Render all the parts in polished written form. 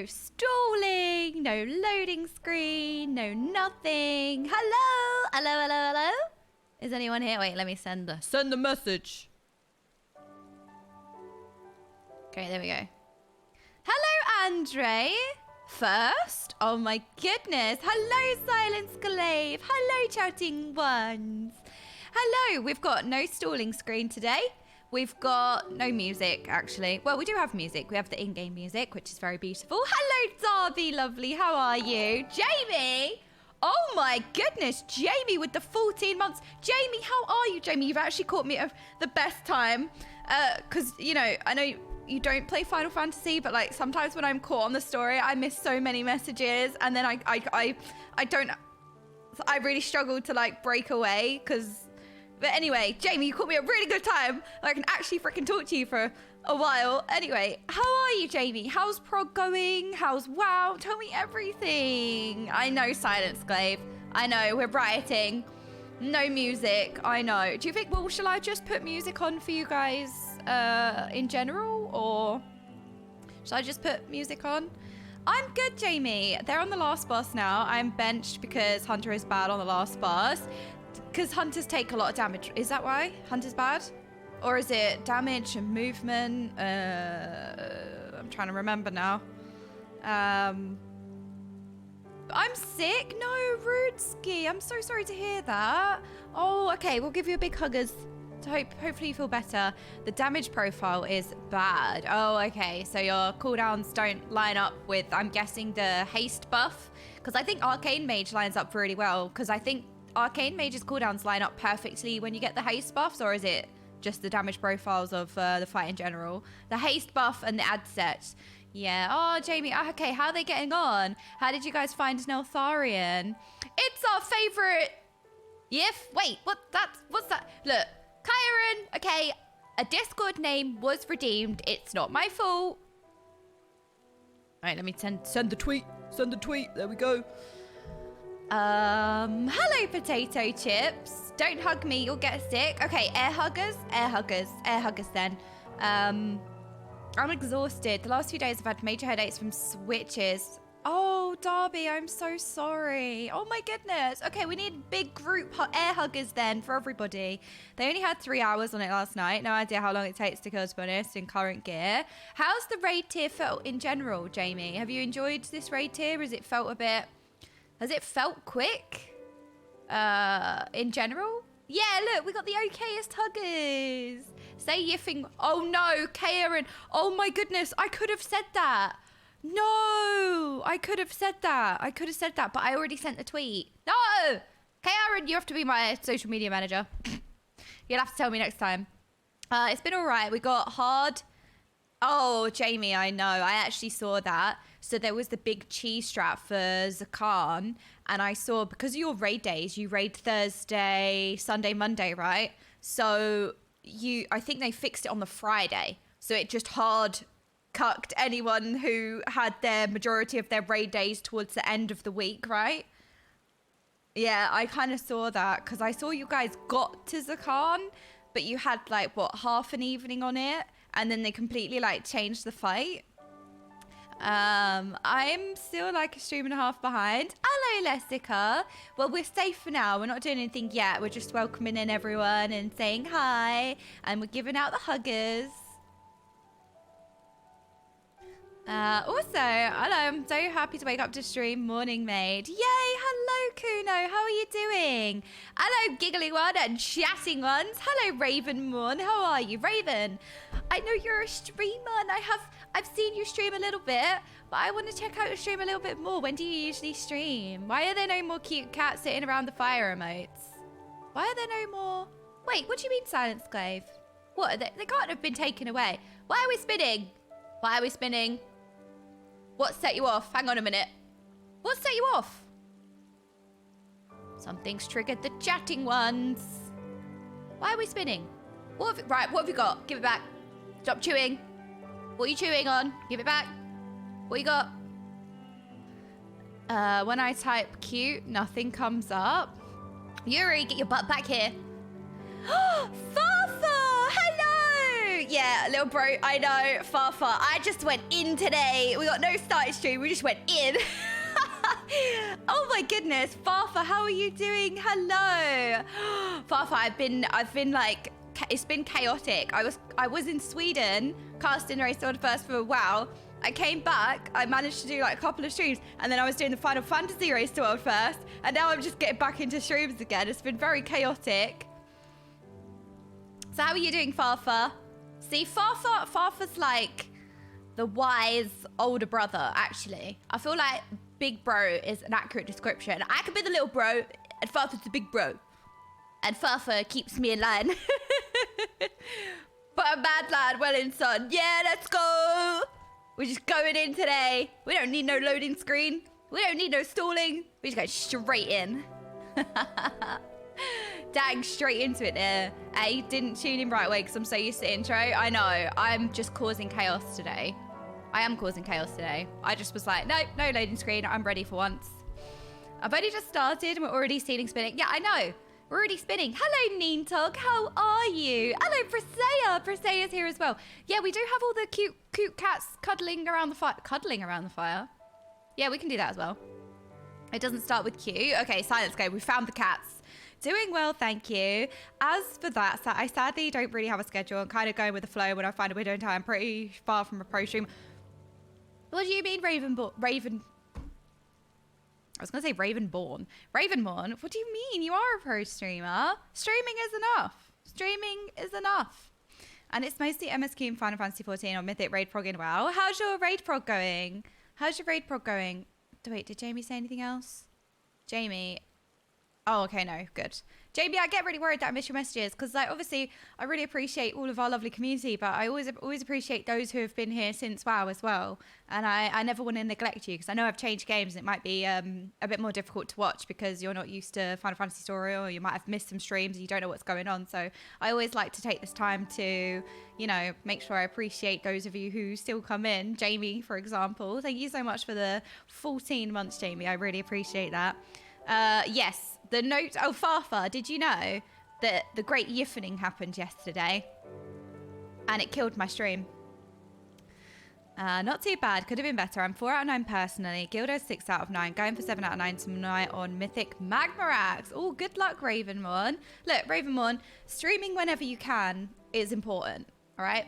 no stalling, no loading screen, no nothing. Hello? Hello, hello, hello? Is anyone here? Wait, let me send the message. Okay, there we go. Hello, Andre. First. Oh my goodness. Hello, Silence Glaive. Hello, Chatting Ones. Hello. We've got no stalling screen today. We've got no music, actually. Well, we do have music. We have the in-game music, which is very beautiful. Hello, Darby, lovely. How are you? Jamie. Oh my goodness. Jamie with the 14 months. Jamie, how are you, Jamie? You've actually caught me at the best time. Because, you know, I know you don't play Final Fantasy, but like sometimes when I'm caught on the story, I miss so many messages, and then I really struggle to like break away because. But anyway, Jamie, you caught me at a really good time. I can actually freaking talk to you for a while. Anyway, how are you, Jamie? How's prog going? How's WoW? Tell me everything. I know, Silence Glaive. I know, we're rioting. No music, I know. Do you think, well, shall I just put music on for you guys in general? Or shall I just put music on? I'm good, Jamie. They're on the last boss now. I'm benched because Hunter is bad on the last boss. Because hunters take a lot of damage. Is that why? Hunter's bad? Or is it damage and movement? I'm trying to remember now. I'm sick? No, Rudeski. I'm so sorry to hear that. Oh, okay. We'll give you a big huggers. Hopefully you feel better. The damage profile is bad. Oh, okay. So your cooldowns don't line up with, I'm guessing, the haste buff. Because I think Okaymage lines up really well. Because I think Okaymage's cooldowns line up perfectly when you get the haste buffs, or is it just the damage profiles of the fight in general? The haste buff and the ad sets. Yeah. Oh, Jamie. Okay, how are they getting on? How did you guys find Neltharion? It's our favorite. Yiff. Wait, what's that? Look, Kyron. Okay, a Discord name was redeemed. It's not my fault. All right, let me send the tweet. Send the tweet. There we go. Hello, potato chips. Don't hug me, you'll get sick. Okay, air huggers then. I'm exhausted. The last few days I've had major headaches from switches. Oh, Darby, I'm so sorry. Oh my goodness. Okay, we need big group air huggers then for everybody. They only had 3 hours on it last night. No idea how long it takes to kill, to be honest, in current gear. How's the raid tier felt in general, Jamie? Have you enjoyed this raid tier? Has it felt quick? In general? Yeah, look, we got the okayest huggers. Say yiffing. Oh no, Karen. Oh my goodness, I could have said that. No, I could have said that. But I already sent the tweet. No! Karen, you have to be my social media manager. You'll have to tell me next time. It's been all right. We got hard. Oh, Jamie, I know. I actually saw that. So there was the big cheese strap for Zakan. And I saw, because of your raid days, you raid Thursday, Sunday, Monday, right? So I think they fixed it on the Friday. So it just hard cucked anyone who had their majority of their raid days towards the end of the week, right? Yeah, I kind of saw that because I saw you guys got to Zakan, but you had like, what, half an evening on it? And then they completely like changed the fight. I'm still like a stream and a half behind. Hello, Lessica. Well, we're safe for now. We're not doing anything yet. We're just welcoming in everyone and saying hi. And we're giving out the huggers. Also, hello. I'm so happy to wake up to stream. Morning, maid. Yay. Hello, Kuno. How are you doing? Hello, giggly one and chatting ones. Hello, Raven Moon. How are you, Raven? I know you're a streamer and I've seen you stream a little bit, but I want to check out your stream a little bit more. When do you usually stream? Why are there no more cute cats sitting around the fire emotes? Why are there no more? Wait, what do you mean, Silence Glaive? What? They can't have been taken away. Why are we spinning? Why are we spinning? What set you off? Hang on a minute. What set you off? Something's triggered the chatting ones. Why are we spinning? What have you got? Give it back. Stop chewing. What are you chewing on? Give it back. What you got? When I type cute, nothing comes up. Yuri, get your butt back here. Fafa! Hello! Yeah, little bro, I know, far. I just went in today. We got no starting stream, we just went in. Oh my goodness, Farfa, how are you doing? Hello. Farfa, I've been like, it's been chaotic. I was in Sweden, casting Race to First for a while. I came back, I managed to do like a couple of streams, and then I was doing the Final Fantasy Race to World First, and now I'm just getting back into streams again. It's been very chaotic. So how are you doing, Farfa? See, Farfa's like the wise older brother, actually. I feel like big bro is an accurate description. I could be the little bro, and Farfa's the big bro. And Farfa keeps me in line. But a mad lad, well in son. Yeah, let's go. We're just going in today. We don't need no loading screen. We don't need no stalling. We just go straight in. Dang, straight into it there. Hey, didn't tune in right away because I'm so used to intro. I know, I'm just causing chaos today. I am causing chaos today. I just was like, no loading screen. I'm ready for once. I've only just started and we're already ceiling spinning. Yeah, I know. We're already spinning. Hello, Neentog. How are you? Hello, Presea. Presea's here as well. Yeah, we do have all the cute cats cuddling around the fire. Cuddling around the fire? Yeah, we can do that as well. It doesn't start with Q. Okay, silence go. We found the cats. Doing well, thank you. As for that, I sadly don't really have a schedule. I'm kind of going with the flow. When I find a window in time, I'm pretty far from a pro stream. What do you mean, Ravenborn? I was going to say Ravenborn. Ravenborn? What do you mean? You are a pro streamer. Streaming is enough. Streaming is enough. And it's mostly MSQ and Final Fantasy 14 or Mythic Raid Progging. Wow. How's your Raid Prog going? How's your Raid Prog going? Wait, did Jamie say anything else? Jamie. Oh, okay, no, good. JB, I get really worried that I miss your messages because, like, obviously, I really appreciate all of our lovely community, but I always appreciate those who have been here since WoW as well. And I never want to neglect you because I know I've changed games and it might be a bit more difficult to watch because you're not used to Final Fantasy story or you might have missed some streams and you don't know what's going on. So I always like to take this time to, you know, make sure I appreciate those of you who still come in. Jamie, for example, thank you so much for the 14 months, Jamie. I really appreciate that. Yes. The note, oh, Farfa, did you know that the great yiffening happened yesterday? And it killed my stream. Not too bad, could have been better. I'm 4 out of 9 personally. Gildo's 6 out of 9. Going for 7 out of 9 tonight on Mythic Magmarax. Oh, good luck, Ravenmorn. Look, Ravenmorn, streaming whenever you can is important, all right?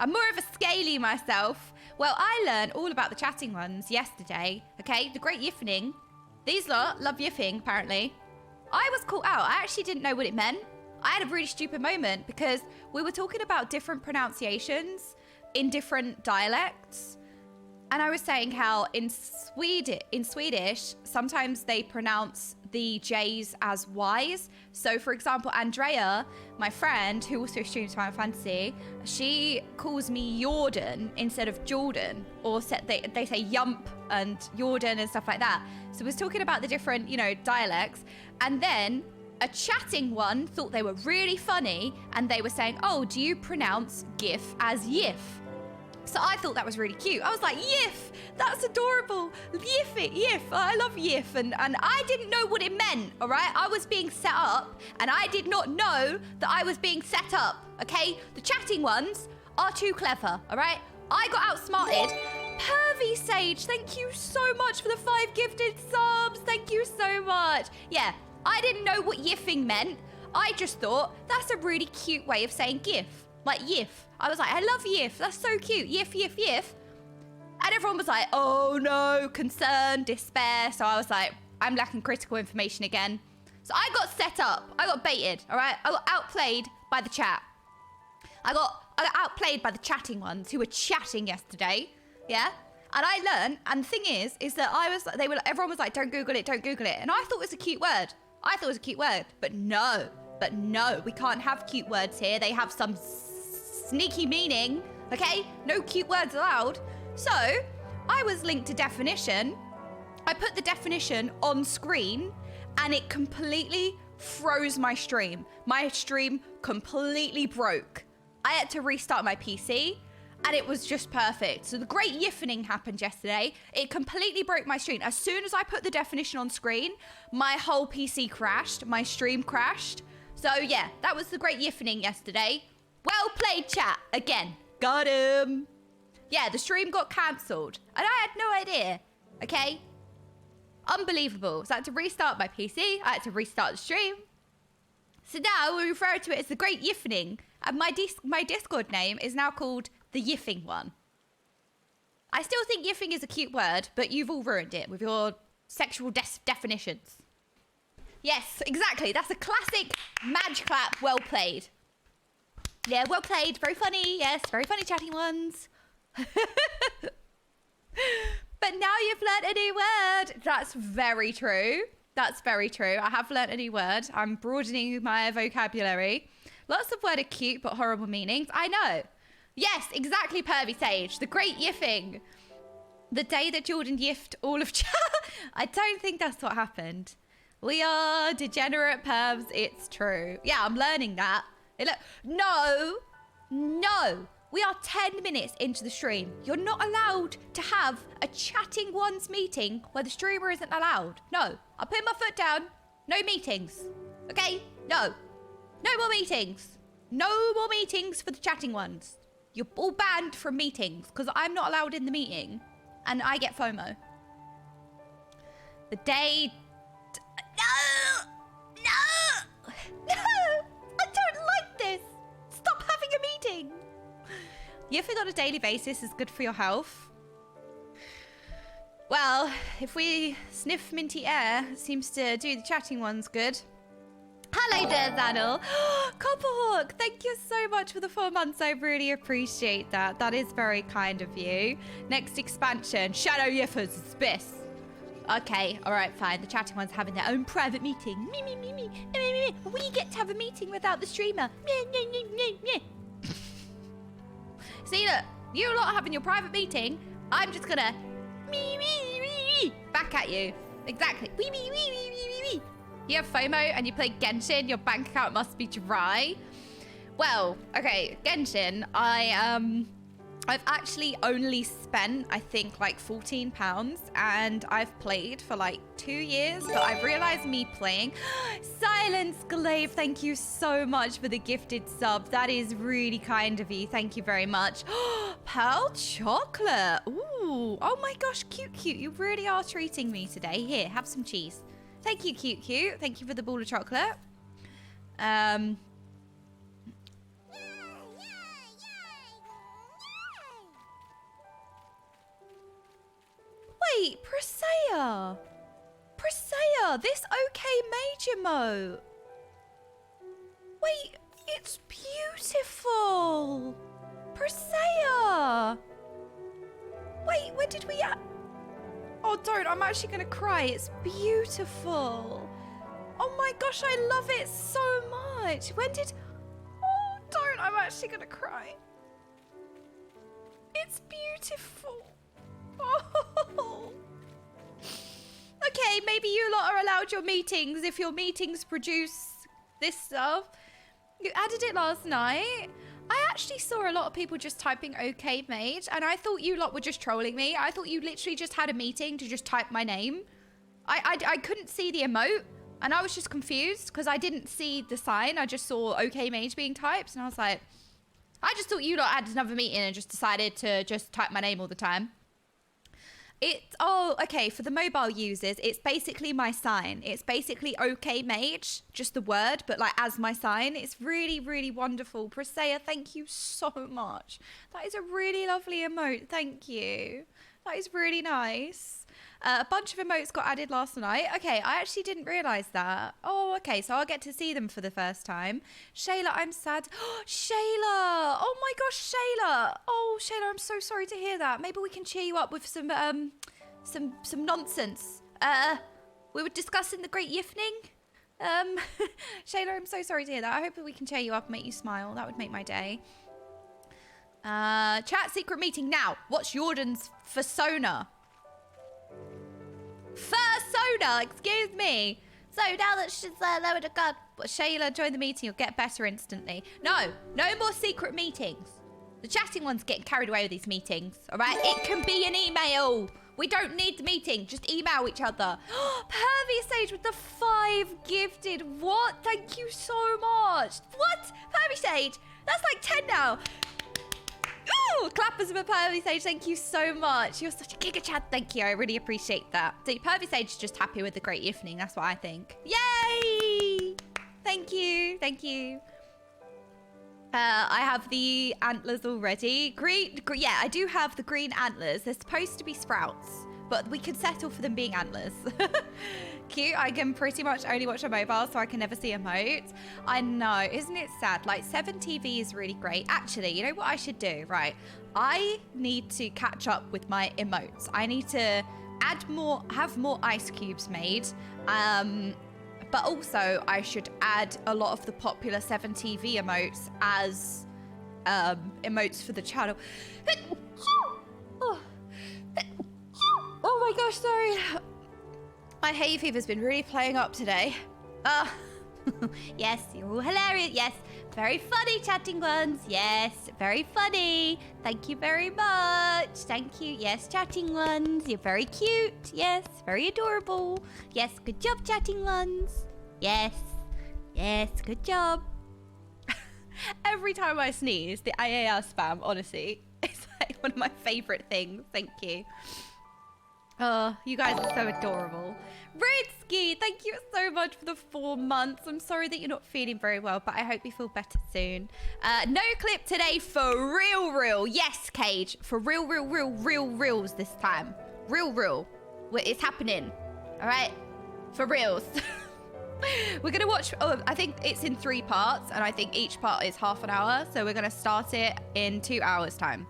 I'm more of a scaly myself. Well, I learned all about the chatting ones yesterday, okay? The great yiffening. These lot love yiffing, apparently. I was caught out. I actually didn't know what it meant. I had a really stupid moment because we were talking about different pronunciations in different dialects. And I was saying how in Swedish, sometimes they pronounce the J's as Y's. So, for example, Andrea, my friend, who also streams Final Fantasy, she calls me Jordan instead of Jordan. Or they say Yump and Jordan and stuff like that. So we was talking about the different, you know, dialects. And then a chatting one thought they were really funny. And they were saying, oh, do you pronounce GIF as Yiff? So I thought that was really cute. I was like, Yiff, that's adorable. Yiff it, Yiff. I love Yiff. And I didn't know what it meant, all right? I was being set up, and I did not know that I was being set up, okay? The chatting ones are too clever, all right? I got outsmarted. Pervy Sage, thank you so much for the 5 gifted subs. Thank you so much. Yeah, I didn't know what yiffing meant. I just thought that's a really cute way of saying GIF. Like yiff. I was like, I love yiff. That's so cute. Yiff, yiff, yiff. And everyone was like, oh no, concern, despair. So I was like, I'm lacking critical information again. So I got set up. I got baited, all right? I got outplayed by the chat. I got outplayed by the chatting ones who were chatting yesterday. Yeah? And I learned, and the thing is that everyone was like, don't Google it, don't Google it. And I thought it was a cute word. But no, we can't have cute words here. They have some sneaky meaning, okay? No cute words allowed. So I was linked to definition. I put the definition on screen and it completely froze my stream. My stream completely broke. I had to restart my PC and it was just perfect. So the great yiffening happened yesterday. It completely broke my stream. As soon as I put the definition on screen, my whole PC crashed, my stream crashed. So yeah, that was the great yiffening yesterday. Well played, chat. Again. Got him. Yeah, the stream got cancelled. And I had no idea. Okay? Unbelievable. So I had to restart my PC. I had to restart the stream. So now we refer to it as the Great Yiffening. And my Discord name is now called the Yiffing one. I still think yiffing is a cute word, but you've all ruined it with your sexual definitions. Yes, exactly. That's a classic Madge clap. Well played. Yeah, well played. Very funny. Yes, very funny chatting ones. But now you've learnt a new word. That's very true. That's very true. I have learnt a new word. I'm broadening my vocabulary. Lots of words are cute, but horrible meanings. I know. Yes, exactly, Pervy Sage. The Great Yiffing. The day that Jordan yiffed all of chat. I don't think that's what happened. We are degenerate pervs. It's true. Yeah, I'm learning that. No. We are 10 minutes into the stream. You're not allowed to have a chatting ones meeting where the streamer isn't allowed. No, I'll put my foot down. No meetings. Okay? No. No more meetings. No more meetings for the chatting ones. You're all banned from meetings because I'm not allowed in the meeting and I get FOMO. The day... No! I don't like this. Stop having a meeting. Yiffing on a daily basis is good for your health. Well, if we sniff minty air, it seems to do the chatting ones good. Hello there, Daniel. Copperhawk, thank you so much for the 4 months. I really appreciate that. That is very kind of you. Next expansion, Shadow Yiffers, Spiss. Okay, all right, fine. The chatting ones having their own private meeting. Me. We get to have a meeting without the streamer. See, look, you lot having your private meeting. I'm just gonna back at you. Exactly. You have FOMO and you play Genshin, your bank account must be dry. Well, okay, Genshin, I've actually only spent, I think, like £14, and I've played for like 2 years, but I've realized me playing. Silence Glaive, thank you so much for the gifted sub. That is really kind of you. Thank you very much. Pearl chocolate. Ooh, oh my gosh, cute. You really are treating me today. Here, have some cheese. Thank you, cute. Thank you for the ball of chocolate. Wait, Presea, this Okaymage emote. Wait, it's beautiful. Presea. Wait, when did we... Oh, don't. I'm actually going to cry. It's beautiful. Oh my gosh, I love it so much. When did... Oh, don't. I'm actually going to cry. It's beautiful. Oh. Okay, maybe you lot are allowed your meetings if your meetings produce this stuff. You added it last night. I actually saw a lot of people just typing Okaymage, and I thought you lot were just trolling me. I thought you literally just had a meeting to just type my name. I couldn't see the emote, and I was just confused because I didn't see the sign. I just saw Okaymage being typed, and I was like, I just thought you lot had another meeting and just decided to just type my name all the time. Oh, okay, for the mobile users, it's basically my sign. It's basically Okaymage, just the word, but like as my sign. It's really, really wonderful. Presea, thank you so much. That is a really lovely emote. Thank you. That is really nice. A bunch of emotes got added last night. Okay, I actually didn't realize that. Oh, okay, so I'll get to see them for the first time. Shayla, I'm sad. Shayla! Oh my gosh, Shayla! Oh, Shayla, I'm so sorry to hear that. Maybe we can cheer you up with some nonsense. We were discussing the Great Yiffening. Shayla, I'm so sorry to hear that. I hope that we can cheer you up and make you smile. That would make my day. Chat secret meeting now. What's Jordan's persona? Fursona, excuse me. So now that she's lowered a gun, Shayla, join the meeting. You'll get better instantly. No more secret meetings. The chatting one's getting carried away with these meetings. All right, it can be an email. We don't need the meeting. Just email each other. Pervy Sage with the 5 gifted. What? Thank you so much. What? Pervy Sage, That's like 10 now. Ooh, clappers for Pervy Sage. Thank you so much. You're such a giga chat. Thank you. I really appreciate that. So Pervy Sage is just happy with the great evening. That's what I think. Yay! Thank you. Thank you. I have the antlers already. Green, yeah, I do have the green antlers. They're supposed to be sprouts, but we can settle for them being antlers. Cute. I can pretty much only watch on mobile, so I can never see emotes. I know. Isn't it sad? Like, 7TV is really great. Actually, you know what I should do? Right. I need to catch up with my emotes. I need to have more ice cubes made. But also, I should add a lot of the popular 7TV emotes as emotes for the channel. Oh my gosh, sorry. My hay fever's been really playing up today. Yes, you're all hilarious. Yes, very funny, chatting ones. Yes, very funny. Thank you very much. Thank you. Yes, chatting ones. You're very cute. Yes, very adorable. Yes, good job, chatting ones. Yes. Yes, good job. Every time I sneeze, the IAR spam, honestly, it's like one of my favorite things. Thank you. Oh, you guys are so adorable. Ridsky, thank you so much for the 4 months. I'm sorry that you're not feeling very well, but I hope you feel better soon. No clip today for real. Yes, Cage. For reals this time. Real. It's happening. All right? For reals. We're going to watch, I think it's in 3 parts, and I think each part is half an hour. So we're going to start it in 2 hours time.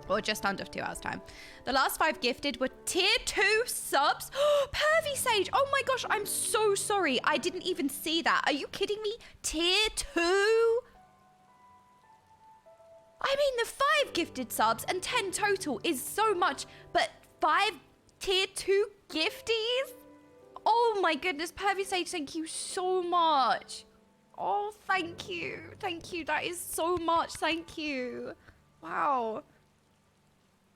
Or just under 2 hours time. The last 5 gifted were tier 2 subs. Pervy Sage. Oh my gosh, I'm so sorry. I didn't even see that. Are you kidding me? Tier 2? I mean, the 5 gifted subs and 10 total is so much, but 5 tier 2 gifties? Oh my goodness, Pervy Sage, thank you so much. Oh, thank you. Thank you. That is so much. Thank you. Wow.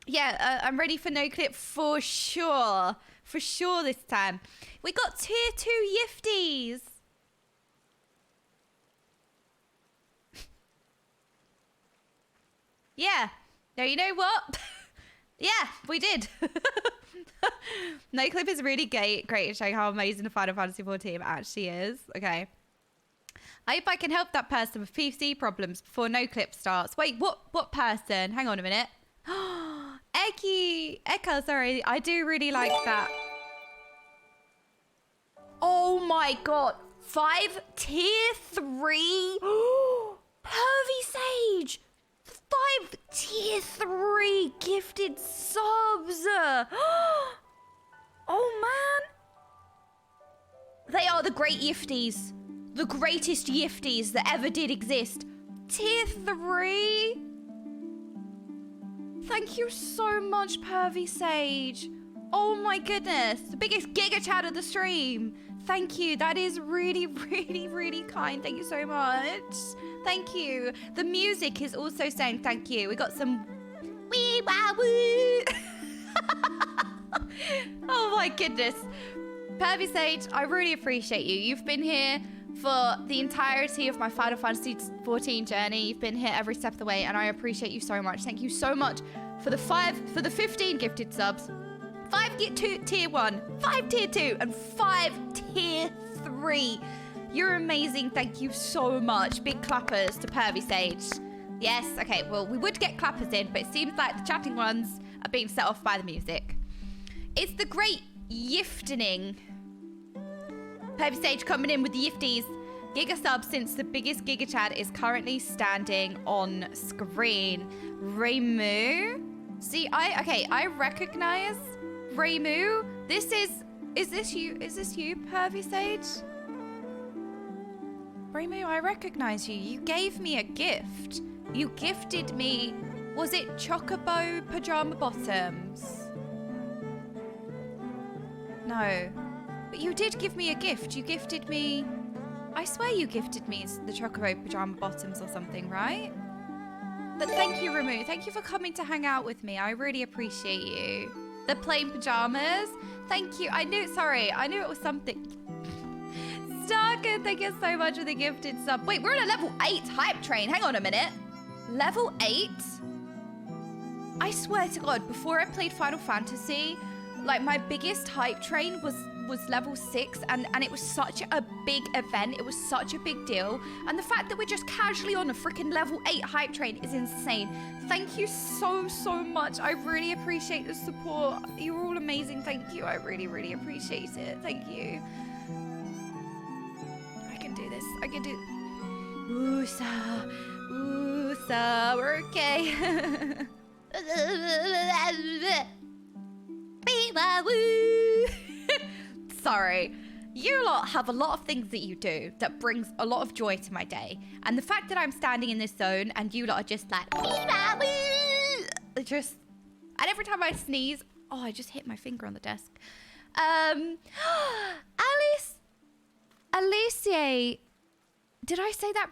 Yeah, I'm ready for NOCLIP for sure. For sure this time. We got tier 2 Yifties. Yeah. Now, you know what? Yeah, we did. NOCLIP is really great at showing how amazing the Final Fantasy IV team actually is. Okay. I hope I can help that person with PC problems before NOCLIP starts. Wait, what person? Hang on a minute. Eka, sorry. I do really like that. Oh my god. 5 tier 3? Pervy Sage. 5 tier 3 gifted subs. Oh man. They are the great Yifties. The greatest Yifties that ever did exist. Tier 3? Thank you so much, Pervy Sage. Oh my goodness. The biggest giga chat of the stream. Thank you. That is really kind. Thank you so much. Thank you. The music is also saying thank you. We got some wee wah woo. Oh my goodness. Pervy Sage, I really appreciate you. You've been here for the entirety of my Final Fantasy XIV journey. You've been here every step of the way, and I appreciate you so much. Thank you so much for the 15 gifted subs, 5 tier 1, 5 tier 2, and 5 tier 3. You're amazing. Thank you so much. Big clappers to Pervy Sage. Yes, okay, well, we would get clappers in, but it seems like the chatting ones are being set off by the music. It's the great yiffening. Pervy Sage coming in with the Yifties. Giga sub since the biggest giga chat is currently standing on screen. Raymu. See, I recognize Raymu. Is this you, Pervy Sage? Raymu, I recognize you. You gave me a gift. You gifted me, was it Chocobo pajama bottoms? No. But you did give me a gift. You gifted me... I swear you gifted me the Chocobo pajama bottoms or something, right? But thank you, Ramu. Thank you for coming to hang out with me. I really appreciate you. The plain pajamas. Thank you. I knew it was something. Darken, thank you so much for the gifted sub. Wait, we're on a level 8 hype train. Hang on a minute. Level 8? I swear to God, before I played Final Fantasy, like my biggest hype train was level 6 and it was such a big event. It was such a big deal. And the fact that we're just casually on a freaking level 8 hype train is insane. Thank you so much. I really appreciate the support. You're all amazing. Thank you. I really appreciate it. Thank you. I can do this. I can do... Oosa, we're okay. Sorry. You lot have a lot of things that you do that brings a lot of joy to my day. And the fact that I'm standing in this zone and you lot are just like... just... And every time I sneeze... Oh, I just hit my finger on the desk. Alicia... Did I say that?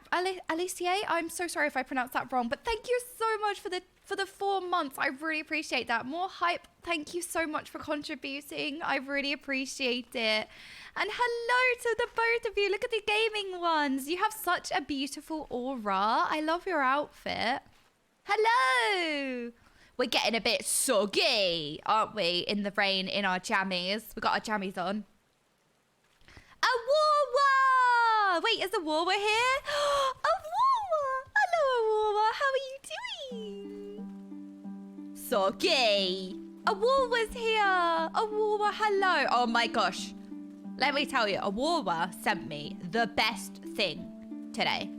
Alicia? I'm so sorry if I pronounced that wrong, but thank you so much for the 4 months. I really appreciate that. More hype. Thank you so much for contributing. I really appreciate it. And hello to the both of you. Look at the gaming ones. You have such a beautiful aura. I love your outfit. Hello. We're getting a bit soggy, aren't we? In the rain, in our jammies. We got our jammies on. Awawa! Wait, is Awawa here? Awawa! Hello, Awawa. How are you doing? Soggy. Awawa's here. Awawa, hello. Oh my gosh. Let me tell you, Awawa sent me the best thing today.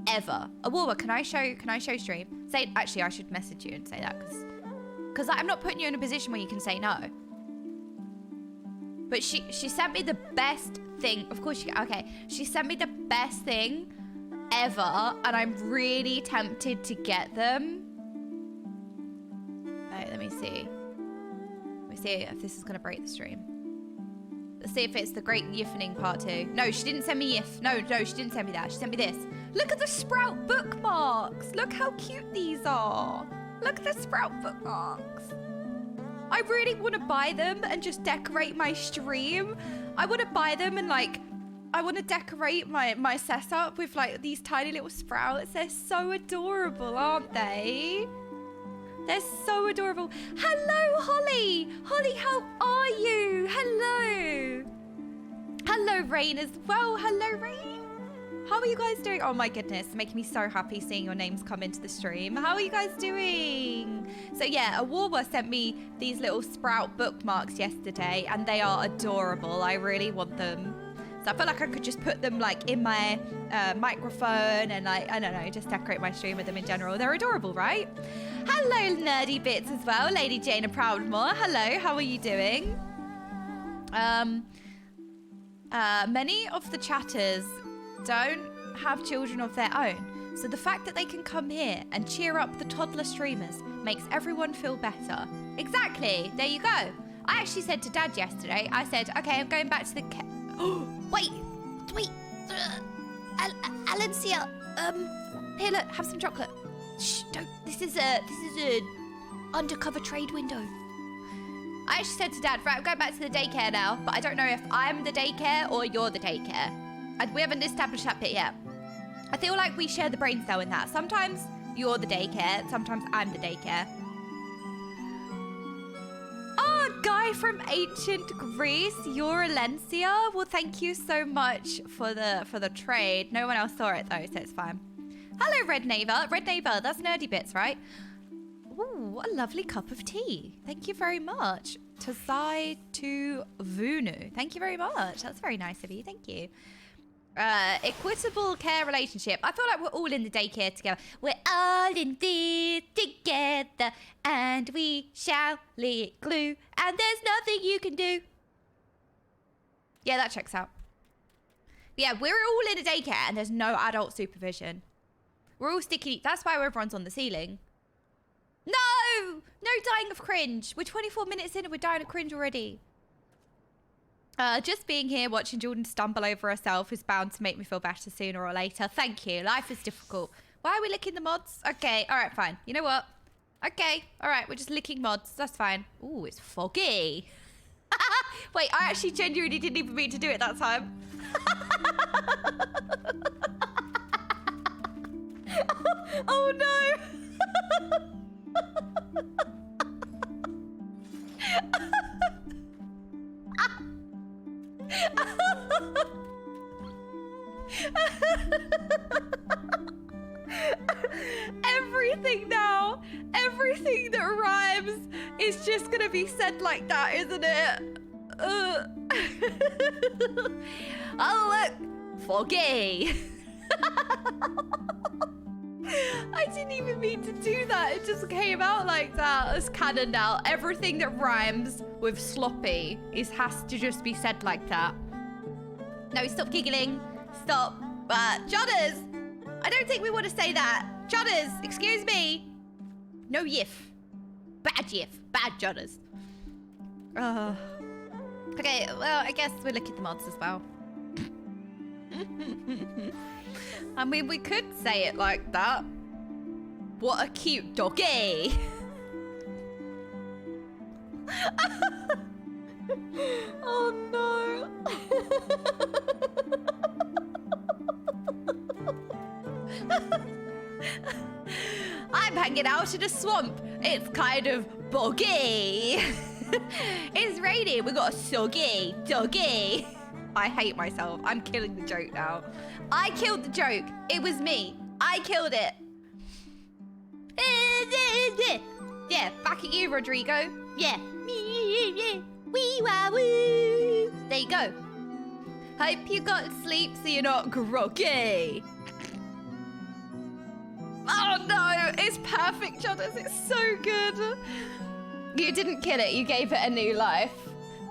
Ever. Awawa, can I show stream? Say, actually, I should message you and say that because I'm not putting you in a position where you can say no. But she sent me the best thing. Of course, okay. She sent me the best thing ever, and I'm really tempted to get them. Right, let me see. Let me see if this is gonna break the stream. Let's see if it's the great yiffening part 2. No, she didn't send me yiff. No, she didn't send me that. She sent me this. Look at the Sprout bookmarks. Look how cute these are. Look at the Sprout bookmarks. I really want to buy them and just decorate my stream. I want to buy them and like, I want to decorate my setup with like these tiny little sprouts. They're so adorable, aren't they? They're so adorable. Hello, Holly. Holly, how are you? Hello. Hello, Rain as well. Hello, Rain. How are you guys doing? Oh my goodness, making me so happy seeing your names come into the stream. How are you guys doing? So yeah, Awawa sent me these little Sprout bookmarks yesterday and they are adorable. I really want them. So I feel like I could just put them like in my microphone and like, I don't know, just decorate my stream with them in general. They're adorable, right? Hello, nerdy bits as well. Lady Jana Proudmore. Hello, how are you doing? Many of the chatters don't have children of their own. So the fact that they can come here and cheer up the toddler streamers makes everyone feel better. Exactly. There you go. I actually said to Dad yesterday, I said, okay, I'm going back to the... Wait. Alencia, here, look, have some chocolate. Shh, don't. This is a undercover trade window. I actually said to Dad, right, I'm going back to the daycare now, but I don't know if I'm the daycare or you're the daycare. We haven't established that bit yet. I feel like we share the brain cell in that. Sometimes you're the daycare, sometimes I'm the daycare. Oh, Guy from ancient Greece, you're Alencia. Well, thank you so much for the trade. No one else saw it though, so it's fine. Hello, Red Neighbor. Red Neighbor, that's nerdy bits, right? Ooh, what a lovely cup of tea. Thank you very much. Tazai to Vunu. Thank you very much. That's very nice of you. Thank you. Equitable care relationship. I feel like we're all in the daycare together. We're all in this together and we shall lick glue and there's nothing you can do. Yeah, that checks out. Yeah, we're all in a daycare and there's no adult supervision. We're all sticky. That's why everyone's on the ceiling. No! No dying of cringe. We're 24 minutes in and we're dying of cringe already. Just being here watching Jordan stumble over herself is bound to make me feel better sooner or later. Thank you. Life is difficult. Why are we licking the mods? Okay. All right, fine. You know what? Okay. All right. We're just licking mods. That's fine. Ooh, it's foggy. Wait, I actually genuinely didn't even mean to do it that time. Oh no! Everything now, everything that rhymes is just gonna be said like that, isn't it? Oh look, foggy. I didn't even mean to do that. It just came out like that. It's canon now. Everything that rhymes with sloppy has to just be said like that. No, stop giggling. Stop. Jodders, I don't think we want to say that. Jodders, excuse me. No yiff. Bad yiff. Bad Jodders. Okay, well, I guess we'll look at the mods as well. I mean, we could say it like that. What a cute doggy. Oh no. I'm hanging out in a swamp. It's kind of boggy. It's raining. We got a soggy doggy. I hate myself. I'm killing the joke now. I killed the joke. It was me. I killed it. Yeah, back at you, Rodrigo. Yeah. Wee wah woo. There you go. Hope you got sleep so you're not groggy. Oh no, it's perfect, Jonas. It's so good. You didn't kill it. You gave it a new life.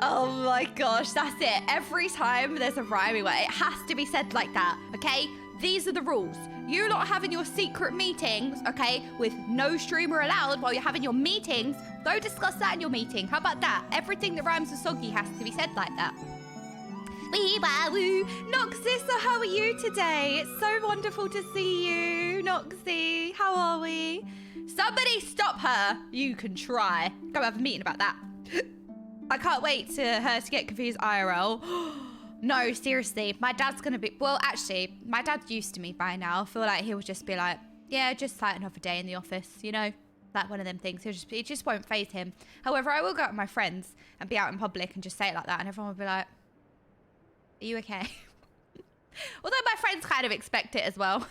Oh my gosh, that's it. Every time there's a rhyming word, it has to be said like that, okay? These are the rules. You lot having your secret meetings, okay, with no streamer allowed while you're having your meetings. Go discuss that in your meeting. How about that? Everything that rhymes with soggy has to be said like that. Wee wah woo. Noxie, so how are you today? It's so wonderful to see you. Noxie, how are we? Somebody stop her. You can try. Go have a meeting about that. I can't wait to her to get confused IRL. No, seriously, my dad's gonna be, well, actually, my dad's used to me by now. I feel like he'll just be like, yeah, just like another day in the office, you know? Like one of them things. It just won't faze him. However, I will go out with my friends and be out in public and just say it like that, and everyone will be like, are you okay? Although my friends kind of expect it as well.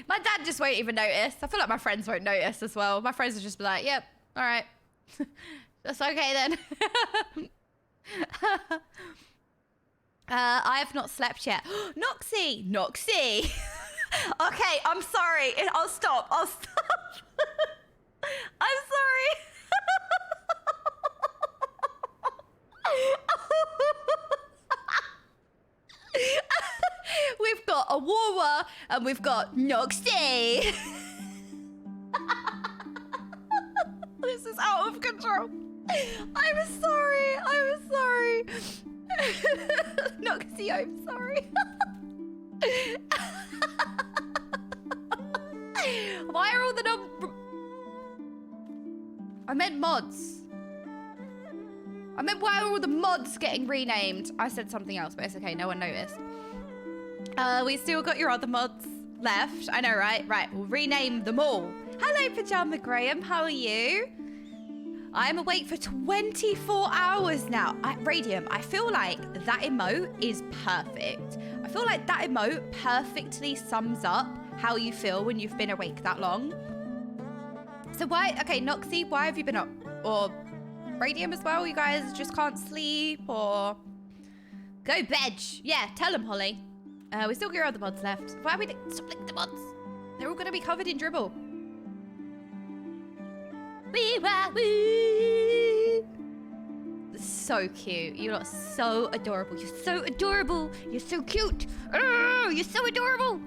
My dad just won't even notice. I feel like my friends won't notice as well. My friends will just be like, yep, all right. That's okay then. I have not slept yet. Noxie! Noxie! Okay, I'm sorry. I'll stop. I'm sorry. We've got a Wawa and we've got Noxie. This is out of control. I'm sorry. I'm sorry. Noxie, I'm sorry. Why are all the I meant mods. I meant why are all the mods getting renamed? I said something else, but it's okay. No one noticed. We still got your other mods left. I know, right? Right, we'll rename them all. Hello, Pajama Graham. How are you? I'm awake for 24 hours now. Radium, I feel like that emote is perfect. I feel like that emote perfectly sums up how you feel when you've been awake that long. So why, okay, Noxie, why have you been up? Or Radium as well, you guys just can't sleep or... Go veg. Yeah, tell them, Holly. We still got your other mods left. Why are we, stop licking the mods. They're all gonna be covered in dribble. Wee wah woo. So cute. You look so adorable. You're so adorable. You're so cute. Oh, you're so adorable.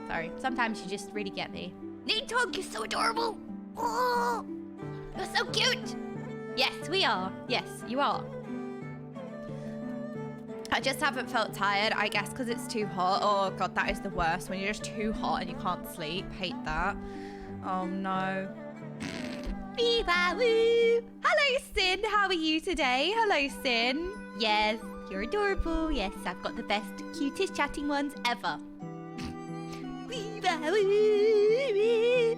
Sorry. Sometimes you just really get me. Needtog, you're so adorable. Oh, you're so cute. Yes, we are. Yes, you are. I just haven't felt tired, I guess, because it's too hot. Oh, God, that is the worst. When you're just too hot and you can't sleep. Hate that. Oh, no. Viva woo! Hello, Sin. How are you today? Hello, Sin. Yes, you're adorable. Yes, I've got the best, cutest chatting ones ever. Viva woo!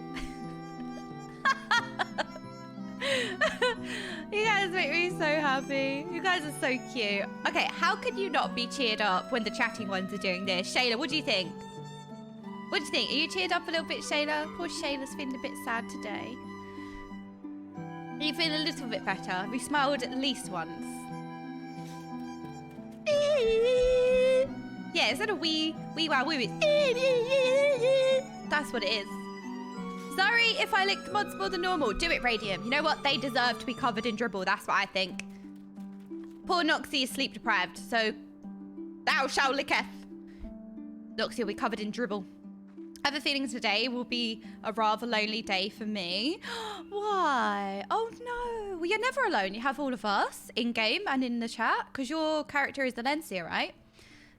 You guys make me so happy. You guys are so cute. Okay, how could you not be cheered up when the chatting ones are doing this? Shayla, what do you think? What do you think? Are you cheered up a little bit, Shayla? Poor Shayla's feeling a bit sad today. Are you feeling a little bit better? Have you smiled at least once? Yeah, instead of wee wow woo, it's that's what it is. Sorry if I licked mods more than normal. Do it, Radium. You know what? They deserve to be covered in dribble. That's what I think. Poor Noxie is sleep deprived, so thou shalt licketh. Noxie will be covered in dribble. I have a feeling today will be a rather lonely day for me. Why? Oh no. Well, you're never alone. You have all of us in-game and in the chat, because your character is Valencia, right?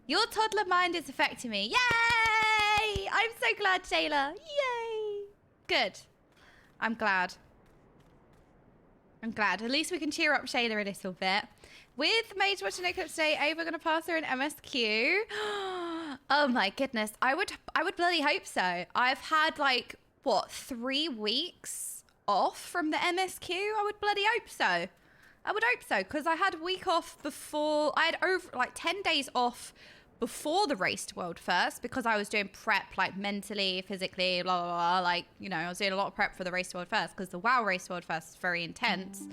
Your toddler mind is affecting me. Yay! I'm so glad, Shayla. Yay! Good. I'm glad. I'm glad. At least we can cheer up Shayla a little bit. With Mage watching NOCLIP today, Ava gonna pass her an MSQ. Oh my goodness. I would bloody hope so. I've had like, what, 3 weeks off from the MSQ? I would bloody hope so. I would hope so, because I had a week off before. I had over like 10 days off before the race to World First, because I was doing prep like mentally, physically, blah, blah, blah. Like, you know, I was doing a lot of prep for the race to World First, because the WoW race to World First is very intense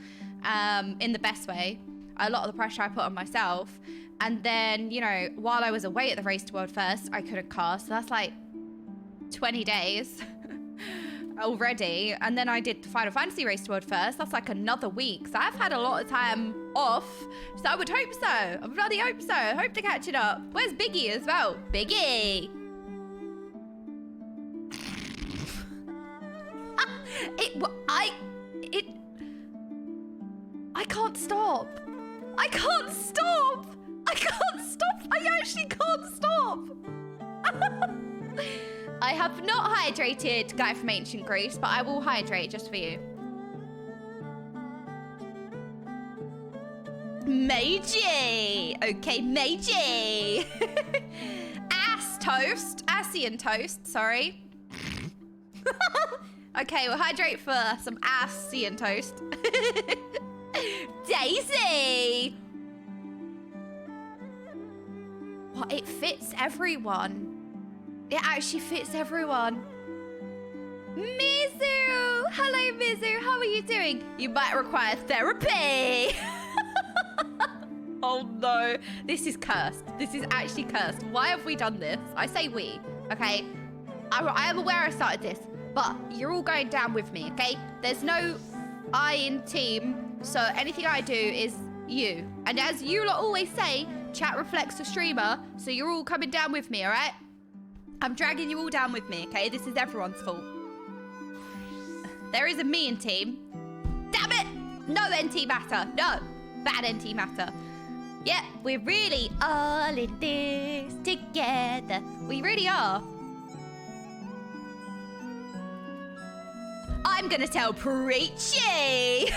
in the best way. A lot of the pressure I put on myself. And then, you know, while I was away at the race to World First, I couldn't cast. So that's like 20 days already. And then I did the Final Fantasy race to World First. That's like another week. So I've had a lot of time off. So I would hope so. I would bloody hope so. Hope to catch it up. Where's Biggie as well? Biggie! I can't stop. I can't stop. I can't stop. I actually can't stop. I have not hydrated Guy from Ancient Greece, but I will hydrate just for you. Meiji. Okay, Meiji. Ass toast. Asian toast, sorry. Okay, we'll hydrate for some Asian toast. Daisy! What? It fits everyone. It actually fits everyone. Mizu! Hello, Mizu. How are you doing? You might require therapy. Oh, no. This is cursed. This is actually cursed. Why have we done this? I say we, okay? I am aware I started this, but you're all going down with me, okay? There's no I in team, so anything I do is you. And as you lot always say, chat reflects the streamer, so you're all coming down with me, all right? I'm dragging you all down with me, okay? This is everyone's fault. There is a me in team. Damn it! No NT matter. No. Bad NT matter. Yeah, we're really all in this together. We really are. I'm gonna tell Preachy.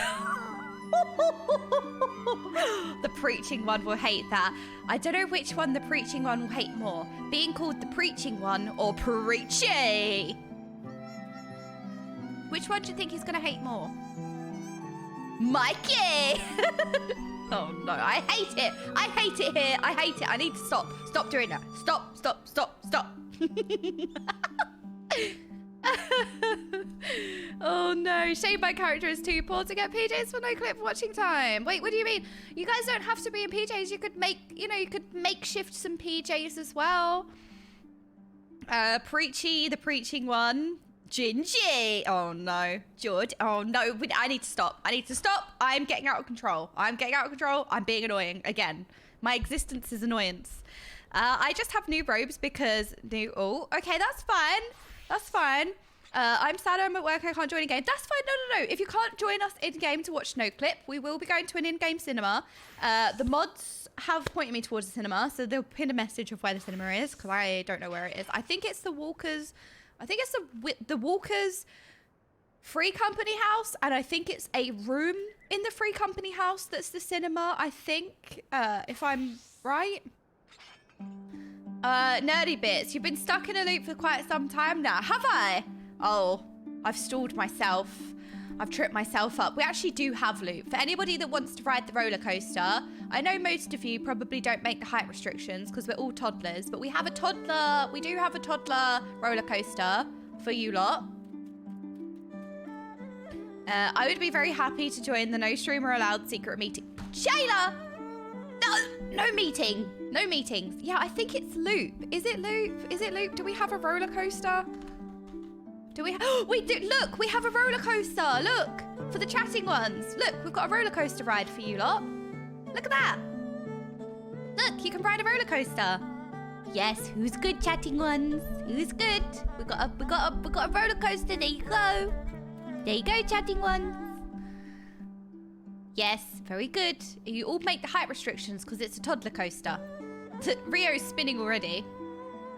The preaching one will hate that. I don't know which one the preaching one will hate more. Being called the preaching one or Preachy. Which one do you think he's gonna hate more? Mikey! Oh no, I hate it. I hate it here. I hate it. I need to stop. Stop doing that. Stop, stop, stop, stop. Oh no, shame my character is too poor to get PJs for NOCLIP watching time. Wait, what do you mean? You guys don't have to be in PJs. You could make, you know, you could makeshift some PJs as well. Preachy, the preaching one. Gingy. Oh no. George. Oh no, I need to stop. I need to stop. I'm getting out of control. I'm getting out of control. I'm being annoying again. My existence is annoyance. I just have new robes because new, oh, okay, that's fine. That's fine. I'm sad I'm at work. I can't join in game. That's fine. No. If you can't join us in game to watch NOCLIP, we will be going to an in-game cinema. The mods have pointed me towards the cinema, so they'll pin a message of where the cinema is because I don't know where it is. I think it's the Walkers. I think it's the Walkers Free Company House, and I think it's a room in the Free Company House that's the cinema, I think, if I'm right. Nerdy Bits, you've been stuck in a loop for quite some time now, have I? Oh, I've stalled myself. I've tripped myself up. We actually do have loop. For anybody that wants to ride the roller coaster, I know most of you probably don't make the height restrictions because we're all toddlers, but we have a toddler. We do have a toddler roller coaster for you lot. I would be very happy to join the no streamer allowed secret meeting. Shayla! No meeting. No meetings. Yeah, I think it's loop. Is it loop? Is it loop? Do we have a roller coaster? Do we? We do. Look, we have a roller coaster. Look, for the chatting ones. Look, we've got a roller coaster ride for you lot. Look at that. Look, you can ride a roller coaster. Yes, who's good, chatting ones? Who's good? We got a roller coaster. There you go. There you go, chatting ones. Yes, very good. You all make the height restrictions because it's a toddler coaster. Rio's spinning already.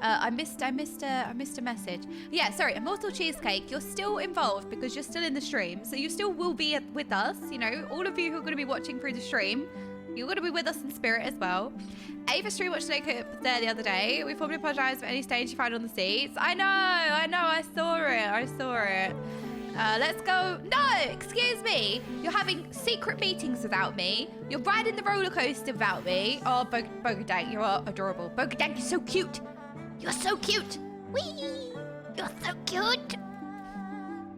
I missed a message. Yeah, sorry, Immortal Cheesecake, you're still involved because you're still in the stream. So you still will be with us, you know, all of you who are going to be watching through the stream. You're going to be with us in spirit as well. Ava stream watched NOCLIP there the other day. We formally apologise for any stains you found on the seats. I know, I saw it. Let's go. No, excuse me. You're having secret meetings without me. You're riding the roller coaster without me. Oh, Bogadank, you are adorable. Bogadank is so cute. You're so cute. Whee! You're so cute.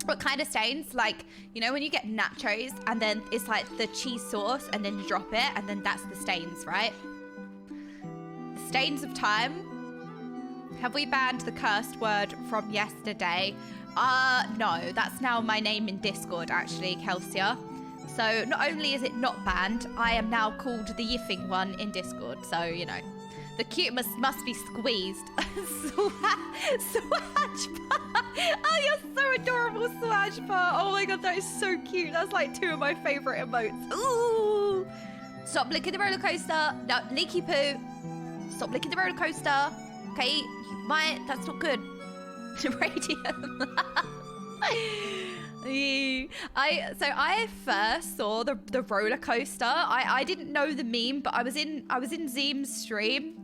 What kind of stains? Like, you know when you get nachos and then it's like the cheese sauce and then you drop it and then that's the stains, right? The stains of time. Have we banned the cursed word from yesterday? No, that's now my name in Discord, actually, Kelsia. So not only is it not banned, I am now called the yiffing one in Discord. So, you know, the cute must be squeezed. Swashpa. Oh, you're so adorable, Swashpa. Oh my god, that is so cute. That's like 2 of my favorite emotes. Ooh. Stop licking the roller coaster. No, leaky poo. Stop licking the roller coaster. Okay, you might. That's not good. Radium. I first saw the roller coaster. I didn't know the meme, but I was in Zeem's stream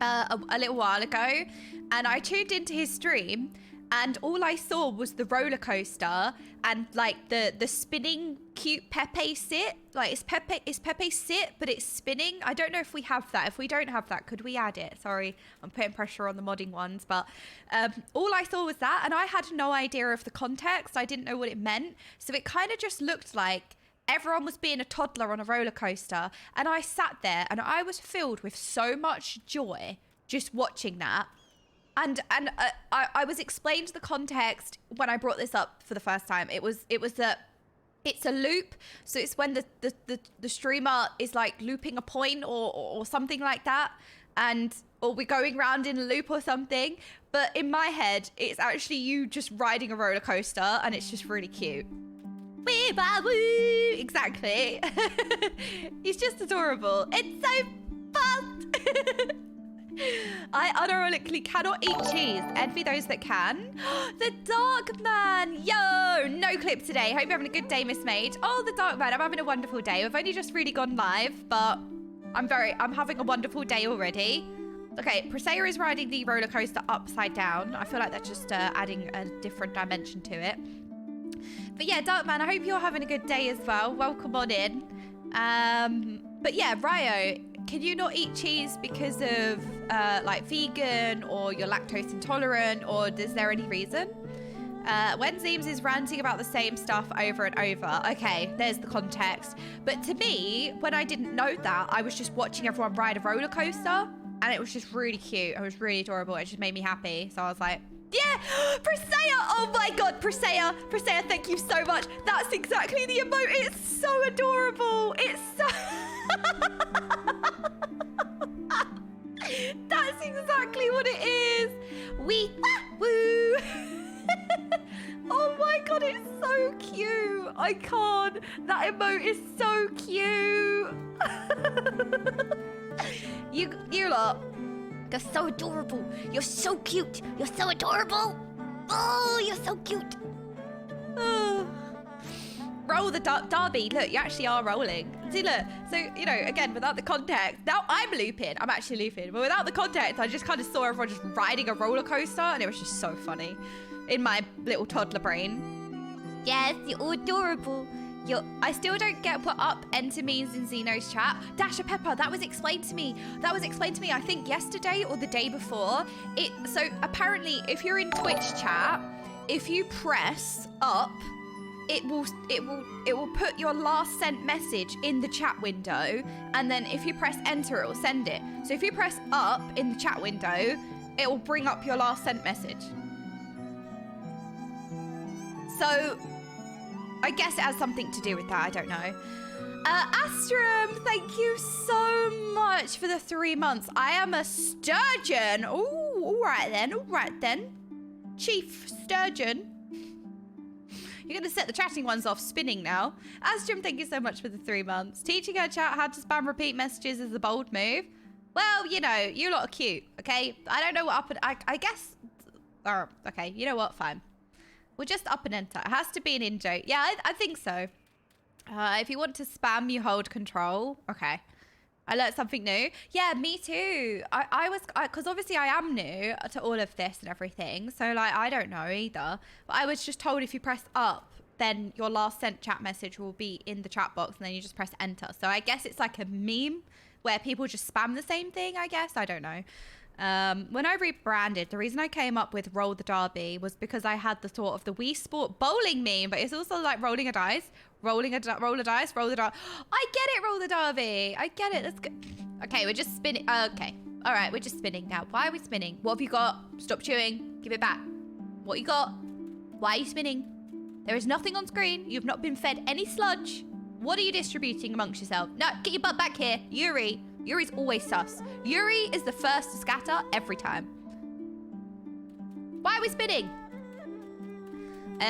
a little while ago, and I tuned into his stream, and all I saw was the roller coaster and like the spinning cute Pepe sit. Like it's Pepe sit, but it's spinning. I don't know if we have that. If we don't have that, could we add it? Sorry, I'm putting pressure on the modding ones, but all I saw was that, and I had no idea of the context. I didn't know what it meant, so it kind of just looked like everyone was being a toddler on a roller coaster, and I sat there and I was filled with so much joy just watching that. And I was explained the context when I brought this up for the first time. It was that it's a loop, so it's when the streamer is like looping a point or something like that, or we're going round in a loop or something. But in my head, it's actually you just riding a roller coaster, and it's just really cute. Wee-ba-woo! Exactly. He's just adorable. It's so fun. I unironically cannot eat cheese. Envy those that can. The Dark Man. Yo, no clip today. Hope you're having a good day, Miss Maid. Oh, the Dark Man. I'm having a wonderful day. We've only just really gone live, but I'm having a wonderful day already. Okay, Presea is riding the roller coaster upside down. I feel like that's just adding a different dimension to it. But yeah, Dark Man, I hope you're having a good day as well. Welcome on in. But yeah, Ryo, can you not eat cheese because of like vegan, or you're lactose intolerant, or is there any reason? When Zeems is ranting about the same stuff over and over. Okay, there's the context. But to me, when I didn't know that, I was just watching everyone ride a roller coaster, and it was just really cute. It was really adorable. It just made me happy. So I was like, yeah, Presea! Oh my god, Presea, thank you so much. That's exactly the emote. It's so adorable. It's so... That's exactly what it is. Wee woo. Oh my god, it's so cute. I can't. That emote is so cute. You lot. You're so adorable. You're so cute. You're so adorable. Oh, you're so cute. Oh. Roll the derby. Look, you actually are rolling. See, look. So, you know, again, without the context, now I'm looping. I'm actually looping. But without the context, I just kind of saw everyone just riding a roller coaster, and it was just so funny in my little toddler brain. Yes, you're adorable. I still don't get what up enter means in Xeno's chat. Dasher Pepper, that was explained to me. I think yesterday or the day before. So apparently, if you're in Twitch chat, if you press up, it will put your last sent message in the chat window, and then if you press enter, it will send it. So if you press up in the chat window, it will bring up your last sent message. So I guess it has something to do with that. I don't know. Astrum, thank you so much for the 3 months. I am a sturgeon. Ooh, all right then. Chief Sturgeon. You're going to set the chatting ones off spinning now. Astrum, thank you so much for the 3 months. Teaching her chat how to spam repeat messages is a bold move. Well, you know, you lot are cute, okay? I don't know what up and... I guess... okay, you know what? Fine. We'll just up and enter. It has to be an in-joke. Yeah, I think so. If you want to spam, you hold control. Okay. I learned something new. Yeah, me too. Because obviously I am new to all of this and everything. So, like, I don't know either. But I was just told if you press up, then your last sent chat message will be in the chat box, and then you just press enter. So I guess it's like a meme where people just spam the same thing, I guess. I don't know. When I rebranded, the reason I came up with Roll the Derby was because I had the thought of the Wii Sport bowling meme, but it's also like rolling a dice, roll the dice. I get it, Roll the Derby. I get it. That's good. Okay, we're just spinning. Okay. All right, we're just spinning now. Why are we spinning? What have you got? Stop chewing. Give it back. What you got? Why are you spinning? There is nothing on screen. You've not been fed any sludge. What are you distributing amongst yourself? No, get your butt back here. Yuri. Yuri's always sus. Yuri is the first to scatter every time. Why are we spinning?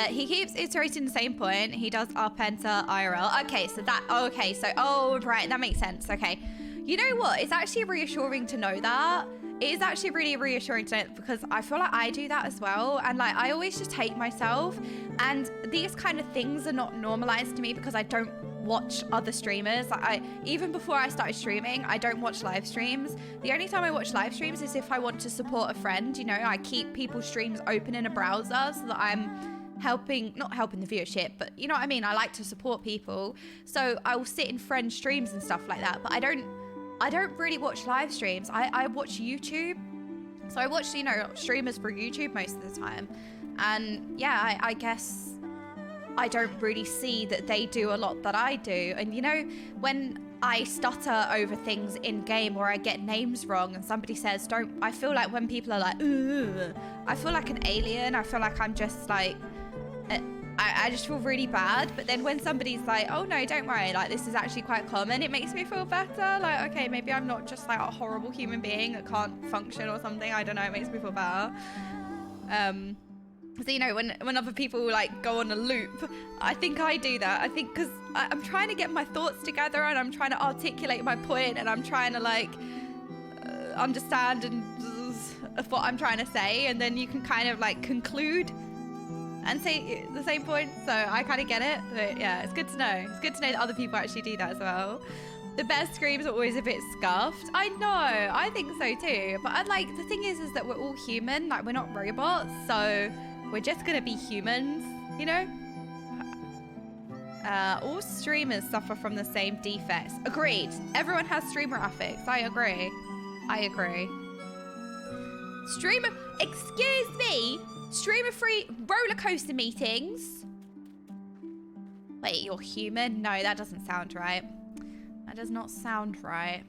He keeps iterating the same point. He does up enter IRL. Okay, so that... Okay, so... Oh, right. That makes sense. Okay. You know what? It's actually reassuring to know that. It is actually really reassuring to know, because I feel like I do that as well. And like, I always just hate myself. And these kind of things are not normalized to me because I don't watch other streamers. Like even before I started streaming, I don't watch live streams. The only time I watch live streams is if I want to support a friend. You know, I keep people's streams open in a browser so that I'm not helping the viewership, but you know what I mean? I like to support people. So I will sit in friend streams and stuff like that, but I don't really watch live streams. I watch YouTube. So I watch, you know, streamers for YouTube most of the time. And yeah, I guess I don't really see that they do a lot that I do. And you know, when I stutter over things in game or I get names wrong and somebody says, I feel like when people are like, ugh, I feel like an alien. I feel like I'm just like, I just feel really bad. But then when somebody's like, oh no, don't worry, like this is actually quite common, it makes me feel better. Like, okay, maybe I'm not just like a horrible human being that can't function or something. I don't know, it makes me feel better. So, you know, when other people like go on a loop, I think I do that. I think because I'm trying to get my thoughts together and I'm trying to articulate my point and I'm trying to like understand of what I'm trying to say, and then you can kind of like conclude and say the same point. So I kind of get it. But yeah, it's good to know. It's good to know that other people actually do that as well. The best screams are always a bit scuffed. I know, I think so too. But I'd like, the thing is that we're all human. Like, we're not robots, so we're just gonna be humans, you know? All streamers suffer from the same defects. Agreed. Everyone has streamer affects. I agree. I agree. Excuse me? Streamer-free roller coaster meetings? Wait, you're human? No, that doesn't sound right. That does not sound right.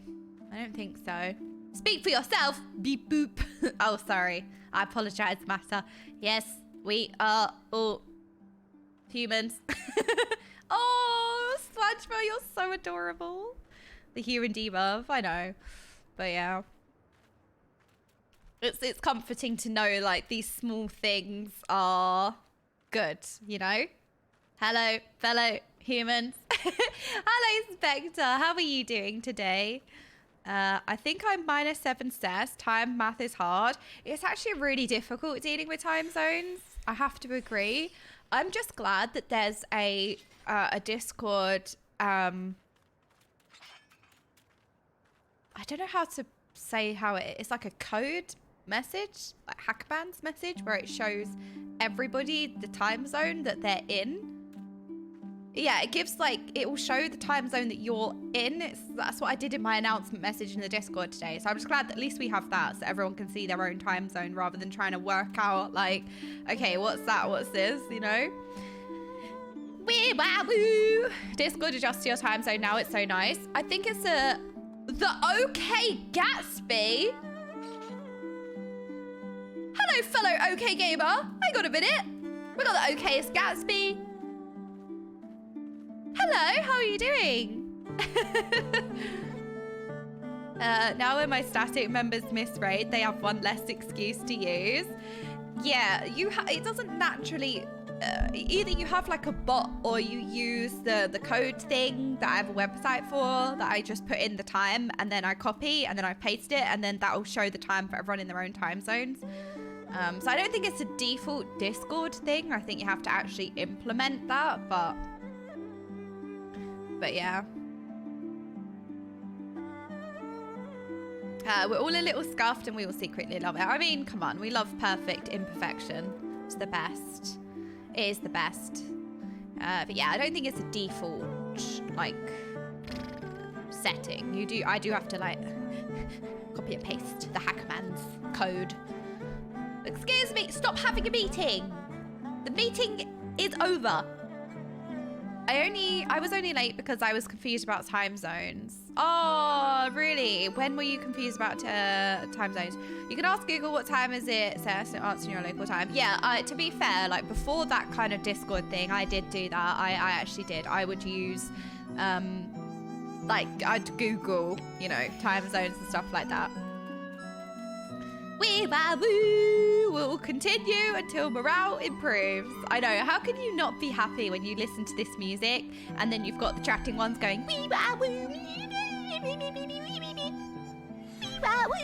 I don't think so. Speak for yourself, beep boop. Oh, sorry. I apologize, Master. Yes, we are all humans. Oh, SpongeBob, you're so adorable. The human debuff, I know. But yeah. It's comforting to know, like, these small things are good, you know? Hello, fellow humans. Hello, Spectre. How are you doing today? I think I'm -7 stress. Time math is hard. It's actually really difficult dealing with time zones. I have to agree. I'm just glad that there's a Discord. I don't know how to say how it's like a code message, like Hackman's message, where it shows everybody the time zone that they're in. Yeah, it gives like, it will show the time zone that you're in. That's what I did in my announcement message in the Discord today. So I'm just glad that at least we have that so everyone can see their own time zone rather than trying to work out like, okay, what's that? What's this? You know? Wee wah woo. Discord adjusts your time zone now. It's so nice. I think it's the OK Gatsby. Hello, fellow OK gamer. Hang on a minute. We got the OKest Gatsby. Hello, how are you doing? Now when my static members miss raid, they have one less excuse to use. Yeah, it doesn't naturally, either you have like a bot or you use the code thing that I have a website for that I just put in the time and then I copy and then I paste it and then that'll show the time for everyone in their own time zones. So I don't think it's a default Discord thing. I think you have to actually implement that, but yeah. We're all a little scuffed and we all secretly love it. I mean, come on, we love perfect imperfection. It's the best. It is the best. But yeah, I don't think it's a default, like, setting. I do have to, like, copy and paste the Hackman's code. Excuse me, stop having a meeting. The meeting is over. I was only late because I was confused about time zones. Oh, really? When were you confused about time zones? You can ask Google what time is it, so it's answering your local time. Yeah, to be fair, like before that kind of Discord thing, I did do that. I actually did. I would use, like I'd Google, you know, time zones and stuff like that. Wee wah woo will continue until morale improves. I know, how can you not be happy when you listen to this music and then you've got the chatting ones going wee wah woo, wee wah woo.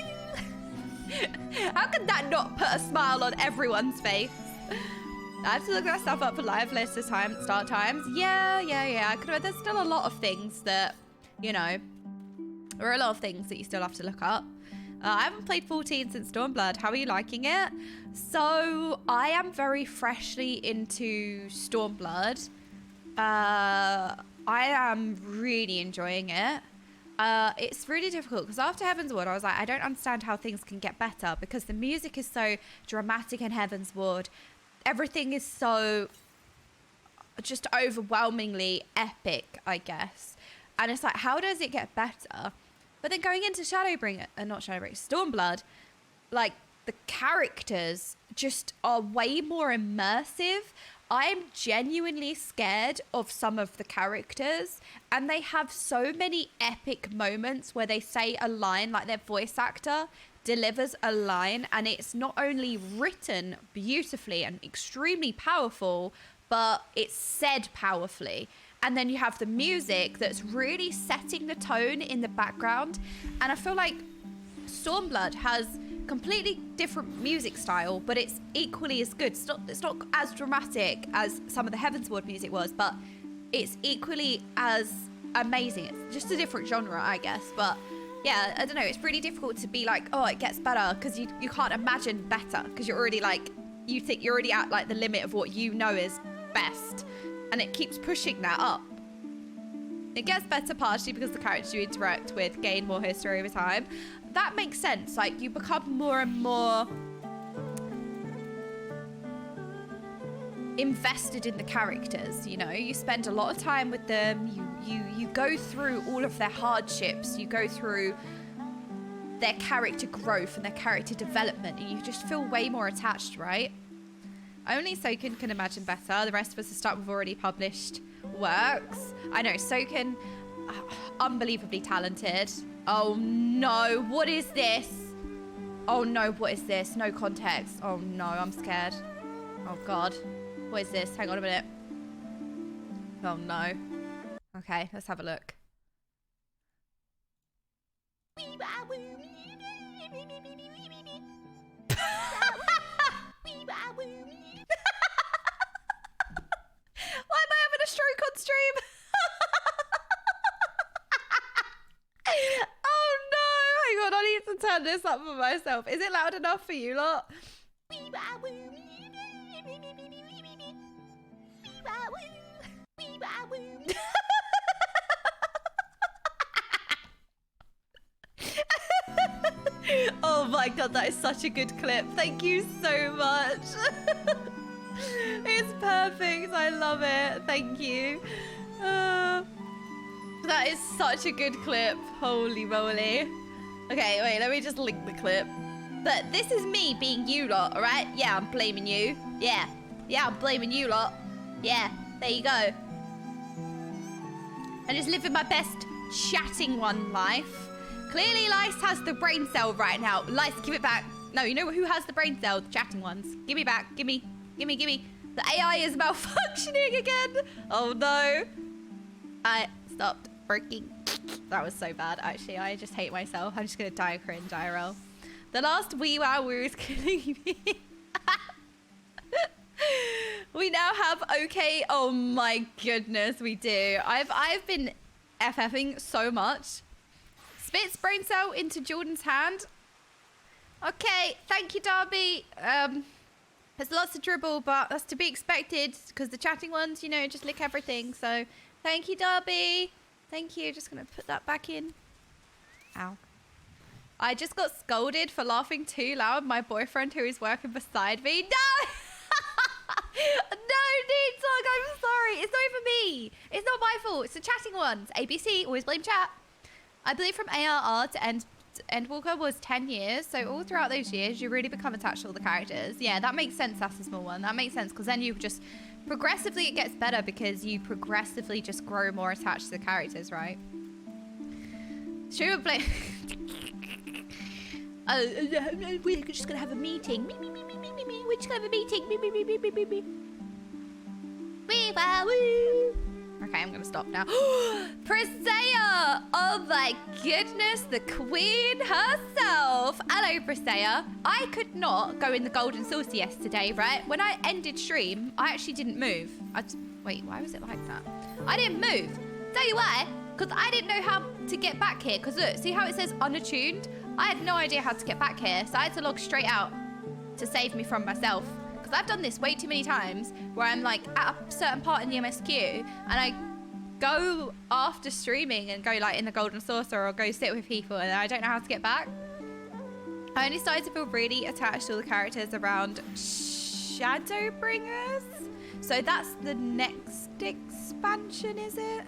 How can that not put a smile on everyone's face? I have to look that stuff up for live lists as start times. Yeah. There's still a lot of things that, you know, there are a lot of things that you still have to look up. I haven't played 14 since Stormblood. How are you liking it? So I am very freshly into Stormblood. I am really enjoying it. It's really difficult because after Heaven's Ward, I was like, I don't understand how things can get better because the music is so dramatic in Heaven's Ward. Everything is so just overwhelmingly epic, I guess. And it's like, how does it get better? But then going into Stormblood, like the characters just are way more immersive. I'm genuinely scared of some of the characters and they have so many epic moments where they say a line, like their voice actor delivers a line and it's not only written beautifully and extremely powerful, but it's said powerfully. And then you have the music that's really setting the tone in the background. And I feel like Stormblood has completely different music style, but it's equally as good. It's not as dramatic as some of the Heaven's Ward music was, but it's equally as amazing. It's just a different genre, I guess. But yeah, I don't know. It's really difficult to be like, oh, it gets better because you can't imagine better because you're already like, you think you're already at like the limit of what you know is best. And it keeps pushing that up. It gets better partially because the characters you interact with gain more history over time. That makes sense. Like, you become more and more invested in the characters, you know? You spend a lot of time with them. You go through all of their hardships. You go through their character growth and their character development. And you just feel way more attached, right? Only Soken can imagine better. The rest of us are stuck with already published works. I know, Soken, unbelievably talented. Oh no, what is this? Oh no, what is this? No context. Oh no, I'm scared. Oh God. What is this? Hang on a minute. Oh no. Okay, let's have a look. stream. Oh no, hang on, I need to turn this up for myself. Is it loud enough for you lot? Oh my god, that is such a good clip. Thank you so much. It's perfect. I love it. Thank you. That is such a good clip. Holy moly. Okay, wait, let me just link the clip. But this is me being you lot, alright? Yeah, I'm blaming you. Yeah. Yeah, I'm blaming you lot. Yeah, there you go. I'm just living my best chatting one life. Clearly, Lice has the brain cell right now. Lice, give it back. No, you know who has the brain cell? The chatting ones. Give me back. Give me. Give me, give me. The AI is malfunctioning again. Oh no. I stopped working. That was so bad, actually. I just hate myself. I'm just going to die cringe IRL. The last wee wow woo is killing me. We now have okay. Oh my goodness, we do. I've been FFing so much. Spits brain cell into Jordan's hand. Okay, thank you, Darby. There's lots of dribble, but that's to be expected because the chatting ones, you know, just lick everything. So thank you, Darby. Thank you. Just gonna put that back in. Ow. I just got scolded for laughing too loud. My boyfriend who is working beside me. No! No, Needtalk, I'm sorry. It's not even me. It's not my fault. It's the chatting ones. ABC, always blame chat. I believe from ARR to Endwalker was 10 years. So all throughout those years, you really become attached to all the characters. Yeah, that makes sense. That's a small one. That makes sense because then you just progressively it gets better because you progressively just grow more attached to the characters, right? Streamer play. We're just gonna have a meeting. We're just gonna have a meeting. Okay, I'm gonna stop now. Presea! Oh my goodness, the queen herself. Hello, Presea. I could not go in the golden saucer yesterday, right? When I ended stream, I actually didn't move. Wait, why was it like that? I didn't move. Tell you why? Because I didn't know how to get back here. Because look, see how it says unattuned? I had no idea how to get back here, so I had to log straight out to save me from myself. Because I've done this way too many times where I'm like at a certain part in the MSQ and I go after streaming and go like in the golden saucer or go sit with people and I don't know how to get back. I only started to feel really attached to all the characters around Shadowbringers. So that's the next expansion, is it?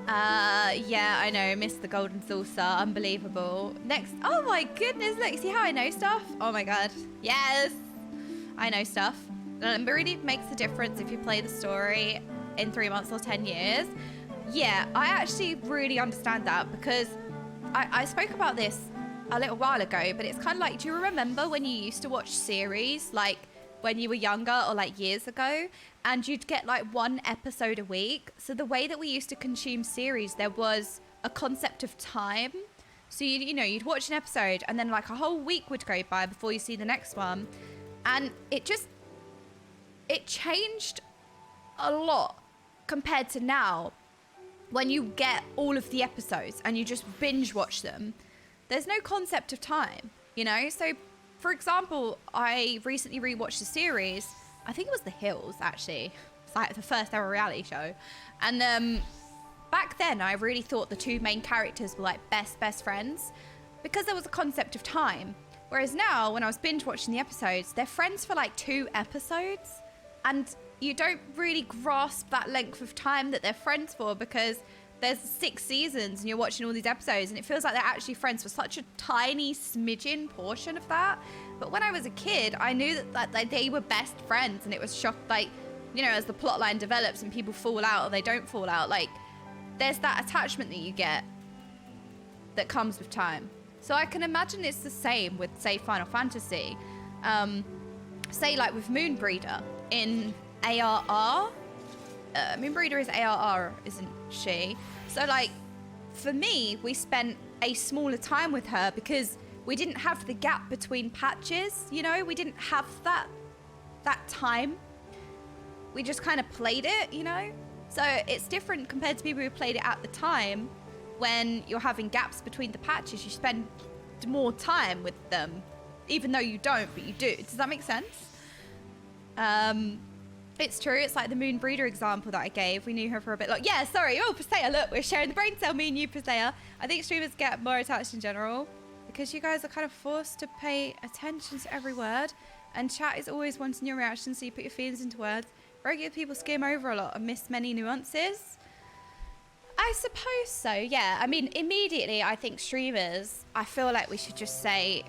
Yeah, I know. Missed the golden saucer. Unbelievable. Next. Oh my goodness. Look, see how I know stuff? Oh my god. Yes. I know stuff. And it really makes a difference if you play the story in 3 months or 10 years. Yeah, I actually really understand that because I spoke about this a little while ago, but it's kind of like, do you remember when you used to watch series like when you were younger or like years ago and you'd get like one episode a week? So the way that we used to consume series, there was a concept of time. So you'd watch an episode and then like a whole week would go by before you see the next one. And it changed a lot compared to now when you get all of the episodes and you just binge watch them. There's no concept of time, you know? So for example, I recently rewatched a series. I think it was The Hills, actually. It's like the first ever reality show. And back then, I really thought the two main characters were like best friends because there was a concept of time. Whereas now, when I was binge watching the episodes, they're friends for like 2 episodes. And you don't really grasp that length of time that they're friends for because there's 6 seasons and you're watching all these episodes and it feels like they're actually friends for such a tiny smidgen portion of that. But when I was a kid, I knew that they were best friends and it was shocked, like, you know, as the plot line develops and people fall out or they don't fall out, like there's that attachment that you get that comes with time. So I can imagine it's the same with, say, Final Fantasy. Say like with Moonbreeder in ARR. Moonbreeder is ARR, isn't she? So like for me, we spent a smaller time with her because we didn't have the gap between patches, you know? We didn't have that time. We just kind of played it, you know? So it's different compared to people who played it at the time. When you're having gaps between the patches, you spend more time with them, even though you don't, but you do. Does that make sense? It's true. It's like the Moon Breeder example that I gave. We knew her for a bit. Like, yeah, sorry. Oh, Pasea, look, we're sharing the brain cell, me and you, Pasea. I think streamers get more attached in general because you guys are kind of forced to pay attention to every word, and chat is always wanting your reaction, so you put your feelings into words. Regular people skim over a lot and miss many nuances. I suppose so, yeah. I mean, immediately, I think streamers, I feel like we should just say,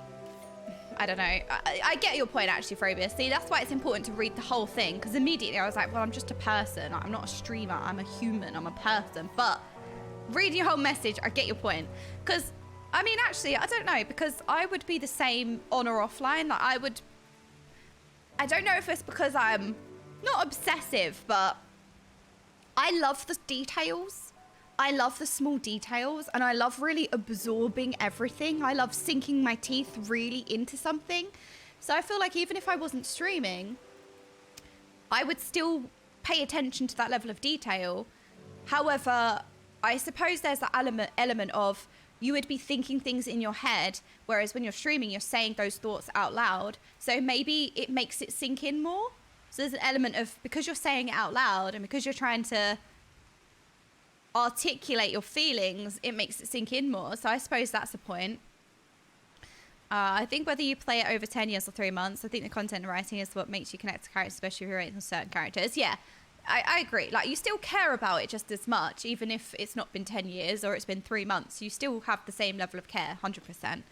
I don't know. I get your point, actually, Phobius. See, that's why it's important to read the whole thing, because immediately I was like, well, I'm just a person. I'm not a streamer. I'm a human. I'm a person. But reading your whole message, I get your point. Because, I mean, actually, I don't know, because I would be the same on or offline. Like, I don't know if it's because I'm not obsessive, but I love the details. I love the small details, and I love really absorbing everything. I love sinking my teeth really into something. So I feel like even if I wasn't streaming, I would still pay attention to that level of detail. However, I suppose there's that element of you would be thinking things in your head, whereas when you're streaming, you're saying those thoughts out loud. So maybe it makes it sink in more. So there's an element of, because you're saying it out loud and because you're trying to articulate your feelings, it makes it sink in more. So I suppose that's the point. I think whether you play it over 10 years or 3 months, I think the content and writing is what makes you connect to characters, especially if you're rating on certain characters. Yeah, I agree. Like, you still care about it just as much, even if it's not been 10 years or it's been 3 months. You still have the same level of care, 100%.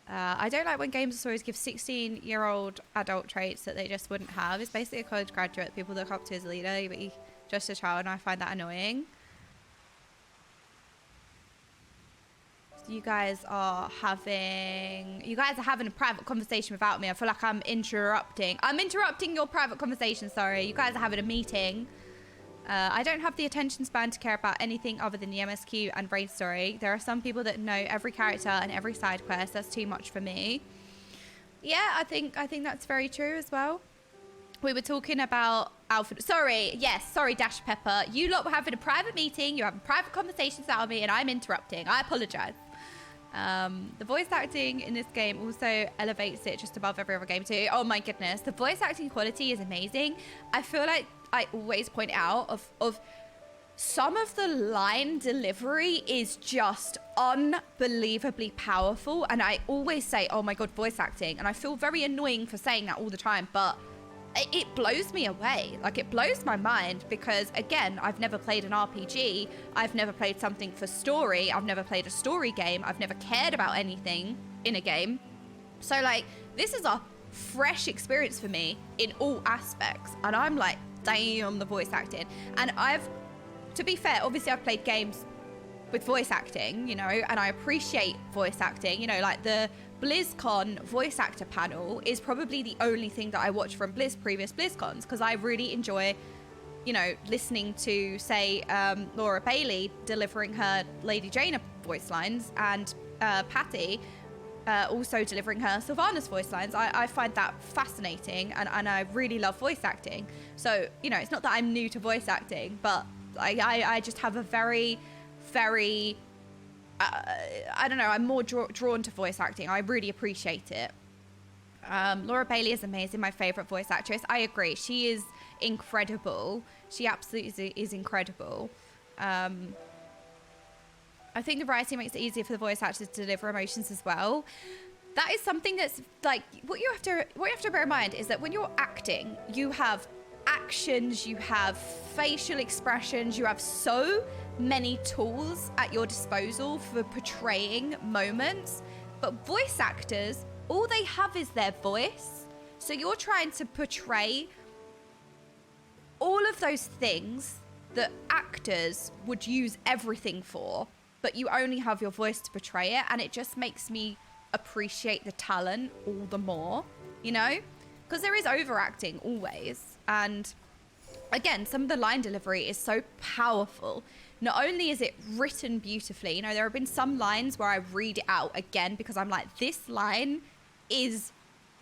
I don't like when games or stories give 16-year-old adult traits that they just wouldn't have. It's basically a college graduate people look up to as a leader, but you're just a child, and I find that annoying. You guys are having a private conversation without me. I feel like I'm interrupting your private conversation. Sorry, you guys are having a meeting. I don't have the attention span to care about anything other than the MSQ and raid story. There are some people that know every character and every side quest. That's too much for me. Yeah, I think that's very true as well. We were talking about Alpha. Sorry, Dash Pepper. You lot were having a private meeting. You're having private conversations without me, and I'm interrupting. I apologize. The voice acting in this game also elevates it just above every other game too. Oh my goodness, the voice acting quality is amazing. I feel like I always point out of some of the line delivery is just unbelievably powerful, and I always say, oh my god, voice acting, and I feel very annoying for saying that all the time, but it blows me away. Like, it blows my mind because, again, I've never played an RPG. I've never played something for story. I've never played a story game. I've never cared about anything in a game. So, like, this is a fresh experience for me in all aspects. And I'm like, damn, the voice acting. And to be fair, obviously I've played games with voice acting, you know, and I appreciate voice acting. You know, like the BlizzCon voice actor panel is probably the only thing that I watch from previous BlizzCons, because I really enjoy, you know, listening to, say, Laura Bailey delivering her Lady Jaina voice lines, and Patty also delivering her Sylvanas voice lines. I find that fascinating, and I really love voice acting. So, you know, it's not that I'm new to voice acting, but I just have a very I don't know, I'm more drawn to voice acting. I really appreciate it. Laura Bailey is amazing, my favorite voice actress. I agree, she is incredible. She absolutely is incredible. I think the writing makes it easier for the voice actors to deliver emotions as well. That is something that's like, what you have to bear in mind is that when you're acting, you have actions, you have facial expressions, you have so many tools at your disposal for portraying moments. But voice actors, all they have is their voice. So you're trying to portray all of those things that actors would use everything for, but you only have your voice to portray it, and it just makes me appreciate the talent all the more, you know? Because there is overacting always, and again, some of the line delivery is so powerful. Not only is it written beautifully, you know, there have been some lines where I read it out again because I'm like, this line is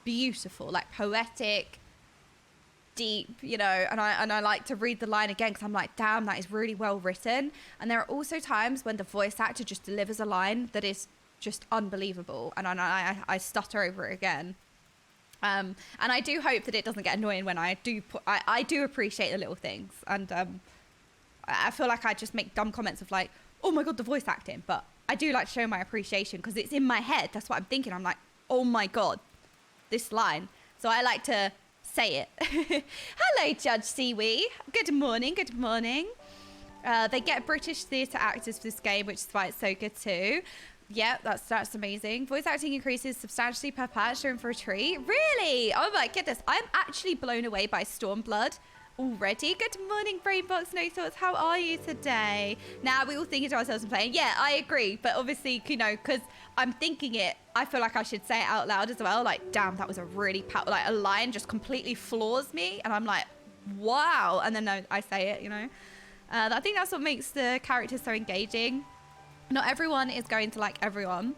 beautiful, like poetic, deep, you know, and I like to read the line again because I'm like, damn, that is really well written. And there are also times when the voice actor just delivers a line that is just unbelievable, and I stutter over it again. And I do hope that it doesn't get annoying when I do appreciate the little things, and I feel like I just make dumb comments of like, oh my god, the voice acting, but I do like to show my appreciation because it's in my head. That's what I'm thinking. I'm like, oh my god, this line. So I like to say it. Hello, Judge Siwi. Good morning. Good morning. They get British theatre actors for this game, which is why it's so good too. Yeah, that's amazing. Voice acting increases substantially per patch. You're in for a treat. Really? Oh my goodness. I'm actually blown away by Stormblood already. Good morning, Brainbox No Thoughts. How are you today? Now we all thinking to ourselves and playing. Yeah, I agree. But obviously, you know, because I'm thinking it, I feel like I should say it out loud as well. Like, damn, that was a really like a line just completely floors me, and I'm like, wow. And then I say it, you know. I think that's what makes the characters so engaging. Not everyone is going to like everyone.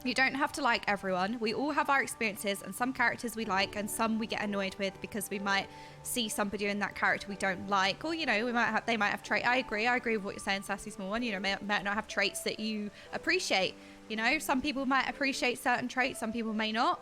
You don't have to like everyone. We all have our experiences, and some characters we like and some we get annoyed with because we might see somebody in that character we don't like, or, you know, they might have traits. I agree with what you're saying, Sassy Small One. You know, might not have traits that you appreciate. You know, some people might appreciate certain traits, some people may not.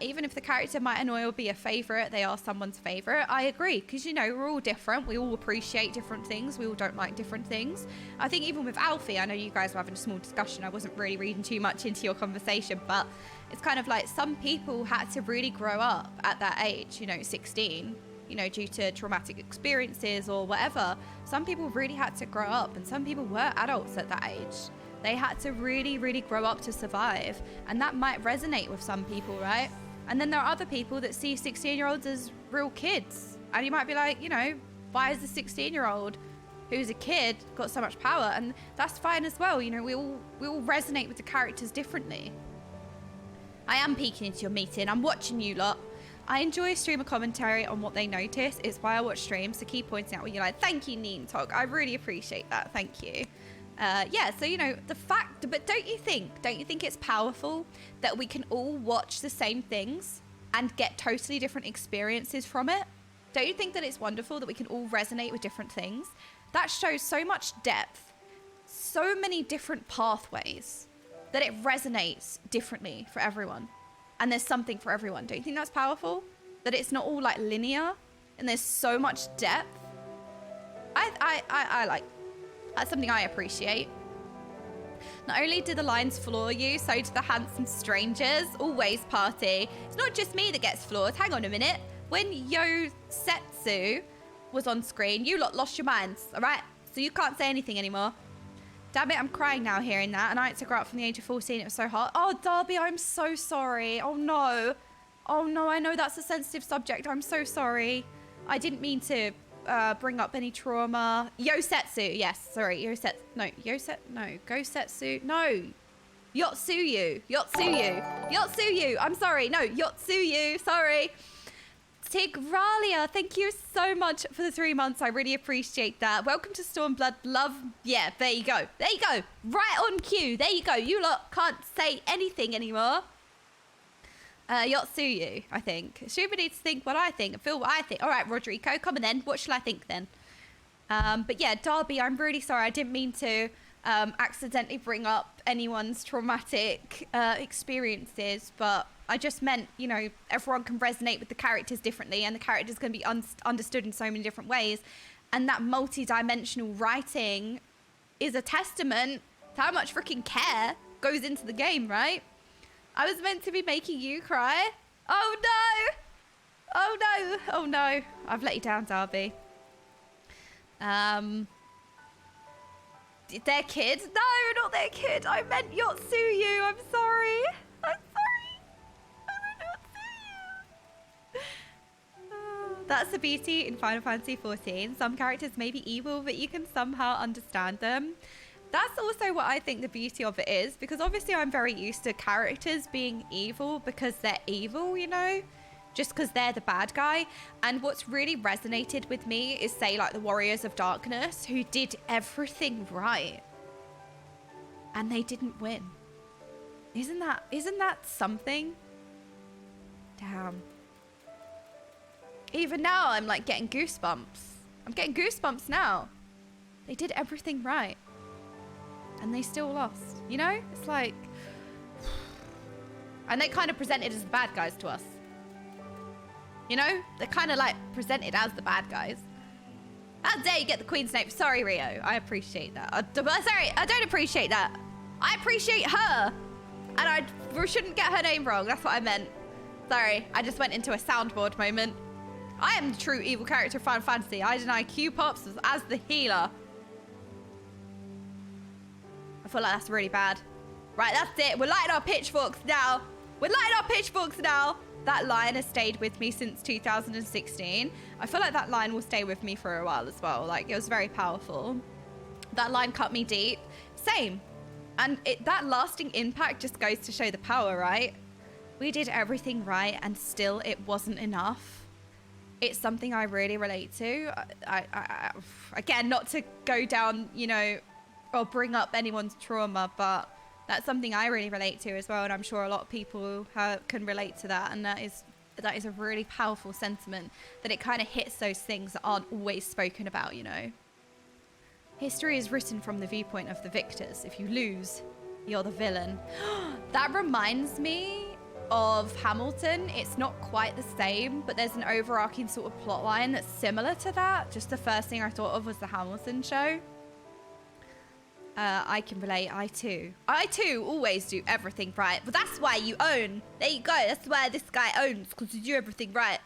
Even if the character might annoy or be a favorite, they are someone's favorite. I agree, because, you know, we're all different. We all appreciate different things. We all don't like different things. I think even with Alfie, I know you guys were having a small discussion. I wasn't really reading too much into your conversation, but it's kind of like some people had to really grow up at that age, you know, 16, you know, due to traumatic experiences or whatever. Some people really had to grow up, and some people were adults at that age. They had to really, really grow up to survive. And that might resonate with some people, right? And then there are other people that see 16-year-olds as real kids. And you might be like, you know, why is the 16-year-old who's a kid got so much power? And that's fine as well. You know, we all resonate with the characters differently. I am peeking into your meeting. I'm watching you lot. I enjoy streamer commentary on what they notice. It's why I watch streams, to keep pointing out what you like. Thank you, Neen Talk. I really appreciate that. Thank you. Yeah, so, you know, the fact, but don't you think it's powerful that we can all watch the same things and get totally different experiences from it? Don't you think that it's wonderful that we can all resonate with different things? That shows so much depth, so many different pathways, that it resonates differently for everyone. And there's something for everyone. Don't you think that's powerful? That it's not all like linear and there's so much depth. I like, that's something I appreciate. Not only do the lines floor you, so do the handsome strangers. Always party. It's not just me that gets floored. Hang on a minute. When Yosetsu was on screen, you lot lost your minds, all right? So you can't say anything anymore. Damn it, I'm crying now hearing that. And I had to grow up from the age of 14. It was so hard. Oh, Darby, I'm so sorry. Oh, no. Oh, no, I know that's a sensitive subject. I'm so sorry. I didn't mean to bring up any trauma. Yosetsu, yes, sorry. Gosetsu, no. Yotsuyu. I'm sorry. No, Yotsuyu, sorry. Tigralia, thank you so much for the 3 months. I really appreciate that. Welcome to Stormblood. Love. Yeah, there you go. There you go. Right on cue. There you go. You lot can't say anything anymore. Yotsuyu, I think. Shouba needs to think what I think, feel what I think. All right, Rodrigo, come on then. What shall I think then? But yeah, Darby, I'm really sorry. I didn't mean to accidentally bring up anyone's traumatic experiences, but I just meant, you know, everyone can resonate with the characters differently, and the characters can be understood in so many different ways. And that multi-dimensional writing is a testament to how much freaking care goes into the game, right? I was meant to be making you cry. Oh no! Oh no! Oh no! I've let you down, Darby. Their kid? No, not their kid. I meant Yotsuyu. I'm sorry. I'm sorry. I meant Yotsuyu. That's the beauty in Final Fantasy XIV. Some characters may be evil, but you can somehow understand them. That's also what I think the beauty of it is, because obviously I'm very used to characters being evil because they're evil, you know, just because they're the bad guy. And what's really resonated with me is, say, like the Warriors of Darkness, who did everything right and they didn't win. Isn't that something? Damn. Even now, I'm like getting goosebumps. I'm getting goosebumps now. They did everything right. And they still lost. You know? It's like... And they kind of presented as the bad guys to us. You know? They're kind of like presented as the bad guys. How dare you get the Queen's name? Sorry, Rio. I appreciate that. Sorry, I don't appreciate that. I appreciate her. And I shouldn't get her name wrong. That's what I meant. Sorry, I just went into a soundboard moment. I am the true evil character of Final Fantasy. I deny Q-Pops as the healer. I feel like that's really bad. Right, that's it. We're lighting our pitchforks now. We're lighting our pitchforks now. That line has stayed with me since 2016. I feel like that line will stay with me for a while as well. Like, it was very powerful. That line cut me deep. Same. And that lasting impact just goes to show the power, right? We did everything right and still it wasn't enough. It's something I really relate to. Again, not to go down, you know, or bring up anyone's trauma, but that's something I really relate to as well. And I'm sure a lot of people can relate to that. And that is a really powerful sentiment, that it kind of hits those things that aren't always spoken about, you know. History is written from the viewpoint of the victors. If you lose, you're the villain. That reminds me of Hamilton. It's not quite the same, but there's an overarching sort of plot line that's similar to that. Just the first thing I thought of was the Hamilton show. I can relate. I too always do everything right. But that's why you own. There you go. That's why this guy owns, because you do everything right.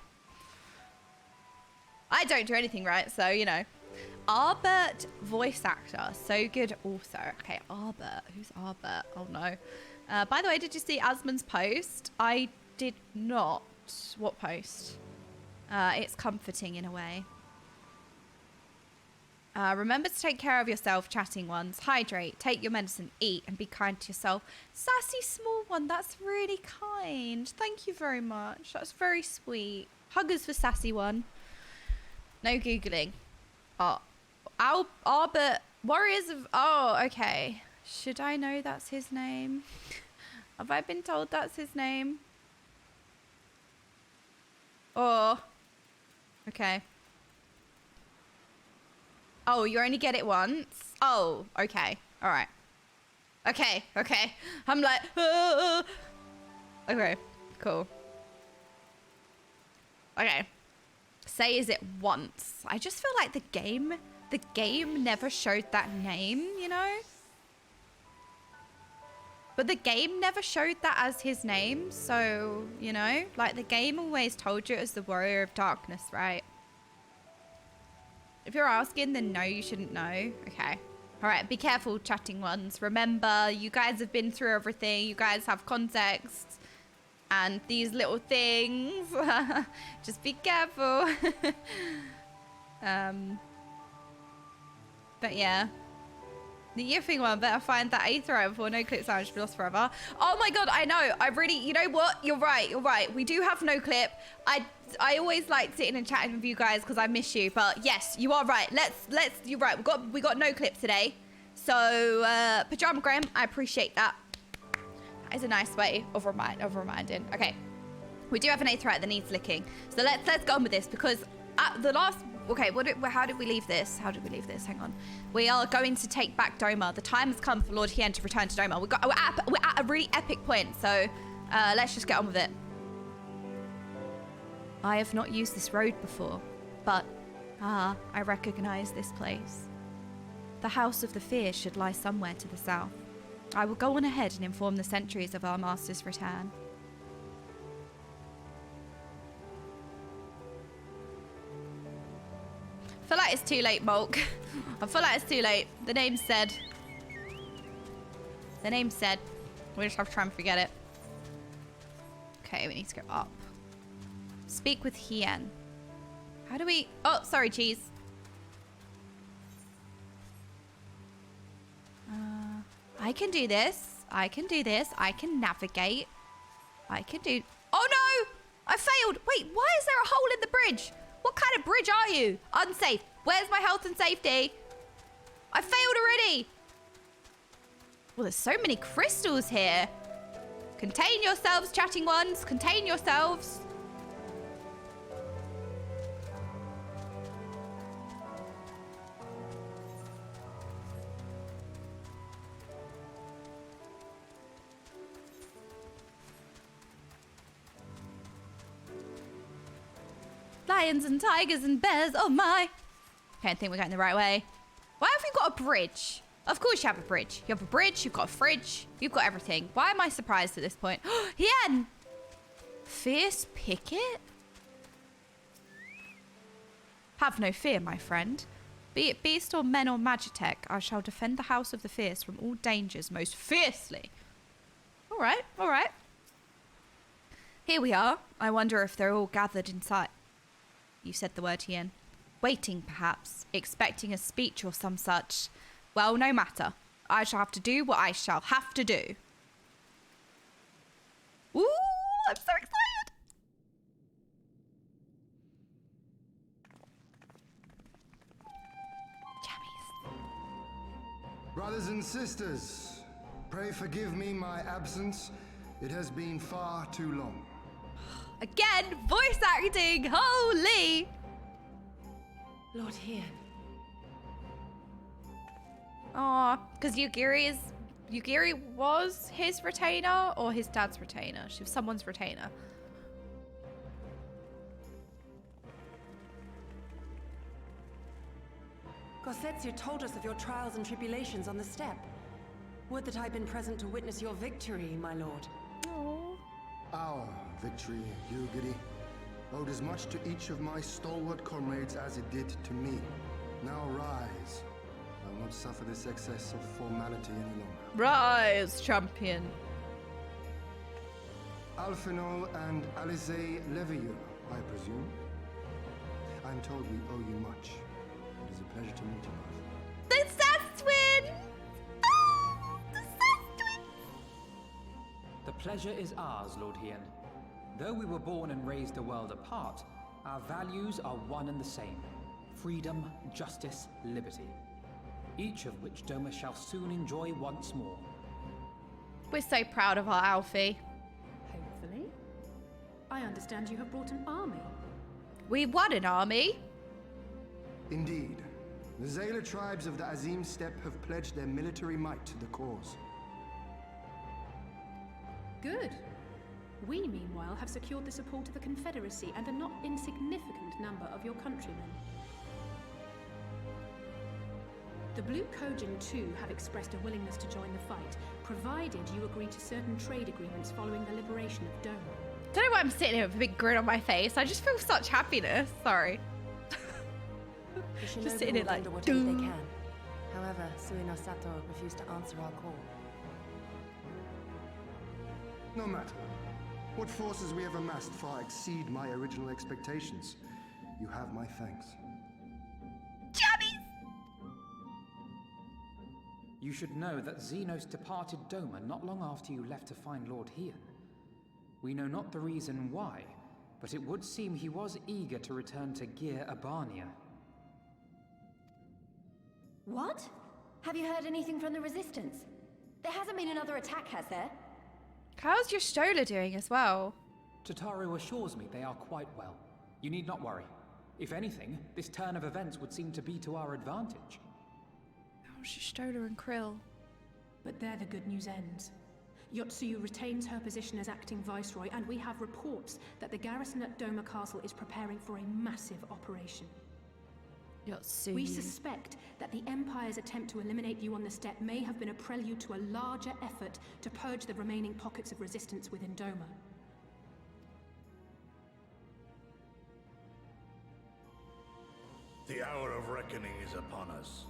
I don't do anything right, so, you know. Albert, voice actor. So good also. Okay, Albert. Who's Albert? Oh, no. By the way, did you see Asmon's post? I did not. What post? It's comforting in a way. Remember to take care of yourself, chatting ones. Hydrate, take your medicine, eat, and be kind to yourself. Sassy small one, that's really kind. Thank you very much. That's very sweet. Huggers for sassy one. No Googling. Oh, Albert, Warriors of... Oh, okay. Should I know that's his name? Have I been told that's his name? Oh. Okay. Oh, you only get it once? Oh, okay. All right. Okay, okay. I'm like... Okay, cool. Okay. Say is it once. I just feel like the game never showed that name, you know? But the game never showed that as his name, so, you know? Like, the game always told you it was the Warrior of Darkness, right? If you're asking, then no, you shouldn't know. Okay. All right, be careful, chatting ones. Remember, you guys have been through everything. You guys have context. And these little things. Just be careful. But yeah. The yiffing one, better find that aether out before NOCLIP sound should be lost forever. Oh my god, I know. I really, you know what? You're right, you're right. We do have NOCLIP. I always like sitting and chatting with you guys because I miss you. But yes, you are right. You're right. We got NOCLIP today. So, Pajama Graham, I appreciate that. That is a nice way of reminding. Okay. We do have an aether out that needs licking. So let's go on with this because at the last... Okay, how did we leave this? How did we leave this? Hang on. We are going to take back Doma. The time has come for Lord Hien to return to Doma. We're at a really epic point, so let's just get on with it. I have not used this road before, but I recognize this place. The House of the Fear should lie somewhere to the south. I will go on ahead and inform the sentries of our master's return. I feel like it's too late, Mulk. I feel like it's too late. The name said. The name said. We just have to try and forget it. Okay, we need to go up. Speak with Hien. How do we... Oh, sorry, cheese. I can do this. I can do this. I can navigate. I can do... Oh, no! I failed. Wait, why is there a hole in the bridge? What kind of bridge are you? Unsafe. Where's my health and safety? I failed already. Well, there's so many crystals here. Contain yourselves, chatting ones. Contain yourselves. lions and tigers and bears. Oh my. Okay, I think we're going the right way. Why have we got a bridge? Of course you have a bridge. You have a bridge, you've got a fridge, you've got everything. Why am I surprised at this point? Hien! Fierce picket? Have no fear, my friend. Be it beast or men or magitech, I shall defend the house of the fierce from all dangers most fiercely. All right, all right. Here we are. I wonder if they're all gathered inside. You said the word, Hien. Waiting, perhaps, expecting a speech or some such. Well, no matter. I shall have to do what I shall have to do. Ooh, I'm so excited. Jammies. Brothers and sisters, pray forgive me my absence. It has been far too long. Again, voice acting. Holy. Lord Hien. Aw, because Yugiri was his retainer or his dad's retainer? She was someone's retainer. Gosetsia told us of your trials and tribulations on the steppe. Would that I'd been present to witness your victory, my lord. Aww. Our victory, Yugiri, owed as much to each of my stalwart comrades as it did to me. Now rise. I will not suffer this excess of formality any longer. Rise, champion. Alphino and Alize Levieux, I presume. I'm told we owe you much. It is a pleasure to meet you both. The Sass twins! Oh, the Sass twins! The pleasure is ours, Lord Hien. Though we were born and raised a world apart, our values are one and the same. Freedom, justice, liberty. Each of which Doma shall soon enjoy once more. We're so proud of our Alfie. Hopefully. I understand you have brought an army. We won an army. Indeed. The Zayla tribes of the Azim Steppe have pledged their military might to the cause. Good. We, meanwhile, have secured the support of the Confederacy and a not insignificant number of your countrymen. The Blue Kojin, too, have expressed a willingness to join the fight, provided you agree to certain trade agreements following the liberation of Doma. Don't know why I'm sitting here with a big grin on my face. I just feel such happiness. Sorry. Just sitting here like, do whatever they can. However, Suino Sato refused to answer our call. No matter. What forces we have amassed far exceed my original expectations. You have my thanks. Jammies! You should know that Xenos departed Doma not long after you left to find Lord Hien. We know not the reason why, but it would seem he was eager to return to Gir Abania. What? Have you heard anything from the Resistance? There hasn't been another attack, has there? How's your Stola doing as well? Tataru assures me they are quite well. You need not worry. If anything, this turn of events would seem to be to our advantage. How's your Stola and Krill? But there the good news ends. Yotsuyu retains her position as acting viceroy, and we have reports that the garrison at Doma Castle is preparing for a massive operation. Yotsuyu. We suspect that the Empire's attempt to eliminate you on the steppe may have been a prelude to a larger effort to purge the remaining pockets of resistance within Doma. The hour of reckoning is upon us.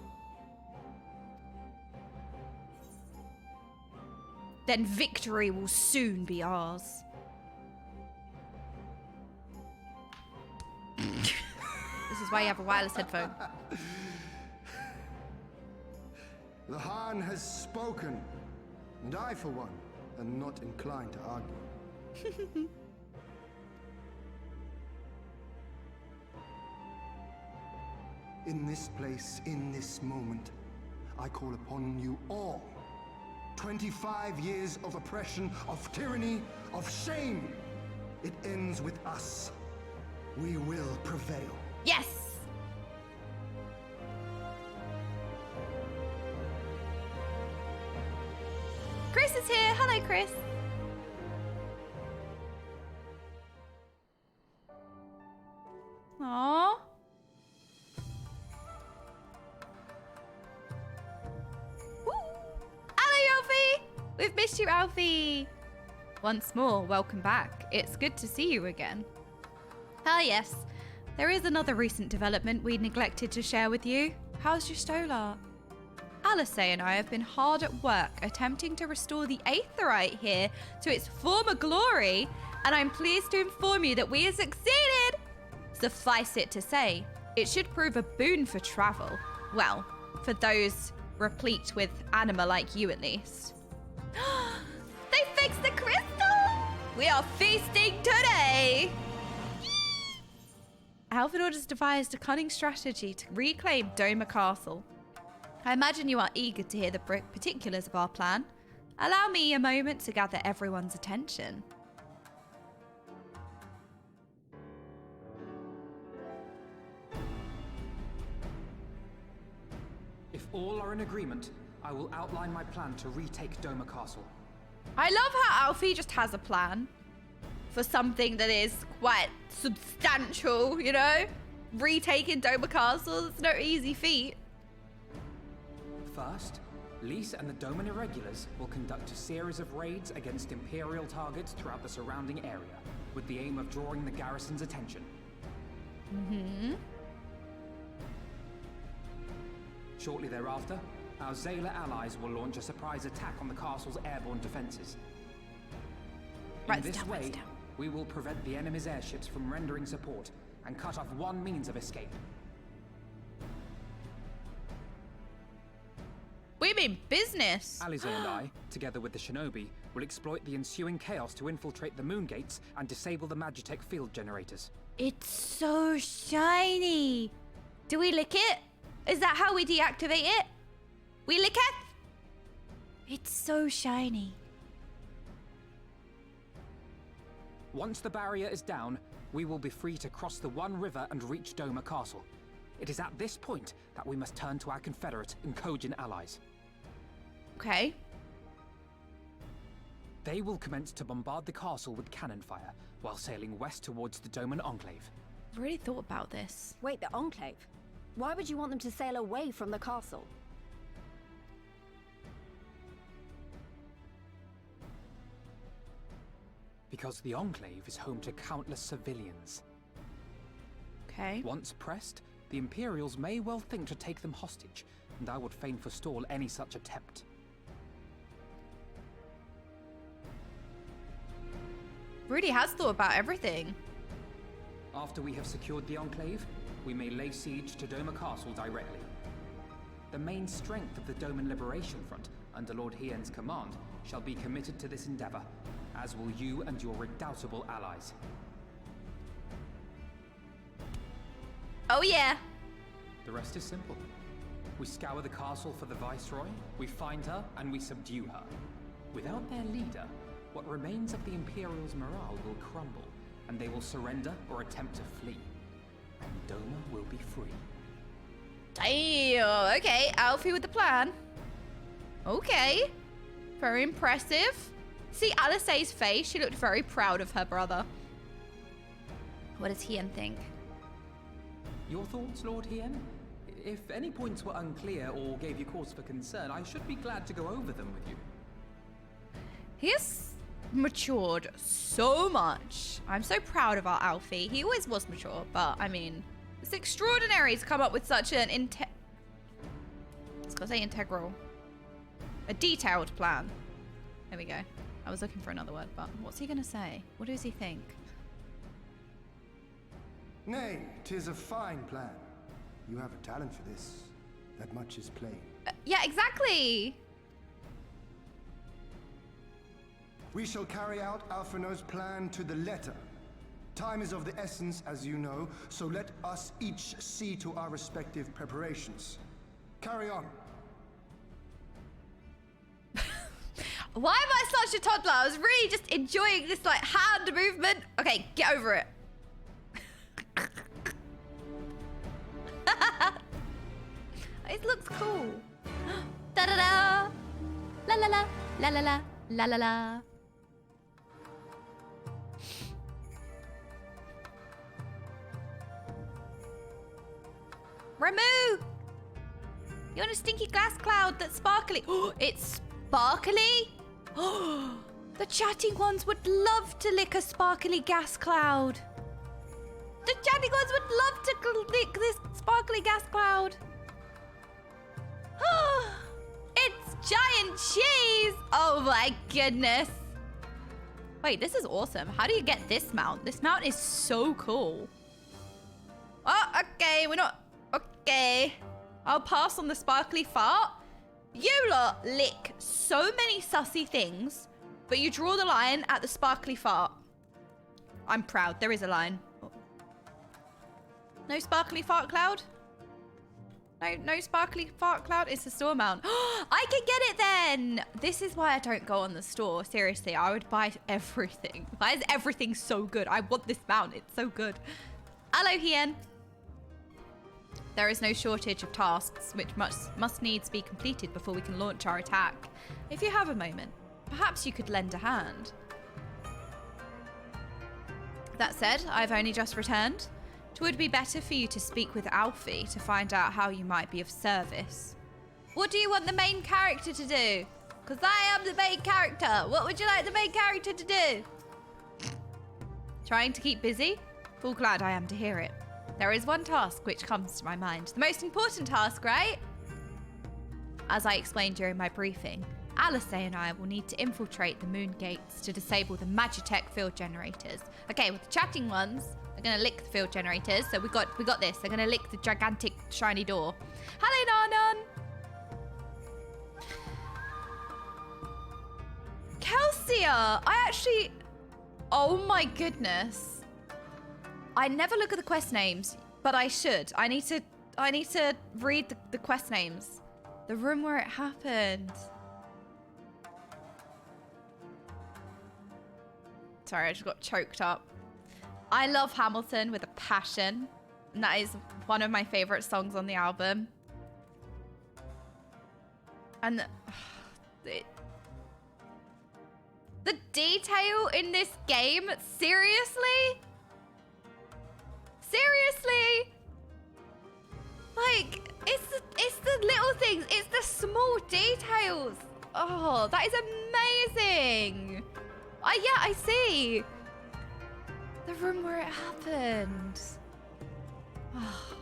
Then victory will soon be ours. This is why you have a wireless headphone. The Khan has spoken, and I, for one, am not inclined to argue. In this place, in this moment, I call upon you all. 25 years of oppression, of tyranny, of shame. It ends with us. We will prevail. Yes! Chris is here. Hello, Chris. missed you, Alfie. Once more, welcome back. It's good to see you again. Ah, yes. There is another recent development we neglected to share with you. How's your Stolar? Alice and I have been hard at work attempting to restore the Aetherite here to its former glory, and I'm pleased to inform you that we have succeeded. Suffice it to say, it should prove a boon for travel. Well, for those replete with anima like you at least. They fixed the crystal! We are feasting today! Alfredor has devised a cunning strategy to reclaim Doma Castle. I imagine you are eager to hear the particulars of our plan. Allow me a moment to gather everyone's attention. If all are in agreement, I will outline my plan to retake Doma Castle. I love how Alfie just has a plan for something that is quite substantial, you know? Retaking Doma Castle, it's no easy feat. First, Lise and the Doman Irregulars will conduct a series of raids against Imperial targets throughout the surrounding area, with the aim of drawing the garrison's attention. Shortly thereafter, our Zayla allies will launch a surprise attack on the castle's airborne defenses. In this way, we will prevent the enemy's airships from rendering support and cut off one means of escape. We mean business. Alize and I, together with the shinobi, will exploit the ensuing chaos to infiltrate the moon gates and disable the Magitech field generators. It's so shiny. Do we lick it? Is that how we deactivate it? We lick it? It's so shiny. Once the barrier is down, we will be free to cross the One River and reach Doma Castle. It is at this point that we must turn to our Confederate and Kojin allies. Okay. They will commence to bombard the castle with cannon fire, while sailing west towards the Doman Enclave. I've really thought about this. Wait, the Enclave? Why would you want them to sail away from the castle? Because the Enclave is home to countless civilians. Okay. Once pressed, the Imperials may well think to take them hostage, and I would fain forestall any such attempt. Rudy has thought about everything. After we have secured the Enclave, we may lay siege to Doma Castle directly. The main strength of the Doman Liberation Front, under Lord Hien's command, shall be committed to this endeavor, as will you and your redoubtable allies. Oh yeah. The rest is simple. We scour the castle for the Viceroy, we find her, and we subdue her. Without their leader, what remains of the Imperials' morale will crumble, and they will surrender or attempt to flee. And Doma will be free. Damn. Okay, Alfie with the plan. Okay. Very impressive. See Alice's face? She looked very proud of her brother. What does Hien think? Your thoughts, Lord Hien? If any points were unclear or gave you cause for concern, I should be glad to go over them with you. He has matured so much. I'm so proud of our Alfie. He always was mature, but I mean, it's extraordinary to come up with such an a detailed plan. There we go. I was looking for another word, but what's he gonna say? What does he think? Nay, 'tis a fine plan. You have a talent for this. That much is plain. Yeah, exactly. We shall carry out Alphino's plan to the letter. Time is of the essence, as you know, so let us each see to our respective preparations. Carry on. Why am I such a toddler? I was really just enjoying this like hand movement. Okay, get over it. It looks cool. Da da da. La la la. La la la. La la la. Ramu! You're in a stinky glass cloud that's sparkly. Oh, it's sparkly? Oh, the chatting ones would love to lick a sparkly gas cloud. The chatting ones would love to lick this sparkly gas cloud. Oh, it's giant cheese. Oh my goodness. Wait, this is awesome. How do you get this mount? This mount is so cool. Oh, okay, we're not... Okay. I'll pass on the sparkly fart. You lot lick so many sussy things, but you draw the line at the sparkly fart. I'm proud. There is a line. No sparkly fart cloud? No sparkly fart cloud? It's a store mount. I can get it then! This is why I don't go on the store. Seriously, I would buy everything. Why is everything so good? I want this mount. It's so good. Hello, Hien. There is no shortage of tasks which must needs be completed before we can launch our attack. If you have a moment, perhaps you could lend a hand. That said, I've only just returned. It would be better for you to speak with Alfie to find out how you might be of service. What do you want the main character to do? Because I am the main character. What would you like the main character to do? Trying to keep busy? Full glad I am to hear it. There is one task which comes to my mind. The most important task, right? As I explained during my briefing, Alice and I will need to infiltrate the moon gates to disable the Magitech field generators. Okay, with the chatting ones, they're gonna lick the field generators. So we got this. They're gonna lick the gigantic shiny door. Hello, Nanan. Kelsia, I actually... Oh my goodness. I never look at the quest names, but I should. I need to read the quest names. The room where it happened. Sorry, I just got choked up. I love Hamilton with a passion. And that is one of my favorite songs on the album. And the detail in this game, seriously? Seriously? Like, it's the little things. It's the small details. Oh, that is amazing. Yeah, I see. The room where it happened. Oh.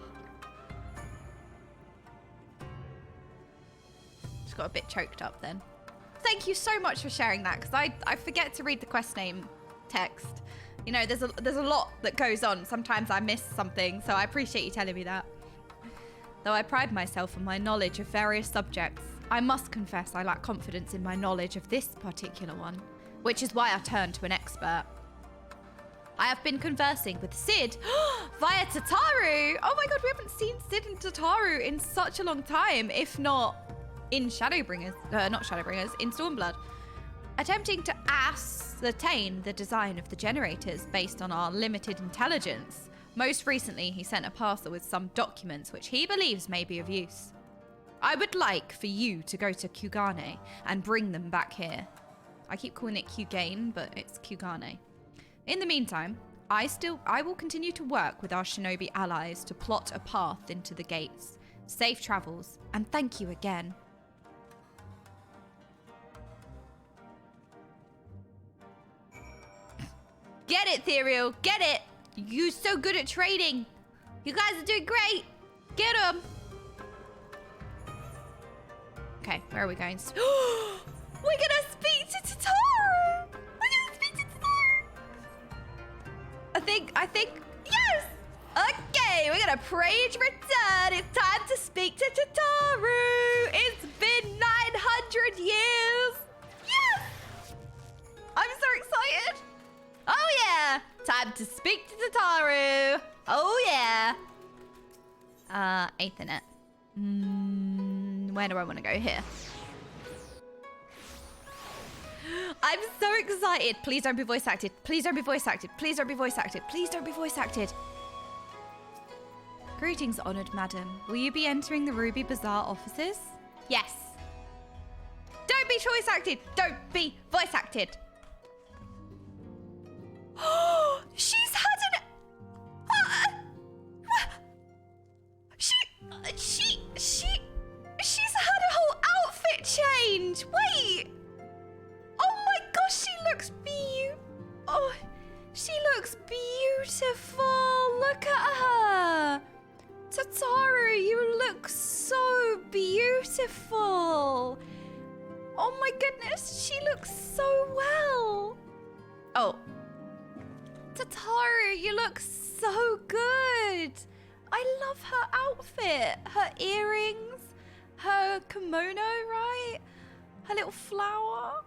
Just got a bit choked up then. Thank you so much for sharing that, because I forget to read the quest name text. You know, there's a lot that goes on. Sometimes I miss something, so I appreciate you telling me that. Though I pride myself on my knowledge of various subjects, I must confess I lack confidence in my knowledge of this particular one, which is why I turned to an expert. I have been conversing with Sid via Tataru. Oh my god, we haven't seen Sid and Tataru in such a long time, if not in Shadowbringers, not Shadowbringers, in Stormblood. Attempting to ascertain the design of the generators based on our limited intelligence. Most recently, he sent a parcel with some documents which he believes may be of use. I would like for you to go to Kugane and bring them back here. I keep calling it Kugane, but it's Kugane. In the meantime, I will continue to work with our shinobi allies to plot a path into the gates. Safe travels, and thank you again. Get it, Therial. Get it. You're so good at trading. You guys are doing great. Get him. Okay, where are we going? We're gonna speak to Tataru. We're gonna speak to Tataru. I think, yes. Okay, we're gonna praise return. It's time to speak to Tataru. It's been 900 years. Yes. I'm so excited. Oh yeah! Time to speak to Tataru! Oh yeah! Ethernet. Where do I want to go here? I'm so excited! Please don't be voice acted. Please don't be voice acted. Please don't be voice acted. Please don't be voice acted. Greetings, honoured madam. Will you be entering the Ruby Bazaar offices? Yes. Don't be voice acted! Don't be voice acted! She's had an... she's had a whole outfit change. Wait. Oh looks beautiful. Look at her. Tataru, you look so beautiful. Oh my goodness, she looks so well. Oh. Tataru, you look so good. I love her outfit. Her earrings, her kimono, right? Her little flower.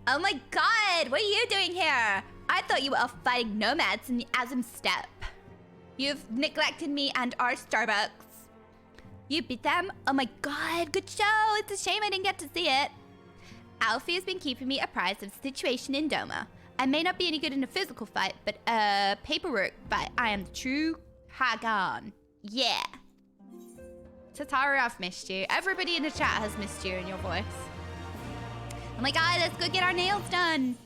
Oh my god, what are you doing here? I thought you were off fighting nomads in the Azim Steppe. You've neglected me and our Starbucks. You beat them? Oh my god, good show. It's a shame I didn't get to see it. Alfie has been keeping me apprised of the situation in Doma. I may not be any good in a physical fight, but paperwork fight. I am the true Hagan. Yeah. Tataru, I've missed you. Everybody in the chat has missed you and your voice. Oh my god, let's go get our nails done.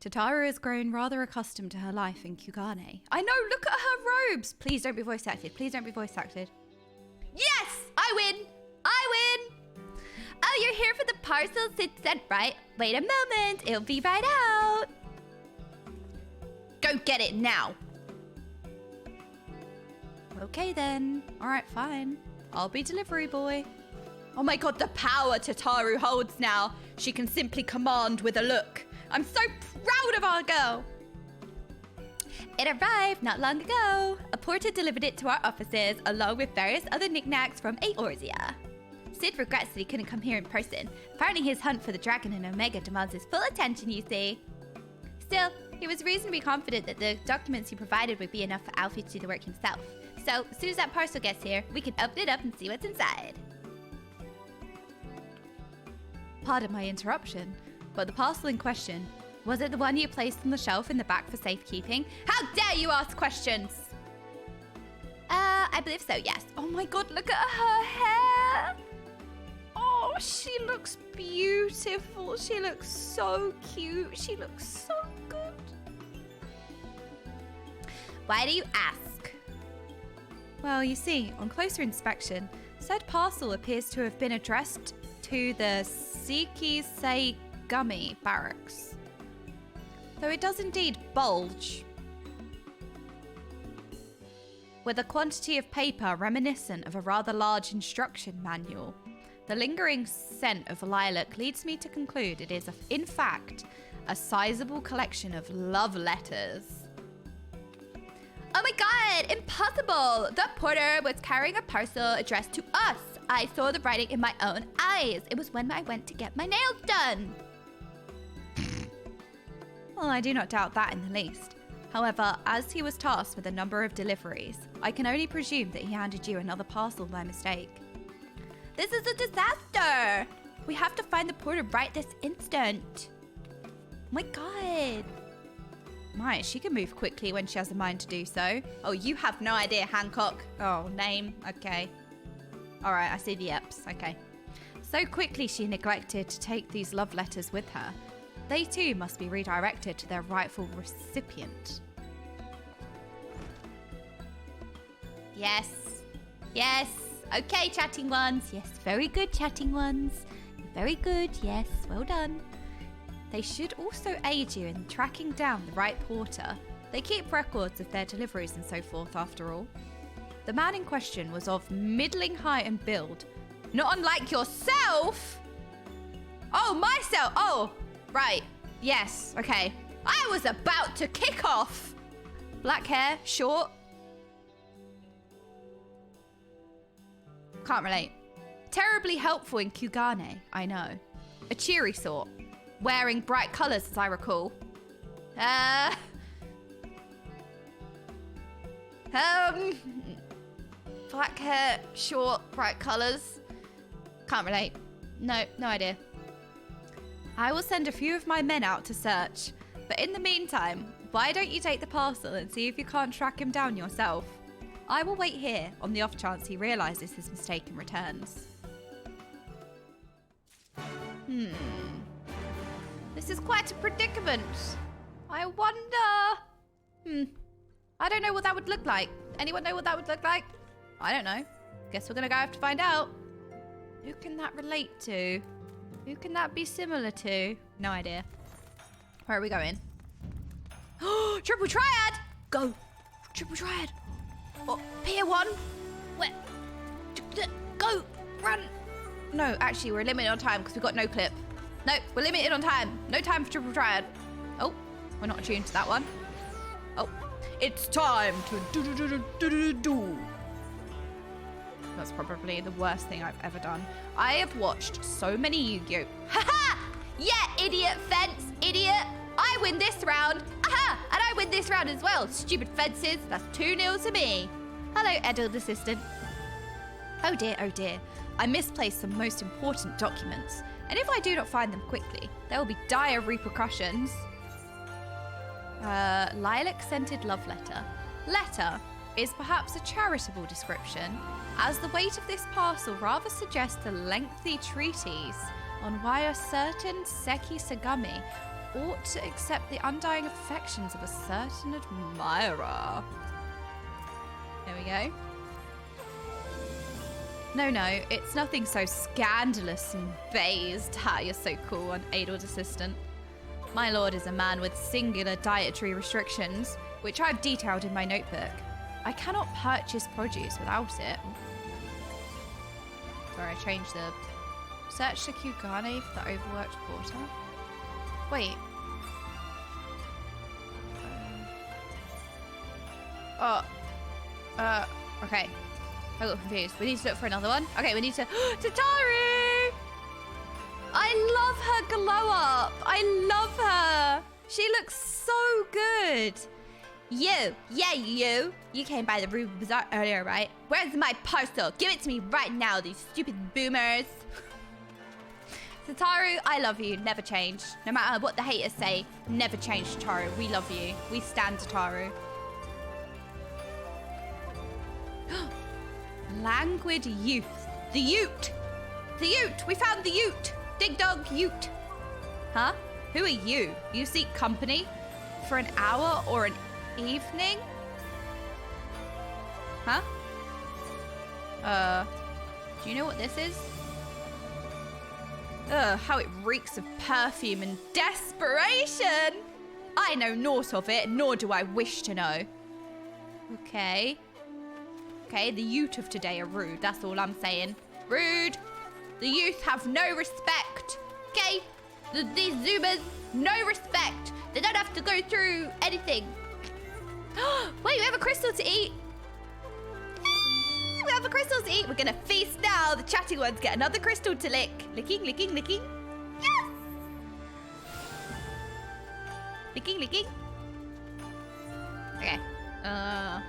Tataru has grown rather accustomed to her life in Kugane. I know, look at her robes. Please don't be voice acted. Please don't be voice acted. Yes, I win. I win. Oh, you're here for the parcels it's sent, right? Wait a moment, it'll be right out. Go get it now. Okay then. All right, fine. I'll be delivery boy. Oh my god, the power Tataru holds now. She can simply command with a look. I'm so proud of our girl. It arrived not long ago. A porter delivered it to our offices along with various other knickknacks from Eorzea. Sid regrets that he couldn't come here in person. Apparently his hunt for the dragon in Omega demands his full attention, you see. Still, he was reasonably confident that the documents he provided would be enough for Alfie to do the work himself. So, as soon as that parcel gets here, we can open it up and see what's inside. Pardon my interruption, but the parcel in question, was it the one you placed on the shelf in the back for safekeeping? How dare you ask questions? I believe so, yes. Oh my god, look at her hair! Oh, she looks beautiful. She looks so cute. She looks so good. Why do you ask? Well, you see, on closer inspection, said parcel appears to have been addressed to the Sikisei Gummy barracks. Though it does indeed bulge with a quantity of paper reminiscent of a rather large instruction manual. The lingering scent of lilac leads me to conclude it is, in fact, a sizable collection of love letters. Oh my god, impossible! The porter was carrying a parcel addressed to us. I saw the writing in my own eyes. It was when I went to get my nails done. Well, I do not doubt that in the least. However, as he was tasked with a number of deliveries, I can only presume that he handed you another parcel by mistake. This is a disaster! We have to find the porter right this instant. Oh my god. My, she can move quickly when she has a mind to do so. Oh, you have no idea, Hancock. Oh, name. Okay. Alright, I see the eps. Okay. So quickly she neglected to take these love letters with her. They too must be redirected to their rightful recipient. Yes. Yes. Okay, chatting ones. Yes, very good, chatting ones. Very good. Yes, well done. They should also aid you in tracking down the right porter. They keep records of their deliveries and so forth, after all. The man in question was of middling height and build. Not unlike yourself! Oh, myself! Oh, right. Yes, okay. I was about to kick off! Black hair, short. Can't relate. Terribly helpful in Kugane, I know. A cheery sort. Wearing bright colours, as I recall. Black hair, short, bright colours. Can't relate. No idea. I will send a few of my men out to search. But in the meantime, why don't you take the parcel and see if you can't track him down yourself? I will wait here on the off chance he realises his mistake and returns. This is quite a predicament. I wonder... I don't know what that would look like. Anyone know what that would look like? I don't know. Guess we're gonna go have to find out. Who can that relate to? Who can that be similar to? No idea. Where are we going? Oh, triple triad! Go! Triple triad! Oh, Pier 1! Where? Go! Run! No, actually, we're limited on time because we've got no clip. No, we're limited on time. No time for triple triad. Oh, we're not attuned to that one. Oh, it's time to do. That's probably the worst thing I've ever done. I have watched so many Yu-Gi-Oh! Haha! Yeah, idiot fence, idiot! I win this round! Aha! And I win this round as well. Stupid fences. That's 2-0 to me. Hello, adult assistant. Oh dear, oh dear. I misplaced some most important documents. And if I do not find them quickly, there will be dire repercussions. Lilac-scented love letter. Letter is perhaps a charitable description, as the weight of this parcel rather suggests a lengthy treatise on why a certain Seki Sagami ought to accept the undying affections of a certain admirer. There we go. No, it's nothing so scandalous and based. Ha, you're so cool, an adult assistant. My lord is a man with singular dietary restrictions, which I've detailed in my notebook. I cannot purchase produce without it. Sorry, I changed the... Search the Kugane for the overworked porter. Wait. Okay. I got confused. We need to look for another one. Okay, we need to... Tataru! I love her glow up. I love her. She looks so good. You. Yeah, you. You came by the Ruby Bazaar earlier, right? Where's my parcel? Give it to me right now, these stupid boomers. Tataru, I love you. Never change. No matter what the haters say, never change, Tataru. We love you. We stand Tataru. Languid youth. The Ute. The Ute. We found the Ute. Dig dog Ute. Huh? Who are you? You seek company? For an hour or an evening? Huh? Do you know what this is? How it reeks of perfume and desperation! I know naught of it, nor do I wish to know. Okay. Okay, the youth of today are rude, that's all I'm saying. Rude! The youth have no respect, okay? These Zoomers, no respect. They don't have to go through anything. Wait, we have a crystal to eat. We have a crystal to eat. We're gonna feast now. The chatty ones get another crystal to lick. Licking, licking, licking. Yes! Licking, licking. Okay. La,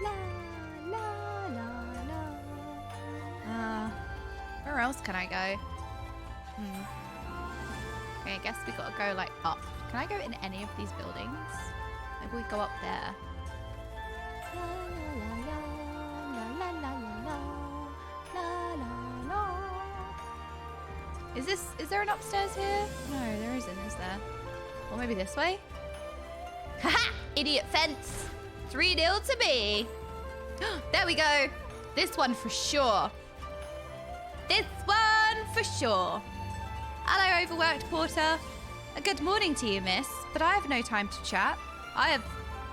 la, la, la. Where else can I go? Okay, I guess we gotta go like up. Can I go in any of these buildings? Maybe we go up there. Is there an upstairs here? No, there isn't, is there? Or maybe this way? Haha! Idiot fence! 3-0 to me! There we go! This one for sure. This one for sure. Hello, overworked porter. A good morning to you, miss, but I have no time to chat. I have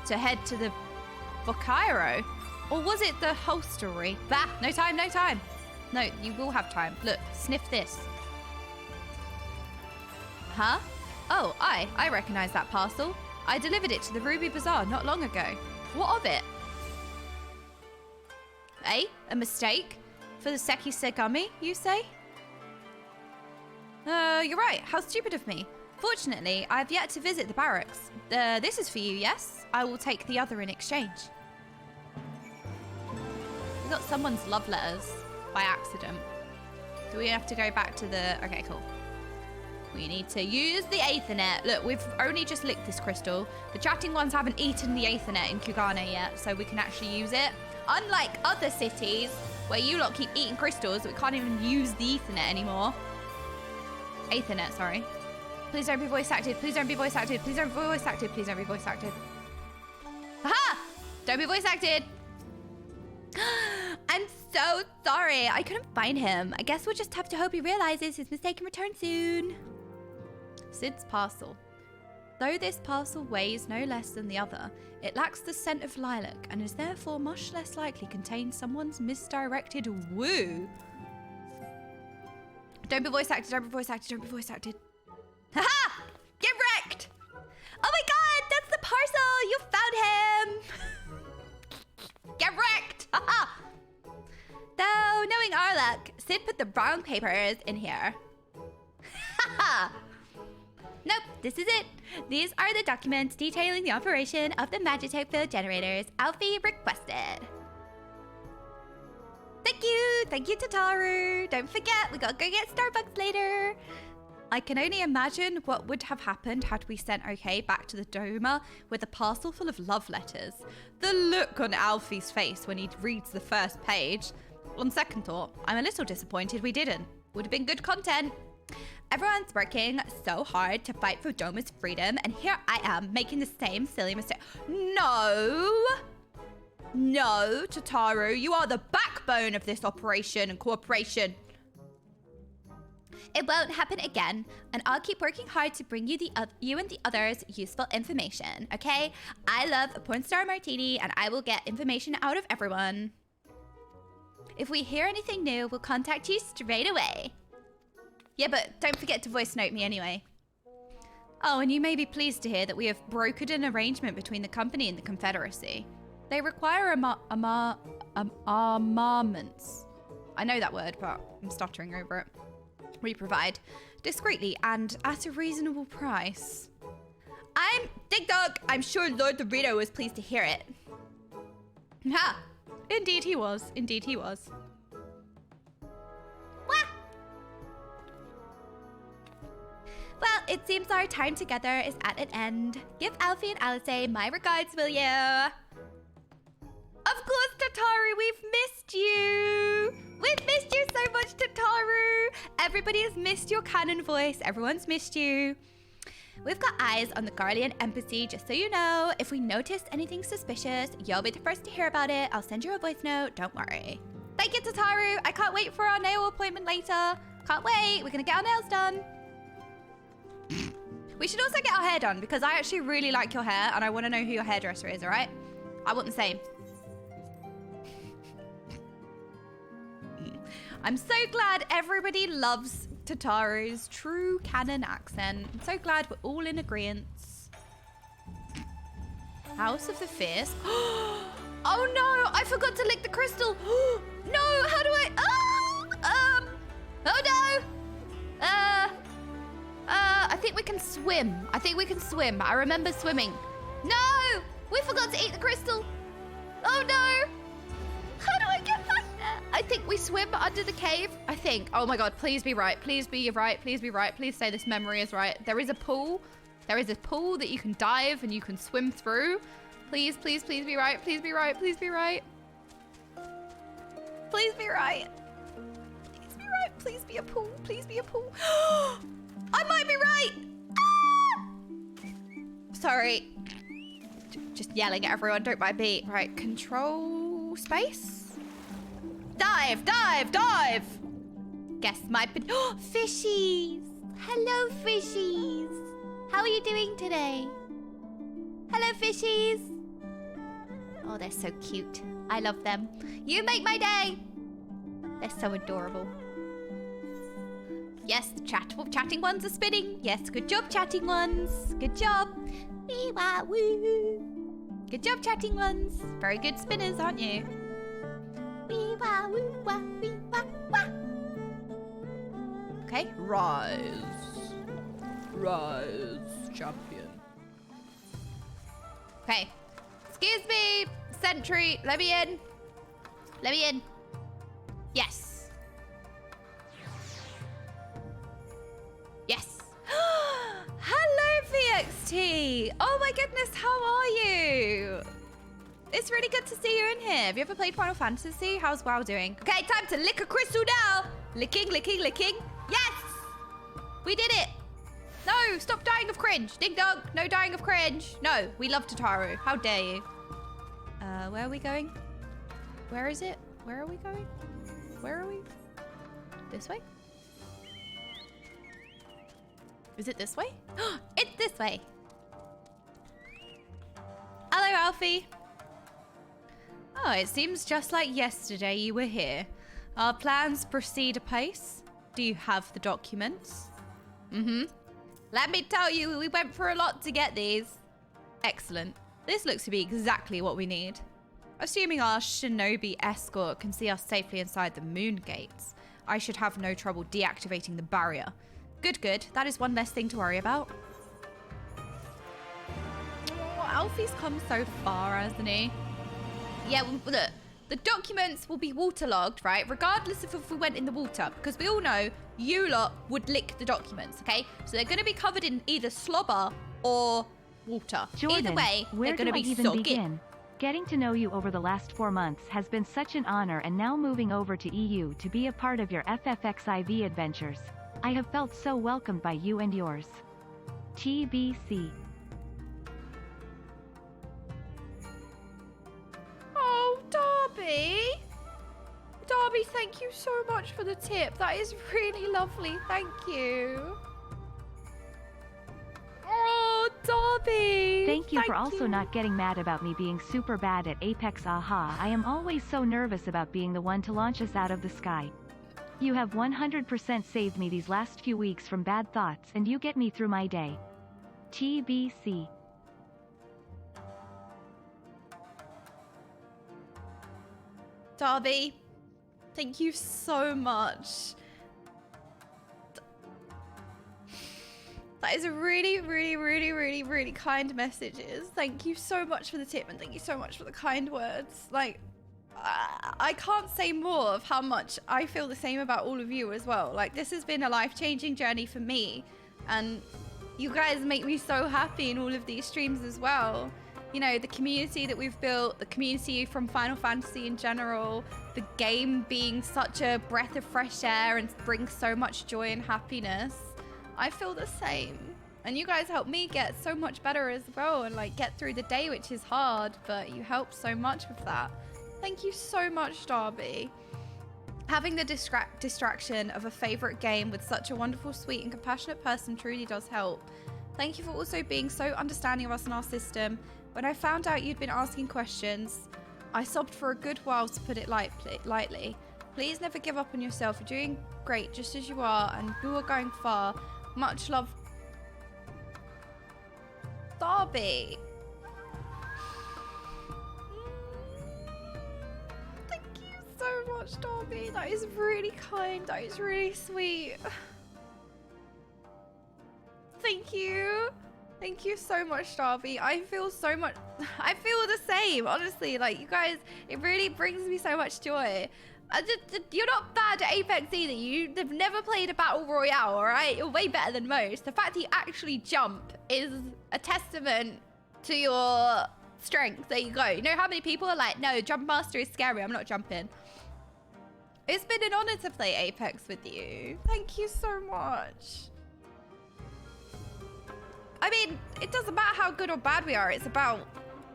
to head to the Bocairo. Or was it the hostelry? Bah, no time, no time. No, you will have time. Look, sniff this. Huh? Oh, I recognize that parcel. I delivered it to the Ruby Bazaar not long ago. What of it? Eh? A mistake? For the Seki Segami, you say? You're right. How stupid of me. Fortunately, I have yet to visit the barracks. This is for you, yes? I will take the other in exchange. We got someone's love letters by accident. Do we have to go back to the... Okay, cool. We need to use the Aethernet. Look, we've only just licked this crystal. The chatting ones haven't eaten the Aethernet in Kugane yet, so we can actually use it. Unlike other cities, where you lot keep eating crystals, we can't even use the Ethernet anymore. Aethernet, sorry. Please don't be voice acted. Please don't be voice acted. Please don't be voice acted. Please don't be voice acted. Aha! Don't be voice acted. I'm so sorry. I couldn't find him. I guess we'll just have to hope he realizes his mistake and return soon. Sid's parcel. Though this parcel weighs no less than the other, it lacks the scent of lilac and is therefore much less likely to contain someone's misdirected woo. Don't be voice acted, don't be voice acted, don't be voice acted. Haha! Get wrecked! Oh my god, that's the parcel! You found him! Get wrecked! Haha! Though, knowing our luck, Sid put the wrong papers in here. Haha! Nope, this is it. These are the documents detailing the operation of the magitope field generators Alfie requested. Thank you, Tataru. Don't forget, we gotta go get Starbucks later. I can only imagine what would have happened had we sent OK back to the Doma with a parcel full of love letters. The look on Alfie's face when he reads the first page. On second thought, I'm a little disappointed we didn't. Would have been good content. Everyone's working so hard to fight for Doma's freedom, and here I am making the same silly mistake. No, Tataru, you are the backbone of this operation and cooperation. It won't happen again, and I'll keep working hard to bring you and the others useful information, okay? I love a porn star martini, and I will get information out of everyone. If we hear anything new, we'll contact you straight away. Yeah, but don't forget to voice note me anyway. Oh, and you may be pleased to hear that we have brokered an arrangement between the company and the Confederacy. They require armaments. I know that word, but I'm stuttering over it. We provide discreetly and at a reasonable price. I'm Dig Dog. I'm sure Lord Dorito was pleased to hear it. Ha! Indeed he was. Indeed he was. Wah! Well, it seems our time together is at an end. Give Alfie and Alice my regards, will you? Of course, Tataru, we've missed you. We've missed you so much, Tataru. Everybody has missed your canon voice. Everyone's missed you. We've got eyes on the Guardian Embassy, just so you know. If we notice anything suspicious, you'll be the first to hear about it. I'll send you a voice note, don't worry. Thank you, Tataru. I can't wait for our nail appointment later. Can't wait. We're gonna get our nails done. We should also get our hair done because I actually really like your hair and I want to know who your hairdresser is, all right? I want the same. I'm so glad everybody loves Tataru's true canon accent. I'm so glad we're all in agreement. House of the Fierce. Oh no, I forgot to lick the crystal. No, how do I? Oh no. I think we can swim. I remember swimming. No, we forgot to eat the crystal. Oh no. How do I get back there? I think we swim under the cave. I think. Oh my god, please be right. Please be right. Please be right. Please say this memory is right. There is a pool. There is a pool that you can dive and you can swim through. Please, please, please be right. Please be right. Please be right. Please be right. Please be right. Please be a pool. Please be a pool. I might be right. Ah! Sorry. Just yelling at everyone. Don't mind me. Right. Control space. Dive, dive, dive. Guess my... fishies. Hello, fishies. How are you doing today? Hello, fishies. Oh, they're so cute. I love them. You make my day. They're so adorable. Yes, the chatting ones are spinning. Yes, good job, chatting ones. Good job. Wee wah woo. Good job, chatting ones. Very good spinners, aren't you? Wee wah woo wah wee wah wah. Okay, rise. Rise, champion. Okay. Excuse me, sentry. Let me in. Let me in. Yes. Yes. Hello, VXT. Oh my goodness, how are you? It's really good to see you in here. Have you ever played Final Fantasy? How's WoW doing? Okay, time to lick a crystal now. Licking, licking, licking. Yes! We did it. No, stop dying of cringe. Ding dong, no dying of cringe. No, we love Tataru. How dare you? Where are we going? Where is it? Where are we going? Where are we? This way? Is it this way? It's this way. Hello, Alfie. Oh, it seems just like yesterday you were here. Our plans proceed apace. Do you have the documents? Mm-hmm. Let me tell you, we went through a lot to get these. Excellent. This looks to be exactly what we need. Assuming our shinobi escort can see us safely inside the moon gates, I should have no trouble deactivating the barrier. Good, good. That is one less thing to worry about. Oh, Alfie's come so far, hasn't he? Yeah, well, look. The documents will be waterlogged, right? Regardless of if we went in the water. Because we all know you lot would lick the documents, okay? So they're going to be covered in either slobber or water. Jordan, either way, where they're going to do I be even soaking. begin? Getting to know you over the last 4 months has been such an honor, and now moving over to EU to be a part of your FFXIV adventures. I have felt so welcomed by you and yours. TBC. Oh, Darby. Darby, thank you so much for the tip. That is really lovely. Thank you. Oh, Darby. Thank you for also not getting mad about me being super bad at Apex. Aha, I am always so nervous about being the one to launch us out of the sky. You have 100% saved me these last few weeks from bad thoughts, and you get me through my day. TBC. Darby, thank you so much. That is a really, really, really, really, really kind messages. Thank you so much for the tip, and thank you so much for the kind words. Like, I can't say more of how much I feel the same about all of you as well. Like, this has been a life-changing journey for me, and you guys make me so happy in all of these streams as well. You know, the community that we've built, the community from Final Fantasy in general, the game being such a breath of fresh air and brings so much joy and happiness. I feel the same. And you guys help me get so much better as well, and like get through the day, which is hard, but you help so much with that. Thank you so much, Darby. Having the distraction of a favorite game with such a wonderful, sweet and compassionate person truly does help. Thank you for also being so understanding of us and our system. When I found out you'd been asking questions, I sobbed for a good while, to put it lightly. Please never give up on yourself. You're doing great just as you are, and you are going far. Much love, Darby. Thank you so much, Darby. That is really kind. That is really sweet. Thank you. Thank you so much, Darby. I feel so much. I feel the same, honestly. Like, you guys, it really brings me so much joy. You're not bad at Apex either. You've never played a battle royale, all right? You're way better than most. The fact that you actually jump is a testament to your strength. There you go. You know how many people are like, no, Jump Master is scary, I'm not jumping. It's been an honor to play Apex with you. Thank you so much. I mean, it doesn't matter how good or bad we are. It's about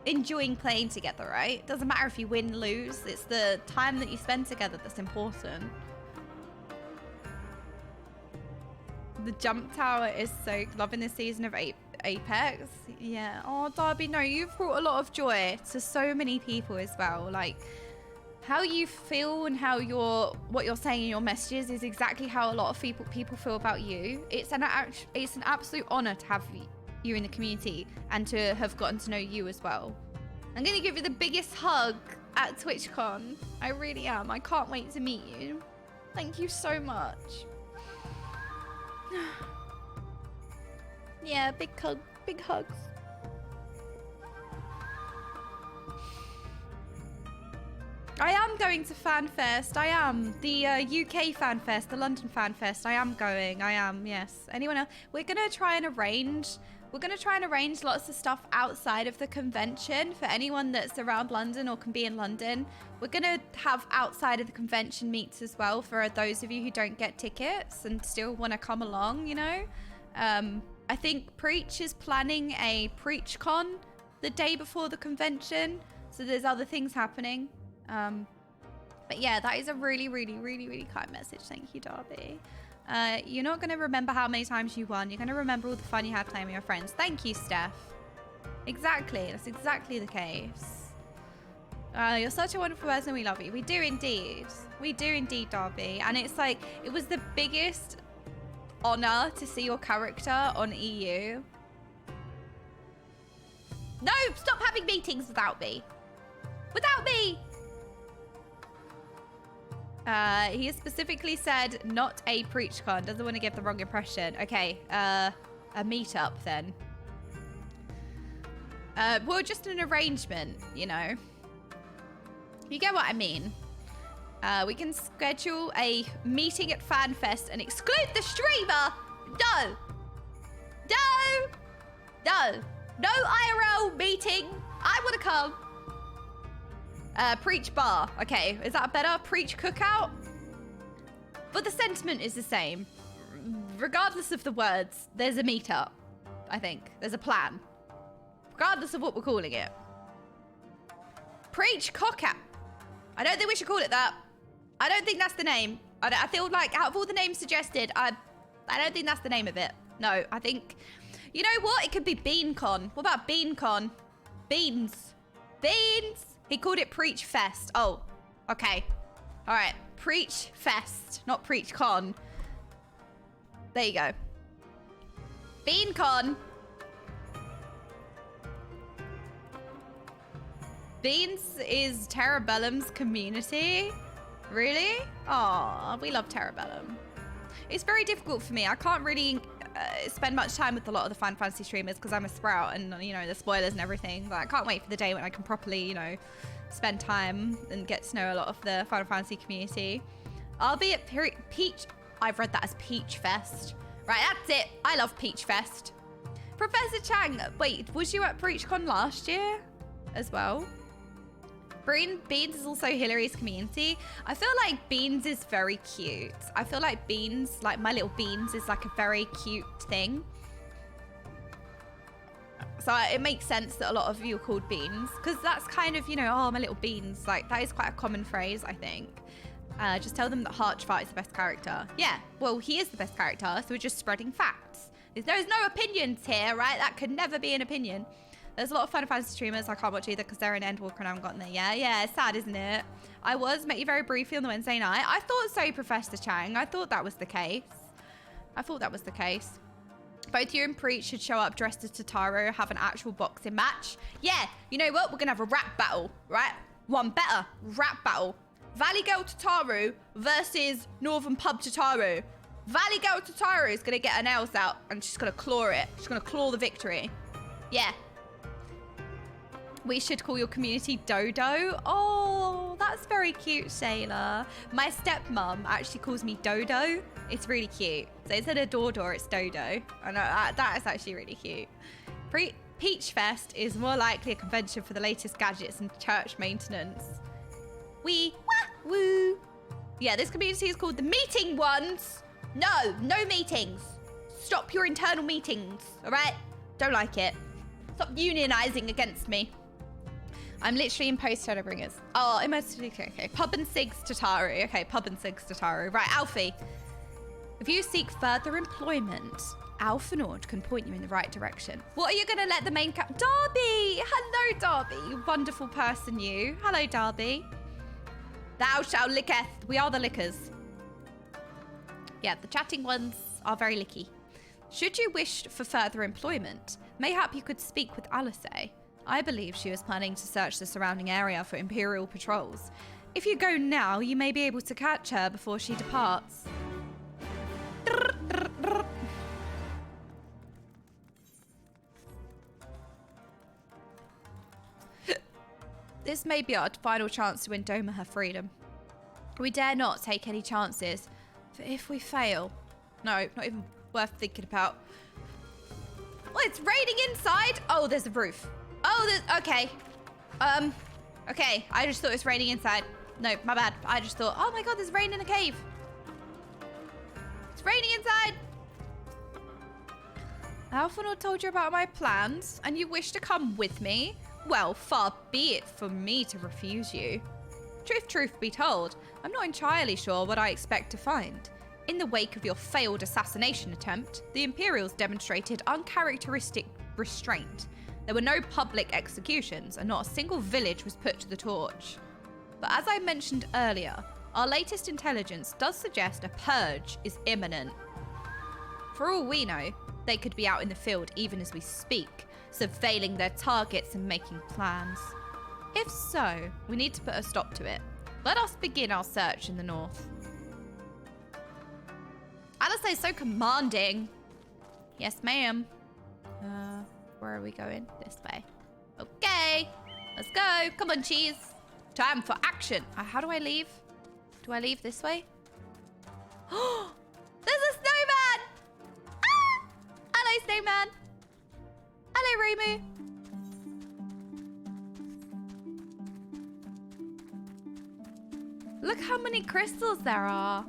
enjoying playing together, right? It doesn't matter if you win, lose. It's the time that you spend together that's important. The jump tower is so loving this season of Apex. Yeah. Oh, Darby, no, you've brought a lot of joy to so many people as well. Like, how you feel and how what you're saying in your messages is exactly how a lot of people feel about you. It's an absolute honor to have you in the community and to have gotten to know you as well. I'm gonna give you the biggest hug at TwitchCon. I really am. I can't wait to meet you. Thank you so much. Yeah, big hug, big hugs. I am going to FanFest. I am. The UK FanFest, the London FanFest. I am going. I am, yes. Anyone else? We're going to try and arrange lots of stuff outside of the convention for anyone that's around London or can be in London. We're going to have outside of the convention meets as well for those of you who don't get tickets and still want to come along, you know? I think Preach is planning a PreachCon the day before the convention. So there's other things happening. But yeah, that is a really, really, really, really kind message. Thank you, Darby. You're not going to remember how many times you won. You're going to remember all the fun you had playing with your friends. Thank you, Steph. Exactly. That's exactly the case. You're such a wonderful person. We love you. We do indeed. We do indeed, Darby. And it's like, it was the biggest honor to see your character on EU. No, stop having meetings without me. Without me. He has specifically said not a PreachCon. Doesn't want to give the wrong impression. Okay, a meetup then. Well, just an arrangement, you know. You get what I mean. We can schedule a meeting at FanFest and exclude the streamer. No. No. No. No IRL meeting. I want to come. Preach bar. Okay, is that better? Preach cookout? But the sentiment is the same. Regardless of the words, there's a meetup, I think. There's a plan. Regardless of what we're calling it. Preach cookout. I don't think we should call it that. I don't think that's the name. I feel like out of all the names suggested, I don't think that's the name of it. No, I think... You know what? It could be BeanCon. What about BeanCon? Beans. Beans. He called it Preach Fest. Oh, okay. All right. Preach Fest, not Preach Con. There you go. BeanCon. Beans is Terrabellum's community. Really? Aw, we love Terrabellum. It's very difficult for me. I can't really spend much time with a lot of the Final Fantasy streamers because I'm a sprout and, you know, the spoilers and everything. But I can't wait for the day when I can properly, you know, spend time and get to know a lot of the Final Fantasy community. I'll be at Peach... I've read that as Peach Fest. Right, that's it. I love Peach Fest. Professor Chang, wait, was you at PreachCon last year as well? Beans is also Hillary's community. I feel like Beans is very cute. I feel like Beans, like My Little Beans, is like a very cute thing. So it makes sense that a lot of you are called Beans, because that's kind of, you know, oh, My Little Beans. Like, that is quite a common phrase, I think. Just tell them that Harchfart is the best character. Yeah, well, he is the best character, so we're just spreading facts. There's no opinions here, right? That could never be an opinion. There's a lot of Final Fantasy streamers I can't watch either because they're in Endwalker and I haven't gotten there yet. Yeah, it's sad, isn't it? Met you very briefly on the Wednesday night. I thought so, Professor Chang. I thought that was the case. Both you and Preach should show up dressed as Totaro, have an actual boxing match. Yeah, you know what? We're going to have a rap battle, right? One better. Rap battle. Valley Girl Totaro versus Northern Pub Totaro. Valley Girl Totaro is going to get her nails out and she's going to claw it. She's going to claw the victory. Yeah. We should call your community Dodo. Oh, that's very cute, Shayla. My stepmom actually calls me Dodo. It's really cute. So instead of Dordor, it's Dodo. I know that is actually really cute. Peach Fest is more likely a convention for the latest gadgets and church maintenance. Woo. Yeah, this community is called the Meeting Ones. No meetings. Stop your internal meetings, all right? Don't like it. Stop unionizing against me. I'm literally in post Shadowbringers. Oh, okay. Pub and Sigs Tataru. Okay, Pub and Sigs Tataru. Right, Alfie. If you seek further employment, Alphanord can point you in the right direction. What are you going to let the main Darby! Hello, Darby. You wonderful person, you. Hello, Darby. Thou shalt licketh. We are the lickers. Yeah, the chatting ones are very licky. Should you wish for further employment, mayhap you could speak with Alice. I believe she was planning to search the surrounding area for Imperial patrols. If you go now, you may be able to catch her before she departs. This may be our final chance to win Doma her freedom. We dare not take any chances, for if we fail... No, not even worth thinking about. Oh, it's raining inside? Oh, there's a roof. Oh, okay. Okay, I just thought it was raining inside. No, my bad. I just thought, oh my god, there's rain in a cave. It's raining inside. Alphanor told you about my plans, and you wish to come with me? Well, far be it for me to refuse you. Truth be told, I'm not entirely sure what I expect to find. In the wake of your failed assassination attempt, the Imperials demonstrated uncharacteristic restraint. There were no public executions, and not a single village was put to the torch. But as I mentioned earlier, our latest intelligence does suggest a purge is imminent. For all we know, they could be out in the field even as we speak, surveilling their targets and making plans. If so, we need to put a stop to it. Let us begin our search in the north. Alice is so commanding. Yes, ma'am. Where are we going? This way. Okay, let's go. Come on, cheese. Time for action. How do I leave? Do I leave this way? Oh, there's a snowman! Ah! Hello, snowman. Hello, Romu. Look how many crystals there are.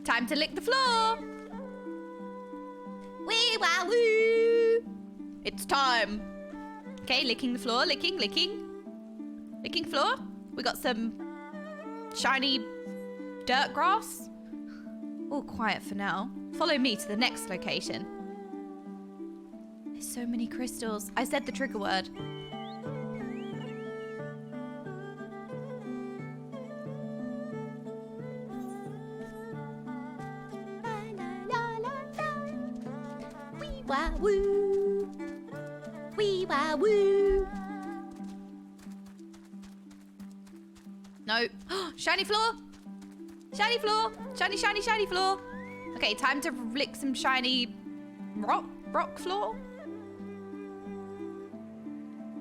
Time to lick the floor. Wee wah woo. It's time. Okay, licking the floor, licking. Licking floor. We got some shiny dirt grass. All quiet for now. Follow me to the next location. There's so many crystals. I said the trigger word. Wee-wah woo. Wee-wah woo. No. Shiny floor. Shiny floor. Shiny floor. Okay, time to lick some shiny rock floor.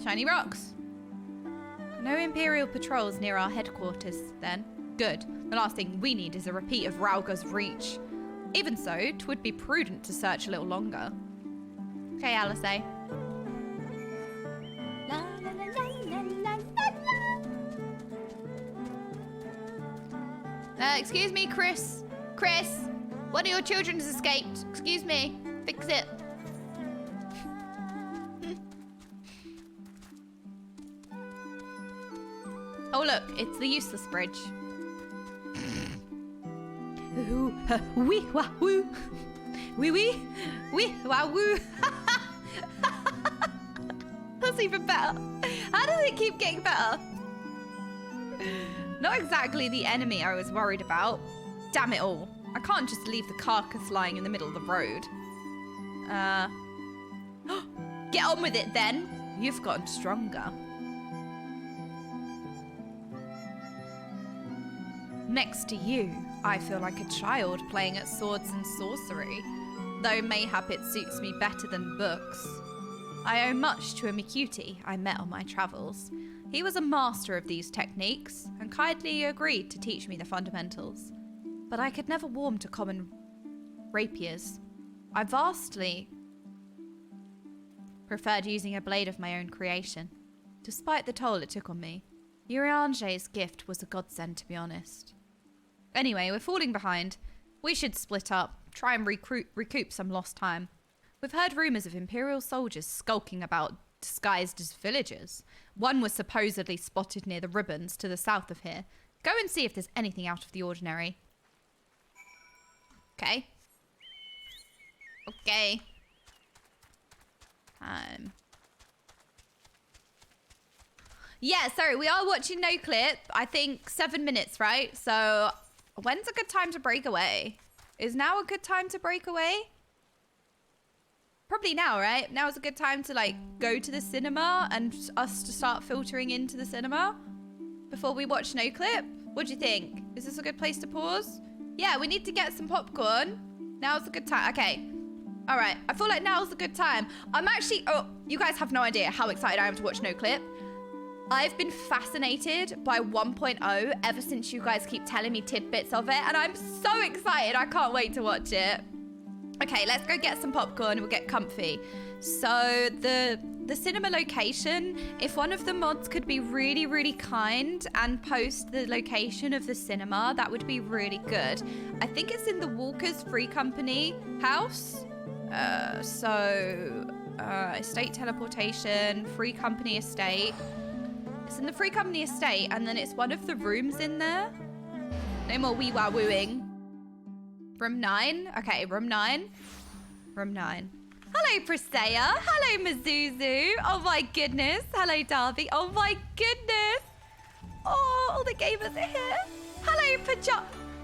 Shiny rocks. No Imperial patrols near our headquarters, then. Good. The last thing we need is a repeat of Rauga's reach. Even so, it would be prudent to search a little longer. Okay, Alice. Excuse me, Chris. Chris, one of your children has escaped. Excuse me. Fix it. Oh, look, it's the useless bridge. Wee wah woo. Wee wah woo. That's even better. How does it keep getting better? Not exactly the enemy I was worried about. Damn it all. I can't just leave the carcass lying in the middle of the road. Get on with it then. You've gotten stronger. Next to you, I feel like a child playing at swords and sorcery, though mayhap it suits me better than books. I owe much to a Mikuti I met on my travels. He was a master of these techniques and kindly agreed to teach me the fundamentals. But I could never warm to common rapiers. I vastly preferred using a blade of my own creation, despite the toll it took on me. Uriange's gift was a godsend, to be honest. Anyway, we're falling behind. We should split up, try and recoup some lost time. We've heard rumours of Imperial soldiers skulking about disguised as villagers. One was supposedly spotted near the ribbons to the south of here. Go and see if there's anything out of the ordinary. Okay. Okay. Yeah, sorry, we are watching NOCLIP. I think 7 minutes, right? So when's a good time to break away? Is now a good time to break away? Probably now, right? Now is a good time to like go to the cinema and us to start filtering into the cinema before we watch NOCLIP. What do you think? Is this a good place to pause? Yeah, we need to get some popcorn. Now's a good time. Okay. All right. I feel like now's a good time. I'm actually... Oh, you guys have no idea how excited I am to watch NOCLIP. I've been fascinated by 1.0 ever since you guys keep telling me tidbits of it, and I'm so excited. I can't wait to watch it. Okay, let's go get some popcorn and we'll get comfy. So the cinema location, if one of the mods could be really, really kind and post the location of the cinema, that would be really good. I think it's in the Walker's Free Company house. So Estate teleportation, free company estate. It's in the free company estate, and then it's one of the rooms in there. No more wee wah wooing. Room 9. Okay, room 9. Room 9. Hello, Presea. Hello, Mizuzu. Oh my goodness. Hello, Darby. Oh my goodness. Oh, all the gamers are here. Hello,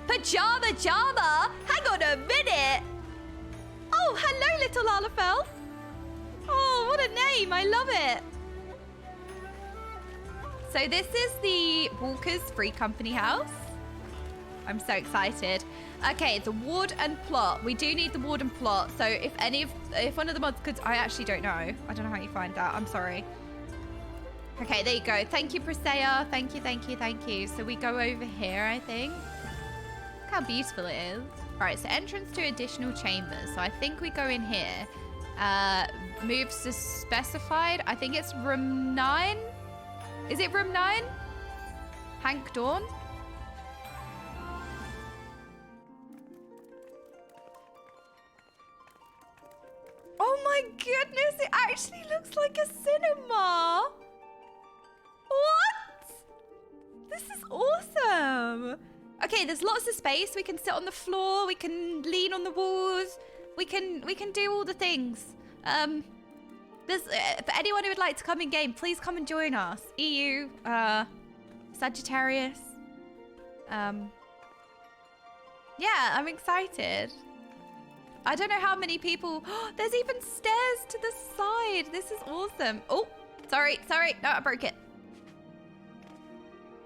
Pajama Jama. Hang on a minute. Oh, hello, little Lalafell. Oh, what a name. I love it. So this is the Walker's Free Company house. I'm so excited. Okay, the ward and plot. We do need the ward and plot. So if one of the mods could, I actually don't know. I don't know how you find that. I'm sorry. Okay, there you go. Thank you, Presea. Thank you, thank you, thank you. So we go over here, I think. Look how beautiful it is. All right, so entrance to additional chambers. So I think we go in here. Moves to specified. I think it's room 9. Is it room 9? Hank Dawn? Oh my goodness, it actually looks like a cinema. What? This is awesome. Okay, there's lots of space. We can sit on the floor. We can lean on the walls. We can do all the things. For anyone who would like to come in game, please come and join us. EU, Sagittarius. Yeah, I'm excited. I don't know how many people. There's even stairs to the side. This is awesome. Oh, sorry. No, I broke it.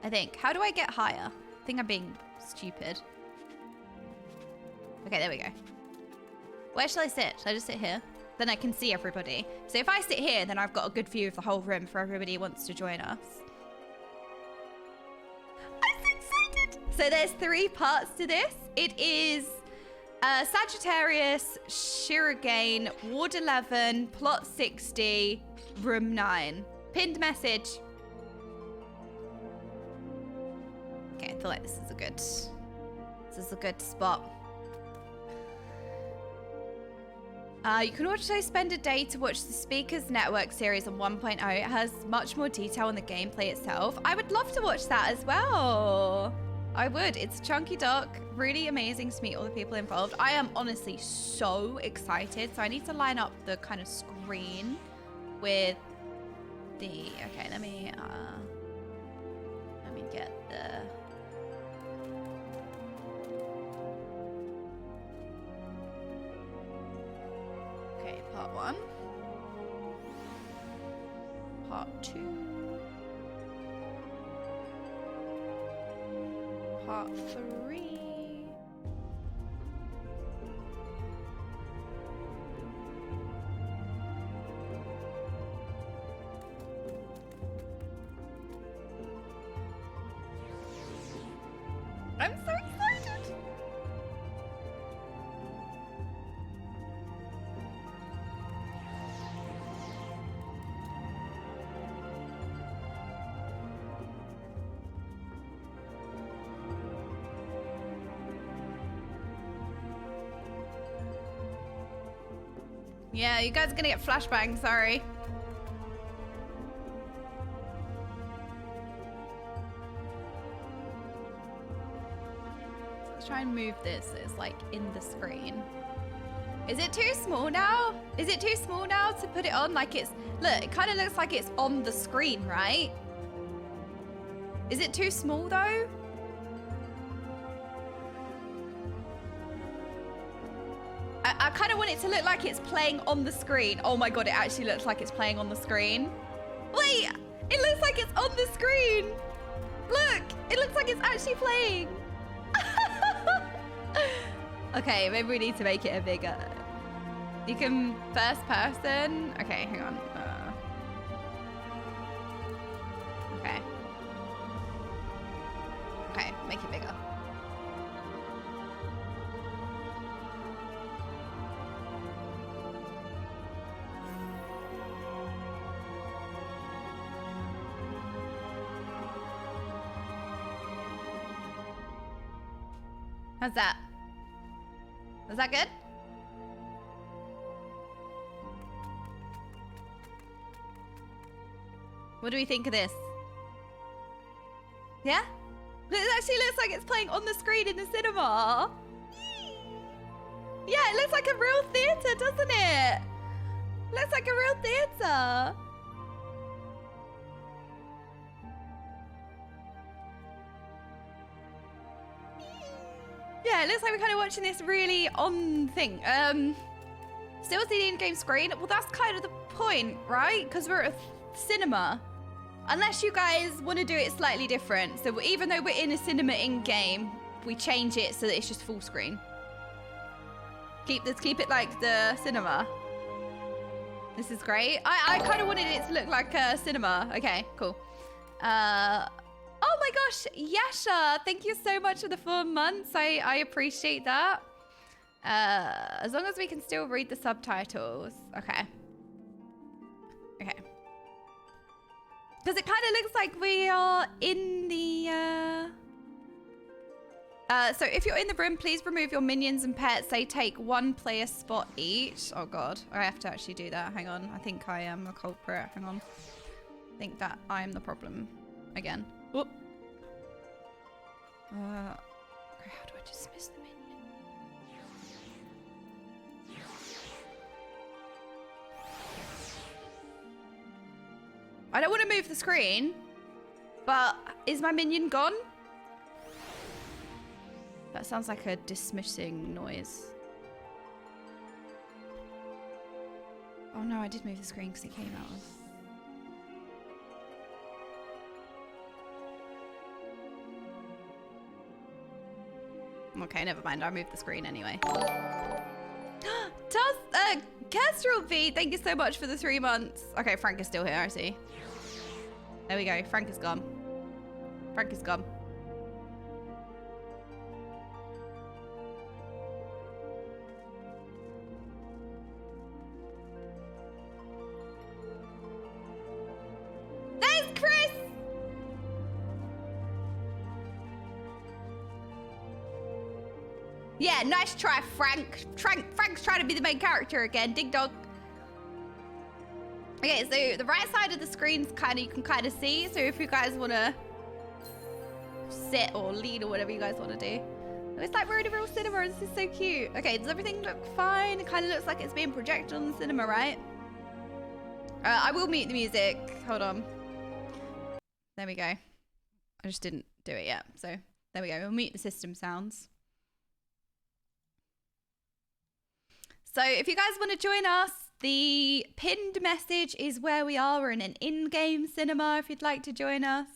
I think. How do I get higher? I think I'm being stupid. Okay, there we go. Where shall I sit? Shall I just sit here? Then I can see everybody. So if I sit here, then I've got a good view of the whole room for everybody who wants to join us. I'm so excited. So there's 3 parts to this. It is Sagittarius, Shirogane, Ward 11, Plot 60, Room 9. Pinned message. Okay, I feel like this is a good spot. You can also spend a day to watch the Speakers Network series on 1.0. It has much more detail on the gameplay itself. I would love to watch that as well. I would. It's a chunky doc. Really amazing to meet all the people involved. I am honestly so excited. So I need to line up the kind of screen with the... Okay, let me get the... Okay, part 1. Part 2. Part 3. I'm so excited! Yeah, you guys are gonna get flashbangs, sorry. Let's try and move this so it's like in the screen. Is it too small now? Is it too small now to put it on like it's... Look, it kind of looks like it's on the screen, right? Is it too small though? I kind of want it to look like it's playing on the screen. Oh my god, it actually looks like it's playing on the screen. Wait, it looks like it's on the screen. Look, it looks like it's actually playing. Okay, maybe we need to make it a bigger. You can first person. Okay, hang on. Okay. Okay, make it bigger. How's that? Was that good? What do we think of this? Yeah? It actually looks like it's playing on the screen in the cinema. Yeah, it looks like a real theatre, doesn't it? Looks like a real theatre. Yeah, it looks like we're kind of watching this really on thing. Still see the in-game screen? Well, that's kind of the point, right? Because we're at a cinema. Unless you guys want to do it slightly different. So even though we're in a cinema in-game, we change it so that it's just full screen. Let's keep it like the cinema. This is great. I kind of wanted it to look like a cinema. Okay, cool. Oh my gosh, Yasha, thank you so much for the 4 months. I appreciate that. As long as we can still read the subtitles. Okay. Okay. Because it kind of looks like we are in the... So if you're in the room, please remove your minions and pets. They take 1 player spot each. Oh god, I have to actually do that. Hang on, I think I am a culprit. Hang on. I think that I am the problem again. Whoop. Okay, how do I dismiss the minion? I don't want to move the screen, but is my minion gone? That sounds like a dismissing noise. Oh no, I did move the screen because it came out of... Okay, never mind. I moved the screen anyway. Kestrel V, thank you so much for the 3 months. Okay, Frank is still here, I see. There we go. Frank is gone. Frank is gone. There's Chris! Yeah, nice try, Frank. Frank's trying to be the main character again. Dig dog. Okay, so the right side of the screen's you can kind of see. So if you guys want to sit or lean or whatever you guys want to do. It's like we're in a real cinema. This is so cute. Okay, does everything look fine? It kind of looks like it's being projected on the cinema, right? I will mute the music. Hold on. There we go. I just didn't do it yet. So there we go. We'll mute the system sounds. So if you guys want to join us, the pinned message is where we are. We're in an in-game cinema if you'd like to join us.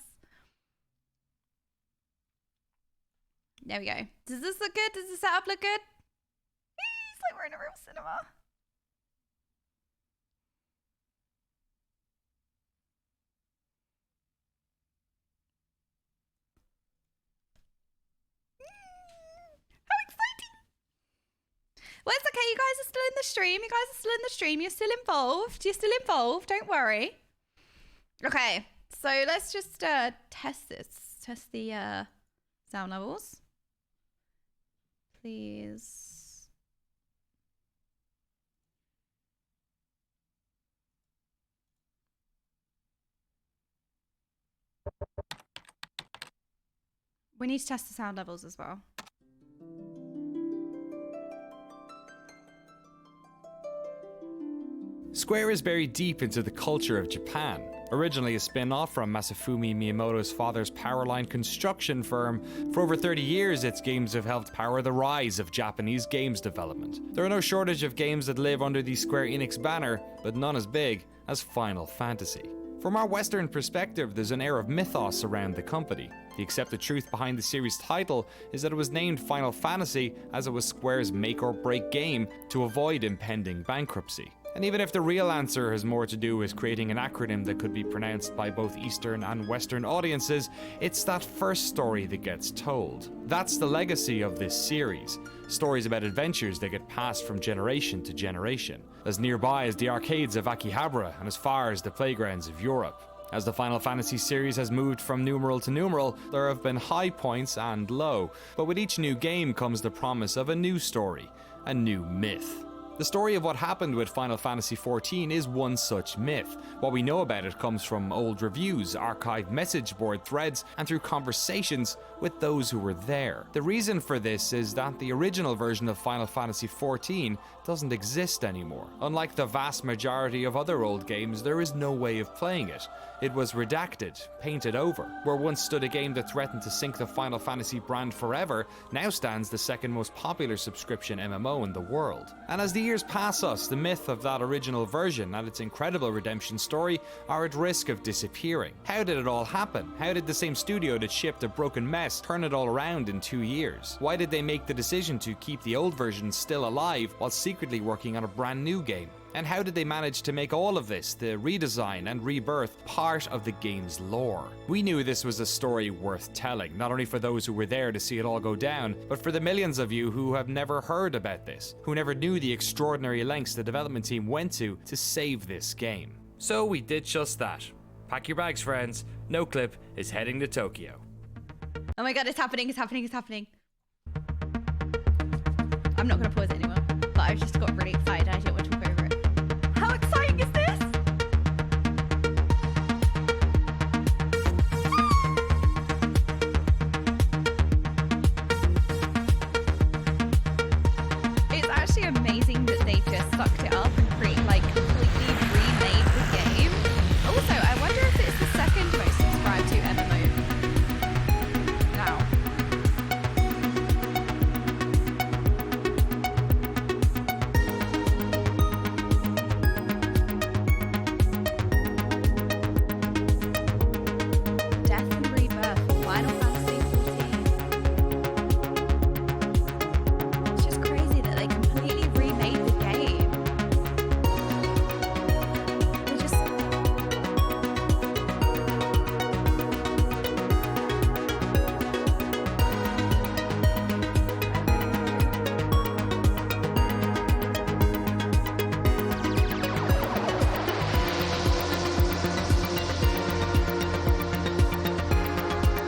There we go. Does this look good? Does the setup look good? It's like we're in a real cinema. Well, it's okay. You guys are still in the stream. You guys are still in the stream. You're still involved. You're still involved. Don't worry. Okay. So let's just test this. Test the sound levels. Please. We need to test the sound levels as well. Square is buried deep into the culture of Japan. Originally a spin-off from Masafumi Miyamoto's father's Powerline construction firm, for over 30 years its games have helped power the rise of Japanese games development. There are no shortage of games that live under the Square Enix banner, but none as big as Final Fantasy. From our Western perspective, there's an air of mythos around the company. The accepted truth behind the series' title is that it was named Final Fantasy as it was Square's make-or-break game to avoid impending bankruptcy. And even if the real answer has more to do with creating an acronym that could be pronounced by both Eastern and Western audiences, it's that first story that gets told. That's the legacy of this series. Stories about adventures that get passed from generation to generation, as nearby as the arcades of Akihabara and as far as the playgrounds of Europe. As the Final Fantasy series has moved from numeral to numeral, there have been high points and low, but with each new game comes the promise of a new story, a new myth. The story of what happened with Final Fantasy XIV is one such myth. What we know about it comes from old reviews, archived message board threads, and through conversations with those who were there. The reason for this is that the original version of Final Fantasy XIV doesn't exist anymore. Unlike the vast majority of other old games, there is no way of playing it. It was redacted, painted over. Where once stood a game that threatened to sink the Final Fantasy brand forever, now stands the second most popular subscription MMO in the world. And as the years pass us, the myth of that original version and its incredible redemption story are at risk of disappearing. How did it all happen? How did the same studio that shipped a broken mess turn it all around in 2 years? Why did they make the decision to keep the old version still alive while secretly working on a brand new game? And how did they manage to make all of this, the redesign and rebirth, part of the game's lore? We knew this was a story worth telling, not only for those who were there to see it all go down, but for the millions of you who have never heard about this, who never knew the extraordinary lengths the development team went to save this game. So we did just that. Pack your bags, friends. NOCLIP is heading to Tokyo. Oh my god, it's happening, it's happening, it's happening. I'm not going to pause it anymore, but I just got really excited. I didn't want to talk over it. How exciting is this? It's actually amazing that they just sucked it up and completely remade the game. Also, I wonder if it's the second most subscribed to MMO now. Death and Rebirth for Final Fantasy XIV. It's just crazy that they completely remade the game. They just...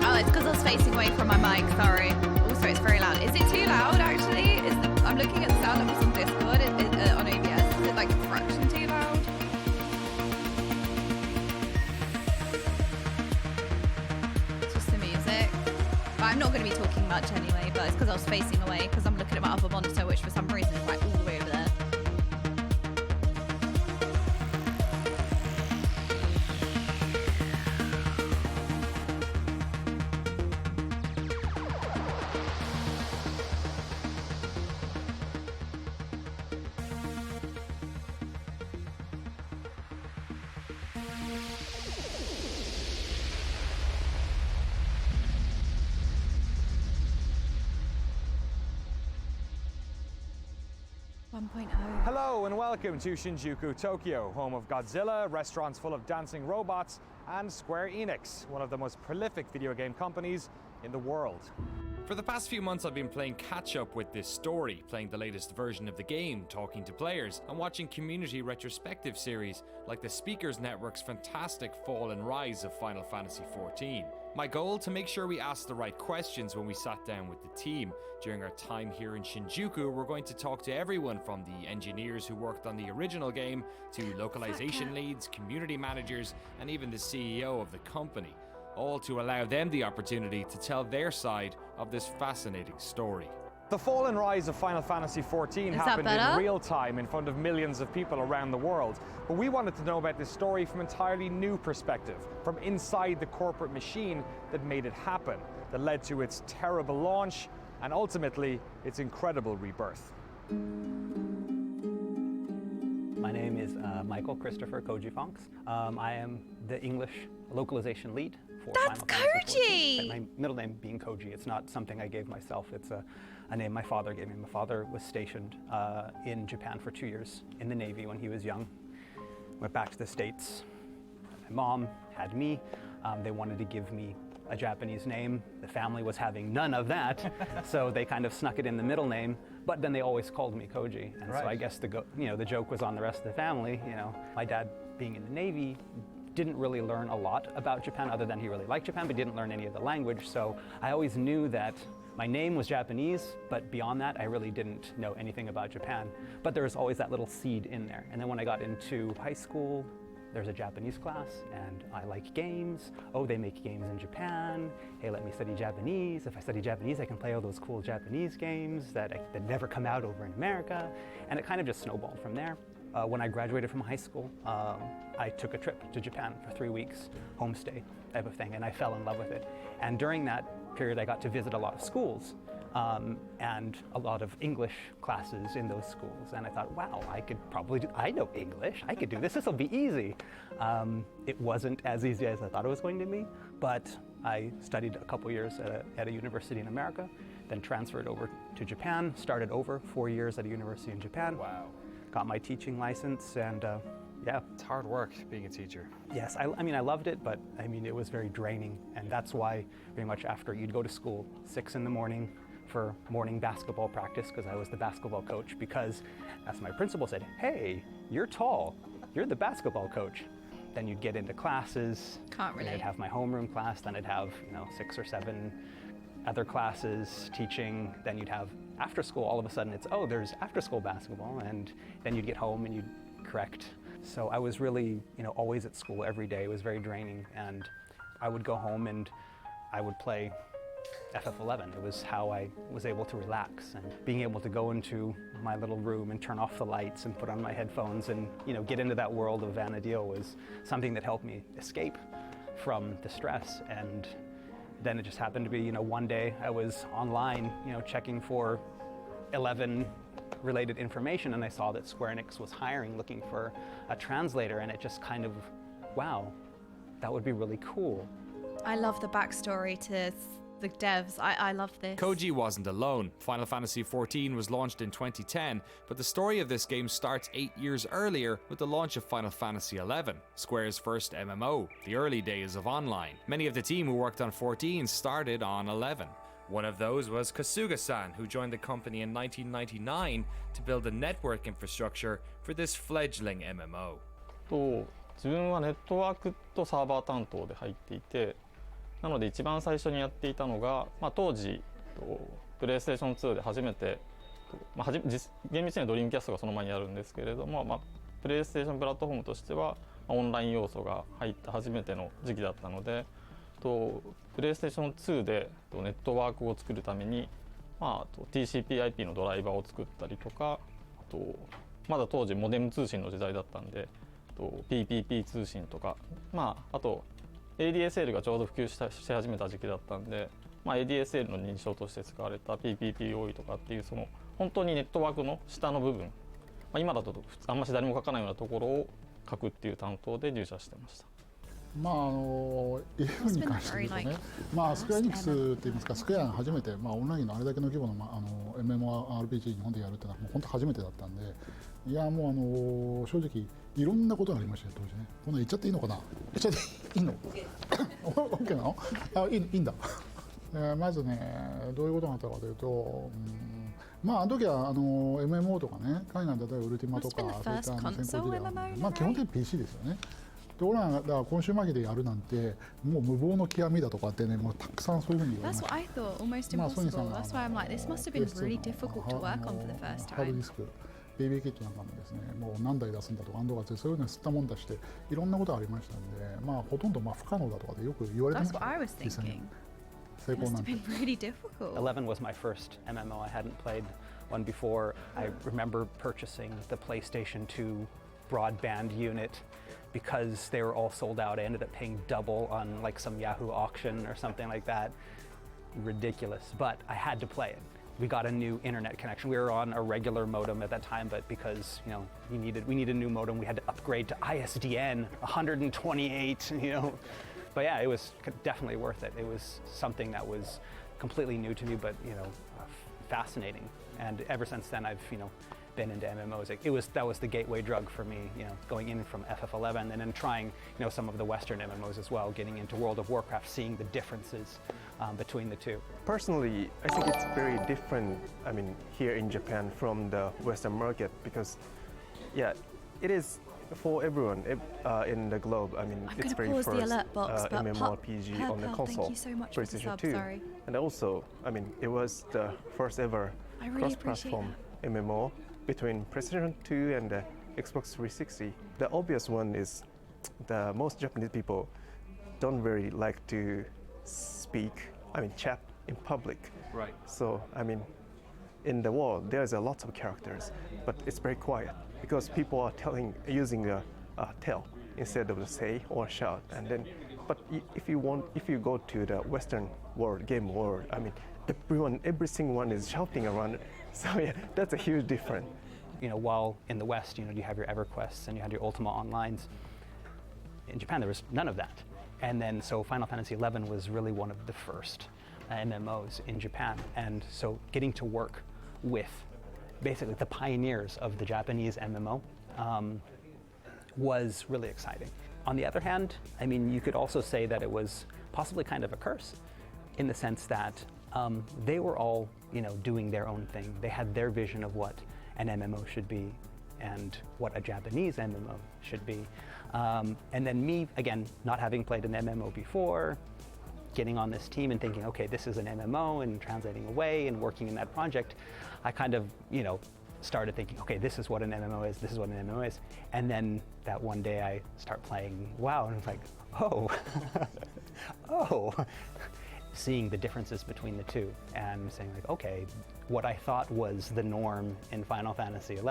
Oh, it's because I was facing away from my mic, sorry. Also, it's very loud. Is it too loud, actually? I'm looking at the sound levels on Discord on OBS. Is it like a fraction too loud? It's just the music. But I'm not going to be talking much anyway, but it's because I was facing away because I'm looking at my other monitor, which for some reason is like all the way over there. Hello and welcome to Shinjuku, Tokyo, home of Godzilla, restaurants full of dancing robots, and Square Enix, one of the most prolific video game companies in the world. For the past few months I've been playing catch up with this story, playing the latest version of the game, talking to players, and watching community retrospective series like the Speakers Network's fantastic Fall and Rise of Final Fantasy XIV. My goal, to make sure we asked the right questions when we sat down with the team. During our time here in Shinjuku, we're going to talk to everyone from the engineers who worked on the original game, to localization leads, community managers, and even the CEO of the company. All to allow them the opportunity to tell their side of this fascinating story. The Fall and Rise of Final Fantasy XIV happened in real time in front of millions of people around the world. But we wanted to know about this story from an entirely new perspective, from inside the corporate machine that made it happen, that led to its terrible launch and ultimately its incredible rebirth. My name is Michael Christopher Koji Fonks. I am the English localization lead for Final Fantasy XIV. My middle name being Koji. It's not something I gave myself. It's a name my father gave me. My father was stationed in Japan for 2 years in the Navy when he was young. Went back to the States. My mom had me. They wanted to give me a Japanese name. The family was having none of that, so they kind of snuck it in the middle name. But then they always called me Koji, and so I guess the joke was on the rest of the family. My dad, being in the Navy, didn't really learn a lot about Japan, other than he really liked Japan, but didn't learn any of the language. So I always knew that My name was Japanese, but beyond that, I really didn't know anything about Japan. But there was always that little seed in there. And then when I got into high school, there's a Japanese class, and I like games. Oh, they make games in Japan. Hey, let me study Japanese. If I study Japanese, I can play all those cool Japanese games that never come out over in America. And it kind of just snowballed from there. When I graduated from high school, I took a trip to Japan for 3 weeks, homestay type of thing, and I fell in love with it. And during that period, I got to visit a lot of schools and a lot of English classes in those schools. And I thought, wow, I could probably I know English, I could do this, will be easy. It wasn't as easy as I thought it was going to be, but I studied a couple years at a university in America, then transferred over to Japan, started over 4 years at a university in Japan. Wow. Got my teaching license, and yeah. It's hard work being a teacher. Yes, I mean, I loved it, but I mean, it was very draining. And that's why pretty much after you'd go to school, 6 in the morning for morning basketball practice, because I was the basketball coach, because as my principal said, hey, you're tall, you're the basketball coach. Then you'd get into classes. Can't relate. I'd have my homeroom class, then I'd have, 6 or 7 other classes teaching. Then you'd have after school, all of a sudden it's, oh, there's after school basketball, and then you'd get home and you'd correct. So I was really, always at school every day. It was very draining, and I would go home and I would play FF11. It was how I was able to relax, and being able to go into my little room and turn off the lights and put on my headphones and, get into that world of Vana'diel was something that helped me escape from the stress. And then it just happened to be, one day I was online, checking for 11 related information, and I saw that Square Enix was hiring, looking for a translator, and it just kind of, wow, that would be really cool. I love the backstory to the devs. I love this. Koji wasn't alone. Final Fantasy XIV was launched in 2010, but the story of this game starts 8 years earlier with the launch of Final Fantasy XI, Square's first MMO, the early days of online. Many of the team who worked on 14 started on 11. One of those was Kasuga-san, who joined the company in 1999 to build a network infrastructure for this fledgling MMO. 自分はネットワークとサーバー担当で入っていて、なので一番最初にやっていたのが、当時プレイステーション2で初めて、厳密にはドリームキャストがその前にあるんですけれども、プレイステーションプラットフォームとしてはオンライン要素が入った初めての時期だったので、プレイステーション2でネットワークを作るために、TCP/IP のドライバーを作ったりとか、まだ当時モデム通信の時代だったんで、PPP 通信とか、あと ADSL がちょうど普及し始めた時期だったんで、ADSL の認証として使われた PPP とかっていう、その本当にネットワークの下の部分、今だとあんまし誰も書かないようなところを書くっていう担当で入社してました。F に関して言うとね、スクエアエニックスって言いますか、スクエアが初めて、オンラインのあれだけの規模の、MMORPG 日本でやるってのはもう本当初めてだったんで、いやもう正直いろんなことがありましたよ当時ね。こんな言っちゃっていいのかな？言っちゃっていいの？OK なの？いいんだ。まずね、どういうことがあったかというと、あの時はMMO とかね、海外例えばウルティマとかそういった先行時代、基本的に PC ですよね。で俺らが今週末期でやるなんてもう無謀の極みだとかってね、もうたくさんそういうふうに言われました。 That's what I thought, almost impossible. That's why I'm like, this must have been really difficult to work on for the first time. ハードディスク、BB キットなんかもですね、もう何台出すんだとか、そういうのを吸ったもんだして、いろんなことがありましたんで、ほとんど不可能だとかでよく言われてました。 That's what I was thinking. 成功なんて。 It must have been really difficult. 11 was my first MMO. I hadn't played one before. I remember purchasing the PlayStation 2 broadband unit because they were all sold out. I ended up paying double on like some Yahoo auction or something like that. Ridiculous, but I had to play it. We got a new internet connection. We were on a regular modem at that time, but because we needed a new modem, we had to upgrade to ISDN 128. But yeah, it was definitely worth it. It was something that was completely new to me, but fascinating. And ever since then, I've been into MMOs. That was the gateway drug for me, going in from FF11 and then trying, some of the Western MMOs as well, getting into World of Warcraft, seeing the differences between the two. Personally, I think it's very different, here in Japan from the Western market because, yeah, it is for everyone in the globe, I mean, it's very first MMORPG on the console, thank you so much PlayStation 2. Sorry. And also, I mean, it was the first ever cross-platform MMO between PlayStation 2 and the Xbox 360. The obvious one is the most Japanese people don't really like to chat in public. Right. So, I mean, in the world, there's a lot of characters, but it's very quiet because people are using a tell instead of the say or shout. And then, but if you go to the Western world, game world, I mean, every single one is shouting around. So yeah, that's a huge difference. You know, while in the West, you have your EverQuests and you had your Ultima Onlines. In Japan, there was none of that. And then, so Final Fantasy XI was really one of the first MMOs in Japan. And so getting to work with basically the pioneers of the Japanese MMO was really exciting. On the other hand, I mean, you could also say that it was possibly kind of a curse in the sense that they were all, doing their own thing. They had their vision of what an MMO should be and what a Japanese MMO should be. And then me, again, not having played an MMO before, getting on this team and thinking, okay, this is an MMO, and translating away and working in that project, I kind of, started thinking, okay, this is what an MMO is, this is what an MMO is. And then that one day I start playing WoW and it's like, oh, oh, seeing the differences between the two and saying like, okay, what I thought was the norm in Final Fantasy XI,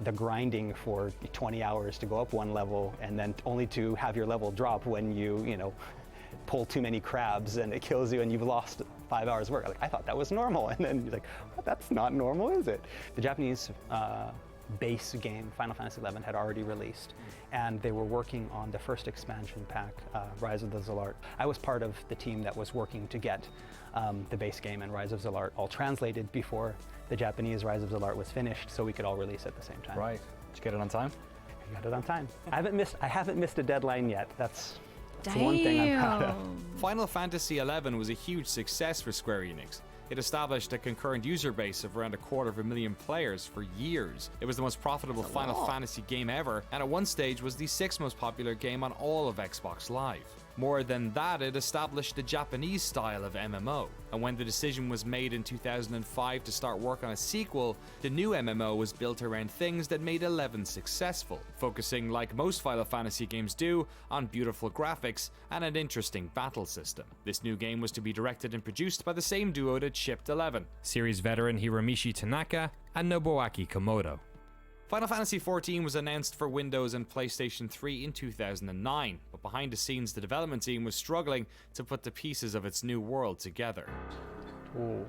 the grinding for 20 hours to go up one level and then only to have your level drop when you pull too many crabs and it kills you and you've lost 5 hours work. I thought that was normal. And then you're like, well, that's not normal, is it? The Japanese base game, Final Fantasy XI, had already released, and they were working on the first expansion pack, Rise of the Zalart. I was part of the team that was working to get the base game and Rise of Zalart all translated before the Japanese Rise of Zalart was finished, so we could all release at the same time. Right. Did you get it on time? I got it on time. I haven't missed a deadline yet. That's one thing I'm proud of. Final Fantasy XI was a huge success for Square Enix. It established a concurrent user base of around 250,000 players for years. It was the most profitable Final Fantasy game ever, and at one stage was the 6th most popular game on all of Xbox Live. More than that, it established the Japanese style of MMO. And when the decision was made in 2005 to start work on a sequel, the new MMO was built around things that made 11 successful, focusing, like most Final Fantasy games do, on beautiful graphics and an interesting battle system. This new game was to be directed and produced by the same duo that shipped 11, series veteran Hiromichi Tanaka and Nobuaki Komodo. Final Fantasy XIV was announced for Windows and PlayStation 3 in 2009, but behind the scenes the development team was struggling to put the pieces of its new world together. フ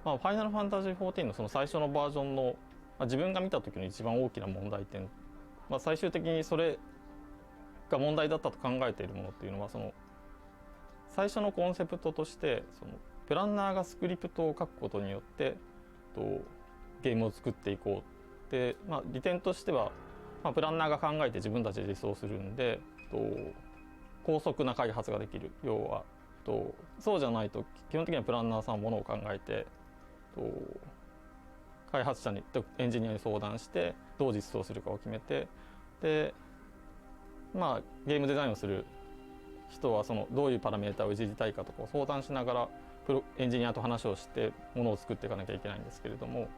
ァイナルファンタジー14のその最初のバージョンの、自分が見た時の一番大きな問題点、最終的にそれが問題だったと考えているものっていうのは、その最初のコンセプトとしてそのプランナーがスクリプトを書くことによってゲームを作っていこう。で利点としては、プランナーが考えて自分たちで実装するんで高速な開発ができる。要はそうじゃないと基本的にはプランナーさんはものを考えて開発者にエンジニアに相談してどう実装するかを決めて、でゲームデザインをする人はそのどういうパラメータをいじりたいかとかを相談しながらエンジニアと話をしてものを作っていかなきゃいけないんですけれども、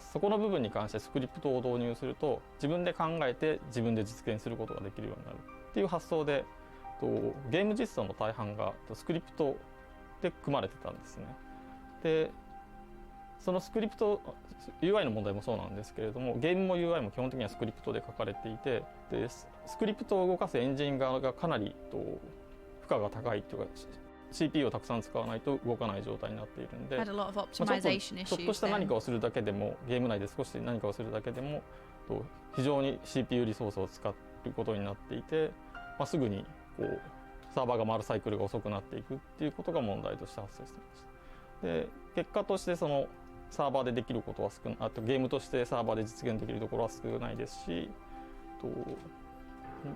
そこの部分に関してスクリプトを導入すると自分で考えて自分で実現することができるようになるっていう発想でゲーム実装の大半がスクリプトで組まれてたんですね。でそのスクリプト UI の問題もそうなんですけれども、ゲームも UI も基本的にはスクリプトで書かれていて、でスクリプトを動かすエンジン側がかなり負荷が高いというかCPU をたくさん使わないと動かない状態になっているんで、ちょっとした何かをするだけでも、ゲーム内で少し何かをするだけでも非常に CPU リソースを使うことになっていて、すぐにサーバーが回るサイクルが遅くなっていくっていうことが問題として発生していました。で結果としてそのサーバーでできることはあとゲームとしてサーバーで実現できるところは少ないですし、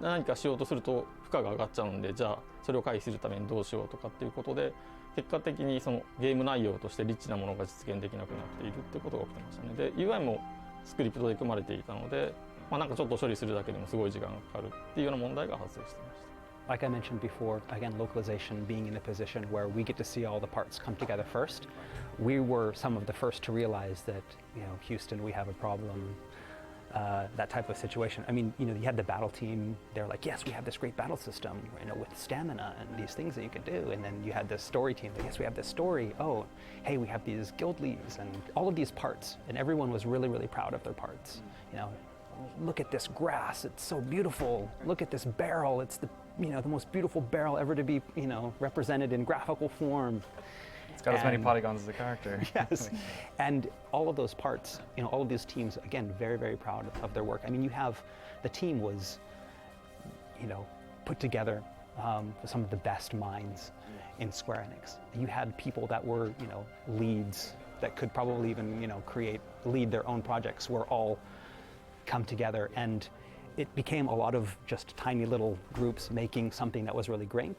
何かしようとすると負荷が上がっちゃうんで、じゃあそれを回避するためにどうしようとかっていうことで、結果的にそのゲーム内容としてリッチなものが実現できなくなっているってことが起きてましたね。で UI もスクリプトで組まれていたので、なんかちょっと処理するだけでもすごい時間がかかるっていうような問題が発生していました。Like I mentioned before, again, localization being in a position where we get to see all the parts come together first. We were some of the first to realize that, Houston, we have a problem, that type of situation. I mean, you had the battle team, they're like, yes, we have this great battle system, with stamina and these things that you can do. And then you had the story team, like, yes, we have this story. Oh, hey, we have these guild leads and all of these parts. And everyone was really, really proud of their parts. Look at this grass, it's so beautiful. Look at this barrel, it's the most beautiful barrel ever to be, represented in graphical form. It's got as many polygons as a character. Yes, and all of those parts, all of these teams, again, very, very proud of their work. I mean, the team was, put together with some of the best minds in Square Enix. You had people that were, leads that could probably even, lead their own projects, were all come together, and it became a lot of just tiny little groups making something that was really great.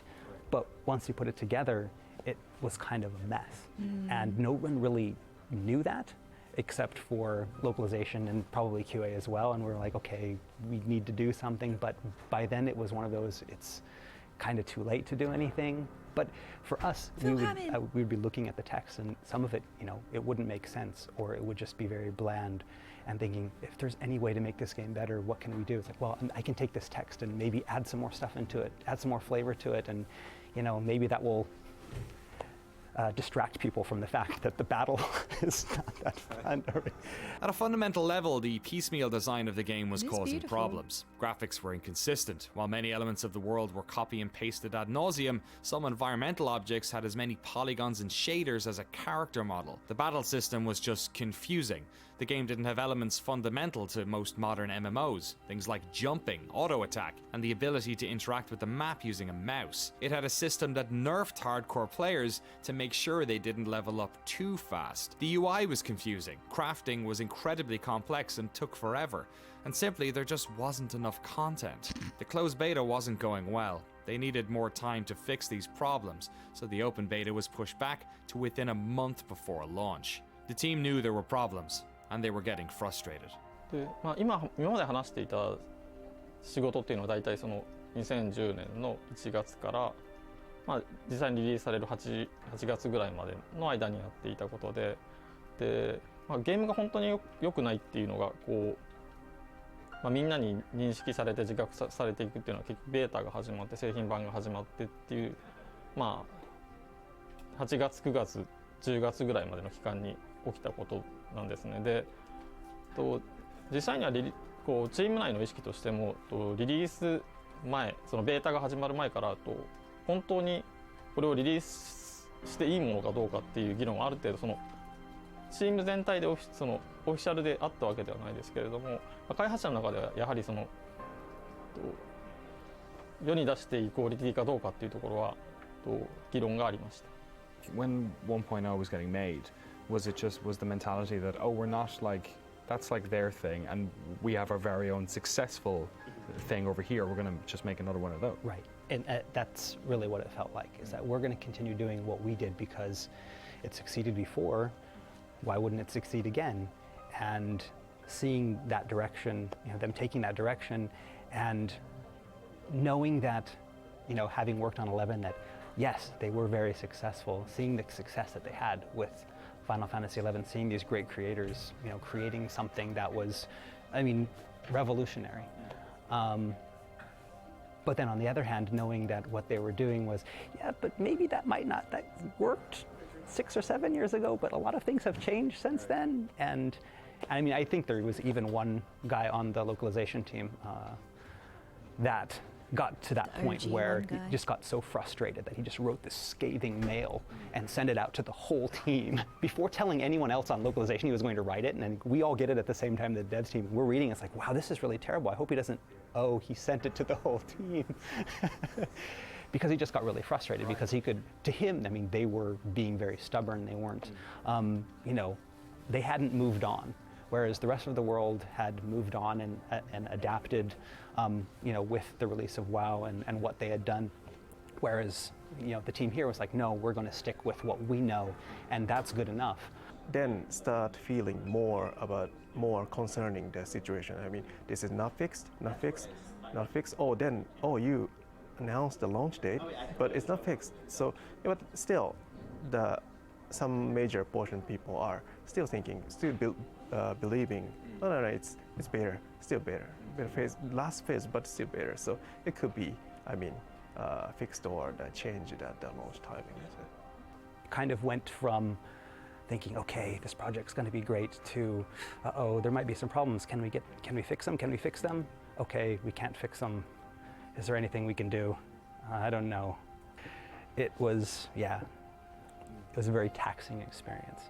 But once you put it together, it was kind of a mess. And no one really knew that, except for localization and probably QA as well. And we were like, okay, we need to do something. But by then it was one of those, it's kind of too late to do anything. But for us, we would be looking at the text, and some of it, it wouldn't make sense, or it would just be very bland, and thinking, if there's any way to make this game better, what can we do? It's like, well, I can take this text and maybe add some more stuff into it, add some more flavor to it, and maybe that will distract people from the fact that the battle is not that fun. At a fundamental level, the piecemeal design of the game was causing problems. Graphics were inconsistent. While many elements of the world were copy and pasted ad nauseum, some environmental objects had as many polygons and shaders as a character model. The battle system was just confusing. The game didn't have elements fundamental to most modern MMOs, things like jumping, auto-attack, and the ability to interact with the map using a mouse. It had a system that nerfed hardcore players to make sure they didn't level up too fast. The UI was confusing, crafting was incredibly complex and took forever, and simply there just wasn't enough content. The closed beta wasn't going well. They needed more time to fix these problems, so the open beta was pushed back to within a month before launch. The team knew there were problems, and they were getting frustrated. で、今まで話していた仕事っていうのは大体その2010年の1月から、実際にリリースされる 8月ぐらいまでの間にやっていたことで、ゲームが本当に良くないっていうのがこう、みんなに認識されて自覚されていくっていうのは結局ベータが始まって製品版が始まってっていう、8月9月10月ぐらいまでの期間に起きたことなんですね。で、実際にはこうチーム内の意識としてもリリース前、そのベータが始まる前から本当にこれをリリースしていいものかどうかっていう議論はある程度そのチーム全体でオフィシャルであったわけではないですけれども、開発者の中ではやはりその世に出していいクオリティかどうかっていうところは議論がありました。When 1.0 was getting made, was the mentality that, oh, we're not like, that's like their thing and we have our very own successful thing over here, we're going to just make another one of those? Right, and that's really what it felt like, is that we're going to continue doing what we did because it succeeded before, why wouldn't it succeed again? And seeing that direction, them taking that direction, and knowing that, having worked on 11, that yes, they were very successful, seeing the success that they had with Final Fantasy XI, seeing these great creators, creating something that was, revolutionary. But then on the other hand, knowing that what they were doing was, but maybe that worked 6 or 7 years ago, but a lot of things have changed since then. And I think there was even one guy on the localization team that got to that point where he just got so frustrated that he just wrote this scathing mail and sent it out to the whole team before telling anyone else on localization he was going to write it. And then we all get it at the same time, the devs team. We're reading, it's like, wow, this is really terrible. I hope he doesn't, he sent it to the whole team. Because he just got really frustrated because he could, to him, they were being very stubborn. They weren't, they hadn't moved on. Whereas the rest of the world had moved on and adapted, with the release of WoW and what they had done. Whereas, the team here was like, no, we're going to stick with what we know, and that's good enough. then start feeling more concerning the situation. I mean, this is not fixed. Oh, you announced the launch date, but it's not fixed. So, but still, some major portion of people are still thinking, believing. No, it's better, still better. Last phase, but still better. So it could be, fixed or changed at the launch timing. Kind of went from thinking, okay, this project's going to be great, to, there might be some problems. Can we fix them? Can we fix them? Okay, we can't fix them. Is there anything we can do? I don't know. It was a very taxing experience.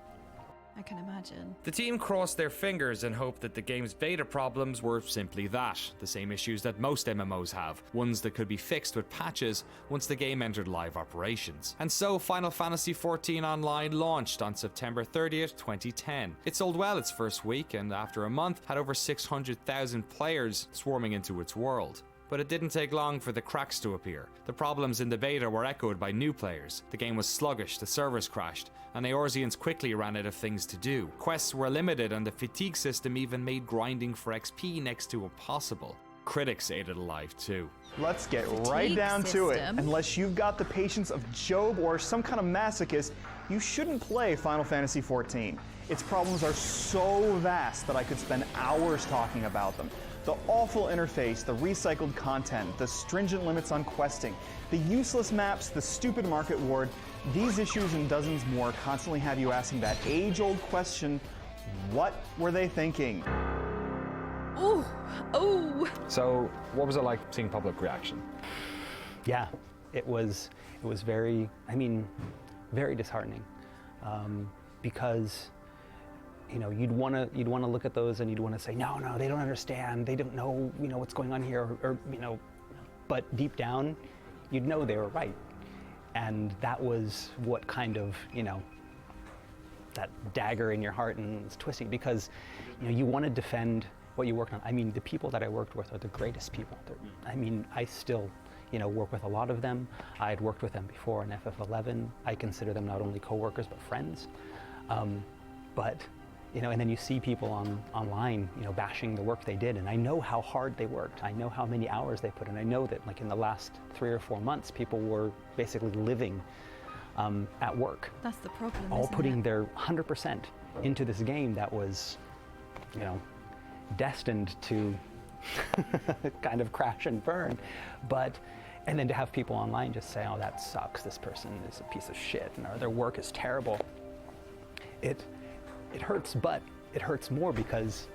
I can imagine. The team crossed their fingers and hoped that the game's beta problems were simply that, the same issues that most MMOs have, ones that could be fixed with patches once the game entered live operations. And so Final Fantasy XIV Online launched on September 30th, 2010. It sold well its first week, and after a month had over 600,000 players swarming into its world. But it didn't take long for the cracks to appear. The problems in the beta were echoed by new players. The game was sluggish, the servers crashed, and Eorzeans quickly ran out of things to do. Quests were limited, and the fatigue system even made grinding for XP next to impossible. Critics ate it alive too. Let's get right down to it. Unless you've got the patience of Job or some kind of masochist, you shouldn't play Final Fantasy XIV. Its problems are so vast that I could spend hours talking about them. The awful interface, the recycled content, the stringent limits on questing, the useless maps, the stupid market ward, these issues and dozens more constantly have you asking that age-old question, what were they thinking? Oh. So, what was it like seeing public reaction? Yeah, it was very, very disheartening, because you'd want to look at those and you'd want to say, no, they don't understand, they don't know, what's going on here, or but deep down, you'd know they were right. And that was what kind of, that dagger in your heart, and it's twisting, because, you want to defend what you worked on. The people that I worked with are the greatest people. I still, work with a lot of them. I had worked with them before in FF11. I consider them not only co-workers, but friends. And then you see people online, bashing the work they did, and I know how hard they worked. I know how many hours they put in. I know that, in the last 3 or 4 months, people were basically living at work. That's the problem, all putting their 100% into this game that was, destined to kind of crash and burn. And then to have people online just say, oh, that sucks, this person is a piece of shit, and their work is terrible. It hurts, but it hurts more because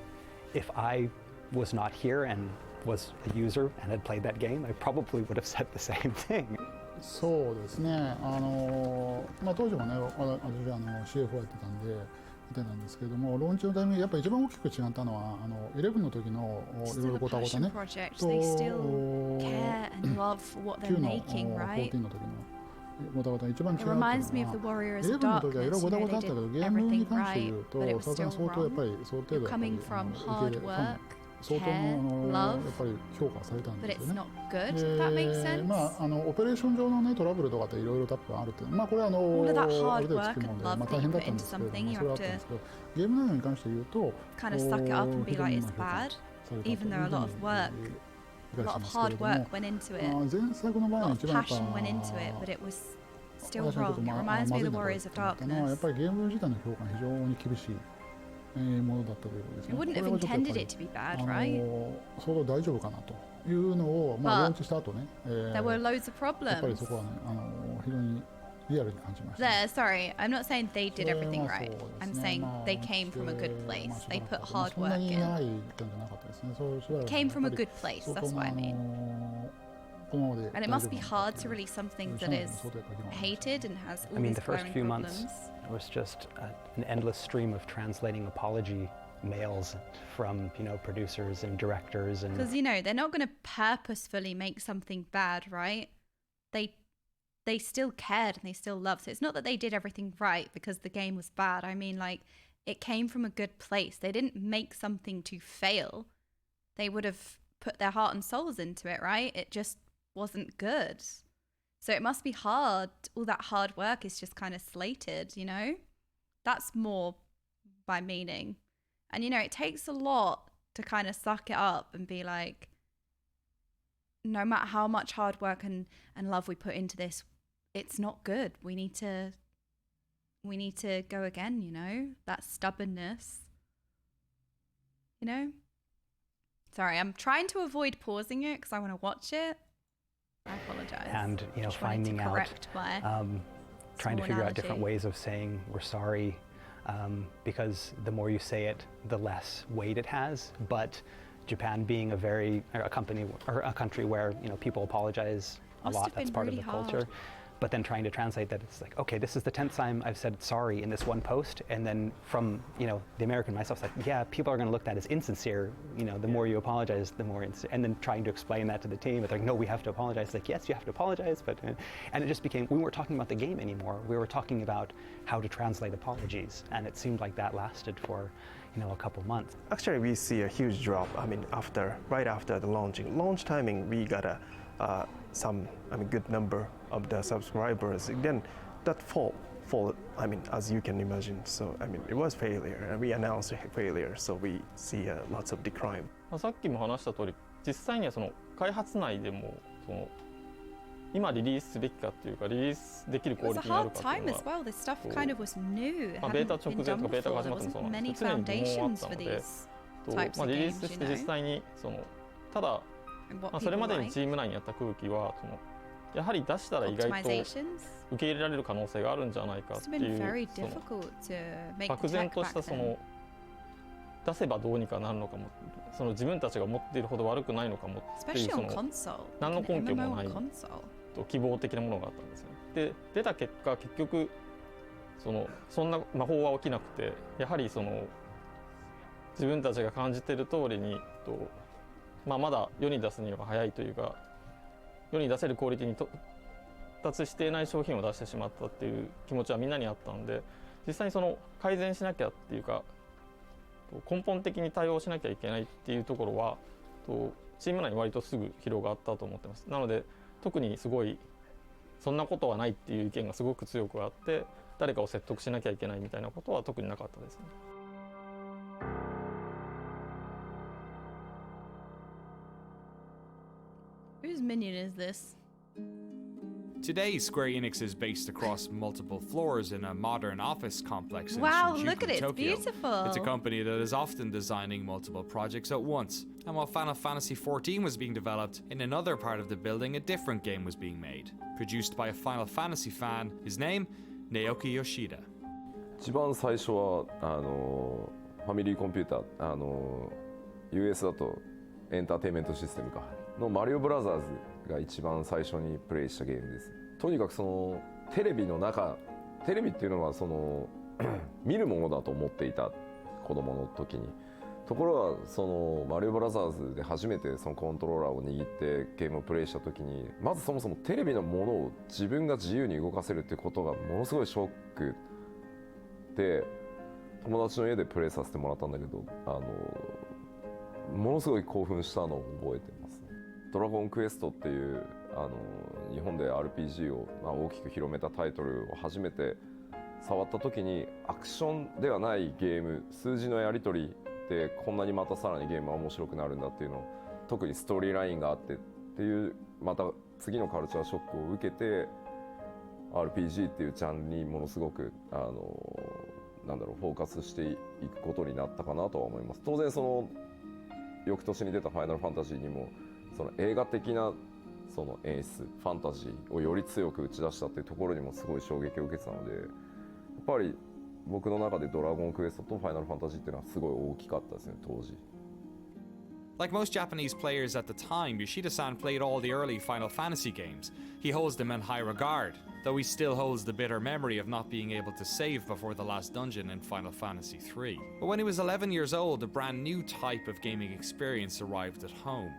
if I was not here and was a user and had played that game, I probably would have said the same thing. そうですね。当時もね、私CFO やってたんで見てたんですけれども、ローンチのタイミングやっぱり一番大きく違ったのは11の時のいろいろごたごたね。と9の14の時の。It reminds me of the Warriors of Darkness. They did everything right, but it was still wrong. You're coming from hard work, care, love, but it's not good. If that makes sense. オペレーション上のねトラブルとかっていろいろ多分あるって、これはall of that hard work and love that you put into something, you have to ゲーム内容に関して言うと kind of suck it up and be like it's bad, even though a lot of work. A lot of hard work went into it. A lot of passion went into it, but it was still wrong. It reminds me of the Warriors of Darkness. It wouldn't have intended it to be bad, right? But there were loads of problems. There, sorry, I'm not saying they did everything right. I'm saying they came from a good place. They put hard work in. Came from a good place, that's what I mean. And it must be hard to release something that is hated and has all these the first few problems. months was just an endless stream of translating apology mails from, producers and directors. Because, they're not going to purposefully make something bad, right? They still cared and they still loved. So it's not that they did everything right because the game was bad. I mean, it came from a good place. They didn't make something to fail. They would have put their heart and souls into it, right? It just wasn't good. So it must be hard. All that hard work is just kind of slated, That's more by meaning. And, you know, it takes a lot to kind of suck it up and be like, no matter how much hard work and love we put into this, it's not good. We need to go again, you know? That stubbornness. You know? Sorry, I'm trying to avoid pausing it because I want to watch it. I apologize. And, you know, finding out, trying to figure out different ways of saying we're sorry, because the more you say it, the less weight it has. But Japan being a country where, you know, people apologize a lot, that's part of the culture. But then trying to translate that, it's like, okay, this is the 10th time I've said sorry in this one post, and then from, you know, the American myself, it's like, yeah, people are going to look at that as insincere. You know, the more you apologize, the more and then trying to explain that to the team, it's like, no, we have to apologize. It's like, yes, you have to apologize, but and it just became, we weren't talking about the game anymore. We were talking about how to translate apologies, and it seemed like that lasted for, you know, a couple months. Actually, we see a huge drop. I mean, right after the launch timing, we got good number of the subscribers. Then that fall, I mean, as you can imagine. So, I mean, it was failure, and we announced a failure, so we see lots of decline. さっきも話した通り、実際にはその開発内でもその今リリースすべきかっていうかリリースできるクオリティになるかっていうのは、ベータ直前とかベータが始まってもそうなんですけど、常に疑問はあったので、リリースして実際にそのただそれまでにチーム内にあった空気はそのやはり出したら意外と受け入れられる可能性があるんじゃないかっていうその漠然としたその出せばどうにかなるのかもその自分たちが思っているほど悪くないのかもっていうその何の根拠もない希望的なものがあったんですよね。で出た結果結局そんな魔法は起きなくてやはりその自分たちが感じている通りにまだ世に出すには早いというか世に出せるクオリティに達していない商品を出してしまったっていう気持ちはみんなにあったので実際にその改善しなきゃっていうか根本的に対応しなきゃいけないっていうところはチーム内に割とすぐ広がったと思ってます。なので特にすごいそんなことはないっていう意見がすごく強くあって誰かを説得しなきゃいけないみたいなことは特になかったですね。Whose minion is this? Today, Square Enix is based across multiple floors in a modern office complex in Wow, Shinjuku, look at it, Tokyo. it's beautiful. It's a company that is often designing multiple projects at once. And while Final Fantasy XIV was being developed, in another part of the building, a different game was being made. Produced by a Final Fantasy fan, his name, Naoki Yoshida. 一番最初はファミリーコンピューターUS だとエンターテインメントシステムかのマリオブラザーズが一番最初にプレイしたゲームです。とにかくそのテレビっていうのはその見るものだと思っていた子供の時に。ところがそのマリオブラザーズで初めてそのコントローラーを握ってゲームをプレイした時にまずそもそもテレビのものを自分が自由に動かせるっていうことがものすごいショックで友達の家でプレイさせてもらったんだけどものすごい興奮したのを覚えてますね。ドラゴンクエストっていう日本で RPG を大きく広めたタイトルを初めて触った時にアクションではないゲーム数字のやり取りでこんなにまたさらにゲームは面白くなるんだっていうのを特にストーリーラインがあってっていうまた次のカルチャーショックを受けて RPG っていうジャンルにものすごくフォーカスしていくことになったかなとは思います。当然その翌年に出たファイナルファンタジーにもその映画的なその演出ファンタジーをより強く打ち出したっていうところにもすごい衝撃を受けてたのでやっぱり僕の中でドラゴンクエストとファイナルファンタジーっていうのはすごい大きかったですね当時。Like most Japanese players at the time, Yoshida-san played all the early Final Fantasy games. He holds them in high regard, though he still holds the bitter memory of not being able to save before the last dungeon in Final Fantasy III. But when he was 11 years old, a brand new type of gaming experience arrived at home.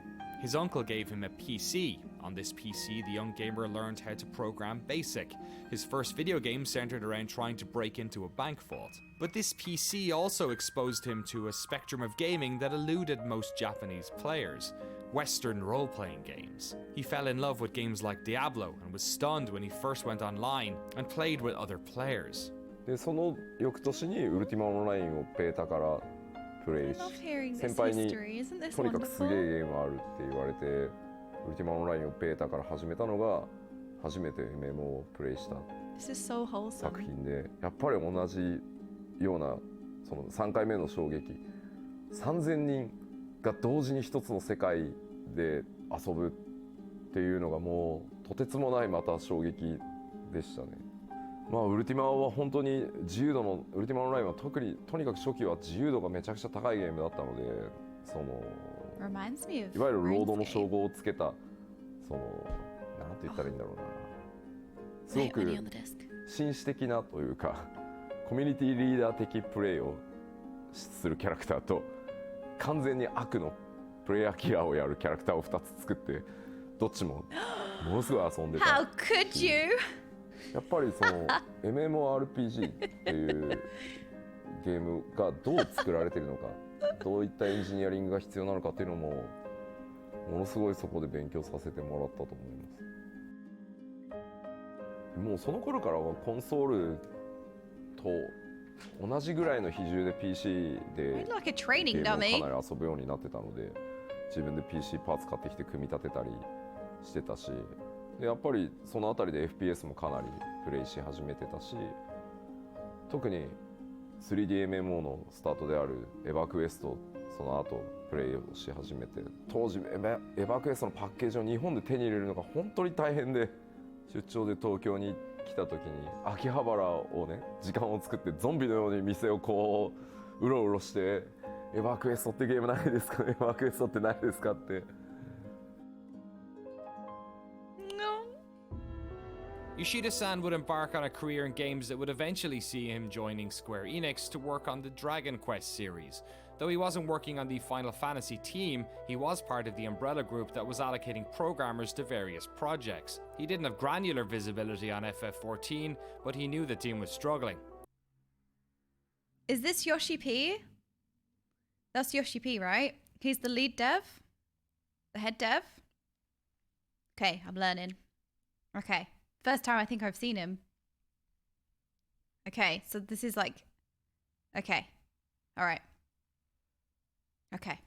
His uncle gave him a PC. On this PC, the young gamer learned how to program BASIC. His first video game centered around trying to break into a bank vault. But this PC also exposed him to a spectrum of gaming that eluded most Japanese players. Western role-playing games. He fell in love with games like Diablo and was stunned when he first went online and played with other players. でその翌年にウルティマオンラインをベータからプレイし、先輩にとにかくすげえゲームあるって言われて、ウルティマオンラインをベータから始めたのが初めて MMO をプレイした作品で、やっぱり同じようなその3回目の衝撃、3000人が同時に一つの世界で遊ぶっていうのがもうとてつもないまた衝撃でしたね。まあウルティマは本当に自由度の、ウルティマオンラインは特にとにかく初期は自由度がめちゃくちゃ高いゲームだったので、そのいわゆるロードの称号をつけた、そのなんて言ったらいいんだろうな、すごく紳士的なというかコミュニティリーダー的プレイをするキャラクターと、完全に悪のプレイヤーキラーをやるキャラクターを2つ作って、どっちもものすごい遊んでた。How could you? やっぱりその MMORPG っていうゲームがどう作られているのか、どういったエンジニアリングが必要なのかっていうのもものすごいそこで勉強させてもらったと思います。もうその頃からはコンソールと同じぐらいの比重で PC でゲームをかなり遊ぶようになってたので、自分で PC パーツ買ってきて組み立てたりしてたし、でやっぱりそのあたりで FPS もかなりプレイし始めてたし、特に 3DMMO のスタートであるエヴァクエスト、その後プレイをし始めて、当時エヴァクエストのパッケージを日本で手に入れるのが本当に大変で、出張で東京に来た時に秋葉原をね、時間を作ってゾンビのように店をこううろうろして、エヴァクエストってゲームないですか、エヴァクエストってないですかって。Yoshida-san would embark on a career in games that would eventually see him joining Square Enix to work on the Dragon Quest series. Though he wasn't working on the Final Fantasy team, he was part of the umbrella group that was allocating programmers to various projects. He didn't have granular visibility on FF14, but he knew the team was struggling. Is this Yoshi P? That's Yoshi P, right? He's the lead dev? The head dev? Okay, I'm learning. Okay. First time I think I've seen him. Okay, so this is like... Okay. Alright. Okay.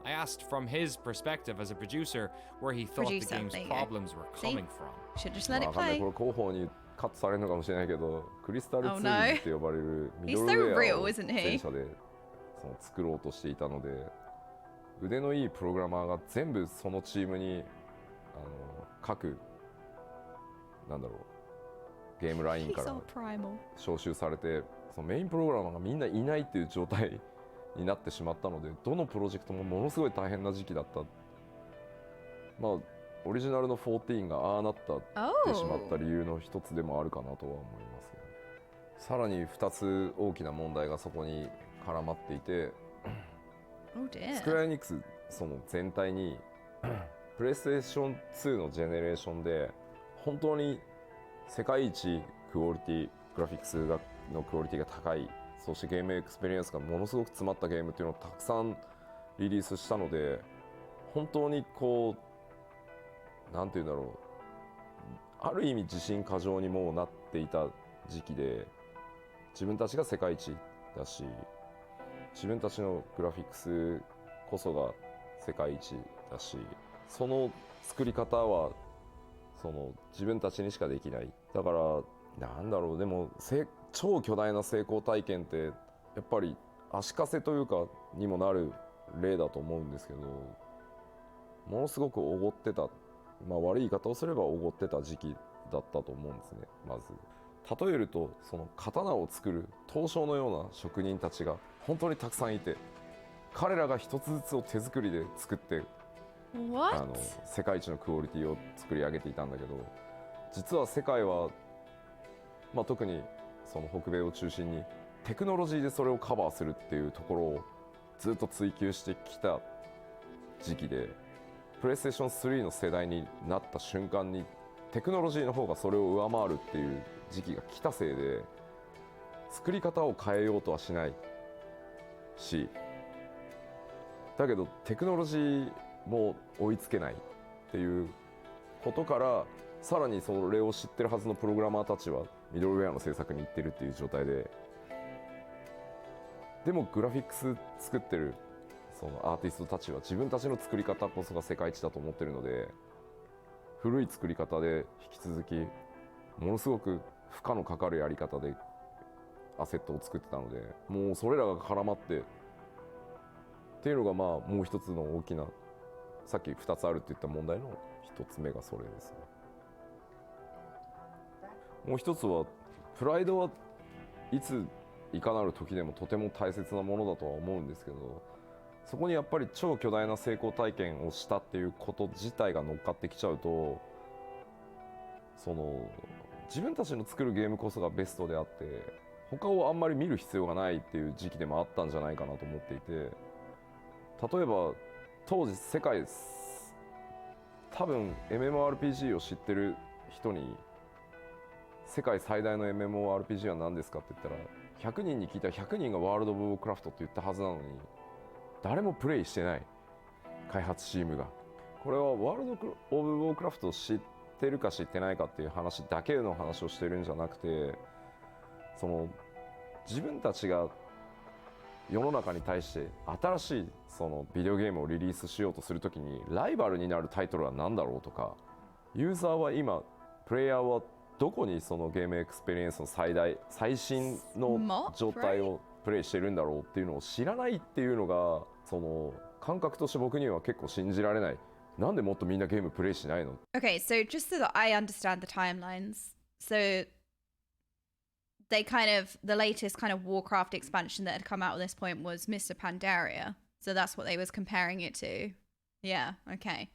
I asked from his perspective as a producer where he thought the game's problems were coming from. Should just let it play. これ広報にカットされるのかもしれないけど、クリスタルツールって呼ばれるミドルウェアを全社で作ろうとしていたので、腕のいいプログラマーが全部そのチームに各なんだろうゲームラインから招集されて、そのメインプログラマーがみんないないっていう状態になってしまったので、どのプロジェクトもものすごい大変な時期だった。まあオリジナルの14がああなってしまった理由の一つでもあるかなとは思いますけど、さらに2つ大きな問題がそこに絡まっていて、スクエアエニックスその全体にプレイステーション2のジェネレーションで本当に世界一クオリティ、グラフィックスのクオリティが高い、そしてゲームエクスペリエンスがものすごく詰まったゲームっていうのをたくさんリリースしたので、本当にこうなんていうんだろう、ある意味自信過剰にもうなっていた時期で、自分たちが世界一だし、自分たちのグラフィックスこそが世界一だし、その作り方はその自分たちにしかできない。だからなんだろう、でも超巨大な成功体験ってやっぱり足かせというかにもなる例だと思うんですけど、ものすごくおごってた、まあ悪い言い方をすればおごってた時期だったと思うんですね。まず例えると、その刀を作る刀匠のような職人たちが本当にたくさんいて、彼らが一つずつを手作りで作って世界一のクオリティを作り上げていたんだけど、実は世界は、まあ、特にその北米を中心にテクノロジーでそれをカバーするっていうところをずっと追求してきた時期で、プレイステーション3の世代になった瞬間にテクノロジーの方がそれを上回るっていう時期が来たせいで、作り方を変えようとはしないし、だけどテクノロジーも追いつけないっていうことから、さらにそれを知ってるはずのプログラマーたちはミドルウェアの制作に行ってるっていう状態で、でもグラフィックス作ってるそのアーティストたちは自分たちの作り方こそが世界一だと思ってるので、古い作り方で引き続きものすごく負荷のかかるやり方でアセットを作ってたので、もうそれらが絡まってっていうのがまあもう一つの大きな、さっき2つあるって言った問題の1つ目がそれですね。もう一つはプライドはいついかなる時でもとても大切なものだとは思うんですけど、そこにやっぱり超巨大な成功体験をしたっていうこと自体が乗っかってきちゃうと、その自分たちの作るゲームこそがベストであって他をあんまり見る必要がないっていう時期でもあったんじゃないかなと思っていて、例えば当時世界多分 MMORPG を知ってる人に世界最大の MMORPG は何ですかって言ったら100人に聞いたら100人がワールド・オブ・ウォークラフトって言ったはずなのに誰もプレイしてない開発チームが。これはワールド・オブ・ウォークラフトを知ってるか知ってないかっていう話だけの話をしてるんじゃなくて、その自分たちが世の中に対して新しいそのビデオゲームをリリースしようとするときにライバルになるタイトルは何だろうとか、ユーザーは今プレイヤーはどこにそのゲームエクスペリエンスの最新の状態をプレイしてるんだろうっていうのを知らないっていうのが、その感覚として僕には結構信じられない。なんでもっとみんなゲームプレイしないの？ Okay, so just so that I understand the timelines. So they kind of, the latest kind of Warcraft expansion that had come out at this point was Mr. Pandaria. So that's what they was comparing it to. Yeah, okay.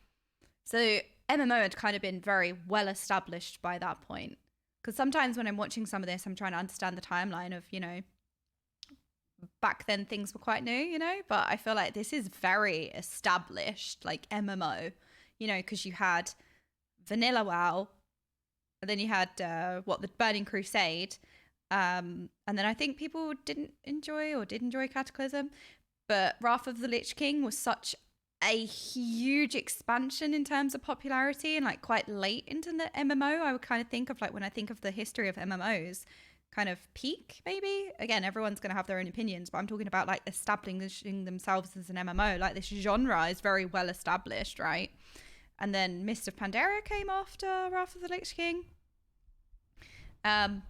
So MMO had kind of been very well established by that point. Because sometimes when I'm watching some of this, I'm trying to understand the timeline of, you know, back then things were quite new, you know, but I feel like this is very established, like MMO, you know, because you had Vanilla WoW, and then you had, the Burning Crusade, and then I think people did enjoy Cataclysm, but Wrath of the Lich King was such a huge expansion in terms of popularity and like quite late into the MMO. I would kind of think of like when I think of the history of MMOs, kind of peak maybe. Again, everyone's going to have their own opinions, but I'm talking about like establishing themselves as an MMO. Like this genre is very well established, right? And then Mist of Pandaria came after Wrath of the Lich King.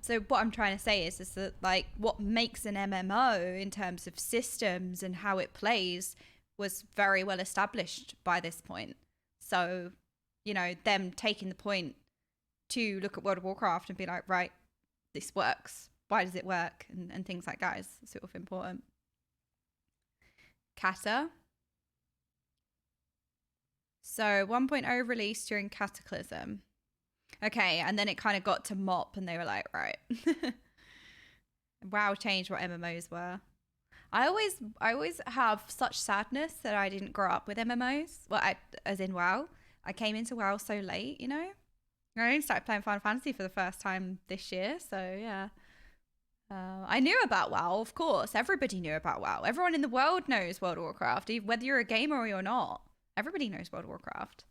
So what I'm trying to say is that like what makes an MMO in terms of systems and how it plays was very well established by this point. So, you know, them taking the point to look at World of Warcraft and be like, right, this works. Why does it work? And things like that is sort of important. Cata. So 1.0 released during Cataclysm. Okay, and then it kind of got to MOP and they were like, right. WoW changed what MMOs were. I always have such sadness that I didn't grow up with MMOs. Well, as in WoW. I came into WoW so late, you know? I only started playing Final Fantasy for the first time this year, so yeah. I knew about WoW, of course. Everybody knew about WoW. Everyone in the world knows World of Warcraft, whether you're a gamer or you're not. Everybody knows World of Warcraft.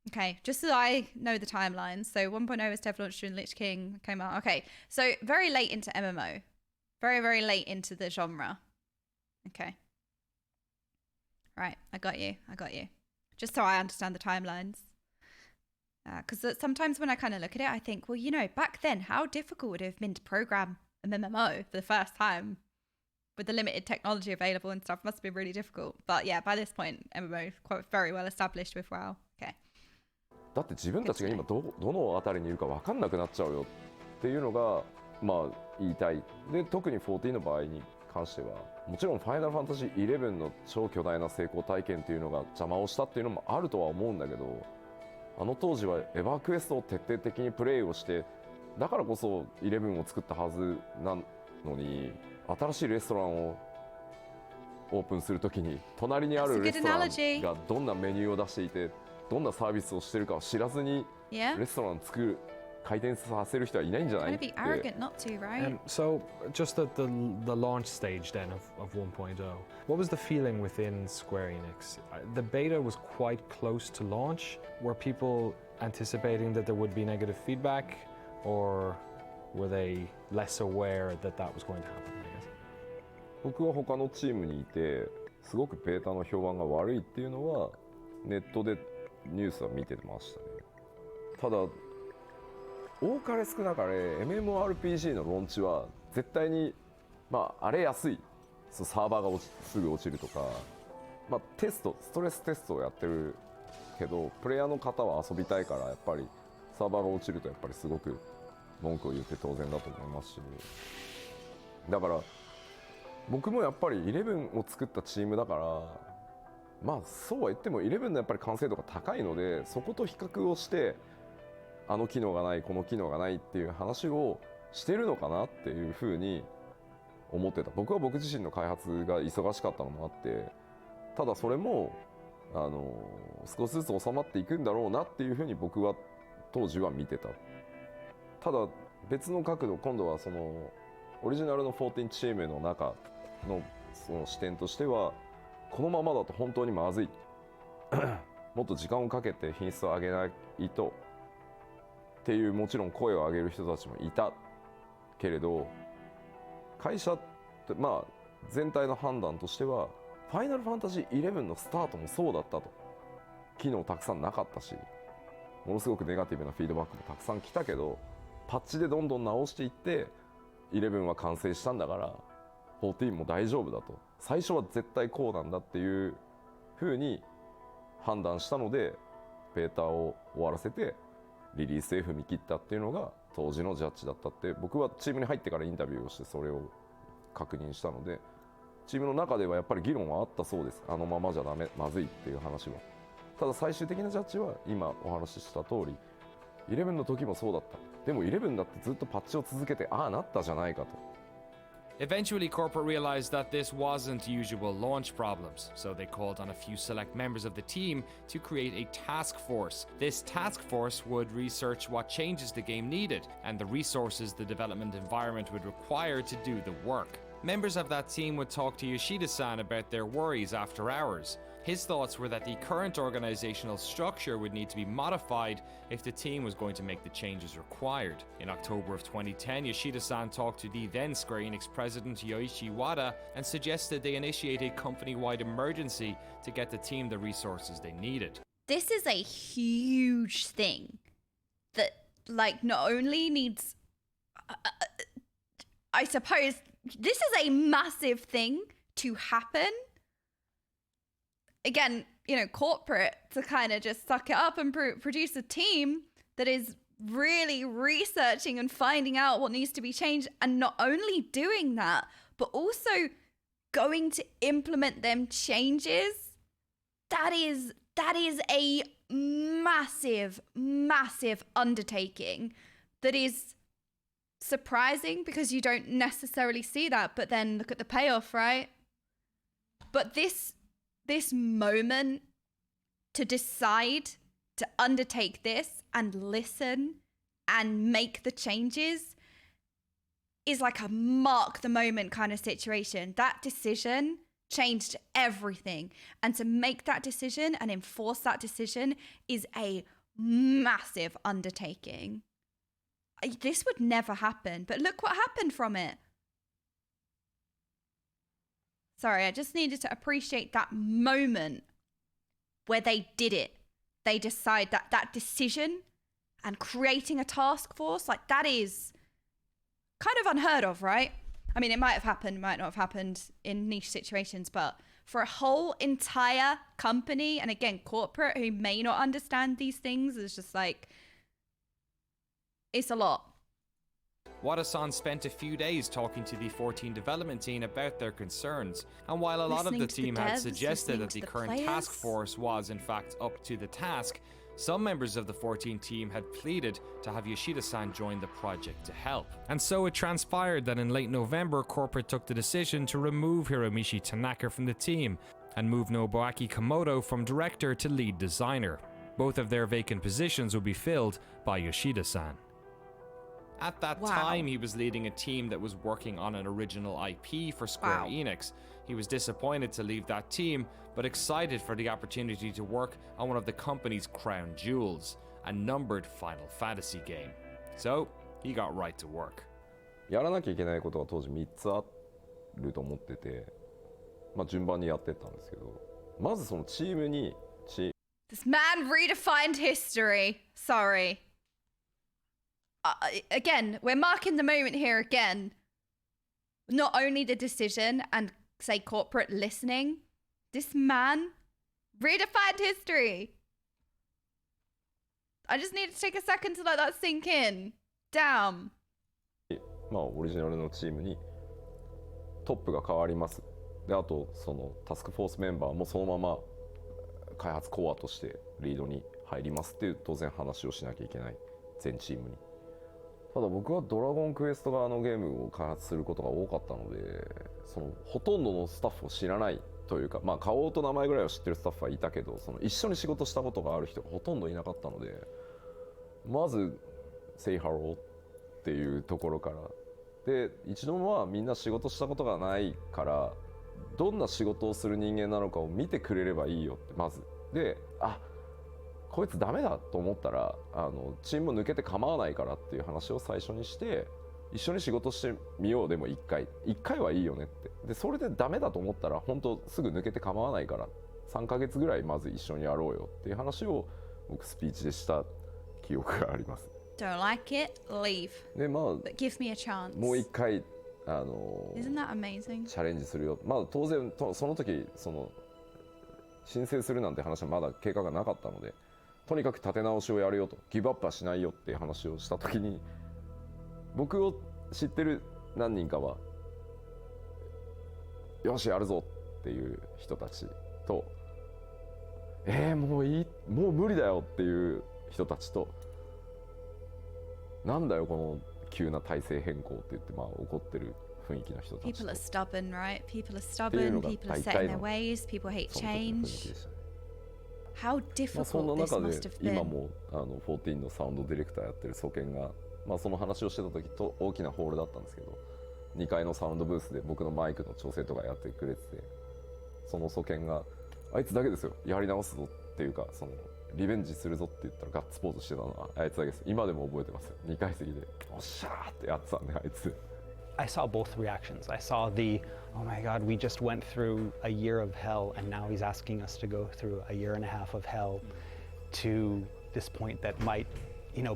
Okay, just so I know the timelines. So 1.0 was dev launched during Lich King, came out. Okay, so very late into MMO. Very, very late into the genre. Okay. Right, I got you. Just so I understand the timelines. Because sometimes when I kind of look at it, I think, well, you know, back then, how difficult would it have been to program an MMO for the first time with the limited technology available and stuff? Must have been really difficult. But yeah, by this point, MMO quite very well established with WoW. Okay. だって自分たちが今どの辺りにいるか分かんなくなっちゃうよっていうのがまあ言いたい。で特に14の場合に関してはもちろんファイナルファンタジー11の超巨大な成功体験っていうのが邪魔をしたっていうのもあるとは思うんだけど、あの当時はエヴァークエストを徹底的にプレイをしてだからこそ11を作ったはずなのに、新しいレストランをオープンするときに隣にあるレストランがどんなメニューを出していてどんなサービスをしてるかを知らずにレストラン作る回転させる人はいないんじゃないって。 Be arrogant not to, right? So just at the launch stage then of 1.0, what was the feeling within Square Enix? The beta was quite close to launch. Were people anticipating that there would be negative feedback, or were they less aware that that was going to happen, I guess? 僕は他のチームにいてすごくペーターの評判が悪いっていうのはネットでニュースは見てましたね。ただ多かれ少なかれ MMORPG のローンチは絶対に荒れやすい、そうサーバーがすぐ落ちるとか、ストレステストをやってるけどプレイヤーの方は遊びたいからやっぱりサーバーが落ちるとやっぱりすごく文句を言って当然だと思いますし、だから僕もやっぱり11を作ったチームだからそうは言っても11のやっぱり完成度が高いのでそこと比較をしてあの機能がないこの機能がないっていう話をしてるのかなっていうふうに思ってた。僕は僕自身の開発が忙しかったのもあって、ただそれも少しずつ収まっていくんだろうなっていうふうに僕は当時は見てた。ただ別の角度、今度はそのオリジナルの14チームの中のその視点としてはこのままだと本当にまずいもっと時間をかけて品質を上げないとっていうもちろん声を上げる人たちもいたけれど、会社って全体の判断としてはファイナルファンタジー11のスタートもそうだったと。機能たくさんなかったしものすごくネガティブなフィードバックもたくさん来たけどパッチでどんどん直していって11は完成したんだから14も大丈夫だと、最初は絶対こうなんだっていう風に判断したのでベータを終わらせてリリースへ踏み切ったっていうのが当時のジャッジだったって僕はチームに入ってからインタビューをしてそれを確認したので、チームの中ではやっぱり議論はあったそうです。あのままじゃダメ、まずいっていう話は。ただ最終的なジャッジは今お話しした通り11の時もそうだった。でも11だってずっとパッチを続けてああなったじゃないかと。Eventually, corporate realized that this wasn't usual launch problems, so they called on a few select members of the team to create a task force. This task force would research what changes the game needed and the resources the development environment would require to do the work. Members of that team would talk to Yoshida-san about their worries after hours. His thoughts were that the current organizational structure would need to be modified if the team was going to make the changes required. In October of 2010, Yoshida-san talked to the then Square Enix president Yoichi Wada and suggested they initiate a company-wide emergency to get the team the resources they needed. This is a huge thing that, not only needs... I suppose this is a massive thing to happen. Again, corporate to kind of just suck it up and produce a team that is really researching and finding out what needs to be changed, and not only doing that, but also going to implement them changes. That is a massive, massive undertaking that is surprising because you don't necessarily see that, but then look at the payoff, right? But this moment to decide to undertake this and listen and make the changes is like a mark the moment kind of situation. That decision changed everything. And to make that decision and enforce that decision is a massive undertaking. This would never happen, but look what happened from it. Sorry, I just needed to appreciate that moment where they did it. They decide that decision and creating a task force, that is kind of unheard of, right? I mean, it might have happened, might not have happened in niche situations, but for a whole entire company, and again, corporate who may not understand these things, is just it's a lot. Wada-san spent a few days talking to the 14 development team about their concerns, and while a lot of the team had suggested that the current task force was in fact up to the task, some members of the 14 team had pleaded to have Yoshida-san join the project to help. And so it transpired that in late November, corporate took the decision to remove Hiromichi Tanaka from the team and move Nobuaki Komodo from director to lead designer. Both of their vacant positions would be filled by Yoshida-san. At that time, he was leading a team that was working on an original IP for Square Enix. He was disappointed to leave that team, but excited for the opportunity to work on one of the company's crown jewels. a numbered Final Fantasy game. So he got right to work. やらなきゃいけないことが当時3つあると思ってて、順番にやってったんですけど、まずそのチームに This man redefined history. Sorry. Again, we're marking the moment here again. Not only the decision and, say, corporate listening, this man redefined history. I just need to take a second to let that sink in. Damn. オリジナルのチームにトップが変わります。で、あとそのタスクフォースメンバーもそのまま開発コアとしてリードに入りますっていう当然話をしなきゃいけない全チームに。ただ僕はドラゴンクエスト側のゲームを開発することが多かったので、そのほとんどのスタッフを知らないというか、顔と名前ぐらいは知ってるスタッフはいたけど、その一緒に仕事したことがある人がほとんどいなかったので、まず「Say hello」っていうところからで、一度もみんな仕事したことがないから、どんな仕事をする人間なのかを見てくれればいいよってまず。で、こいつダメだと思ったらチーム抜けて構わないからっていう話を最初にして、一緒に仕事してみよう。でも1回はいいよねって。でそれでダメだと思ったら本当すぐ抜けて構わないから3ヶ月ぐらいまず一緒にやろうよっていう話を僕スピーチでした記憶があります。 Don't like it, leave. でBut give me a chance. もう1回Isn't that amazing? チャレンジするよ。当然その時申請するなんて話はまだ計画がなかったので、とにかく立て直しをやるよと、ギブアップはしないよっていう話をした時に、僕を知ってる何人かはよしやるぞっていう人たちと、もういい、もう無理だよっていう人たちと、なんだよこの急な体制変更って言って怒ってる雰囲気の人たち。 People are stubborn, right? People are stubborn, people are set in their ways, people hate change. How difficult そんな this 中で must have been. 今も14のサウンドディレクターやってる曽健が、その話をしてた時と大きなホールだったんですけど、2階のサウンドブースで僕のマイクの調整とかやってくれてて、その曽健があいつだけですよやり直すぞっていうか、そのリベンジするぞって言ったらガッツポーズしてたのはあいつだけです。今でも覚えてますよ。2階席でおっしゃーってやってたんで、あいつ。I saw both reactions. I saw the, oh my God, we just went through a year of hell and now he's asking us to go through a year and a half of hell, to this point that might,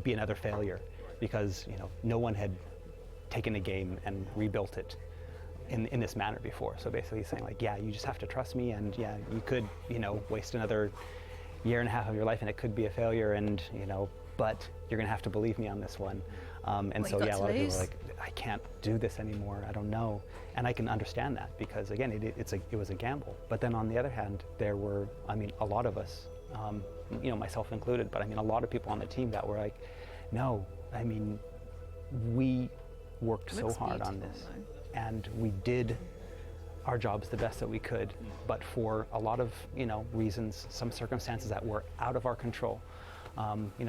be another failure because, no one had taken a game and rebuilt it in this manner before. So basically he's saying like, yeah, you just have to trust me, and yeah, you could, waste another year and a half of your life and it could be a failure, and, but you're gonna have to believe me on this one. And so yeah, a lot of people are like, I can't do this anymore, I don't know. And I can understand that because again, it was a gamble. But then on the other hand, there were, a lot of us, myself included, but a lot of people on the team that were like, no, we worked so hard on this and we did our jobs the best that we could, but for a lot of, reasons, some circumstances that were out of our control,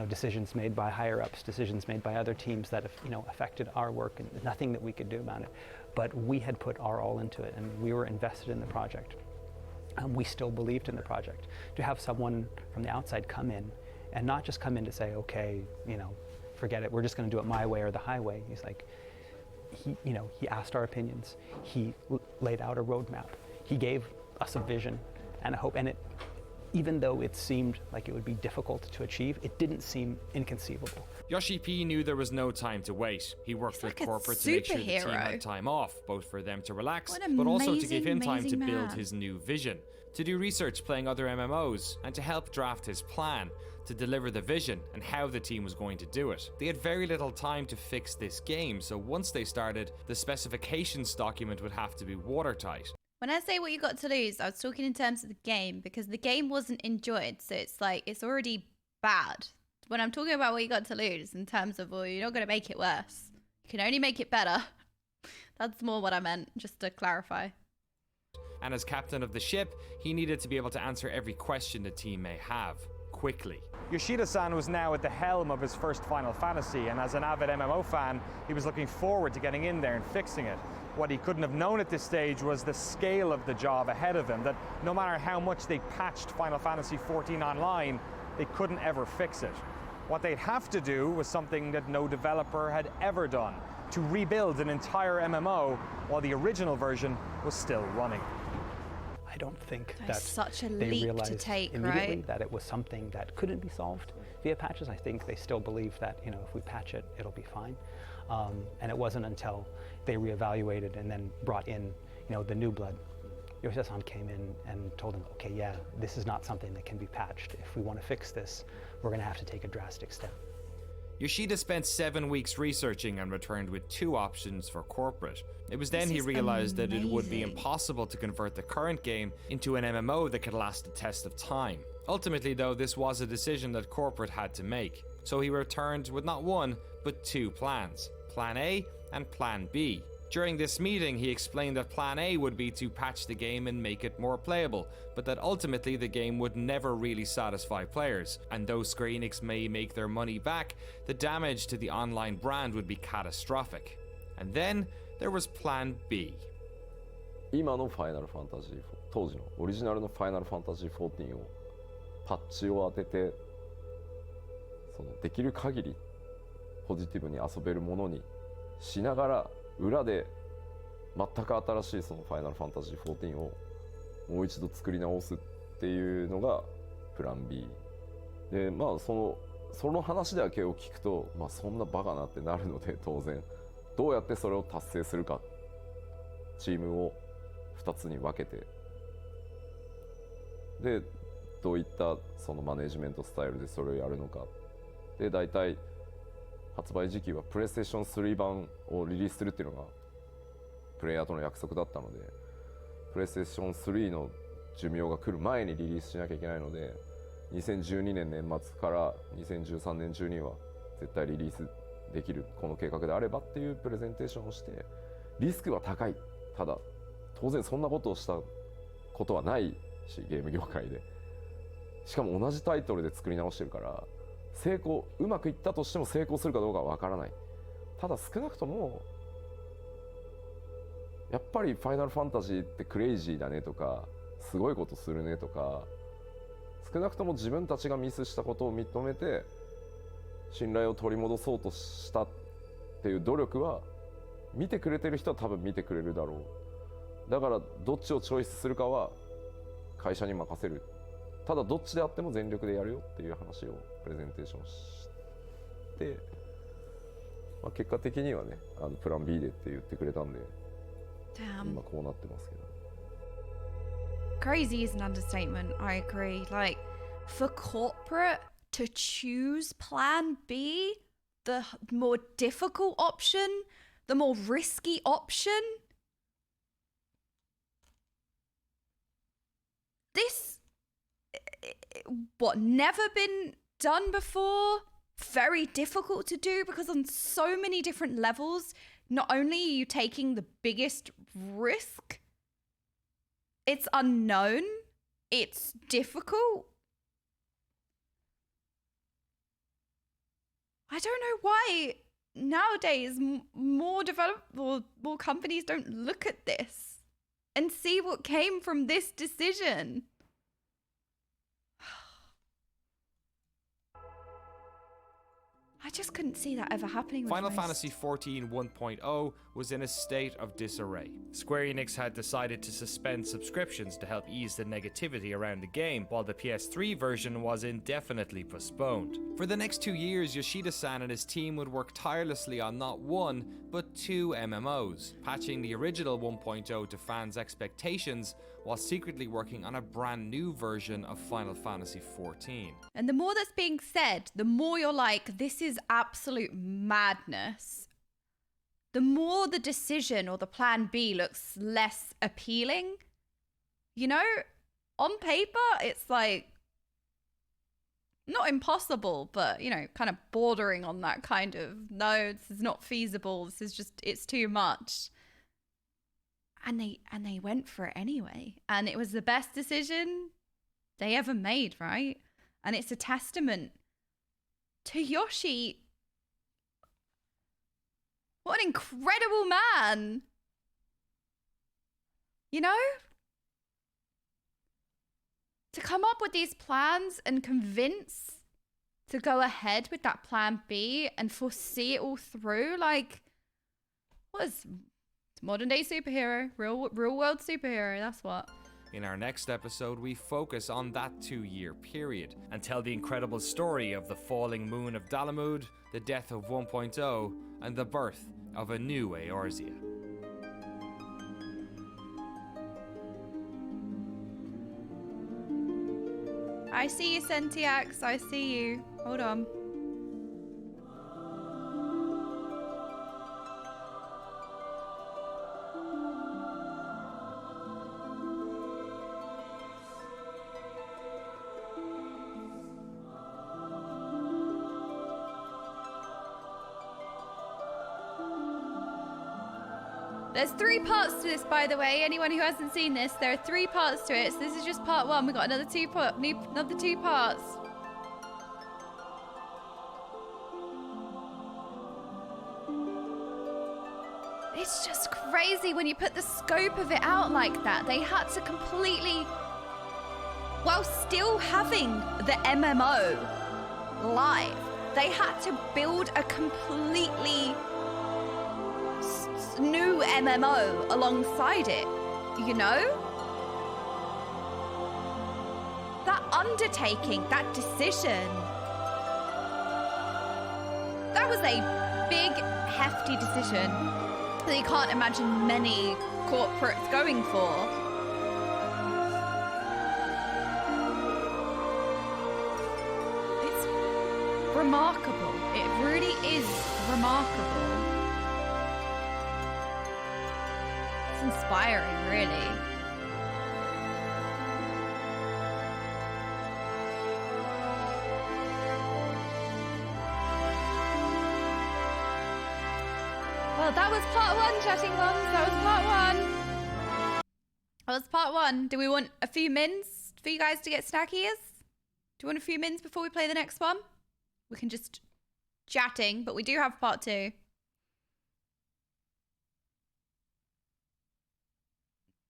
decisions made by higher ups, decisions made by other teams that, affected our work, and nothing that we could do about it. But we had put our all into it and we were invested in the project. We still believed in the project. To have someone from the outside come in and not just come in to say, okay, forget it, we're just going to do it my way or the highway. He's like, he asked our opinions. He laid out a roadmap. He gave us a vision and a hope. And even though it seemed like it would be difficult to achieve, it didn't seem inconceivable. Yoshi P knew there was no time to wait. He worked with corporate to make sure the team had time off, both for them to relax, but also to give him time to build his new vision, to do research playing other MMOs, and to help draft his plan, to deliver the vision and how the team was going to do it. They had very little time to fix this game, so once they started, the specifications document would have to be watertight. When I say what you got to lose, I was talking in terms of the game, because the game wasn't enjoyed, so it's like, it's already bad. When I'm talking about what you got to lose in terms of, well, you're not going to make it worse. You can only make it better. That's more what I meant, just to clarify. And as captain of the ship, he needed to be able to answer every question the team may have, quickly. Yoshida-san was now at the helm of his first Final Fantasy, and as an avid MMO fan, he was looking forward to getting in there and fixing it. What he couldn't have known at this stage was the scale of the job ahead of him, that no matter how much they patched Final Fantasy XIV Online, they couldn't ever fix it. What they'd have to do was something that no developer had ever done, to rebuild an entire MMO while the original version was still running. I don't think That's such a leap to realized take, immediately right? that it was something that couldn't be solved via patches. I think they still believe that, you know, if we patch it, it'll be fine. And it wasn't until they reevaluated and then brought in, you know, the new blood. Yoshida-san came in and told them, okay, yeah, this is not something that can be patched. If we want to fix this, we're going to have to take a drastic step. Yoshida spent 7 weeks researching and returned with 2 options for corporate. It was then he realized that it would be impossible to convert the current game into an MMO that could last the test of time. Ultimately though, this was a decision that corporate had to make. So he returned with not 1, but 2 plans. Plan A and Plan B. During this meeting, he explained that Plan A would be to patch the game and make it more playable, but that ultimately the game would never really satisfy players, and though Square Enix may make their money back, the damage to the online brand would be catastrophic. And then there was Plan B. 今のファイナルファンタジー4、当時のオリジナルのファイナルファンタジー14をパッチを当てて、そのできる限りポジティブに遊べるものにしながら、裏で全く新しいそのファイナルファンタジー14をもう一度作り直すっていうのがプラン B で、まあその話だけを聞くと、まあそんなバカなってなるので、当然どうやってそれを達成するか、チームを2つに分けて、でどういったそのマネジメントスタイルでそれをやるのかで、大体発売時期はプレイステーション3版をリリースするっていうのがプレイヤーとの約束だったので、プレイステーション3の寿命が来る前にリリースしなきゃいけないので、2012年年末から2013年中には絶対リリースできるこの計画であればっていうプレゼンテーションをして、リスクは高い、ただ当然そんなことをしたことはないし、ゲーム業界でしかも同じタイトルで作り直してるから、成功うまくいったとしても成功するかどうかは分からない。ただ少なくともやっぱりファイナルファンタジーってクレイジーだねとかすごいことするねとか、少なくとも自分たちがミスしたことを認めて信頼を取り戻そうとしたっていう努力は見てくれてる人は多分見てくれるだろう。だからどっちをチョイスするかは会社に任せる。ただどっちであっても全力でやるよっていう話をプレゼンテーションして、まあ、結果的にはね、プラン B でって言ってくれたんで、今こうなってますけど。Crazy is an understatement. I agree. Like, for corporate to choose Plan B, the more difficult option, the more risky option. This, what, never been done before? Very difficult to do because on so many different levels, not only are you taking the biggest risk, it's unknown, it's difficult. I don't know why nowadays more companies don't look at this and see what came from this decision. I just couldn't see that ever happening with Final Fantasy XIV 1.0 was in a state of disarray. Square Enix had decided to suspend subscriptions to help ease the negativity around the game, while the PS3 version was indefinitely postponed. For the next 2 years, Yoshida-san and his team would work tirelessly on not 1, but 2 MMOs, patching the original 1.0 to fans' expectations, while secretly working on a brand new version of Final Fantasy XIV. And the more that's being said, the more you're like, this is absolute madness. The more the decision or the plan B looks less appealing. You know, on paper, it's like, not impossible, but, you know, kind of bordering on that kind of, no, this is not feasible, this is just, it's too much. And they went for it anyway. And it was the best decision they ever made, right? And it's a testament to Yoshi. What an incredible man. You know? To come up with these plans and convince to go ahead with that plan B and foresee it all through. Like, what is modern day superhero, real world superhero? That's what. In our next episode, we focus on that 2-year period and tell the incredible story of the falling moon of Dalamud, the death of 1.0, and the birth of a new Eorzea. I see you, Sentiax. I see you. Hold on. There's 3 parts to this, by the way. Anyone who hasn't seen this, there are 3 parts to it. So this is just part 1. We got another 2 parts. It's just crazy when you put the scope of it out like that. They had to completely, while still having the MMO live, they had to build a completely new MMO alongside it, you know? That undertaking, that decision, that was a big, hefty decision that you can't imagine many corporates going for. It's remarkable. It really is remarkable. Inspiring, really. Well, that was part 1, chatting ones. That was part 1. That was part 1. Do we want a few mins for you guys to get snackies? Do you want a few mins before we play the next one? We can just chatting, but we do have part 2.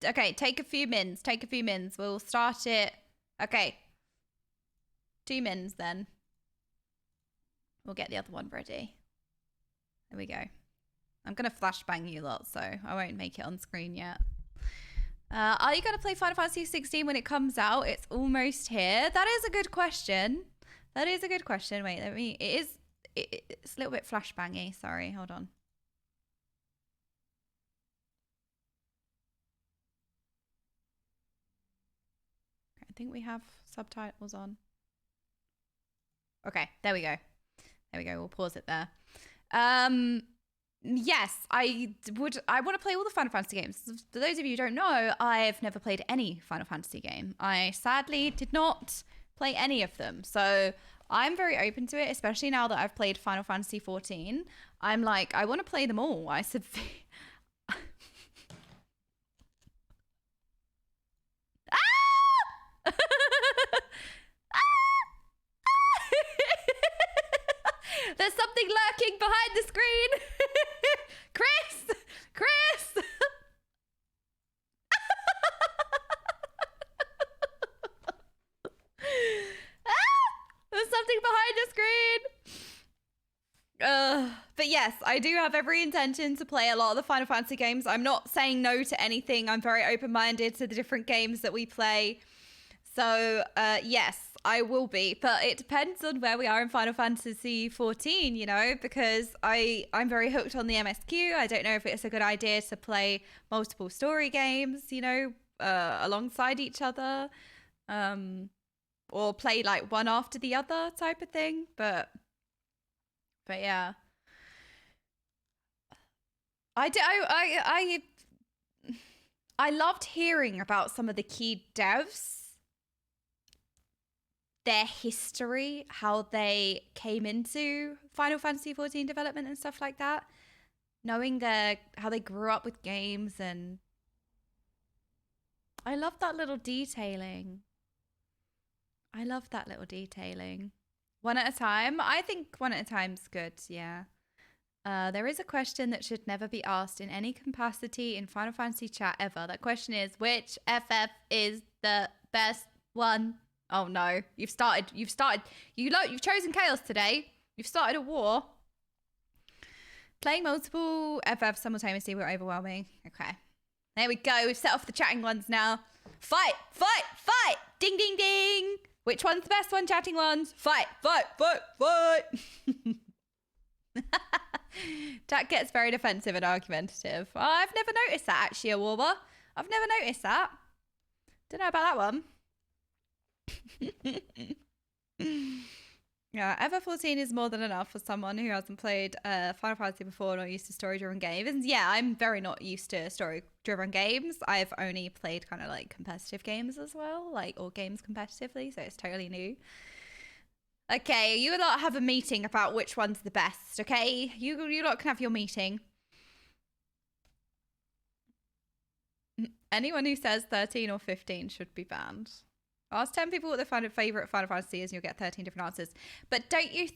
Okay, take a few mins. Take a few mins. We'll start it. Okay. 2 mins then. We'll get the other one ready. There we go. I'm going to flashbang you lot, so I won't make it on screen yet. Are you going to play Final Fantasy 16 when it comes out? It's almost here. That is a good question. That is a good question. Wait, let me... It's a little bit flashbangy. Sorry, hold on. I think we have subtitles on. Okay, there we go. There we go. We'll pause it there. Yes, I want to play all the Final Fantasy games. For those of you who don't know, I've never played any Final Fantasy game. I sadly did not play any of them. So I'm very open to it, especially now that I've played Final Fantasy 14. I'm like, I want to play them all. There's something lurking behind the screen. Chris! Chris! There's something behind the screen. But yes, I do have every intention to play a lot of the Final Fantasy games. I'm not saying no to anything. I'm very open-minded to the different games that we play. So, yes, I will be. But it depends on where we are in Final Fantasy 14, you know, because I'm very hooked on the MSQ. I don't know if it's a good idea to play multiple story games, you know, alongside each other. Or play like one after the other type of thing. But yeah. I loved hearing about some of the key devs, their history, how they came into Final Fantasy 14 development and stuff like that. Knowing how they grew up with games, and I love that little detailing. I love that little detailing. One at a time. I think one at a time's good, yeah. There is a question that should never be asked in any capacity in Final Fantasy chat ever. That question is, which FF is the best one? Oh no, you've chosen chaos today. You've started a war. Playing multiple FF simultaneously were overwhelming. Okay. There we go. We've set off the chatting ones now. Fight, fight, fight. Ding, ding, ding. Which one's the best one? Chatting ones. Fight, fight, fight, fight. Chat gets very defensive and argumentative. Oh, I've never noticed that actually, Awarba. I've never noticed that. Don't know about that one. Yeah, FF14 is more than enough for someone who hasn't played Final Fantasy before or not used to story-driven games. And yeah, I'm very not used to story-driven games. I've only played kind of like competitive games as well, like or games competitively, so it's totally new. Okay, you lot have a meeting about which one's the best, okay? You lot can have your meeting. Anyone who says 13 or 15 should be banned. Ask 10 people what their favourite Final Fantasy is and you'll get 13 different answers. But don't you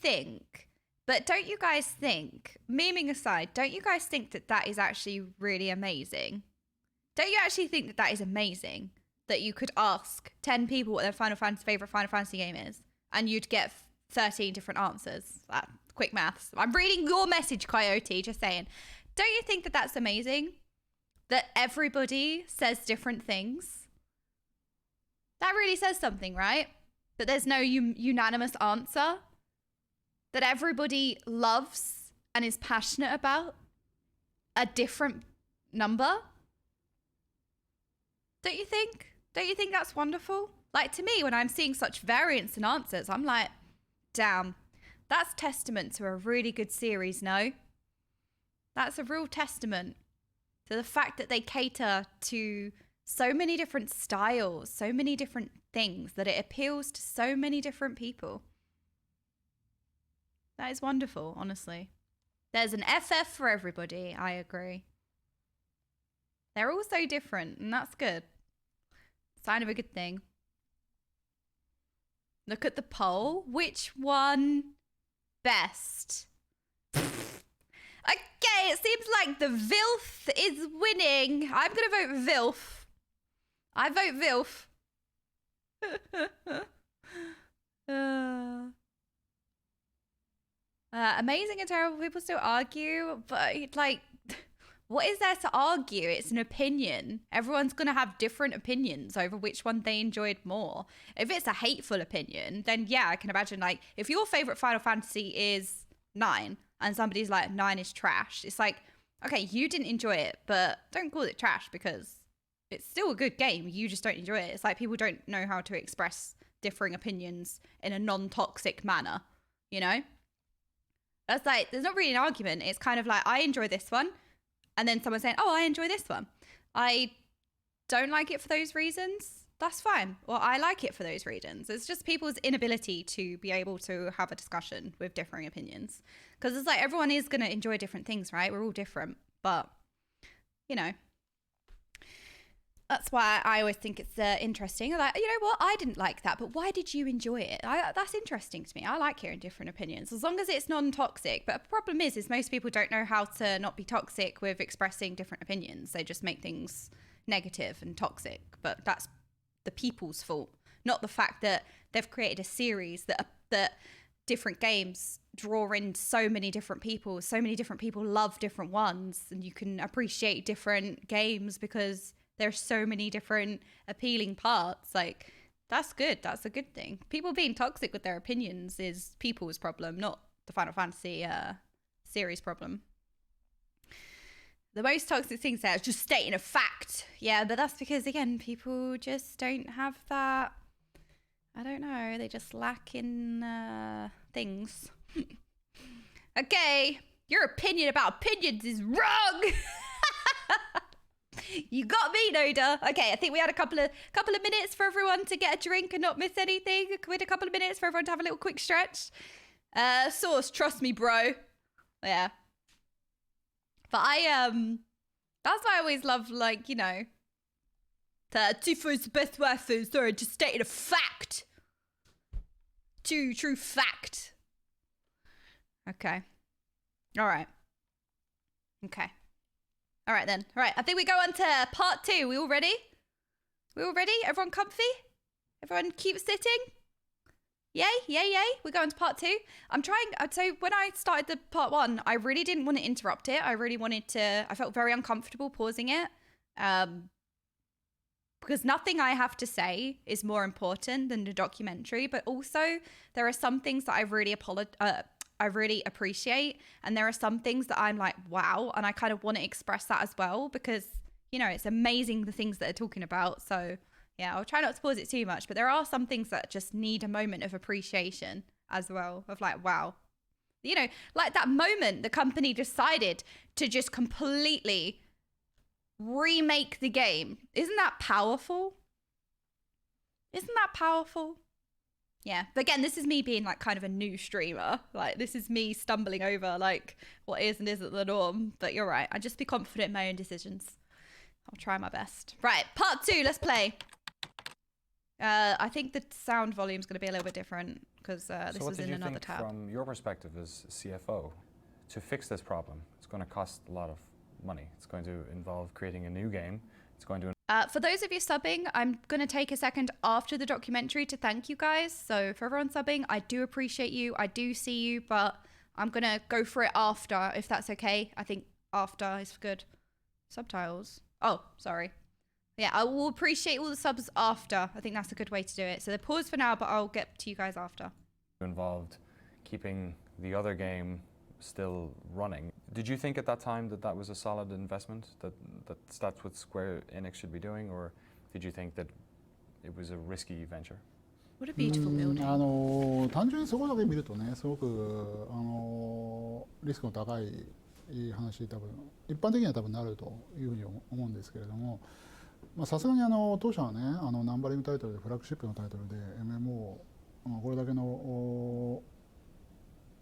guys think, memeing aside, don't you guys think that that is actually really amazing? Don't you actually think that that is amazing? That you could ask 10 people what their favourite Final Fantasy game is and you'd get 13 different answers. Quick maths. I'm reading your message, Coyote, just saying. Don't you think that that's amazing? That everybody says different things? That really says something, right? That there's no unanimous answer. That everybody loves and is passionate about a different number. Don't you think? Don't you think that's wonderful? Like, to me, when I'm seeing such variance in answers, I'm like, damn, that's testament to a really good series, no? That's a real testament to the fact that they cater to so many different styles, so many different things, that it appeals to so many different people. That is wonderful, honestly. There's an FF for everybody, I agree. They're all so different, and that's good. Sign of a good thing. Look at the poll. Which one best? Okay, it seems like the VILF is winning. I'm going to vote VILF. I vote VILF. Amazing and terrible people still argue, but like, what is there to argue? It's an opinion. Everyone's going to have different opinions over which one they enjoyed more. If it's a hateful opinion, then yeah, I can imagine, like, if your favorite Final Fantasy is 9 and somebody's like 9 is trash, it's like, okay, you didn't enjoy it, but don't call it trash because it's still a good game. You just don't enjoy it. It's like people don't know how to express differing opinions in a non-toxic manner, you know? That's like, there's not really an argument. It's kind of like, I enjoy this one. And then someone saying, oh, I enjoy this one. I don't like it for those reasons. That's fine. Well, I like it for those reasons. It's just people's inability to be able to have a discussion with differing opinions. Because it's like, everyone is going to enjoy different things, right? We're all different. But, you know, that's why I always think it's interesting. Like, you know what? I didn't like that, but why did you enjoy it? That's interesting to me. I like hearing different opinions, as long as it's non-toxic. But the problem is most people don't know how to not be toxic with expressing different opinions. They just make things negative and toxic. But that's the people's fault, not the fact that they've created a series that different games draw in so many different people. So many different people love different ones, and you can appreciate different games because there's so many different appealing parts. Like, that's good. That's a good thing. People being toxic with their opinions is people's problem, not the Final Fantasy series problem. The most toxic thing there is just stating a fact. Yeah, but that's because, again, people just don't have that. I don't know. They just lack in things. Okay, your opinion about opinions is wrong. You got me, Noda. Okay, I think we had a couple of minutes for everyone to get a drink and not miss anything. With a couple of minutes for everyone to have a little quick stretch. Source, trust me, bro. Yeah. But that's why I always love, like, you know, Tifu is the best waifu. Sorry, just stated a fact. True fact. Okay. All right. Okay. All right, then. All right, I think we go on to part 2. We all ready? We all ready? Everyone comfy? Everyone keep sitting. Yay, yay, yay. We're going to part 2. I'm trying, so when I started the part 1, I really didn't want to interrupt it. I really wanted to, I felt very uncomfortable pausing it. Because nothing I have to say is more important than the documentary, but also there are some things that I really appreciate, and there are some things that I'm like, wow, and I kind of want to express that as well, because, you know, it's amazing the things that they're talking about. So yeah, I'll try not to pause it too much, but there are some things that just need a moment of appreciation as well, of like, wow. You know, like that moment the company decided to just completely remake the game. Isn't that powerful? Isn't that powerful? Yeah, but again, this is me being like kind of a new streamer. Like, this is me stumbling over like what is and isn't the norm. But you're right, I just be confident in my own decisions. I'll try my best. Right, part 2, let's play. I think the sound volume is going to be a little bit different because this was in another tab. From your perspective as CFO, to fix this problem, it's going to cost a lot of money. It's going to involve creating a new game. It's going to... For those of you subbing, I'm going to take a second after the documentary to thank you guys. So for everyone subbing, I do appreciate you. I do see you, but I'm going to go for it after, if that's okay. I think after is good. Subtitles. Oh, sorry. Yeah, I will appreciate all the subs after. I think that's a good way to do it. So the pause for now, but I'll get to you guys after. Involved keeping the other game still running. Did you think at that time that that was a solid investment, that that's what Square Enix should be doing, or did you think that it was a risky venture? What a beautiful building. 単純にそこだけ見るとね、すごくリスクの高い話、多分一般的には多分なるというふうに思うんですけれども、さすがに当初はね、ナンバリングタイトルでフラッグシップのタイトルで MMO これだけの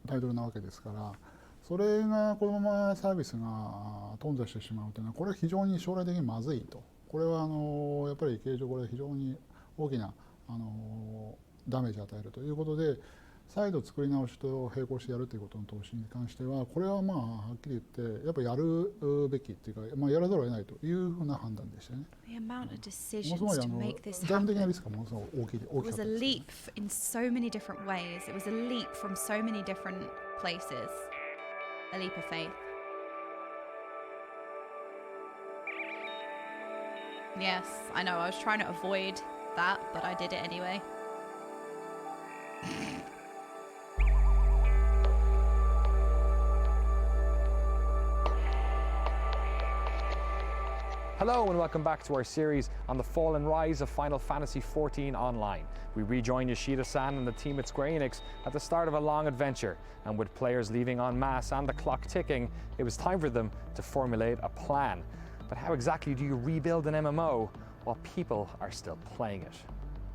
タイトルなわけですから、それがこのままサービスが頓挫してしまうというのは、これは非常に将来的にまずいと。これはやっぱり経営上これは非常に大きなダメージを与えるということで、再度作り直しと並行してやるということの投資に関しては、これはまあはっきり言ってやっぱりやるべきっていうか、やらざるを得ないというふうな判断でしたね。ものすごい財務的なリスクがものすごく大きかったです。It was a leap in so many different ways. It was a leap from so many different places. A leap of faith. Yes, I know. I was trying to avoid that, but I did it anyway. Hello and welcome back to our series on the fall and rise of Final Fantasy XIV Online. We rejoin Yoshida-san and the team at Square Enix at the start of a long adventure, and with players leaving en masse and the clock ticking, it was time for them to formulate a plan. But how exactly do you rebuild an MMO while people are still playing it?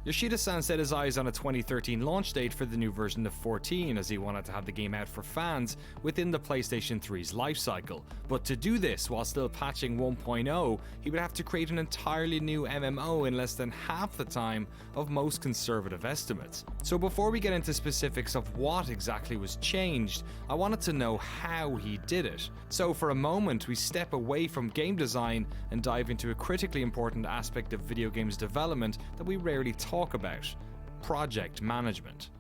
Yoshida-san set his eyes on a 2013 launch date for the new version of 14, as he wanted to have the game out for fans within the PlayStation 3's lifecycle. But to do this while still patching 1.0, he would have to create an entirely new MMO in less than half the time of most conservative estimates. So before we get into specifics of what exactly was changed, I wanted to know how he did it. So for a moment, we step away from game design and dive into a critically important aspect of video games development that we rarely talk about: project management.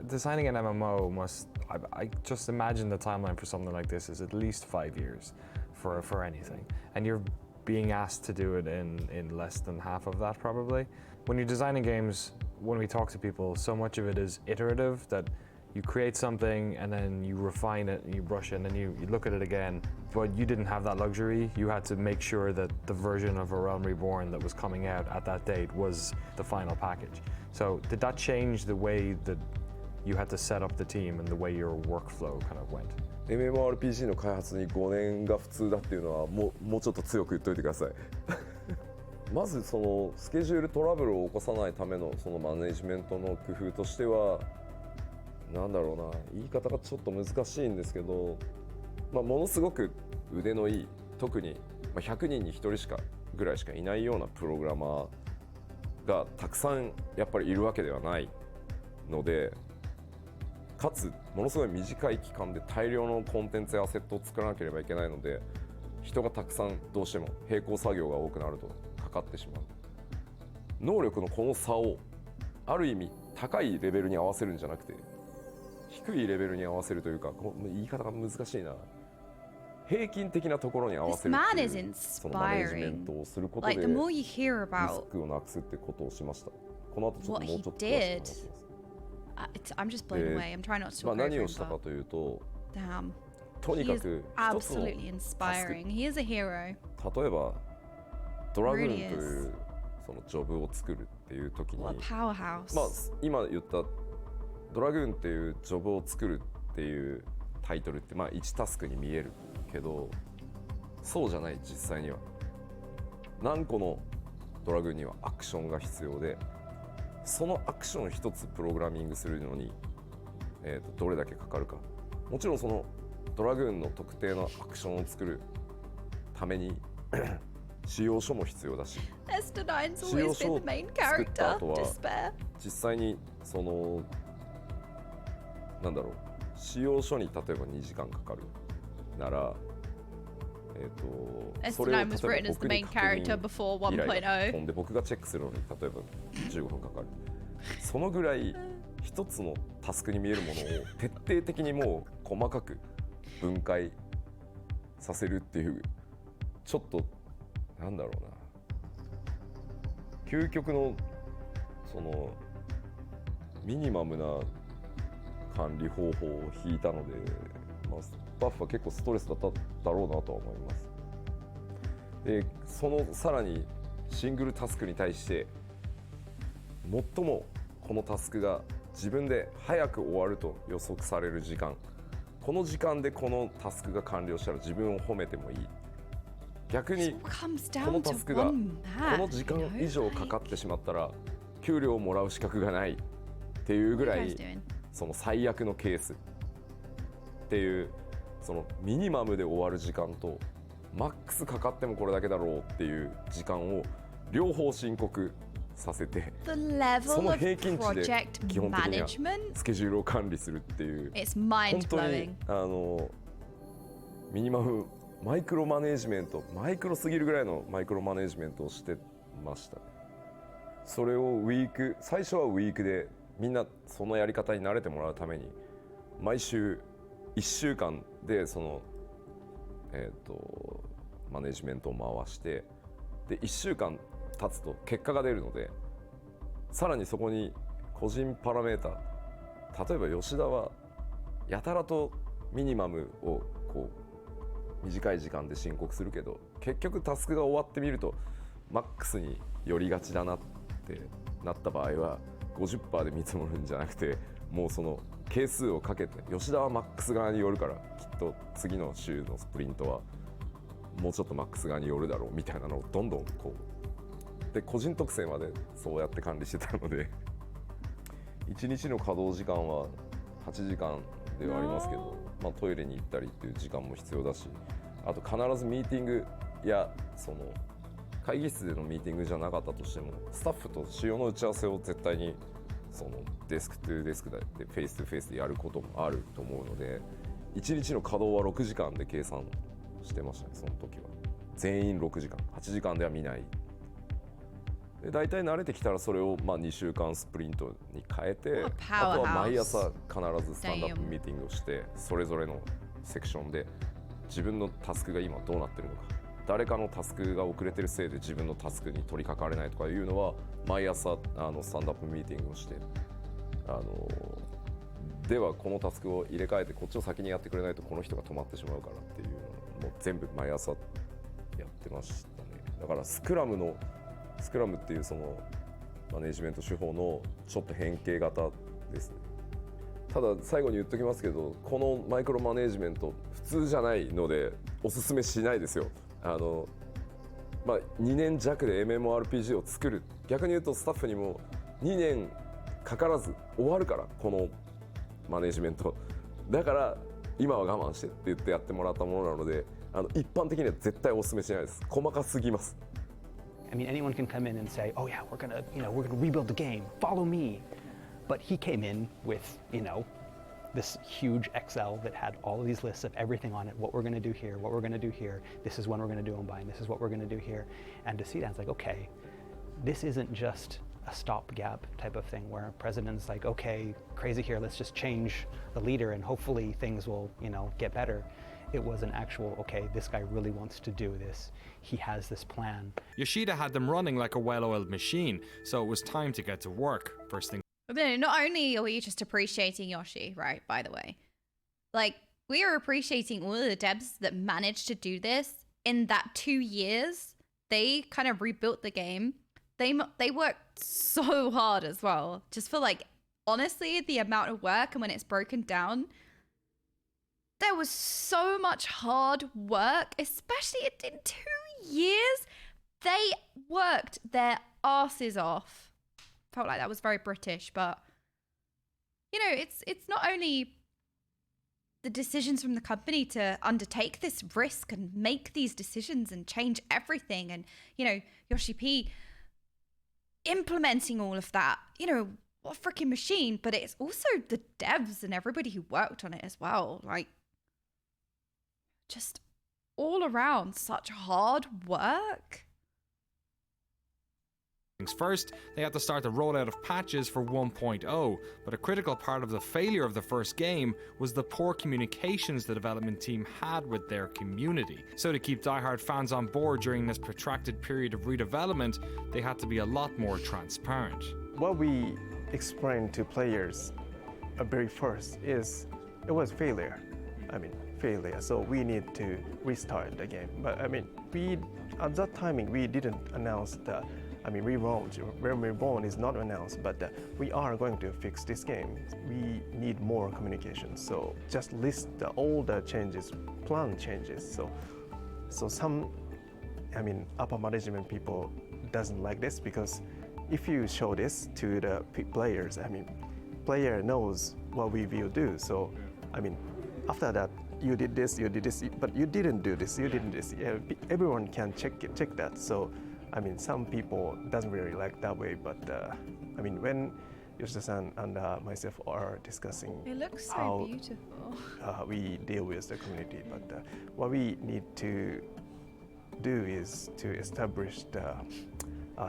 Designing an MMO must, I just imagine the timeline for something like this is at least 5 years for anything. And you're being asked to do it in less than half of that probably. When you're designing games, when we talk to people, so much of it is iterative, that you create something and then you refine it and you brush it and then you look at it again. But you didn't have that luxury. You had to make sure that the version of A Realm Reborn that was coming out at that date was the final package. So did that change the way that you had to set up the team and the way your workflow kind of went? MMORPG の開発に5年が普通だっていうのはもうちょっと強く言っといてください。まずそのスケジュールトラブルを起こさないためのそのマネジメントの工夫としては、なんだろうな、言い方がちょっと難しいんですけど、ものすごく腕のいい、特に100人に1人ぐらいしかいないようなプログラマーがたくさんやっぱりいるわけではないので、かつものすごい短い期間で大量のコンテンツやアセットを作らなければいけないので、人がたくさんどうしても並行作業が多くなるとかかってしまう。能力のこの差をある意味高いレベルに合わせるんじゃなくて低いレベルに合わせるというか、言い方が難しいな。平均的なところに合わせるっていうそのマネジメントをすることでリスクをなくすってことをしました。この後ちょっともうちょっと詳しく話します。I'm just blown away. I'm trying not to talk over him. 何をしたかというと、 Damn. とにかく一つの Absolutely inspiring. He is a hero. 例えばドラグーンというそのジョブを作るっていう時に、What a powerhouse. まあ今言ったドラグーンっていうジョブを作るっていうタイトルってまあ1タスクに見えるけど、そうじゃない実際には。何個のドラグーンにはアクションが必要で、そのアクション一つプログラミングするのに、どれだけかかるか。もちろんそのドラグーンの特定のアクションを作るために仕様書も必要だし、仕様書を作った後は実際にそのなんだろう、仕様書に例えば2時間かかるなら、それを例えば僕に確認依頼が飛んで僕がチェックするのに例えば15分かかる。そのぐらい一つのタスクに見えるものを徹底的にもう細かく分解させるっていう、ちょっとなんだろうな、究極のそのミニマムな管理方法を引いたので、まあ、スタッフは結構ストレスだっただろうなとは思います。でそのさらにシングルタスクに対して最もこのタスクが自分で早く終わると予測される時間、この時間でこのタスクが完了したら自分を褒めてもいい。逆にこのタスクがこの時間以上かかってしまったら給料をもらう資格がないっていうぐらい、その最悪のケースっていう、そのミニマムで終わる時間とマックスかかってもこれだけだろうっていう時間を両方申告させて、その平均値で基本的にはスケジュールを管理するっていう、本当にミニマムマイクロマネージメント、マイクロすぎるぐらいのマイクロマネージメントをしてました。それを最初はウィークでみんなそのやり方に慣れてもらうために毎週1週間でそのマネージメントを回して、で1週間経つと結果が出るので、さらにそこに個人パラメータ、例えば吉田はやたらとミニマムをこう短い時間で申告するけど、結局タスクが終わってみるとマックスに寄りがちだなってなった場合は 50% で見積もるんじゃなくて、もうその係数をかけて、吉田はマックス側に寄るからきっと次の週のスプリントはもうちょっとマックス側に寄るだろうみたいなのをどんどんこうで個人特性までそうやって管理してたので1日の稼働時間は8時間ではありますけど、まあ、トイレに行ったりっていう時間も必要だし、あと必ずミーティングやその会議室でのミーティングじゃなかったとしてもスタッフと仕様の打ち合わせを絶対にそのデスクトゥデスクでフェイストゥフェイスでやることもあると思うので、1日の稼働は6時間で計算してましたね。その時は全員6時間、8時間では見ない。で大体慣れてきたらそれをまあ2週間スプリントに変えて、あとは毎朝必ずスタンドアップミーティングをして、それぞれのセクションで自分のタスクが今どうなってるのか、誰かのタスクが遅れてるせいで自分のタスクに取り掛かれないとかいうのは毎朝スタンドアップミーティングをして、ではこのタスクを入れ替えてこっちを先にやってくれないとこの人が止まってしまうからっていうのをもう全部毎朝やってましたね。だからスクラムっていうそのマネジメント手法のちょっと変形型ですね。ただ最後に言っときますけど、このマイクロマネジメント普通じゃないのでおすすめしないですよ。まあ、2年弱で MMORPG を作る、逆に言うとスタッフにも2年かからず終わるから、このマネジメントだから今は我慢してって言ってやってもらったものなので、一般的には絶対おすすめしないです。細かすぎます。I mean, anyone can come in and say, "Oh yeah, we're gonna rebuild the game. Follow me." But he came in with, this huge Excel that had all of these lists of everything on it, what we're going to do here, what we're going to do here, this is when we're going to do them by, and this is what we're going to do here. And to see that, it's like, okay, this isn't just a stopgap type of thing where president's like, okay, crazy here, let's just change the leader and hopefully things will, get better. It was an actual, okay, this guy really wants to do this. He has this plan. Yoshida had them running like a well-oiled machine, so it was time to get to work. First thing. Not only are we just appreciating Yoshi, right, by the way, like, we are appreciating all of the devs that managed to do this in that 2 years. They kind of rebuilt the game. They worked so hard as well, just for, like, honestly, the amount of work and when it's broken down, there was so much hard work, especially in 2 years. They worked their asses off. Felt like that was very British, but it's not only the decisions from the company to undertake this risk and make these decisions and change everything, and Yoshi P implementing all of that. What a freaking machine! But it's also the devs and everybody who worked on it as well. Like, just all around such hard work. First, they had to start the rollout of patches for 1.0, but a critical part of the failure of the first game was the poor communications the development team had with their community. So to keep diehard fans on board during this protracted period of redevelopment, they had to be a lot more transparent. What we explained to players at very first is it was failure. Failure. So we need to restart the game. But we at that timing we didn't announce the. Relaunch. Realm Reborn is not announced, but we are going to fix this game. We need more communication. So just list all the changes, plan changes. So some, upper management people doesn't like this because if you show this to the players, player knows what we will do. So, after that, you did this, but you didn't do this, you didn't do this. Yeah, everyone can check that. So. Some people doesn't really like that way, but when Yoshida-san and myself are discussing it looks so how beautiful. We deal with the community, but what we need to do is to establish the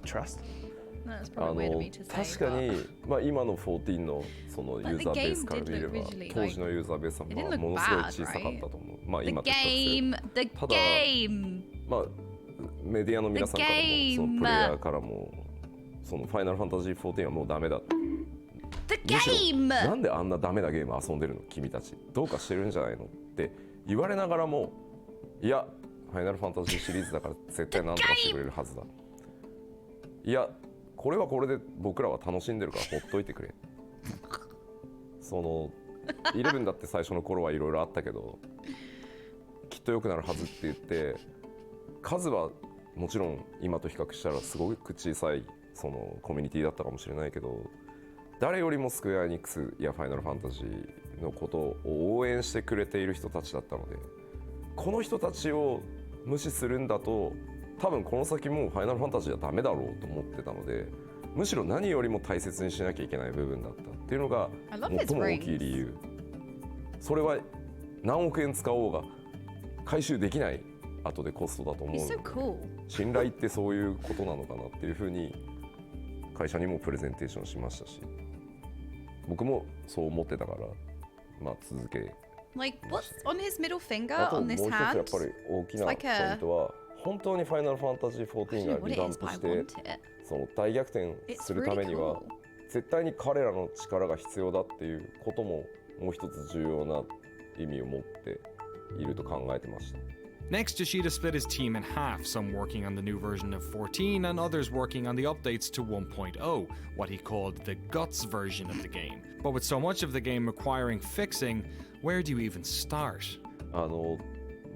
trust. That's probably weird of me to say. 確かに、今の14のそのユーザーベースから見れば、当時のユーザーベースはものすごい小さかったと思う。今と比較して。ただ、メディアの皆さんからも、そのプレイヤーからも、そのファイナルファンタジー14はもうダメだ。むしろなんであんなダメなゲーム遊んでるの君たち。どうかしてるんじゃないのって言われながらも、いや、ファイナルファンタジーシリーズだから絶対なんとかしてくれるはずだ。いや、これはこれで僕らは楽しんでるからほっといてくれ。その11だって最初の頃はいろいろあったけど、きっと良くなるはずって言って。数はもちろん今と比較したらすごく小さいそのコミュニティだったかもしれないけど、誰よりもスクエアエニックスやファイナルファンタジーのことを応援してくれている人たちだったので、この人たちを無視するんだと多分この先もうファイナルファンタジーはダメだろうと思ってたので、むしろ何よりも大切にしなきゃいけない部分だったっていうのが最も大きい理由。それは何億円使おうが回収できない後でコストだと思うので、信頼ってそういうことなのかなっていうふうに会社にもプレゼンテーションしましたし、僕もそう思ってたから続け。Like what's on his middle finger あと on もう this 一つ hand? やっぱり大きなポイントは本当にファイナルファンタジー14がリバンプしてその大逆転するためには絶対に彼らの力が必要だっていうことももう一つ重要な意味を持っていると考えてました。Next, Yoshida split his team in half, some working on the new version of 14 and others working on the updates to 1.0, what he called the guts version of the game. But with so much of the game requiring fixing, where do you even start?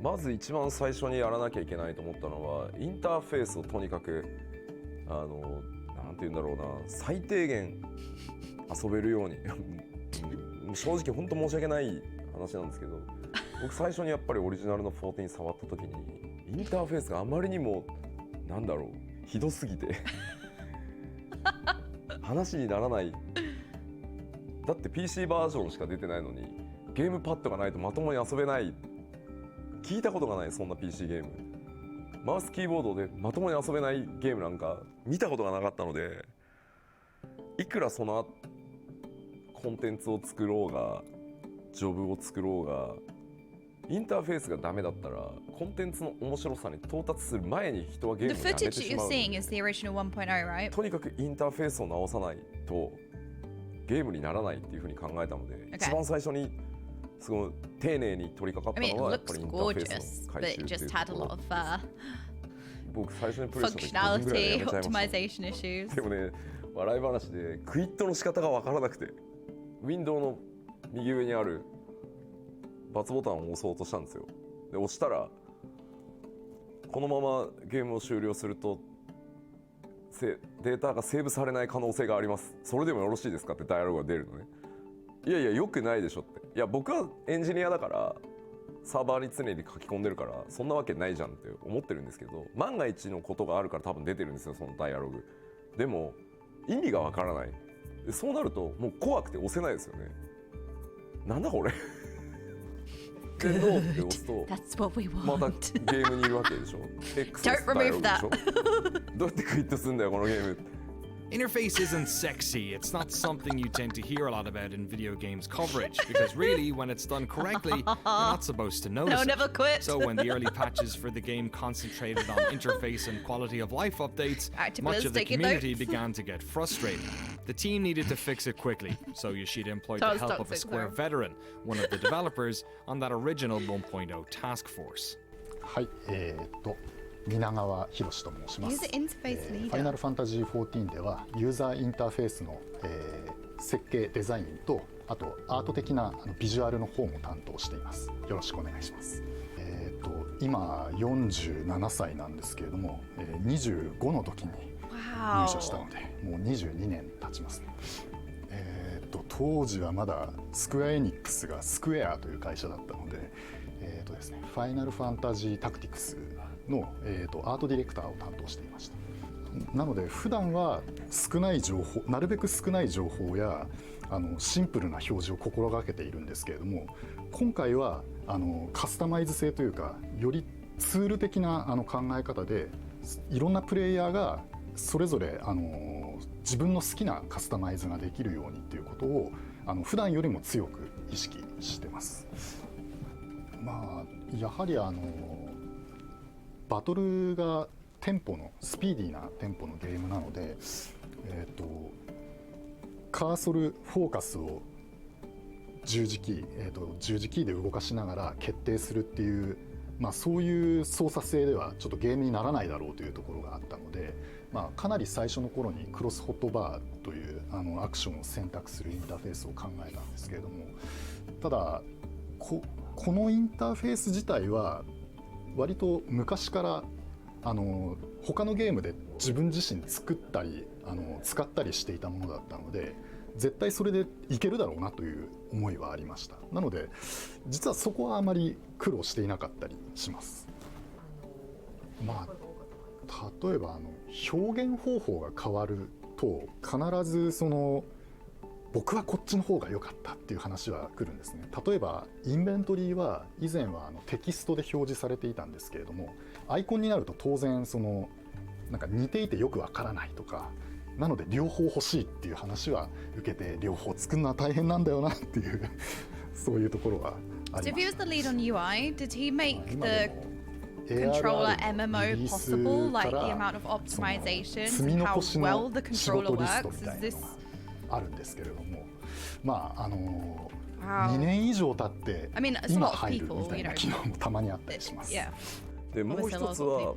まず一番最初にやらなきゃいけないと思ったのはインターフェースをとにかくなんて言うんだろうな、最低限遊べるように正直本当申し訳ない話なんですけど、僕最初にやっぱりオリジナルの14触った時にインターフェースがあまりにもなんだろうひどすぎて話にならない。だって PC バージョンしか出てないのにゲームパッドがないとまともに遊べない。聞いたことがない、そんな PC ゲーム。マウスキーボードでまともに遊べないゲームなんか見たことがなかったので、いくらそのコンテンツを作ろうがジョブを作ろうがインターフェースがダメだったらコンテンツの面白さに到達する前に人はゲームをやめてしまう。 The footage that you're seeing is the original 1.0, right? とにかくインターフェースを直さないとゲームにならないっていうふうに考えたので、一番最初にすごい丁寧に取り掛かったのはやっぱりインターフェースの改修っていうところ。僕最初にプレイした時5分ぐらいでやめちゃいました。でもね、笑い話でクイットの仕方が分からなくて、ウィンドウの右上にある×ボタンを押そうとしたんですよ。で押したらこのままゲームを終了するとデータがセーブされない可能性があります。それでもよろしいですかってダイアログが出るのね。いやいやよくないでしょって。いや僕はエンジニアだからサーバーに常に書き込んでるからそんなわけないじゃんって思ってるんですけど、万が一のことがあるから多分出てるんですよ、そのダイアログ。でも意味がわからない。そうなるともう怖くて押せないですよね。なんだこれでノーって押すとまたゲームにいるわけでしょ。Xダイアログでしょ。どうやってクイットするんだよこのゲーム。Interface isn't sexy. It's not something you tend to hear a lot about in video games coverage, because really, when it's done correctly, you're not supposed to notice No, never quit. So when the early patches for the game concentrated on interface and quality of life updates, much of the community began to get frustrated. The team needed to fix it quickly, so Yoshida employed the help of a Square veteran, one of the developers, on that original 1.0 task force. はい、皆川博と申します。ファイナルファンタジー14ではユーザーインターフェースの、設計デザインとあとアート的なビジュアルの方も担当しています。よろしくお願いします。今47歳なんですけれども、25の時に入社したのでもう22年経ちますね。当時はまだスクエアエニックスがスクエアという会社だったので、ですね、ファイナルファンタジータクティクスの、アートディレクターを担当していました。なので普段は少ない情報、なるべく少ない情報やシンプルな表示を心がけているんですけれども、今回はカスタマイズ性というかよりツール的な考え方でいろんなプレイヤーがそれぞれ自分の好きなカスタマイズができるようにっていうことを普段よりも強く意識してます。まあやはりバトルがテンポのスピーディーなテンポのゲームなので、カーソルフォーカスを十字キーで動かしながら決定するっていう、そういう操作性ではちょっとゲームにならないだろうというところがあったので、かなり最初の頃にクロスホットバーというアクションを選択するインターフェースを考えたんですけれども、ただこのインターフェース自体は割と昔から他のゲームで自分自身作ったり使ったりしていたものだったので、絶対それでいけるだろうなという思いはありました。なので実はそこはあまり苦労していなかったりします。例えば表現方法が変わると必ず僕はこっちの方が良かったっていう話は来るんですね。例えばインベントリーは以前はテキストで表示されていたんですけれども、アイコンになると当然なんか似ていてよくわからないとか、なので両方欲しいっていう話は受けて、両方作るのは大変なんだよなっていうそういうところはあります。So if he was the lead on UI, did he make the controller MMO possible, like the amount of optimization, how well the controller works? Is this あるんですけれども、2年以上経って今入るみたいな機能もたまにあったりします。でもう一つは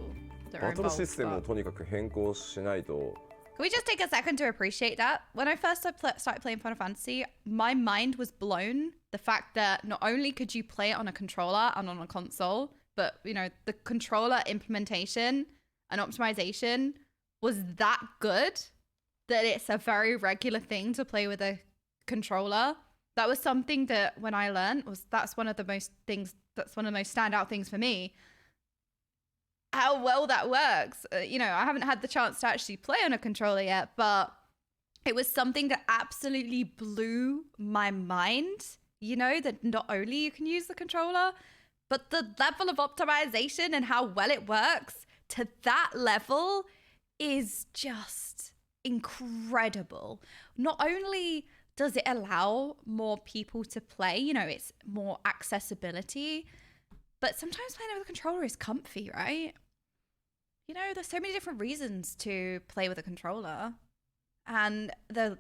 バトルシステムをとにかく変更しないと。Can we just take a second to appreciate that? When I first started playing Final Fantasy, my mind was blown. The fact that not only could you play it on a controller and on a console, but the controller implementation and optimization was that good that it's a very regular thing to play with a controller. That was something that when I learned that's one of the most standout things for me. How well that works. I haven't had the chance to actually play on a controller yet, but it was something that absolutely blew my mind. That not only you can use the controller, but the level of optimization and how well it works to that level is just incredible. Not only does it allow more people to play, you know, it's more accessibility, but sometimes playing with a controller is comfy, right? You know, there's so many different reasons to play with a controller. And the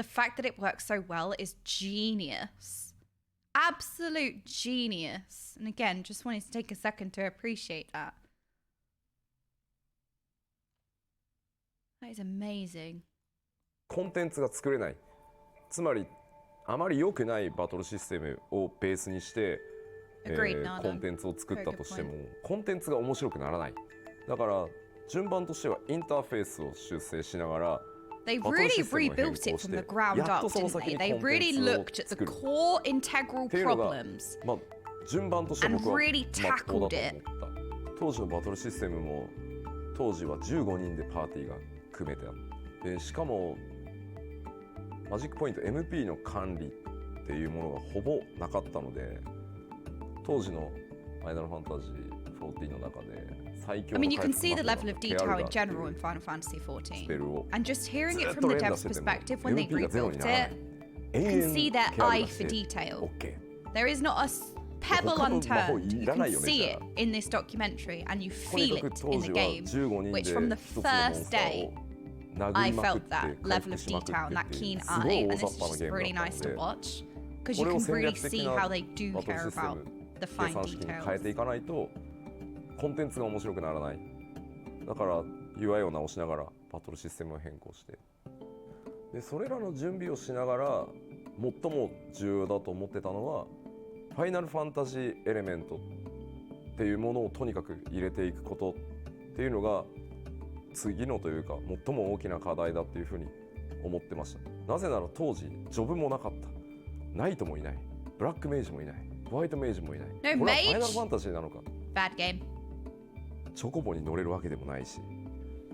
fact that it works so well is genius. Absolute genius. And again, just wanted to take a second to appreciate that. That is amazing. コンテンツが作れない。つまりあまり良くないバトルシステムをベースにして、コンテンツを作ったとしてもコンテンツが面白くならない。だから順番としてはインターフェースを修正しながら They really rebuilt it from the ground up, didn't they? They really looked at the core integral problems and really tackled it. 当時のバトルシステムも当時は15人でパーティーが組めてあって、しかもマジックポイント MP の管理っていうものがほぼなかったので、当時のファイナルファンタジー14の中で I mean, you can see the level of detail in general in Final Fantasy XIV. And just hearing it from the dev's perspective when they rebuilt it, you can see their eye for detail. There is not a pebble unturned. You can see it in this documentary and you feel it in the game, which from the first day, I felt that level of detail and that keen eye. And this is just really nice to watch because you can really see how they do care about the fine details. コンテンツが面白くならない。だから UI を直しながらバトルシステムを変更して、でそれらの準備をしながら最も重要だと思ってたのはファイナルファンタジーエレメントっていうものをとにかく入れていくことっていうのが次のというか最も大きな課題だっていうふうに思ってました。なぜなら当時ジョブもなかった、ナイトもいない、ブラックメイジもいない、ホワイトメイジもいない。これはファイナルファンタジーなのか。 Bad game. チョコボに乗れるわけでもないし、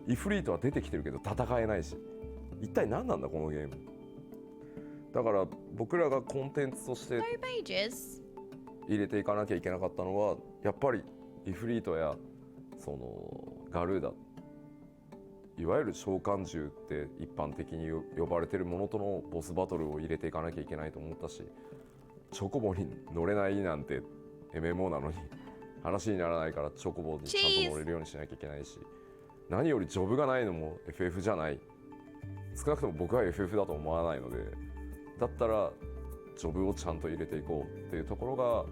イフリートは出てきてるけど戦えないし、一体何なんだこのゲーム。だから僕らがコンテンツとして入れていかなきゃいけなかったのはやっぱりイフリートやそのガルーダ、いわゆる召喚獣って一般的に呼ばれてるものとのボスバトルを入れていかなきゃいけないと思ったし、チョコボに乗れないなんて MMO なのに話にならないからチョコボにちゃんと乗れるようにしなきゃいけないし、何よりジョブがないのも FF じゃない。少なくとも僕は FF だと思わないので、だったらジョブをちゃんと入れていこうっていうところが、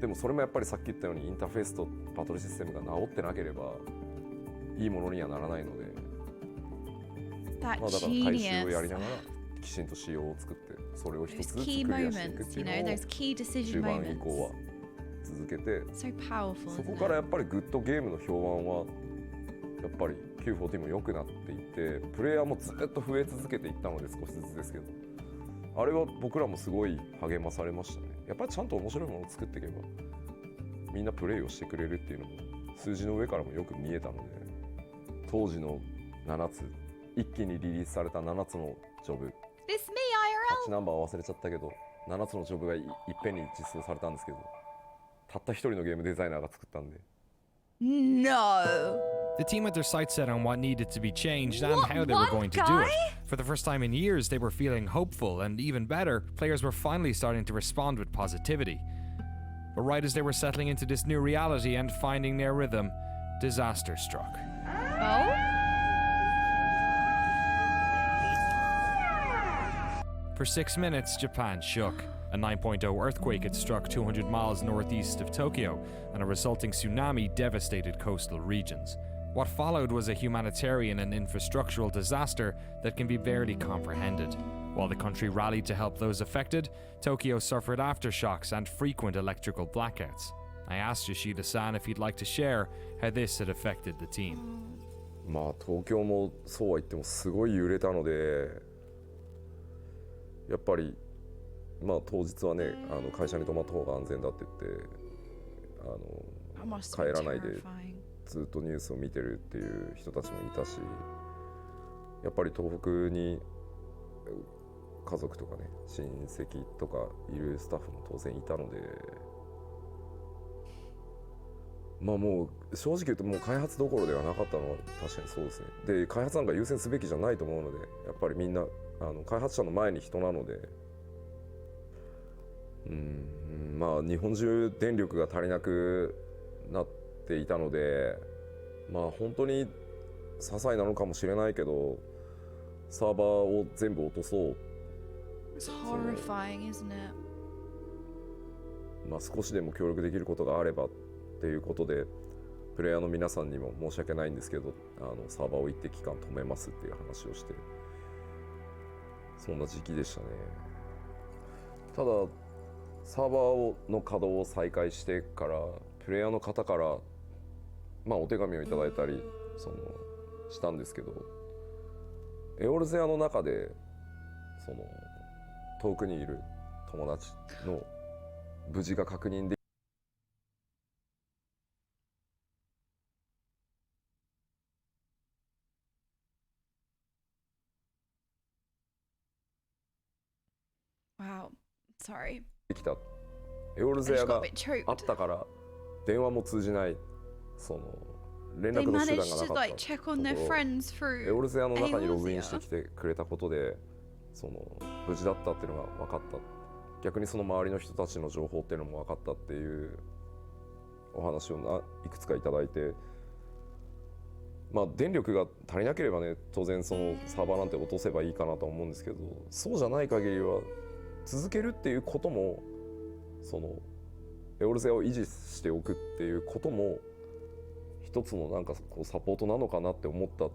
でもそれもやっぱりさっき言ったようにインターフェースとバトルシステムが直ってなければいいものにはならないので、だから回収をやりながらきちんと仕様を作ってそれを一つずつクリアしていくっていうのを中盤以降は続けて、そこからやっぱりグッドゲームの評判はやっぱり Q14 も良くなっていってプレイヤーもずっと増え続けていったので少しずつですけど、あれは僕らもすごい励まされましたね。やっぱりちゃんと面白いものを作っていけばみんなプレイをしてくれるっていうのも数字の上からもよく見えたので、当時の7つ一気にリリースされた7つのジョブ、8ナンバー忘れちゃったけど7つのジョブがいっぺんに実装されたんですけど、たった一人のゲームデザイナーが作ったんで。 No. The team had their sights set on what needed to be changed and how they were going to do it. For the first time in years, they were feeling hopeful, and even better, players were finally starting to respond with positivity. But right as they were settling into this new reality and finding their rhythm, disaster struck. Oh? For 6 minutes, Japan shook. A 9.0 earthquake had struck 200 miles northeast of Tokyo, and a resulting tsunami devastated coastal regions. What followed was a humanitarian and infrastructural disaster that can be barely comprehended. While the country rallied to help those affected, Tokyo suffered aftershocks and frequent electrical blackouts. I asked Yoshida-san if he'd like to share how this had affected the team. まあ東京もそうは言ってもすごい揺れたので、やっぱりまあ当日はね、会社に泊まった方が安全だって言って帰らないでずっとニュースを見てるっていう人たちもいたし、やっぱり東北に家族とかね親戚とかいるスタッフも当然いたので、まあもう正直言うともう開発どころではなかったのは確かにそうですね。で開発なんか優先すべきじゃないと思うので、やっぱりみんな開発者の前に人なので、まあ日本中電力が足りなくなっていたので、まあ本当に些細なのかもしれないけどサーバーを全部落とそう。It's horrifying, isn't it? まあ少しでも協力できることがあればっていうことで、プレイヤーの皆さんにも申し訳ないんですけど、サーバーを一定期間止めますっていう話をして、そんな時期でしたね。ただサーバーの稼働を再開してからプレイヤーの方からまあお手紙をいただいたりしたんですけど、エオルゼアの中で遠くにいる友達の無事が確認できWow, sorry. きた。エオルゼアがあったから電話も通じない、連絡の手段がなかったところ、エオルゼアの中にログインしてきてくれたことで無事だったっていうのが分かった。逆にその周りの人たちの情報っていうのも分かったっていうお話をいくつかいただいて、まあ電力が足りなければね、当然そのサーバーなんて落とせばいいかなと思うんですけど、そうじゃない限りは続けるっていうことも、エオルゼアを維持しておくっていうことも一つのなんかこうサポートなのかなって思った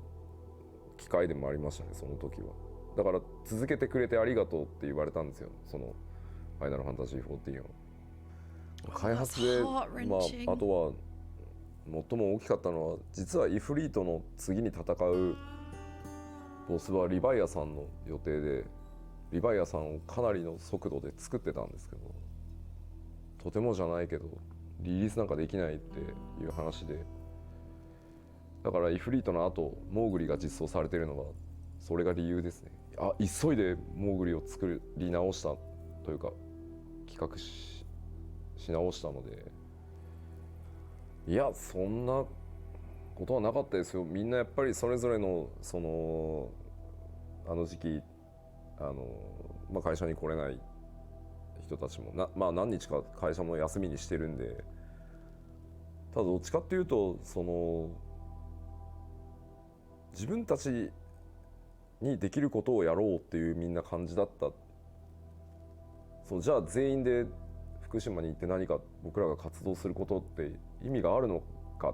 機会でもありましたね、その時は。だから続けてくれてありがとうって言われたんですよ、ファイナルファンタジー14を。開発で、あとは最も大きかったのは、実はイフリートの次に戦うボスはリヴァイアさんの予定で、リヴァイアさんをかなりの速度で作ってたんですけど、とてもじゃないけどリリースなんかできないっていう話で、だからイフリートの後モーグリが実装されているのはそれが理由ですね。急いでモーグリを作り直したというか企画し直したので、いやそんなことはなかったですよ。みんなやっぱりそれぞれのあの時期会社に来れない人たちも何日か会社も休みにしてるんで、ただどっちかっていうと自分たちにできることをやろうっていうみんな感じだった。じゃあ全員で福島に行って何か僕らが活動することって意味があるのか、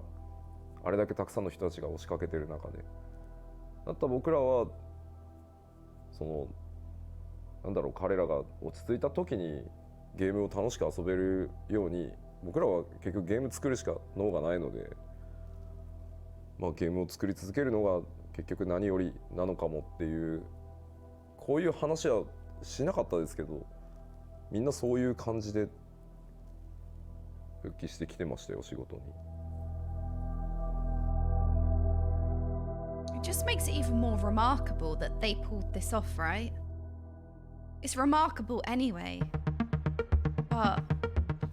あれだけたくさんの人たちが押しかけてる中で、だったら僕らは彼らが落ち着いた時にゲームを楽しく遊べるように、僕らは結局ゲーム作るしか脳がないので、ゲームを作り続けるのが結局何よりなのかもっていう、こういう話はしなかったですけど、みんなそういう感じで復帰してきてましたよ、仕事に。It just makes it even more remarkable that they pulled this off, right? It's remarkable anyway, but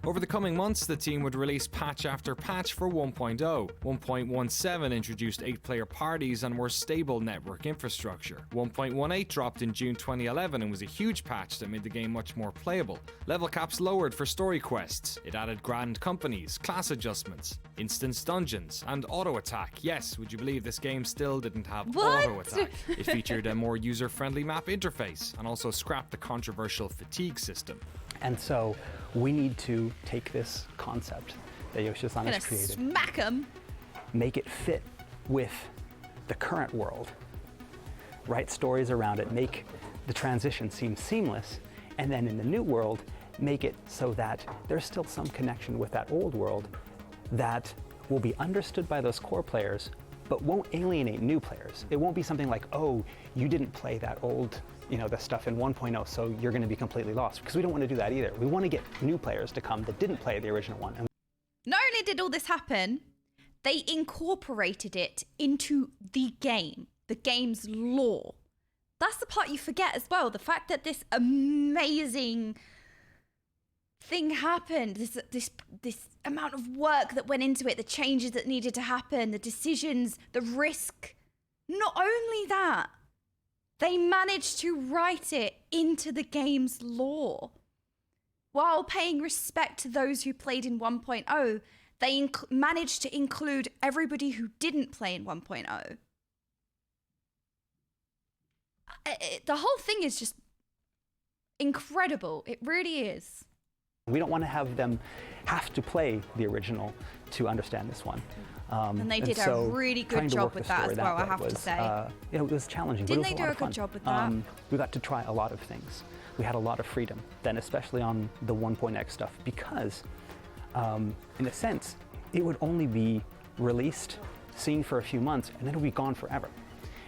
over the coming months, the team would release patch after patch for 1.0. 1.17 introduced 8-player parties and more stable network infrastructure. 1.18 dropped in June 2011 and was a huge patch that made the game much more playable. Level caps lowered for story quests. It added grand companies, class adjustments, instance dungeons, and auto-attack. Yes, would you believe this game still didn't have auto-attack? It featured a more user-friendly map interface and also scrapped the controversial fatigue system. And so we need to take this concept that Yoshida-san has created, smack 'em, make it fit with the current world, write stories around it, make the transition seem seamless, and then in the new world, make it so that there's still some connection with that old world that will be understood by those core players, but won't alienate new players. It won't be something like, oh, you didn't play that old, the stuff in 1.0, so you're going to be completely lost, because we don't want to do that either. We want to get new players to come that didn't play the original one. Not only did all this happen, they incorporated it into the game's lore. That's the part you forget as well. The fact that this amazing thing happened, this amount of work that went into it, the changes that needed to happen, the decisions, the risk. Not only that, they managed to write it into the game's lore. While paying respect to those who played in 1.0, they managed to include everybody who didn't play in 1.0. The whole thing is just incredible. It really is. We don't want to have them have to play the original to understand this one. And they did a really good job with that as well, I have to say. It was challenging, Didn't but it was they a do lot a of fun. good job with that? We got to try a lot of things. We had a lot of freedom, then especially on the 1.x stuff, because in a sense, it would only be released, seen for a few months, and then it would be gone forever.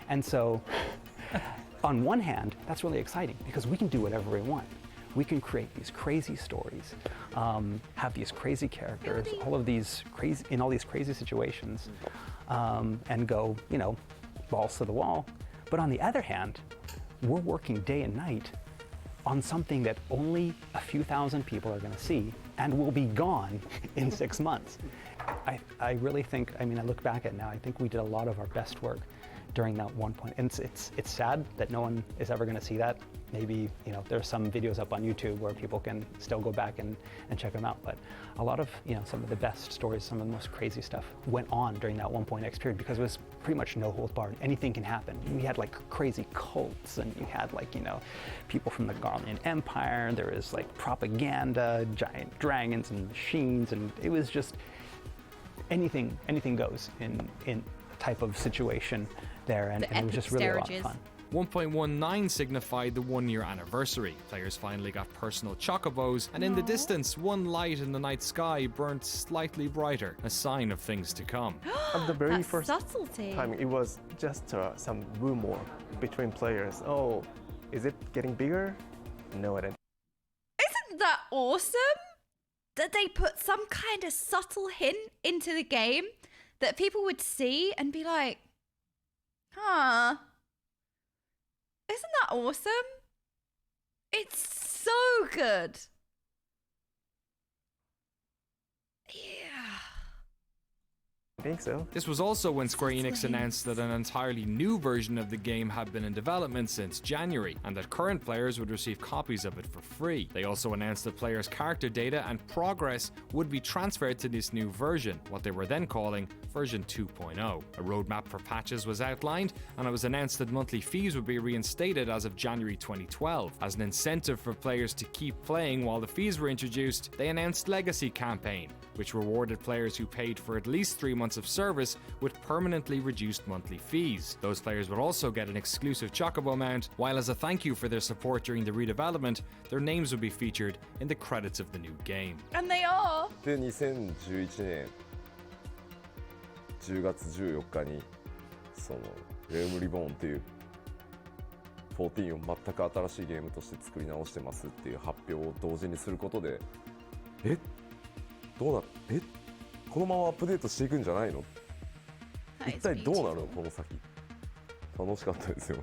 And so, on one hand, that's really exciting because we can do whatever we want. We can create these crazy stories, have these crazy characters, all of these crazy, in all these crazy situations, and go, you know, balls to the wall. But on the other hand, we're working day and night on something that only a few thousand people are going to see and will be gone in 6 months. I really think, I mean, I look back at it now, I think we did a lot of our best work during that one point. And it's sad that no one is ever going to see that. Maybe, you know, there's some videos up on YouTube where people can still go back and check them out. But a lot of, you know, some of the best stories, some of the most crazy stuff went on during that 1.x period because it was pretty much no holds barred. Anything can happen. We had like crazy cults, and you had like, you know, people from the Garlean Empire. There was like propaganda, giant dragons and machines, and it was just anything goes in a type of situation there, and it was just really a lot of fun. 1.19 signified the 1-year anniversary. Players finally got personal chocobos, and in the distance, one light in the night sky burnt slightly brighter, a sign of things to come. At the very first subtlety. time, it was just some rumor between players. Oh, is it getting bigger? No, it isn't. Isn't that awesome? That they put some kind of subtle hint into the game that people would see and be like, huh. Isn't that awesome? It's so good. Yeah. I think so. This was also when Square Enix announced that an entirely new version of the game had been in development since January, and that current players would receive copies of it for free. They also announced that players' character data and progress would be transferred to this new version, what they were then calling version 2.0. A roadmap for patches was outlined, and it was announced that monthly fees would be reinstated as of January 2012. As an incentive for players to keep playing while the fees were introduced, they announced Legacy Campaign, which rewarded players who paid for at least 3 months of service with permanently reduced monthly fees. Those players would also get an exclusive Chocobo mount, while as a thank you for their support during the redevelopment, their names would be featured in the credits of the new game. And they are! で、2011年10月14日にそのレウムリボーンっていう14を全く新しいゲームとして作り直してますっていう発表を同時にすることで、どうなる？このままアップデートしていくんじゃないの？一体どうなるのこの先？楽しかったですよ。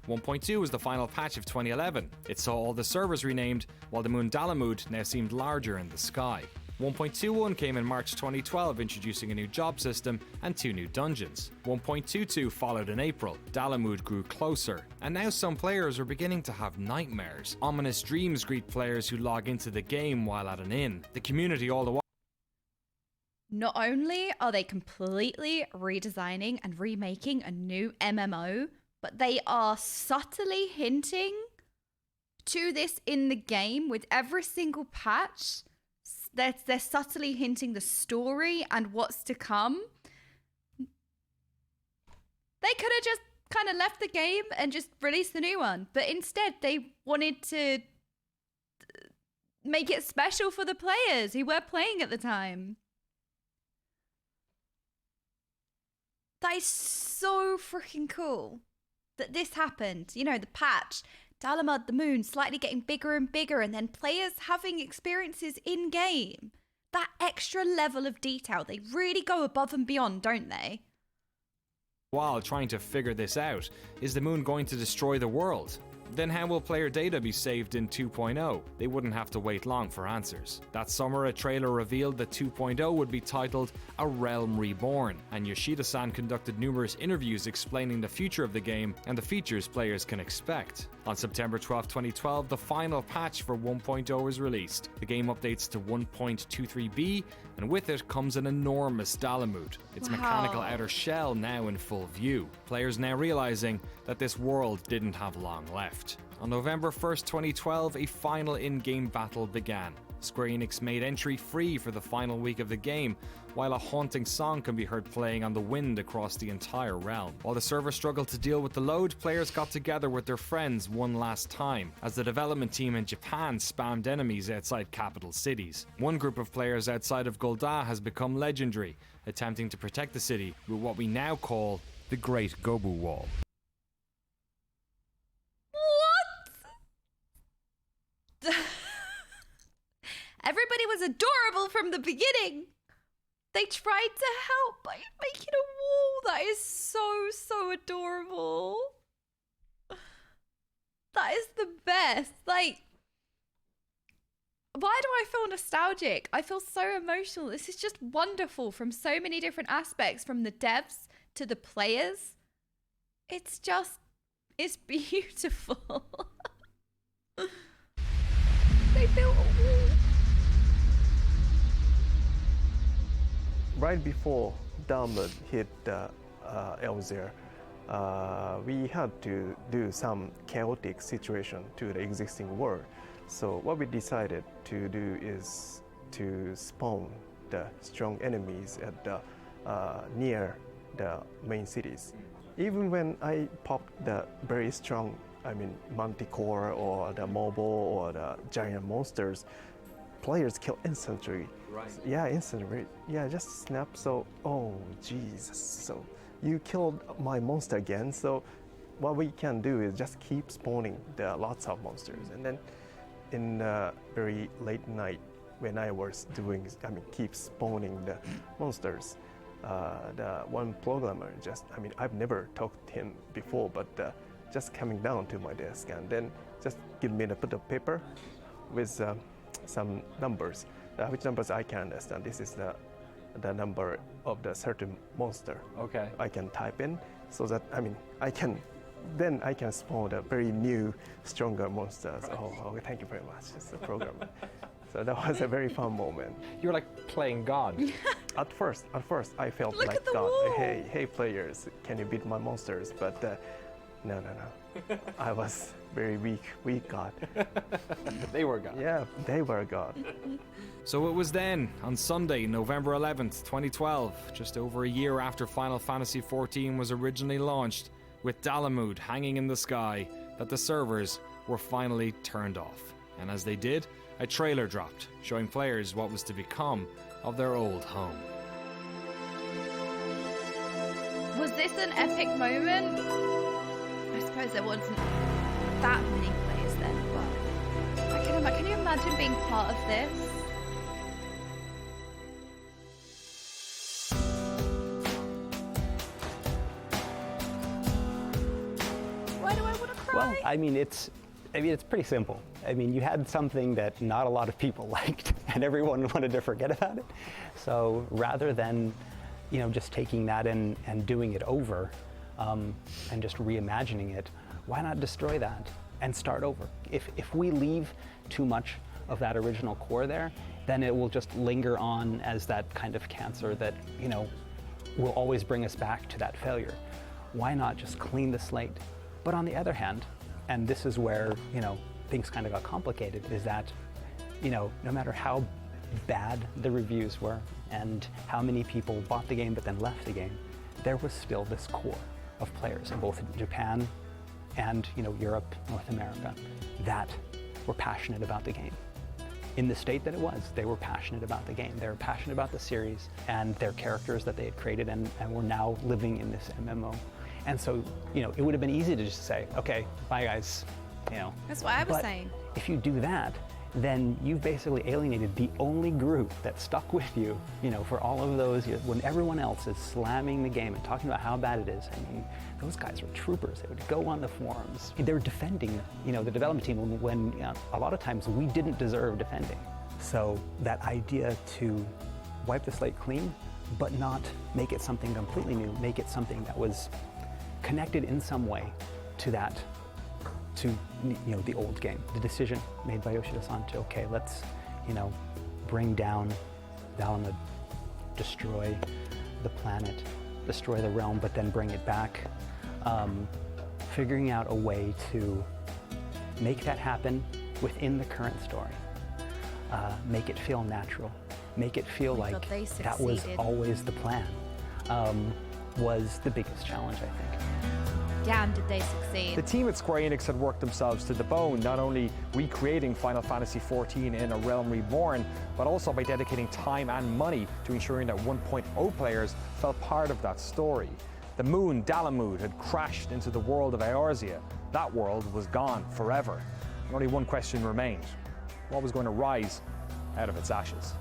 1.2 was the final patch of 2011. It saw all the servers renamed, while the moon Dalamud now seemed larger in the sky. 1.21 came in March 2012, introducing a new job system and 2 new dungeons. 1.22 followed in April. Dalamud grew closer, and now some players are beginning to have nightmares. Ominous dreams greet players who log into the game while at an inn. The community all the while. Not only are they completely redesigning and remaking a new MMO, but they are subtly hinting to this in the game with every single patch. They're subtly hinting the story and what's to come. They could have just kind of left the game and just released the new one, but instead they wanted to make it special for the players who were playing at the time. That is so freaking cool that this happened. You know, the patch, Dalamud, the moon, slightly getting bigger and bigger, and then players having experiences in-game. That extra level of detail, they really go above and beyond, don't they? While trying to figure this out, is the moon going to destroy the world? Then how will player data be saved in 2.0? They wouldn't have to wait long for answers. That summer, a trailer revealed that 2.0 would be titled A Realm Reborn, and Yoshida-san conducted numerous interviews explaining the future of the game and the features players can expect. On September 12, 2012, the final patch for 1.0 was released. The game updates to 1.23b, and with it comes an enormous Dalamud, its mechanical outer shell now in full view. Players now realizing that this world didn't have long left. On November 1st, 2012, a final in-game battle began. Square Enix made entry free for the final week of the game, while a haunting song can be heard playing on the wind across the entire realm. While the server struggled to deal with the load, players got together with their friends one last time, as the development team in Japan spammed enemies outside capital cities. One group of players outside of Golda has become legendary, attempting to protect the city with what we now call the Great Gobu Wall. Everybody was adorable from the beginning. They tried to help by making a wall. That is so adorable. That is the best. Like, why do I feel nostalgic? I feel so emotional. This is just wonderful from so many different aspects, from the devs to the players. It's beautiful. They built a wall. Right before Dalamud hit Elzir, we had to do some chaotic situation to the existing world. So what we decided to do is to spawn the strong enemies at the near the main cities. Even when I popped the very strong, Manticore or the mobile or the giant monsters, players kill instantly. Right. Yeah, instantly. Yeah, just snap. So, oh Jesus! So you killed my monster again. So what we can do is just keep spawning the lots of monsters, and then in very late night when I was doing, keep spawning the monsters. The one programmer I've never talked to him before, but just coming down to my desk and then just give me a bit of paper with some numbers. Which numbers I can understand. This is the number of the certain monster. Okay. I can type in so that I can spawn a very new, stronger monsters. Right. Oh, thank you very much. It's the programmer. So that was a very fun moment. You're like playing God. At first, I felt like God. Wall. Hey, players, can you beat my monsters? But no. I was very weak God. They were God. Yeah, they were God. So it was then, on Sunday, November 11th, 2012, just over a year after Final Fantasy XIV was originally launched, with Dalamud hanging in the sky, that the servers were finally turned off. And as they did, a trailer dropped, showing players what was to become of their old home. Was this an epic moment? I suppose there wasn't that many players then, but can you imagine being part of this? Why do I want to cry? Well, it's pretty simple. You had something that not a lot of people liked, and everyone wanted to forget about it. So rather than, just taking that and doing it over, and just reimagining it, why not destroy that and start over? If we leave too much of that original core there, then it will just linger on as that kind of cancer that, will always bring us back to that failure. Why not just clean the slate? But on the other hand, and this is where, things kind of got complicated, is that, no matter how bad the reviews were and how many people bought the game but then left the game, there was still this core of players in both Japan and Europe, North America, that were passionate about the game. In the state that it was, they were passionate about the game. They were passionate about the series and their characters that they had created and were now living in this MMO. And so, it would have been easy to just say, okay, bye guys, That's what I was saying. If you do that, then you've basically alienated the only group that stuck with you, you know, for all of those, when everyone else is slamming the game and talking about how bad it is. I mean, those guys were troopers. They would go on the forums. They were defending, you know, the development team when a lot of times we didn't deserve defending. So that idea to wipe the slate clean, but not make it something completely new, make it something that was connected in some way to that, to, you know, the old game. The decision made by Yoshida-san to, okay, let's, you know, bring down Dalamud, destroy the planet, destroy the realm, but then bring it back. Figuring out a way to make that happen within the current story. Make it feel natural. Make it feel like that was always the plan, was the biggest challenge, I think. Damn, did they succeed. The team at Square Enix had worked themselves to the bone, not only recreating Final Fantasy XIV in A Realm Reborn, but also by dedicating time and money to ensuring that 1.0 players felt part of that story. The moon, Dalamud, had crashed into the world of Eorzea. That world was gone forever. And only one question remained. What was going to rise out of its ashes?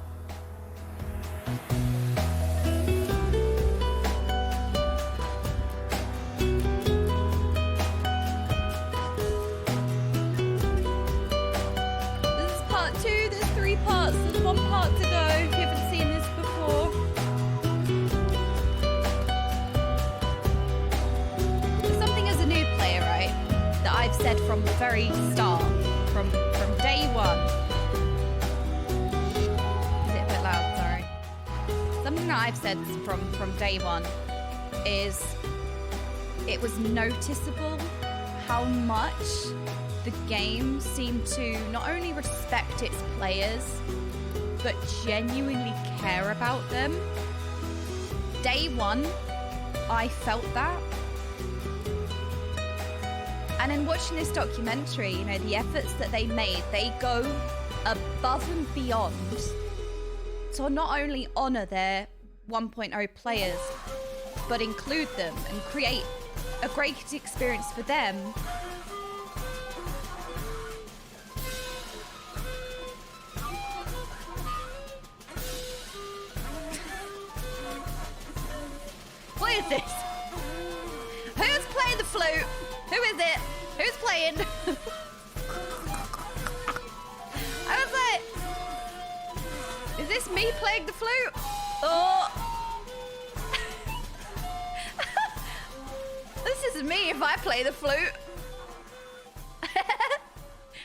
Parts. There's one part to go if you haven't seen this before. There's something as a new player, right, that I've said from the very start, from day one. Is it a bit loud? Sorry. Something that I've said from day one is it was noticeable how much the game seemed to not only respect its players, but genuinely care about them. Day one, I felt that. And in watching this documentary, you know, the efforts that they made, they go above and beyond to not only honor their 1.0 players, but include them and create a great experience for them. What is this? Who's playing the flute? Who is it? Who's playing? I was like, is this me playing the flute? Oh. This is me if I play the flute.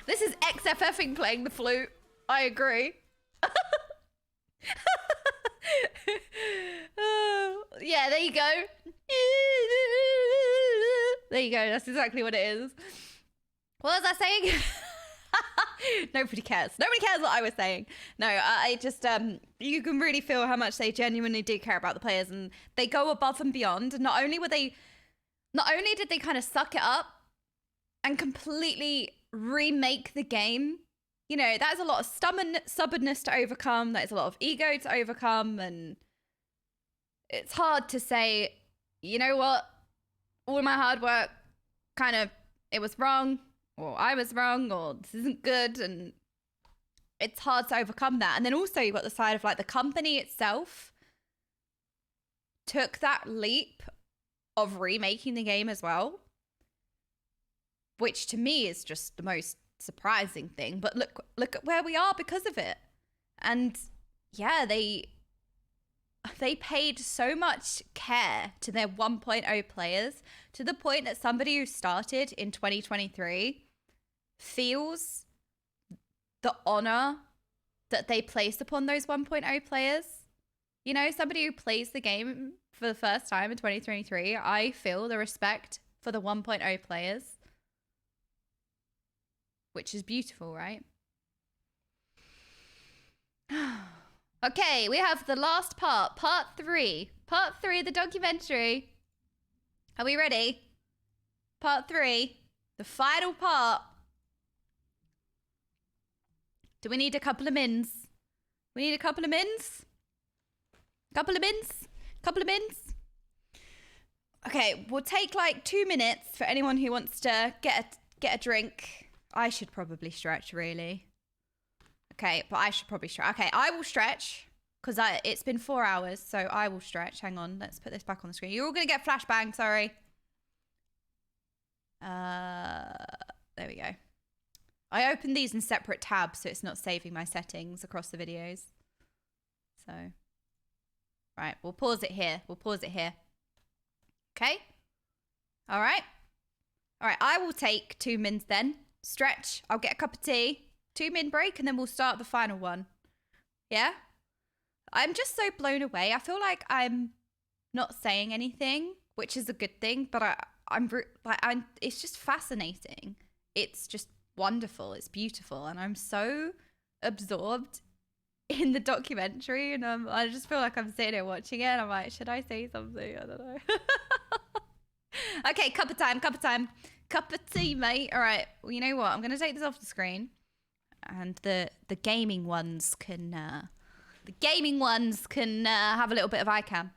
This is XFFing playing the flute. I agree. Yeah, there you go. There you go. That's exactly what it is. What was I saying? Nobody cares. Nobody cares what I was saying. No, I just, you can really feel how much they genuinely do care about the players, and they go above and beyond. And not only did they kind of suck it up and completely remake the game, you know, that is a lot of stubbornness to overcome. That is a lot of ego to overcome. And it's hard to say, you know what, all my hard work kind of, it was wrong, or I was wrong, or this isn't good. And it's hard to overcome that. And then also you've got the side of like the company itself took that leap of remaking the game as well, which to me is just the most surprising thing. But look at where we are because of it. And yeah, they paid so much care to their 1.0 players to the point that somebody who started in 2023 feels the honor that they placed upon those 1.0 players. You know, somebody who plays the game for the first time in 2023, I feel the respect for the 1.0 players, which is beautiful, right? Okay, we have the last part, part 3. Part 3 of the documentary. Are we ready? Part 3, the final part. Do we need a couple of mins? We need a couple of mins? Couple of mins? Couple of mins? Okay, we'll take like 2 minutes for anyone who wants to get a drink. I should probably stretch, really. Okay, but I should probably stretch. Okay, I will stretch because it's been 4 hours, so I will stretch. Hang on, let's put this back on the screen. You're all gonna get flashbang. Sorry. There we go. I opened these in separate tabs, so it's not saving my settings across the videos. So, right, we'll pause it here. We'll pause it here. Okay. All right. All right, I will take 2 mins then. Stretch. I'll get a cup of tea. 2-min break, and then we'll start the final one. Yeah? I'm just so blown away. I feel like I'm not saying anything, which is a good thing, but it's just fascinating. It's just wonderful. It's beautiful, and I'm so absorbed in the documentary, and I just feel like I'm sitting here watching it, and I'm like, should I say something? I don't know. Okay, cup of time. Cup of tea, mate. All right. Well, you know what? I'm going to take this off the screen, and the gaming ones can have a little bit of ICAM.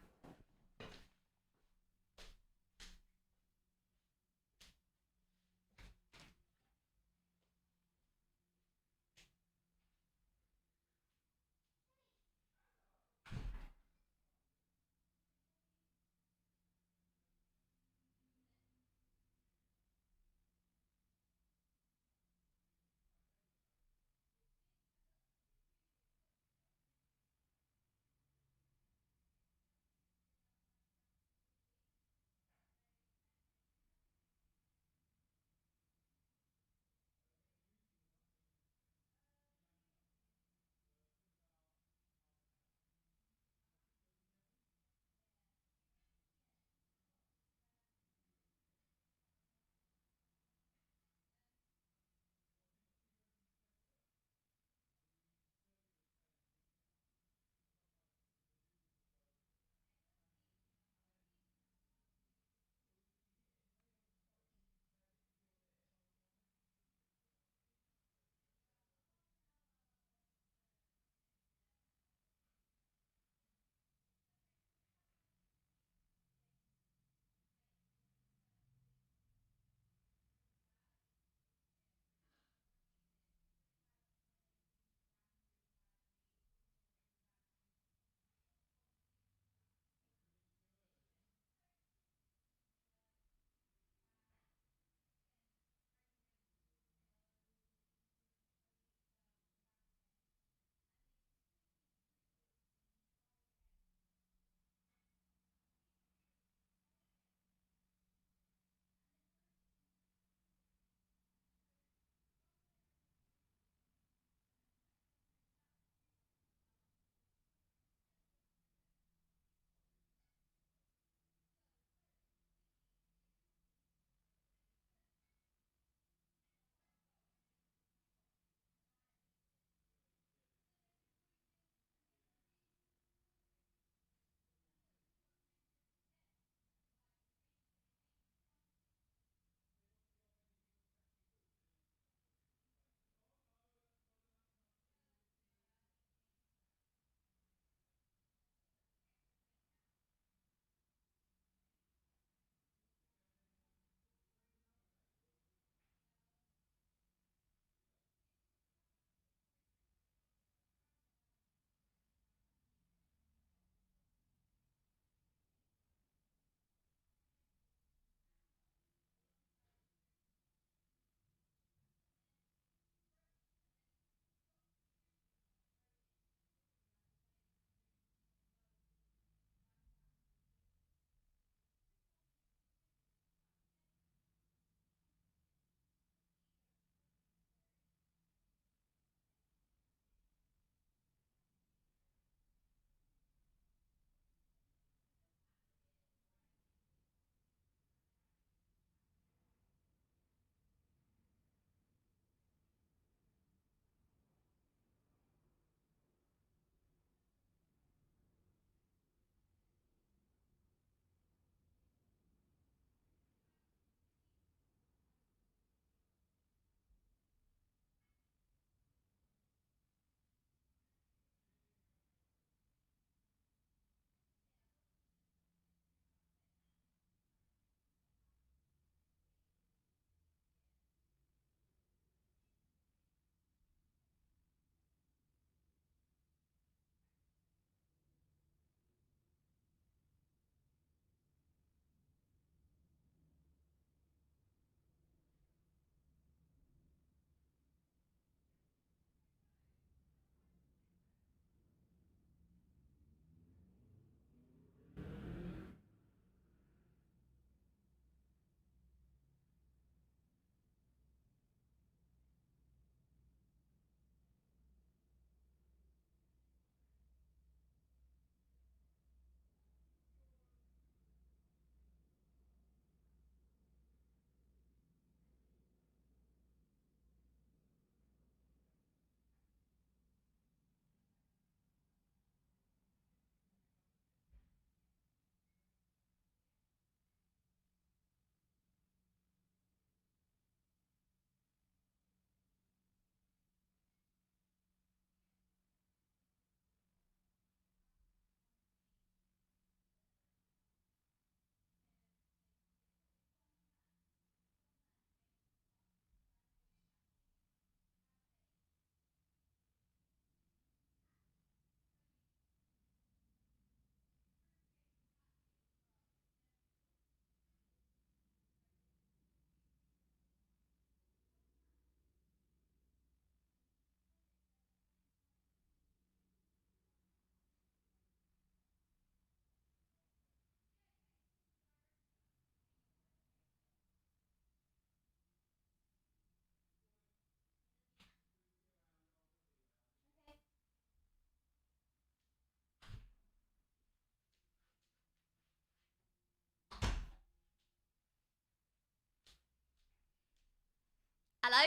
Hello?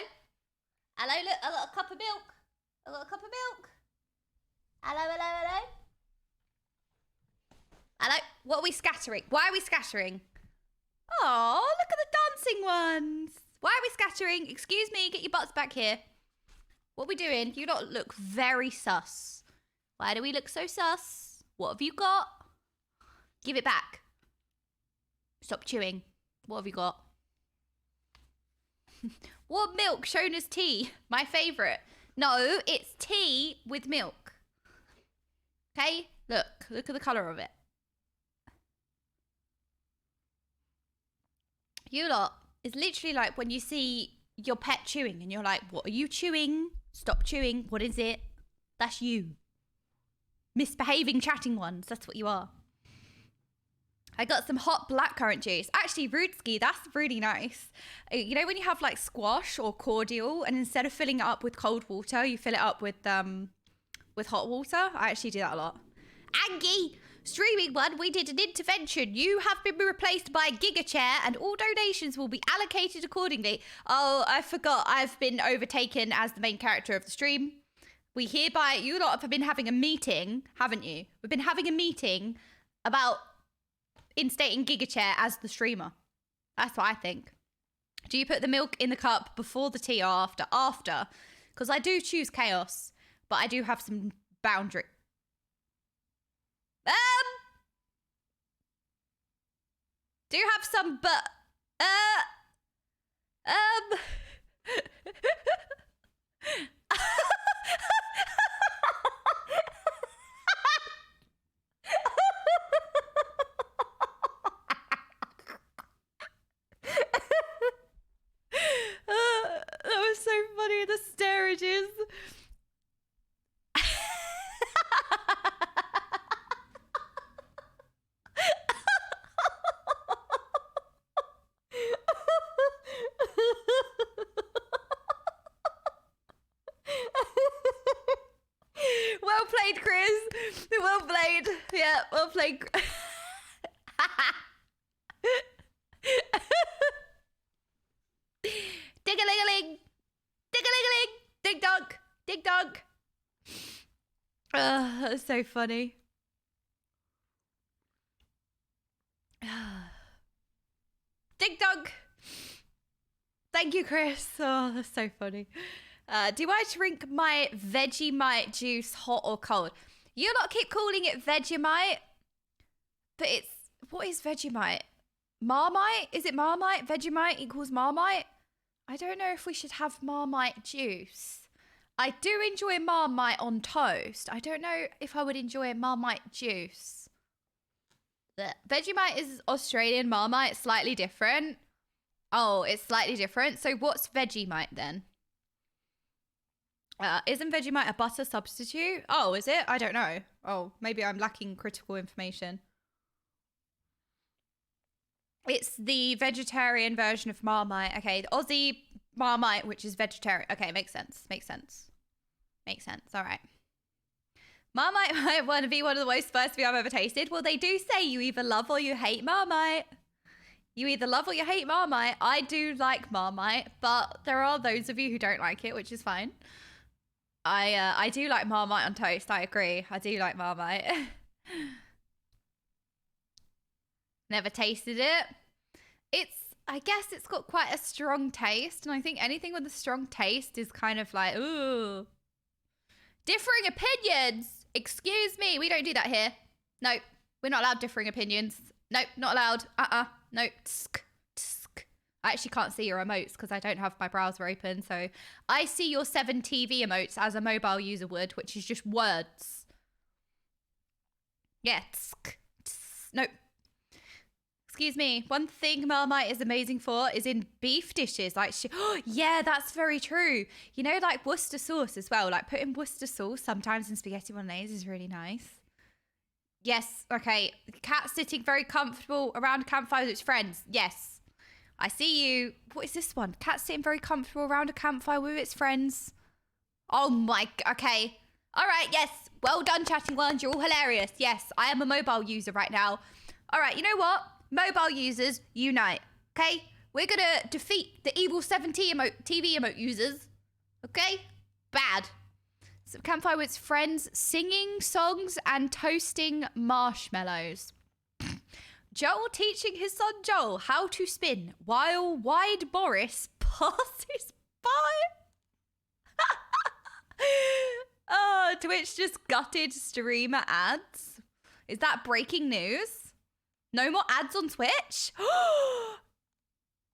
Hello, look, I got a cup of milk. I got a cup of milk. Hello, hello, hello. Hello? What are we scattering? Why are we scattering? Oh, look at the dancing ones. Why are we scattering? Excuse me, get your butts back here. What are we doing? You lot look very sus. Why do we look so sus? What have you got? Give it back. Stop chewing. What have you got? Warm milk shown as tea. My favourite. No, it's tea with milk. Okay? Look at the colour of it. You lot, it's literally like when you see your pet chewing and you're like, what are you chewing? Stop chewing. What is it? That's you. Misbehaving chatting ones. That's what you are. I got some hot blackcurrant juice. Actually, Rudski, that's really nice. You know when you have like squash or cordial and instead of filling it up with cold water, you fill it up with hot water? I actually do that a lot. Angie, streaming one, we did an intervention. You have been replaced by GigaChair and all donations will be allocated accordingly. Oh, I forgot. I've been overtaken as the main character of the stream. We hereby, you lot have been having a meeting, haven't you? We've been having a meeting about instating GigaChair as the streamer. That's what I think. Do you put the milk in the cup before the tea or after? After. Because I do choose chaos, but I do have some boundary. Do have some, but that was so funny, the starages. Well played, Chris. Well played. Yeah, well played. Dig-a-ling-a-ling. Dig-a-ling-a-ling. Dig-dog. Dig-dog. That's so funny. Dig-dog. Thank you, Chris. Oh, that's so funny. Do I drink my Vegemite juice hot or cold? You lot keep calling it Vegemite, but it's, what is Vegemite? Marmite? Is it Marmite? Vegemite equals Marmite? I don't know if we should have Marmite juice. I do enjoy Marmite on toast. I don't know if I would enjoy Marmite juice. Vegemite is Australian, Marmite slightly different. Oh, it's slightly different. So what's Vegemite then? Isn't Vegemite a butter substitute? Oh, is it? I don't know. Oh, maybe I'm lacking critical information. It's the vegetarian version of Marmite. Okay, the Aussie Marmite, which is vegetarian. Okay, makes sense. Makes sense. Makes sense. All right. Marmite might want to be one of the most spicy food I've ever tasted. Well, they do say you either love or you hate Marmite. You either love or you hate Marmite. I do like Marmite, but there are those of you who don't like it, which is fine. I do like Marmite on toast. I agree. I do like Marmite. Never tasted it. I guess it's got quite a strong taste. And I think anything with a strong taste is kind of like, ooh. Differing opinions. Excuse me. We don't do that here. No, we're not allowed differing opinions. No, not allowed. No. Tsk. I actually can't see your emotes because I don't have my browser open. So I see your 7TV emotes as a mobile user would, which is just words. Yeah. Tsk. No. Excuse me. One thing Marmite is amazing for is in beef dishes. Like, yeah, that's very true. You know, like Worcester sauce as well. Like putting Worcester sauce sometimes in spaghetti bolognese is really nice. Yes. Okay. Cat sitting very comfortable around a campfire with its friends. Yes. I see you. What is this one? Cat sitting very comfortable around a campfire with its friends. Oh my. Okay. All right. Yes. Well done, chatting ones. You're all hilarious. Yes. I am a mobile user right now. All right. You know what? Mobile users unite. Okay. We're gonna defeat the evil 70 TV emote users. Okay? Bad. So campfire with friends, singing songs and toasting marshmallows. Joel teaching his son Joel how to spin while Wide Boris passes by. Oh, Twitch just gutted streamer ads. Is that breaking news? No more ads on Twitch?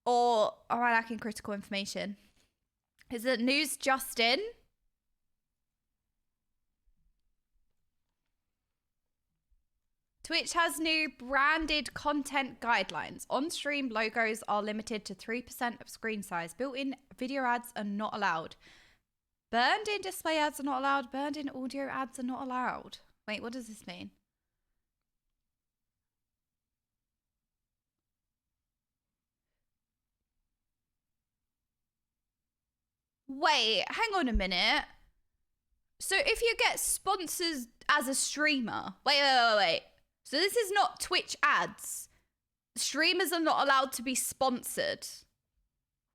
Or am I lacking critical information? Is it news just in? Twitch has new branded content guidelines. On-stream logos are limited to 3% of screen size. Built-in video ads are not allowed. Burned-in display ads are not allowed. Burned-in audio ads are not allowed. Wait, what does this mean? Wait, hang on a minute. So if you get sponsors as a streamer... Wait. So this is not Twitch ads. Streamers are not allowed to be sponsored.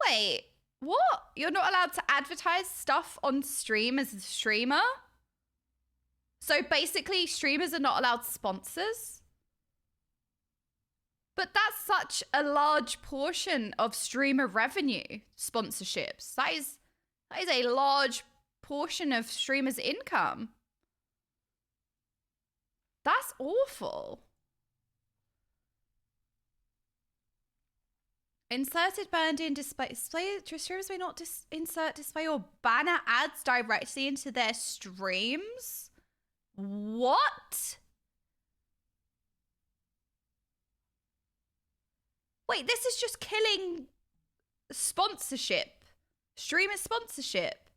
Wait, what? You're not allowed to advertise stuff on stream as a streamer? So basically, streamers are not allowed sponsors? But that's such a large portion of streamer revenue, sponsorships. That is a large portion of streamers' income. That's awful. Inserted burned-in display. Streamers may not insert display or banner ads directly into their streams. What? Wait, this is just killing sponsorship. Streamer sponsorship.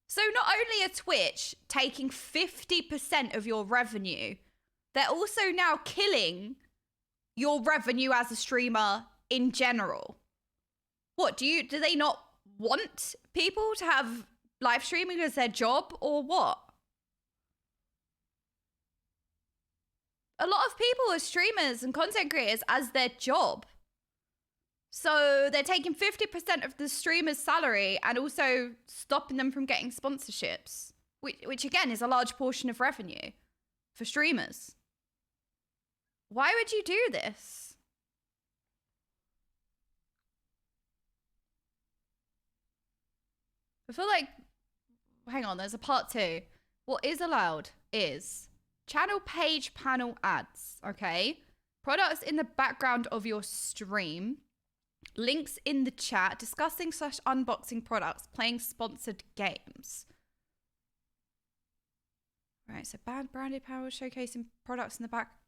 So not only are Twitch taking 50% of your revenue, they're also now killing your revenue as a streamer in general. What, do they not want people to have live streaming as their job or what? A lot of people are streamers and content creators as their job. So they're taking 50% of the streamer's salary and also stopping them from getting sponsorships, which again is a large portion of revenue for streamers. Why would you do this? I feel like, hang on, there's a part 2. What is allowed is channel page panel ads, okay? Products in the background of your stream. Links in the chat, discussing/unboxing products, playing sponsored games. Right, so branded panel showcasing products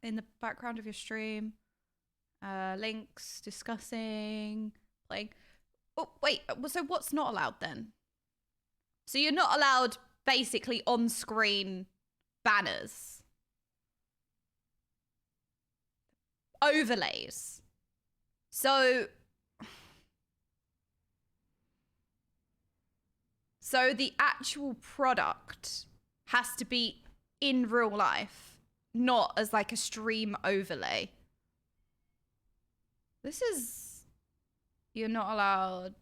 in the background of your stream. Links, discussing, playing. Oh, wait, so what's not allowed then? So you're not allowed basically on-screen banners. Overlays. So the actual product has to be in real life, not as like a stream overlay. You're not allowed.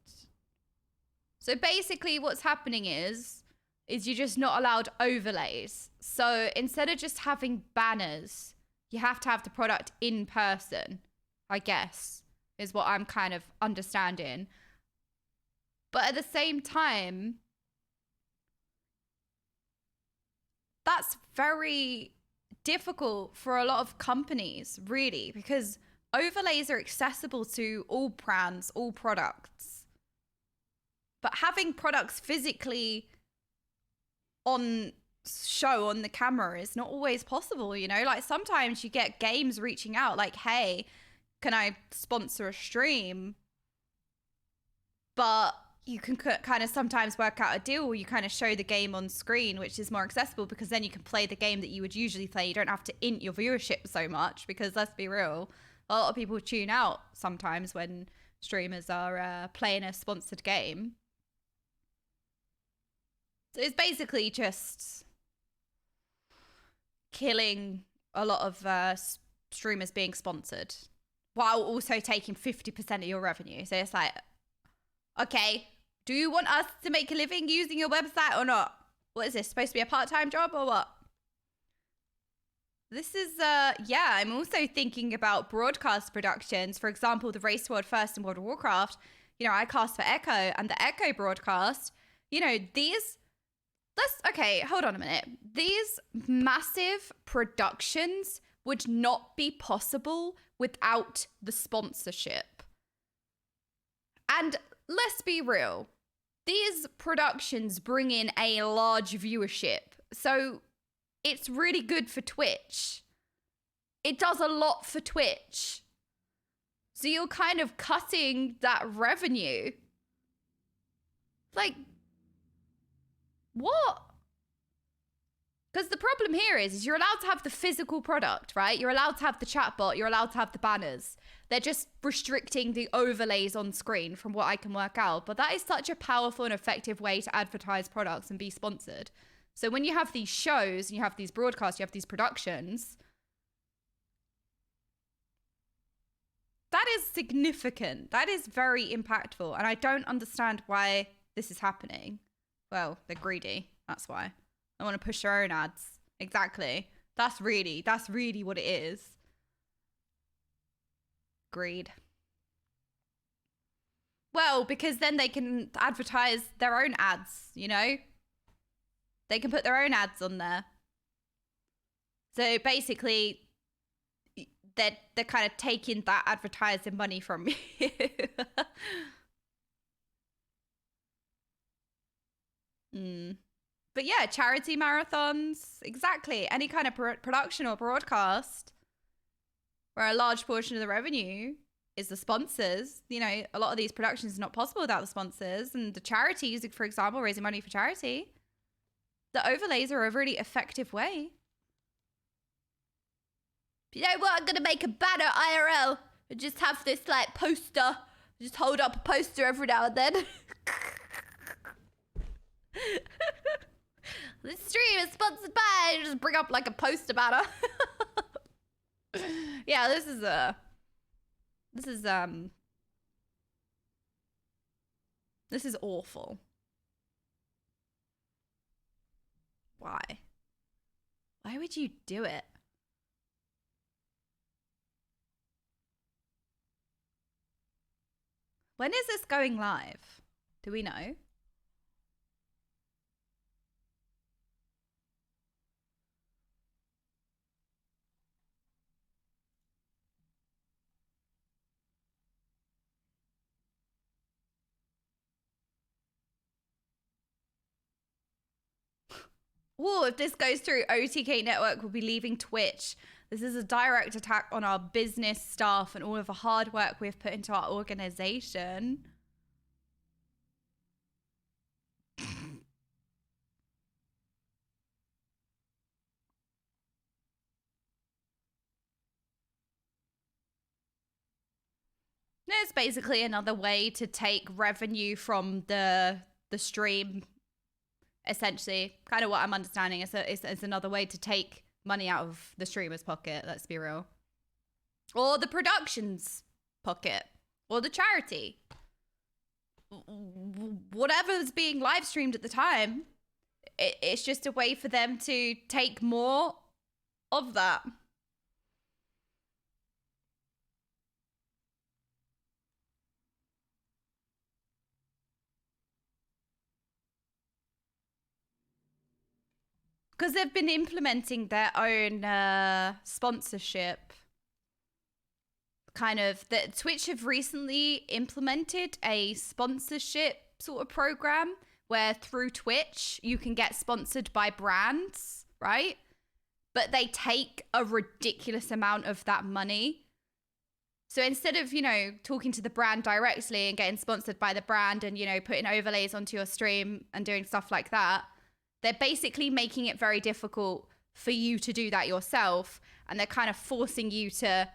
So basically what's happening is you're just not allowed overlays. So instead of just having banners, you have to have the product in person, I guess, is what I'm kind of understanding. But at the same time, that's very difficult for a lot of companies, really, because overlays are accessible to all brands, all products. But having products physically on show on the camera is not always possible, you know? Like sometimes you get games reaching out like, hey, can I sponsor a stream? But you can kind of sometimes work out a deal where you kind of show the game on screen, which is more accessible because then you can play the game that you would usually play. You don't have to int your viewership so much because let's be real, a lot of people tune out sometimes when streamers are playing a sponsored game. So it's basically just killing a lot of streamers being sponsored. while also taking 50% of your revenue. So it's like, okay, do you want us to make a living using your website or not? What is this, supposed to be a part-time job or what? This is, yeah, I'm also thinking about broadcast productions. For example, the Race World First in World of Warcraft. You know, I cast for Echo, and the Echo broadcast, you know, okay, hold on a minute. These massive productions would not be possible without the sponsorship. And let's be real, these productions bring in a large viewership. So it's really good for Twitch. It does a lot for Twitch. So you're kind of cutting that revenue. Like, what? Because the problem here is you're allowed to have the physical product, right? You're allowed to have the chatbot. You're allowed to have the banners. They're just restricting the overlays on screen from what I can work out. But that is such a powerful and effective way to advertise products and be sponsored. So when you have these shows and you have these broadcasts, you have these productions, that is significant. That is very impactful. And I don't understand why this is happening. Well, they're greedy. That's why. They want to push their own ads. Exactly. That's really what it is. Greed. Well, because then they can advertise their own ads, you know? They can put their own ads on there. So basically, they're kind of taking that advertising money from you. But yeah, charity marathons, exactly. Any kind of production or broadcast where a large portion of the revenue is the sponsors. You know, a lot of these productions are not possible without the sponsors. And the charities, for example, raising money for charity. The overlays are a really effective way. You know what? I'm going to make a banner IRL and just have this, like, poster. Just hold up a poster every now and then. This stream is sponsored by... Just bring up, like, a poster banner. Yeah, this is awful. Why? Why would you do it? When is this going live? Do we know? Whoa, if this goes through, OTK Network will be leaving Twitch. This is a direct attack on our business staff and all of the hard work we've put into our organization. It's basically another way to take revenue from the stream. Essentially, kind of what I'm understanding is it's another way to take money out of the streamer's pocket, let's be real. Or the production's pocket. Or the charity. Whatever's being live streamed at the time, it's just a way for them to take more of that. Because they've been implementing their own sponsorship. Kind of, Twitch have recently implemented a sponsorship sort of program where through Twitch you can get sponsored by brands, right? But they take a ridiculous amount of that money. So instead of, you know, talking to the brand directly and getting sponsored by the brand and, you know, putting overlays onto your stream and doing stuff like that, they're basically making it very difficult for you to do that yourself. And they're kind of forcing you to,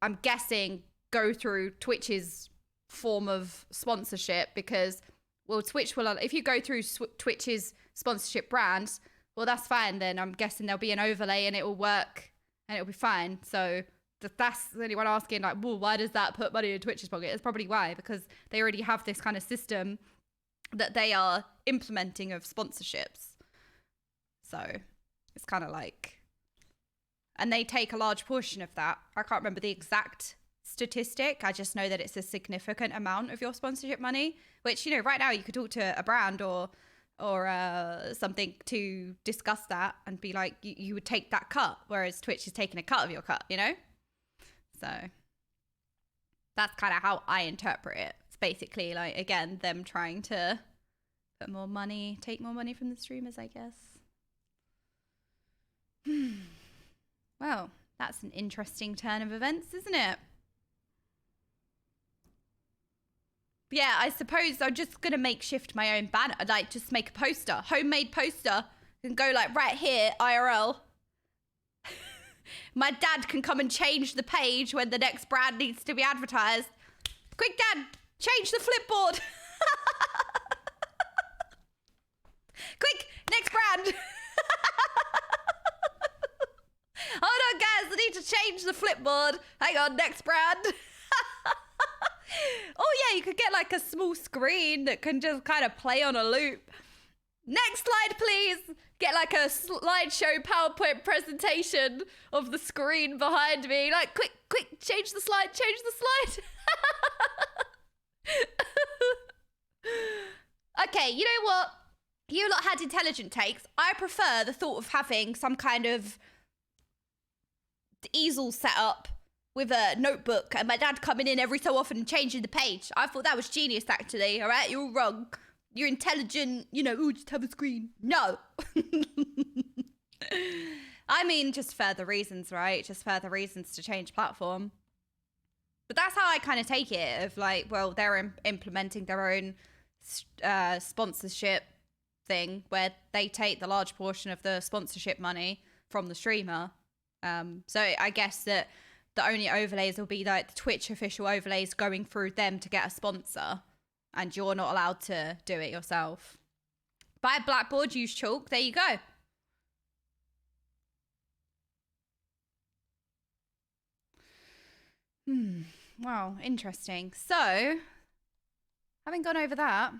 I'm guessing, go through Twitch's form of sponsorship because, well, Twitch will, if you go through Twitch's sponsorship brands, well, that's fine. Then I'm guessing there'll be an overlay and it will work and it'll be fine. So that's anyone asking, like, well, why does that put money in Twitch's pocket? It's probably why, because they already have this kind of system that they are implementing of sponsorships. So it's kind of like, and they take a large portion of that. I can't remember the exact statistic. I just know that it's a significant amount of your sponsorship money, which, you know, right now you could talk to a brand or something to discuss that and be like, you would take that cut, whereas Twitch is taking a cut of your cut, you know? So that's kind of how I interpret it. It's basically like, again, them trying to put more money, take more money from the streamers, I guess. Well, that's an interesting turn of events, isn't it? Yeah, I suppose I'm just going to makeshift my own banner. Like, just make a poster. Homemade poster. And go, like, right here, IRL. My dad can come and change the page when the next brand needs to be advertised. Quick, Dad, change the flipboard. Quick, next brand. Hold on, guys, I need to change the flipboard. Hang on, next brand. Oh yeah, you could get like a small screen that can just kind of play on a loop. Next slide, please. Get like a slideshow PowerPoint presentation of the screen behind me. Like, quick, change the slide, change the slide. Okay, you know what? You lot had intelligent takes. I prefer the thought of having some kind of easel set up with a notebook and my dad coming in every so often and changing the page. I thought that was genius, actually. All right, you're all wrong. You're intelligent, you know, ooh, just have a screen. No. I mean, just further reasons, right? Just further reasons to change platform. But that's how I kind of take it, of like, well, they're implementing their own sponsorship thing where they take the large portion of the sponsorship money from the streamer. So I guess that the only overlays will be like the Twitch official overlays going through them to get a sponsor, and you're not allowed to do it yourself. Buy a blackboard, use chalk, there you go. Wow, interesting. So, having gone over that,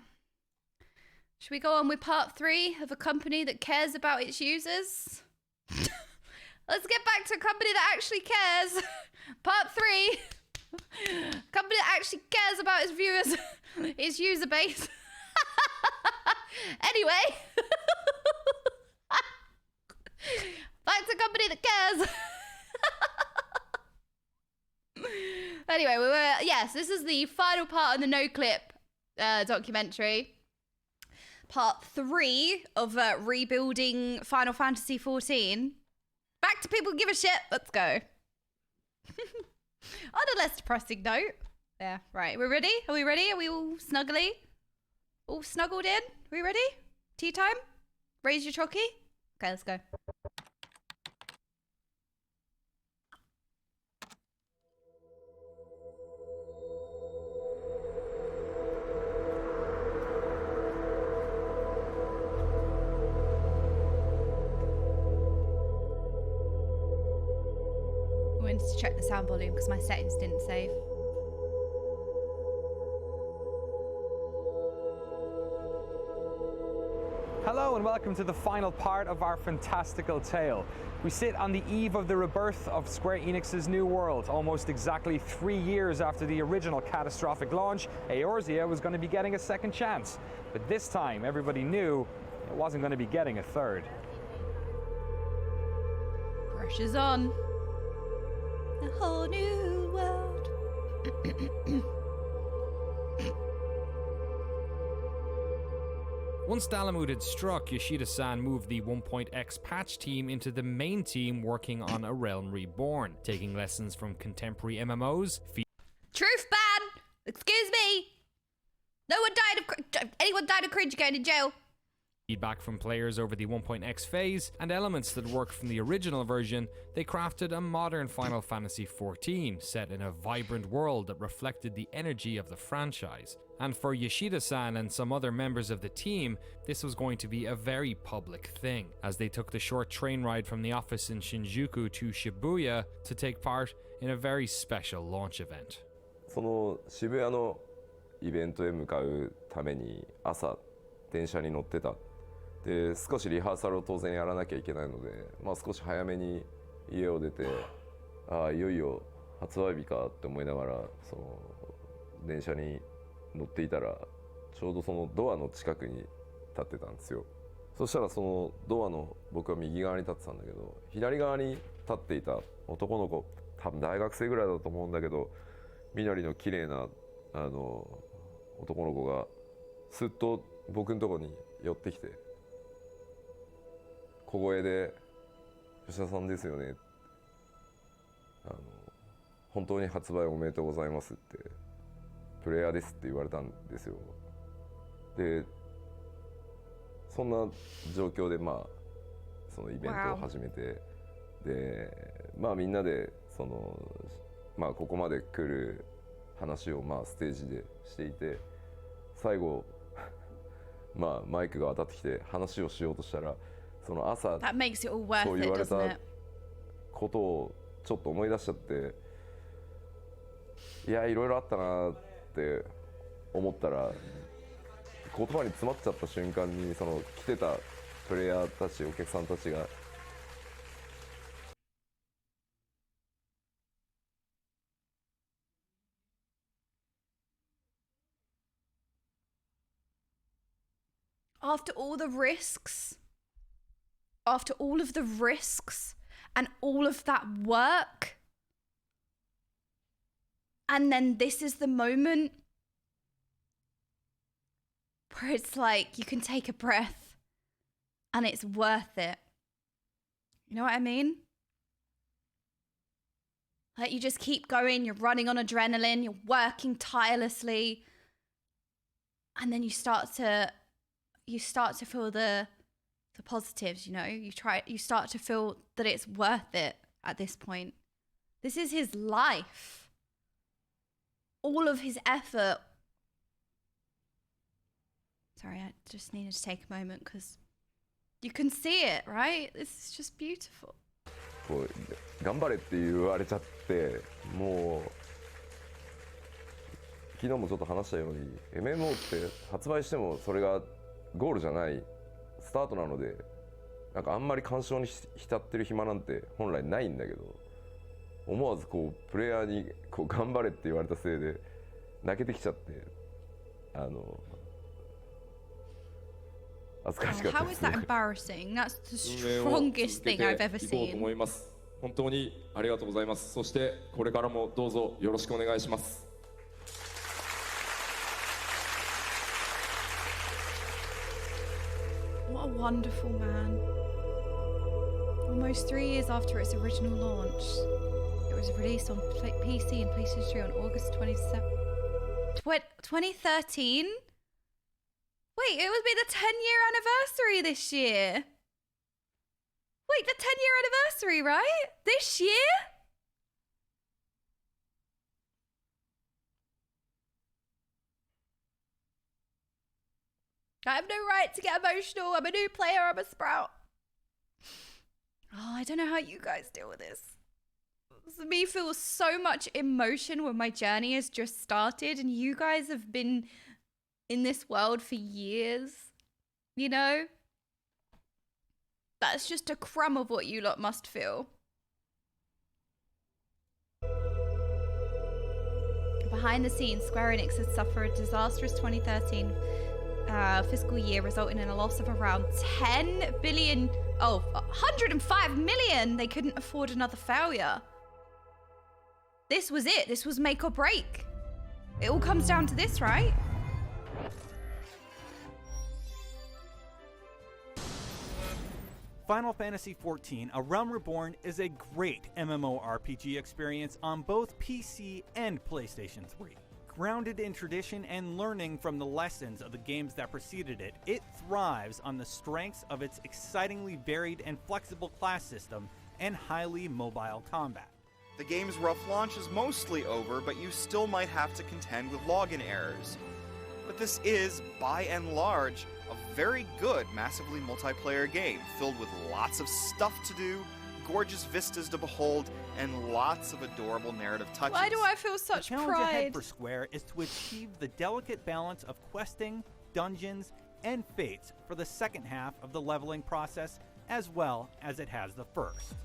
should we go on with part 3 of a company that cares about its users? Let's get back to a company that actually cares. Part 3. Company that actually cares about its viewers, its user base. Anyway. Back to a company that cares. Anyway, yes, this is the final part of the NOCLIP documentary. Part 3 of rebuilding Final Fantasy XIV. Back to people who give a shit. Let's go. On a less depressing note. Yeah, right. We're ready? Are we ready? Are we all snuggly? All snuggled in? Are we ready? Tea time? Raise your chalky? Okay, let's go. I wanted to check the sound volume because my settings didn't save. Hello and welcome to the final part of our fantastical tale. We sit on the eve of the rebirth of Square Enix's new world. Almost exactly 3 years after the original catastrophic launch, Eorzea was going to be getting a second chance. But this time, everybody knew it wasn't going to be getting a third. Pressure's on. A whole new world. Once Dalamud had struck, Yoshida-san moved the 1.x patch team into the main team working on A Realm Reborn, taking lessons from contemporary MMOs. Truth ban! Excuse me! Anyone died of cringe going in jail. Feedback from players over the 1.x phase, and elements that worked from the original version, they crafted a modern Final Fantasy XIV, set in a vibrant world that reflected the energy of the franchise. And for Yoshida-san and some other members of the team, this was going to be a very public thing, as they took the short train ride from the office in Shinjuku to Shibuya to take part in a very special launch event. その渋谷のイベントへ向かうために朝電車に乗ってた。で少しリハーサルを当然やらなきゃいけないので、少し早めに家を出て、いよいよ発売日かって思いながらその電車に乗っていたら、ちょうどそのドアの近くに立ってたんですよ。そしたらそのドアの僕は右側に立ってたんだけど、左側に立っていた男の子、多分大学生ぐらいだと思うんだけど、緑の綺麗な男の子がすっと僕のところに寄ってきて、小声で「吉田さんですよね」本当に発売おめでとうございますってプレイヤーですって言われたんですよ。でそんな状況でそのイベントを始めて、でみんなでそのここまで来る話をステージでしていて、最後マイクが当たってきて話をしようとしたら、その朝そう言われたことをちょっと思い出しちゃって、いやいろいろあったなって思ったら、言葉に詰まっちゃった瞬間にその来てたプレイヤーたち、お客さんたちがAfter all the risks, after all of the risks and all of that work, and then this is the moment where it's like you can take a breath and it's worth it. You know what I mean? Like you just keep going, you're running on adrenaline, you're working tirelessly, and then you start to feel the positives, you know? You start to feel that it's worth it at this point. This is his life. All of his effort. Sorry, I just needed to take a moment because you can see it, right? This is just beautiful. こう頑張れって言われちゃって、もう昨日もちょっと話したように MMO って発売してもそれがゴールじゃないスタートなので、なんかあんまり感傷に浸ってる暇なんて本来ないんだけど、思わずこうプレイヤーにこう頑張れって言われたせいで泣けてきちゃって、恥ずかしかったですね。How is that embarrassing? That's the strongest thing I've ever seen. 思います。本当にありがとうございます。そしてこれからもどうぞよろしくお願いします。What a wonderful man. Almost 3 years after its original launch, it was released on PC and PlayStation 3 on August 2013? Wait, it would be the 10-year anniversary this year. Wait, the 10-year anniversary, right? This year? I have no right to get emotional. I'm a new player. I'm a sprout. Oh, I don't know how you guys deal with this. Me feels so much emotion when my journey has just started, and you guys have been in this world for years. You know? That's just a crumb of what you lot must feel. Behind the scenes, Square Enix has suffered a disastrous 2013 fiscal year, resulting in a loss of around 10 billion. Oh, 105 million. They couldn't afford another failure. This was it. This was make or break. It all comes down to this, right? Final Fantasy XIV: A Realm Reborn is a great MMORPG experience on both PC and PlayStation 3. Grounded in tradition and learning from the lessons of the games that preceded it, it thrives on the strengths of its excitingly varied and flexible class system and highly mobile combat. The game's rough launch is mostly over, but you still might have to contend with login errors. But this is, by and large, a very good massively multiplayer game, filled with lots of stuff to do, gorgeous vistas to behold, and lots of adorable narrative touches. Why do I feel such the challenge ahead pride? for Square is to achieve the delicate balance of questing, dungeons, and fates for the second half of the leveling process, as well as it has the first.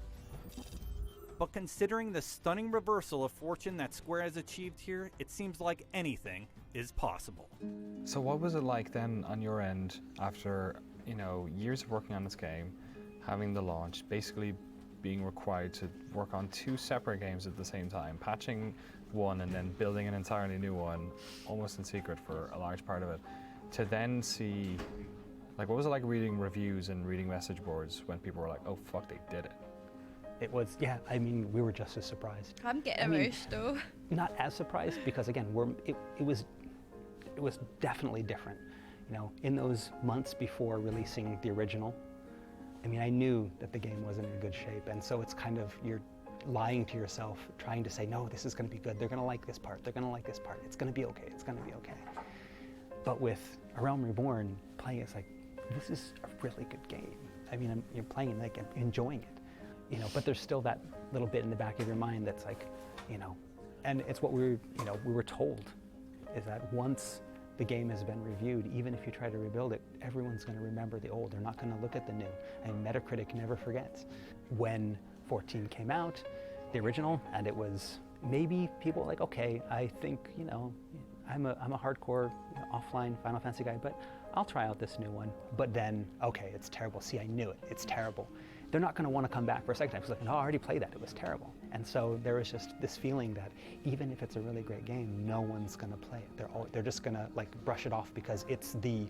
But considering the stunning reversal of fortune that Square has achieved here, it seems like anything is possible. So what was it like then on your end after, years of working on this game, having the launch, basically being required to work on two separate games at the same time, patching one and then building an entirely new one, almost in secret for a large part of it, to then see, what was it like reading reviews and reading message boards when people were like, oh fuck, they did it? It was, we were just as surprised. I'm getting emotional. Not as surprised because again, it was definitely different. In those months before releasing the original, I knew that the game wasn't in good shape, and so it's kind of, you're lying to yourself, trying to say, no, this is going to be good. They're going to like this part. They're going to like this part. It's going to be okay. It's going to be okay. But with A Realm Reborn, playing it's like, this is a really good game. You're playing it, enjoying it. But there's still that little bit in the back of your mind that's like, and it's what we were told, is that once the game has been reviewed, even if you try to rebuild it, everyone's going to remember the old. They're not going to look at the new. Metacritic never forgets. When 14 came out, the original, and it was maybe people were like, okay, I think, I'm a hardcore offline Final Fantasy guy, but I'll try out this new one. But then, okay, it's terrible. See, I knew it. It's terrible. They're not going to want to come back for a second time. It's like, no, I already played that. It was terrible. And so there was just this feeling that even if it's a really great game, no one's going to play it. They're just going to brush it off because it's the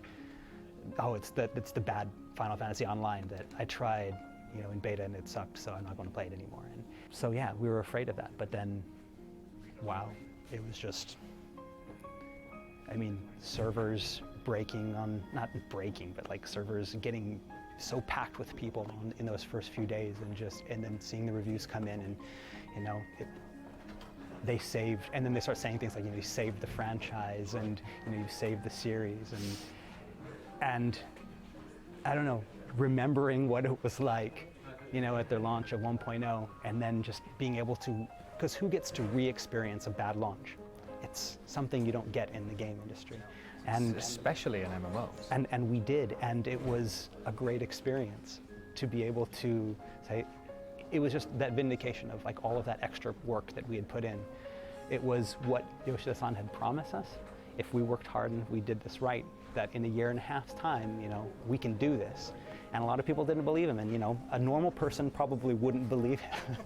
bad Final Fantasy Online that I tried, in beta and it sucked, so I'm not going to play it anymore. And so yeah, we were afraid of that. But then, wow, it was just, servers breaking not breaking, but servers getting so packed with people in those first few days, and then seeing the reviews come in, and they saved, and then they start saying things like, you saved the franchise, and you saved the series, and I don't know, remembering what it was like, at their launch of 1.0, and then just being able to, because who gets to re-experience a bad launch? It's something you don't get in the game industry. And especially in MMOs. And we did, and it was a great experience to be able to say, it was just that vindication of all of that extra work that we had put in. It was what Yoshida-san had promised us. If we worked hard and we did this right, that in a year and a half's time, we can do this. And a lot of people didn't believe him, and a normal person probably wouldn't believe him.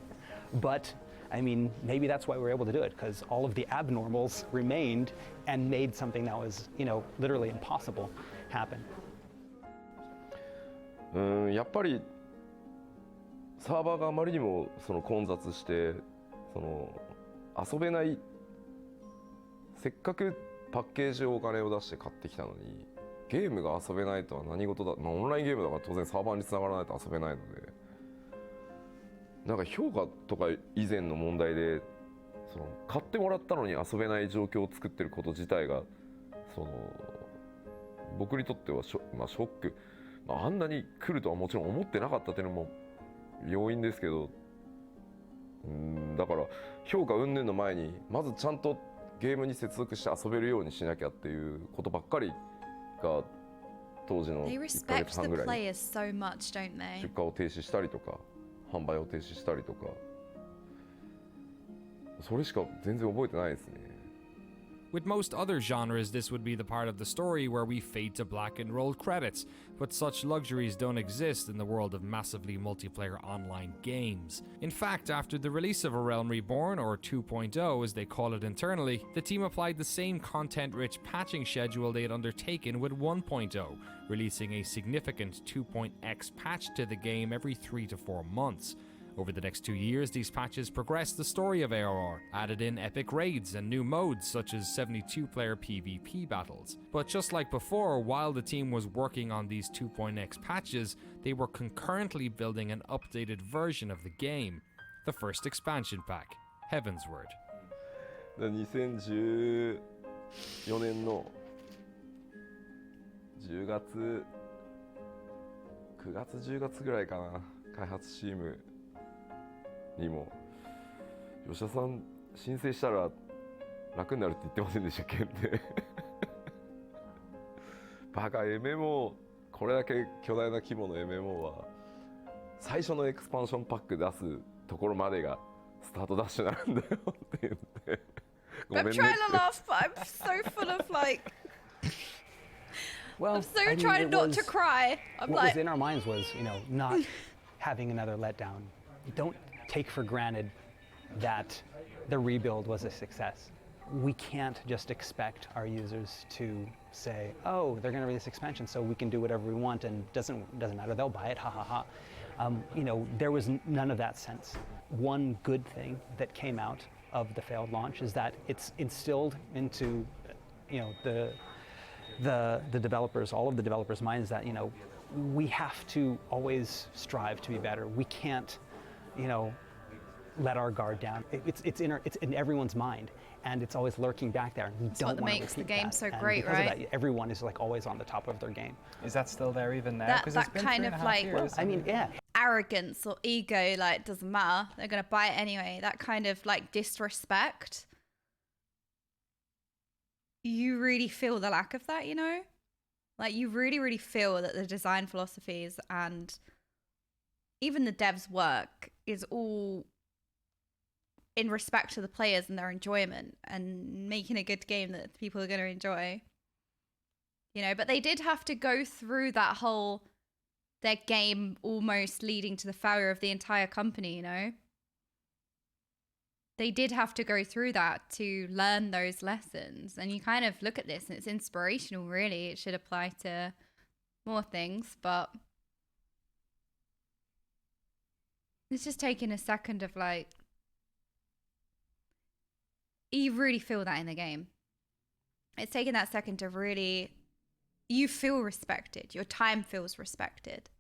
But maybe that's why we were able to do it, because all of the abnormals remained and made something that was, literally impossible happen. やっぱりサーバーがあまりにも混雑して遊べない、せっかくパッケージをお金を出して買ってきたのにゲームが遊べないとは何事だ、オンラインゲームだから当然サーバーに繋がらないと遊べないので。評価とか以前の問題で買ってもらったのに遊べない状況を作ってること自体が僕にとってはショック、あんなに来るとはもちろん思ってなかったっていうのも要因ですけど、だから評価云々の前にまずちゃんとゲームに接続して遊べるようにしなきゃっていうことばっかりが当時の1ヶ月半ぐらいに出荷を停止したりとか販売を停止したりとか、それしか全然覚えてないですね。With most other genres, this would be the part of the story where we fade to black and roll credits, but such luxuries don't exist in the world of massively multiplayer online games. In fact, after the release of A Realm Reborn, or 2.0 as they call it internally, the team applied the same content-rich patching schedule they had undertaken with 1.0, releasing a significant 2.x patch to the game every 3 to 4 months. Over the next 2 years, these patches progressed the story of ARR, added in epic raids and new modes such as 72-player PvP battles. But just like before, while the team was working on these 2.x patches, they were concurrently building an updated version of the game, the first expansion pack, Heavensward. 2014年の10月9月10月ぐらいかな、開発チームにも吉田さん申請したら楽になるって言ってませんでしたっけってバカ MMO これだけ巨大な規模の MMO は最初のエクスパンションパック出すところまでがスタートダッシュなんだよって言ってごめんねって I'm trying to laugh, but I'm so full of like Well, I'm so trying not to cry. I'm what like was in our minds was, not having another letdown. Don't take for granted that the rebuild was a success. We can't just expect our users to say, "Oh, they're going to release expansion, so we can do whatever we want, and doesn't matter. They'll buy it. Ha ha ha." There was none of that sense. One good thing that came out of the failed launch is that it's instilled into, the developers, all of the developers' minds that we have to always strive to be better. We can't, let our guard down. It's in everyone's mind, and it's always lurking back there. We That's don't what want makes to the game that. so And great, because right? of that, everyone is like always on the top of their game. Is that still there even now? that, 'Cause that it's been kind 3.5 of like years. I mean, yeah. arrogance or ego, like doesn't matter. They're gonna buy it anyway. That kind of like disrespect. You really feel the lack of that, Like you really, really feel that the design philosophies and even the devs' work is all in respect to the players and their enjoyment and making a good game that people are going to enjoy. But they did have to go through that whole, their game almost leading to the failure of the entire company, They did have to go through that to learn those lessons. And you kind of look at this and it's inspirational, really. It should apply to more things, but it's just taking a second of like, you really feel that in the game. It's taking that second to really, you feel respected. Your time feels respected.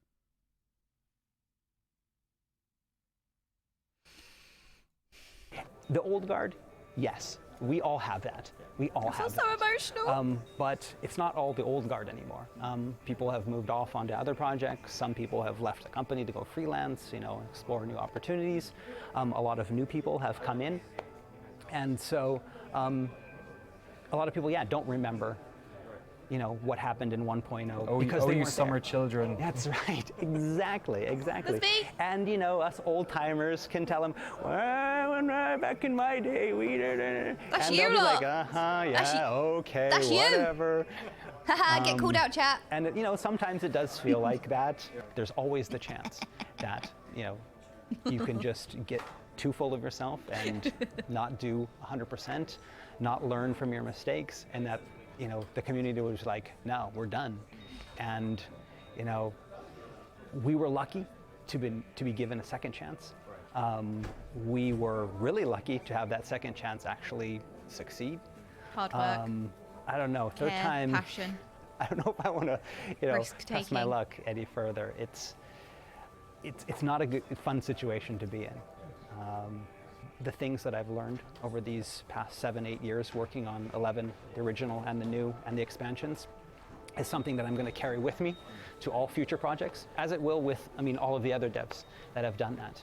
The old guard, yes, we all have that. We all have so that. emotional. But it's not all the old guard anymore. People have moved off onto other projects. Some people have left the company to go freelance, explore new opportunities. A lot of new people have come in. And so a lot of people, don't remember what happened in 1.0 because they you weren't summer there. children. That's right. Exactly. That's me. And us old timers can tell them, well, back in my day, we did. That's and you they'll be lot. like, yeah, okay, That's you. whatever. Haha, get called out, chat. And sometimes it does feel like that. There's always the chance that you can just get too full of yourself and not do 100%, not learn from your mistakes, and that the community was like, no, we're done. And we were lucky to be given a second chance. We were really lucky to have that second chance actually succeed. Hard work. I don't know. Third Care, time. passion. I don't know if I want to, test my Risk-taking. luck any further. It's not a good, fun situation to be in. The things that I've learned over these past 7-8 years working on 11, the original and the new and the expansions, is something that I'm going to carry with me to all future projects, as it will with, all of the other devs that have done that.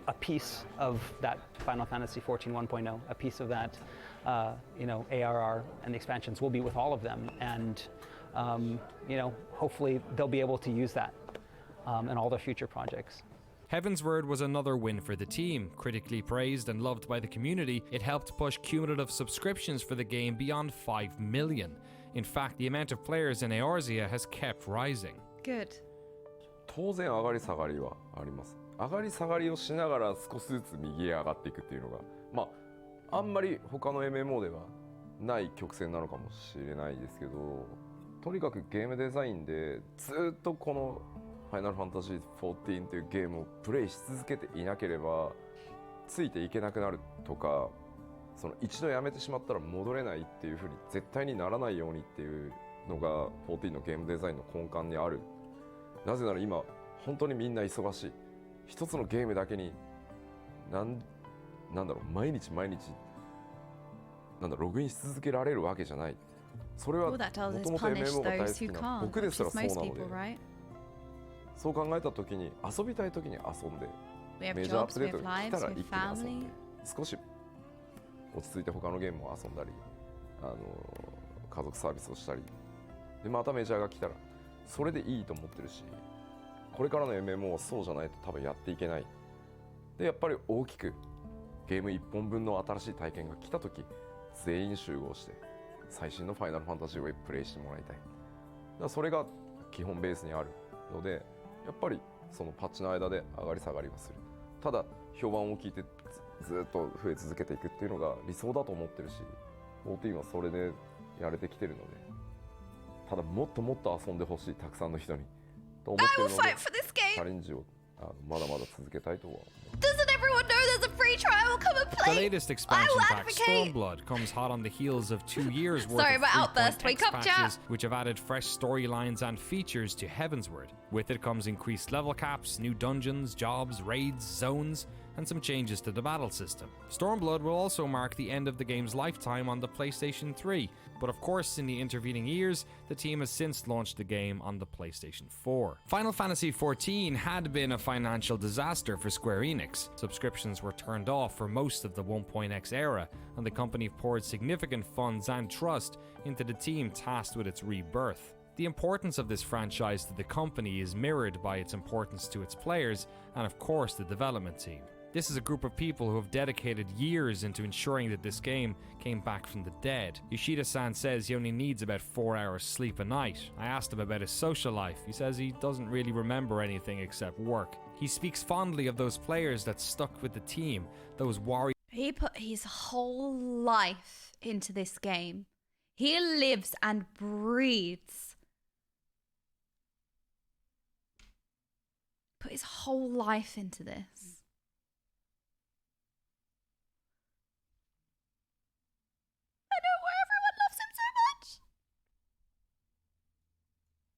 A piece of that Final Fantasy XIV 1.0, a piece of that, ARR and the expansions will be with all of them, and hopefully they'll be able to use that in all their future projects. Heaven's Word was another win for the team. Critically praised and loved by the community, it helped push cumulative subscriptions for the game beyond 5 million. In fact, the amount of players in Eorzea has kept rising. Good. 当然上がり下がりはあります。上がり下がりをしながら少しずつ右へ上がっていくっていうのが、あんまり他の MMO ではない曲線なのかもしれないですけど、とにかくゲームデザインでずっとこのファイナルファンタジー14というゲームをプレイし続けていなければついていけなくなるとか、その一度やめてしまったら戻れないっていう風に絶対にならないようにっていうのが14のゲームデザインの根幹にある。なぜなら今本当にみんな忙しい。一つのゲームだけになんだろう、毎日ログインし続けられるわけじゃない。それはもともと MMO が大好きな僕ですらそうなので。そう考えた時に遊びたい時に遊んで We have メジャーアッ jobs, プ we デート have が来 lives, たら we 一 have 気に遊ん family. で少し落ち着いて他のゲームを遊んだり家族サービスをしたりでまたメジャーが来たらそれでいいと思ってるしこれからの MMO はそうじゃないと多分やっていけないでやっぱり大きくゲーム1本分の新しい体験が来た時全員集合して最新のファイナルファンタジーをプレイしてもらいたいだからそれが基本ベースにあるのでやっぱりそのパッチの間で上がり下がりはするただ評判を聞いてずっと増え続けていくっていうのが理想だと思ってるし14はそれでやれてきてるのでただもっともっと遊んでほしいたくさんの人にと思ってるのでチャレンジをまだまだ続けたいとは思う Doesn't everyone know there's a free trial? Come and play. The latest expansion pack, Stormblood, comes hot on the heels of 2 years worth of outburst. Wake up, patches, which have added fresh storylines and features to Heavensward. With it comes increased level caps, new dungeons, jobs, raids, zones, and some changes to the battle system. Stormblood will also mark the end of the game's lifetime on the PlayStation 3, but of course in the intervening years, the team has since launched the game on the PlayStation 4. Final Fantasy XIV had been a financial disaster for Square Enix. Subscriptions were turned off for most of the 1.x era, and the company poured significant funds and trust into the team tasked with its rebirth. The importance of this franchise to the company is mirrored by its importance to its players and of course the development team. This is a group of people who have dedicated years into ensuring that this game came back from the dead. Yoshida-san says he only needs about 4 hours sleep a night. I asked him about his social life. He says he doesn't really remember anything except work. He speaks fondly of those players that stuck with the team, those warriors. He put his whole life into this game. He lives and breathes. Put his whole life into this.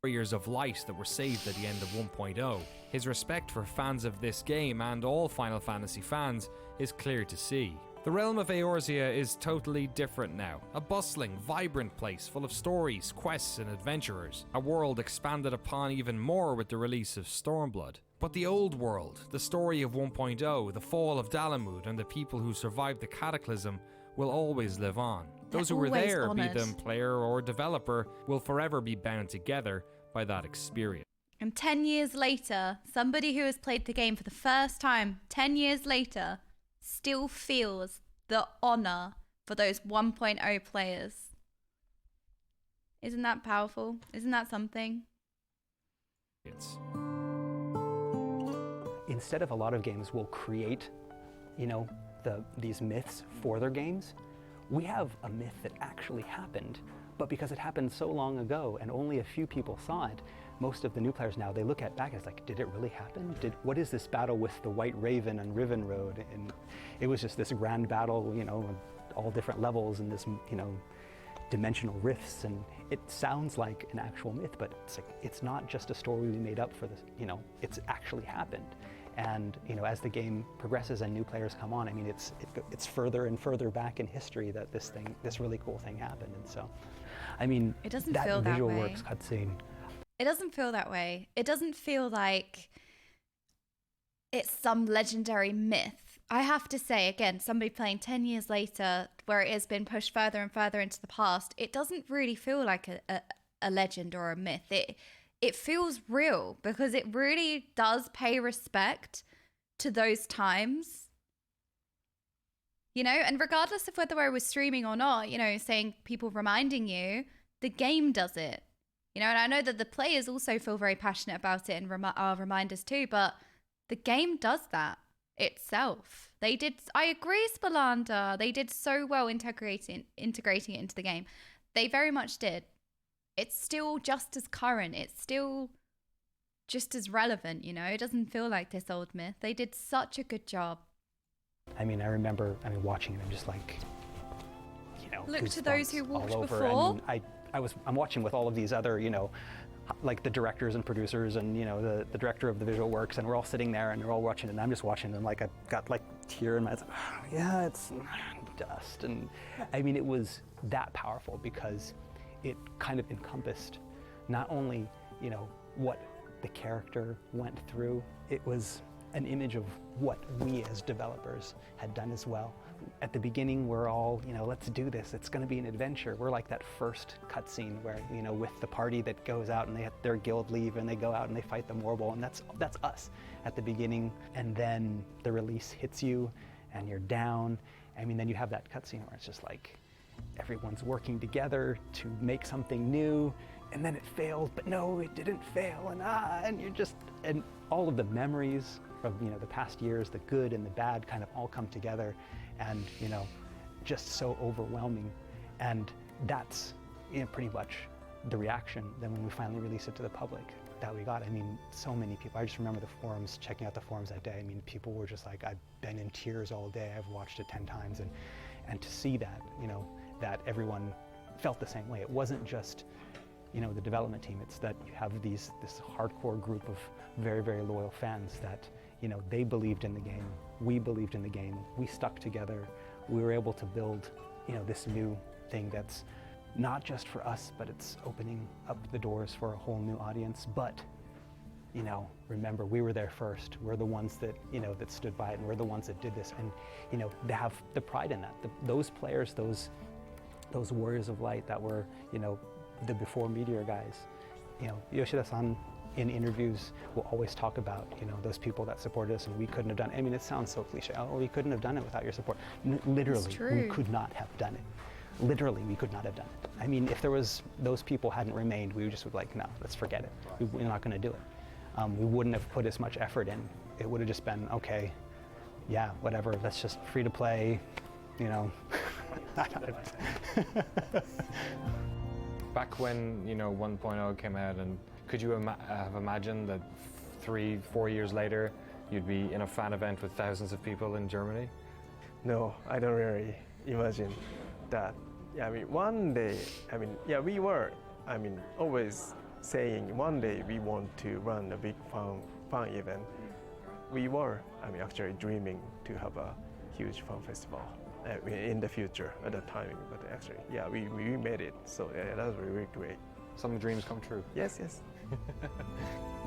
Warriors of light that were saved at the end of 1.0. His respect for fans of this game and all Final Fantasy fans is clear to see. The realm of Eorzea is totally different now. A bustling, vibrant place full of stories, quests and adventurers. A world expanded upon even more with the release of Stormblood. But the old world, the story of 1.0, the fall of Dalamud and the people who survived the cataclysm will always live on. Those who were there, be them player or developer, will forever be bound together by that experience. And 10 years later, somebody who has played the game for the first time, 10 years later, still feels the honor for those 1.0 players. Isn't that powerful? Isn't that something? Instead of a lot of games will create, these myths for their games, we have a myth that actually happened, but because it happened so long ago and only a few people saw it, most of the new players now, they look at back and it's like, did it really happen? What is this battle with the White Raven on Riven Road? And it was just this grand battle, all different levels and this, dimensional rifts, and it sounds like an actual myth, but it's not just a story we made up for this, it's actually happened. And as the game progresses and new players come on, I mean, it's further and further back in history that this really cool thing happened. And so, I mean, it doesn't that feel visual that way. works cutscene. It doesn't feel that way. It doesn't feel like it's some legendary myth. I have to say, again, somebody playing 10 years later, where it has been pushed further and further into the past, it doesn't really feel like a legend or a myth. It feels real because it really does pay respect to those times. And regardless of whether I was streaming or not, saying people reminding you, the game does it. And I know that the players also feel very passionate about it and are reminders too, but the game does that itself. They did, I agree, Spelanda, they did so well integrating it into the game. They very much did. It's still just as current. It's still just as relevant, It doesn't feel like this old myth. They did such a good job. I mean, I remember, watching it and just look to those who walked before. And I'm watching with all of these other, like the directors and producers and, the director of the visual works, and we're all sitting there and they're all watching it, and I'm just watching them I've got tear in my eyes. Yeah, it's dust. And I mean, it was that powerful because it kind of encompassed not only, what the character went through, it was an image of what we as developers had done as well. At the beginning, we're all, let's do this. It's going to be an adventure. We're like that first cutscene where, with the party that goes out and they have their guild leave and they go out and they fight the Morble, and that's us at the beginning. And then the release hits you and you're down. Then you have that cutscene where it's just like everyone's working together to make something new, and then it failed, but no, it didn't fail, and you're just, and all of the memories of the past years, the good and the bad, kind of all come together, and just so overwhelming. And that's pretty much the reaction then when we finally release it to the public that we got. So many people, I just remember the forums, checking out the forums that day. People were just like, I've been in tears all day, I've watched it 10 times, and to see that, that everyone felt the same way. It wasn't just the development team, it's that you have this hardcore group of very, very loyal fans that they believed in the game, we believed in the game, we stuck together, we were able to build this new thing that's not just for us, but it's opening up the doors for a whole new audience. But remember, we were there first. We're the ones that that stood by it, and we're the ones that did this. And they have the pride in that. Those players, those warriors of light that were the before Meteor guys. Yoshida-san in interviews will always talk about those people that supported us, and we couldn't have done it. It sounds so cliche. Oh, we couldn't have done it without your support. Literally, we could not have done it. Literally, we could not have done it. If there was, those people hadn't remained, we just would like, no, let's forget it. We're not going to do it. We wouldn't have put as much effort in. It would have just been, okay, yeah, whatever, that's just free to play, Back when, 1.0 came out, and could you have imagined that 3-4 years later, you'd be in a fan event with thousands of people in Germany? No, I don't really imagine that. One day, we were, always saying one day we want to run a big fun event. We were, actually dreaming to have a huge fun festival in the future at that time. But actually, we made it. So that was really great. Some dreams come true. Yes.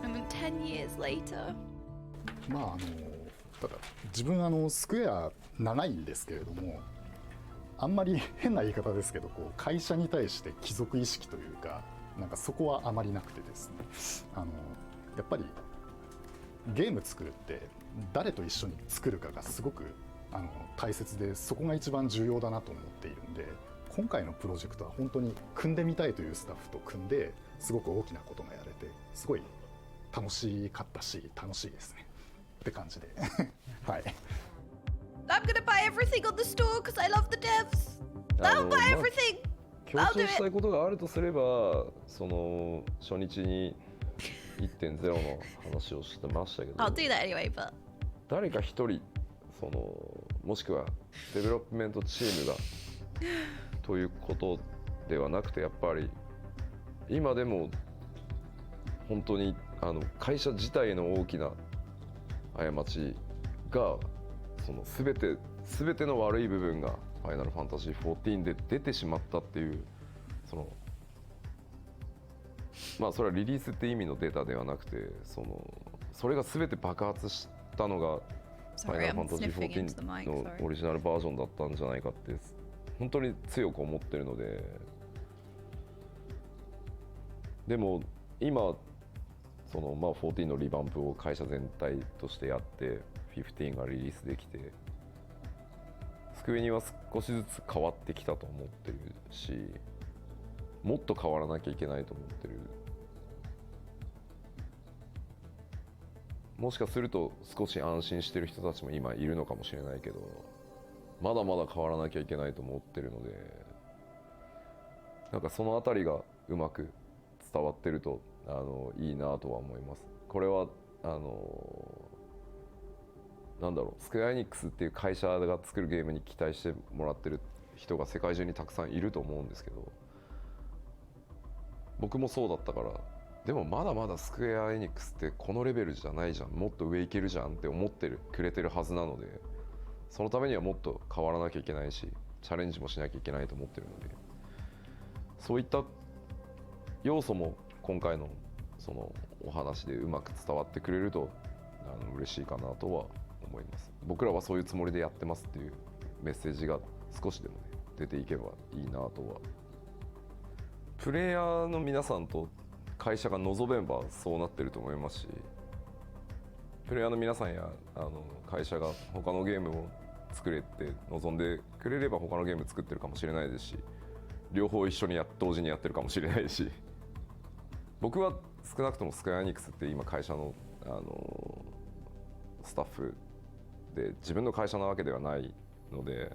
And then 10 years later. ただ自分スクエア長いんですけれども、あんまり変な言い方ですけど、会社に対して帰属意識というか、そこはあまりなくてですね、やっぱりゲーム作るって誰と一緒に作るかがすごく大切で、そこが一番重要だなと思っているんで、今回のプロジェクトは本当に組んでみたいというスタッフと組んですごく大きなことがやれて、すごい楽しかったし楽しいですねって感じではい。I'm gonna buy everything on the store because I love the devs. I'll buy everything. 強調したいことがあるとすれば、その初日に 1.0 の話をしてましたけど、I'll do that anyway, but 誰か一人もしくはデベロップメントチームがということではなくて、やっぱり今でも本当に会社自体の大きな過ちが全ての悪い部分がファイナルファンタジー14で出てしまったっていう、それはリリースって意味のデータではなくて、それが全て爆発したのがファイナルファンタジー14のオリジナルバージョンだったんじゃないかって本当に強く思ってるので、でも今14のリバンプを会社全体としてやって15がリリースできて、スクエニは少しずつ変わってきたと思ってるし、もっと変わらなきゃいけないと思ってる。もしかすると少し安心してる人たちも今いるのかもしれないけど、まだまだ変わらなきゃいけないと思ってるので、そのあたりがうまく伝わってるといいなとは思います。これはスクエアエニックスっていう会社が作るゲームに期待してもらってる人が世界中にたくさんいると思うんですけど、僕もそうだったから、でもまだまだスクエアエニックスってこのレベルじゃないじゃん、もっと上いけるじゃんって思ってくれてるはずなので、そのためにはもっと変わらなきゃいけないし、チャレンジもしなきゃいけないと思ってるので、そういった要素も今回のそのお話でうまく伝わってくれると嬉しいかなとは思います。僕らはそういうつもりでやってますっていうメッセージが少しでもね出ていけばいいなとは。プレイヤーの皆さんと会社が望めばそうなってると思いますし、プレイヤーの皆さんや会社が他のゲームを作れって望んでくれれば他のゲーム作ってるかもしれないですし、両方一緒に同時にやってるかもしれないし、僕は少なくともスクエアエニックスって今会社の、スタッフで自分の会社なわけではないので、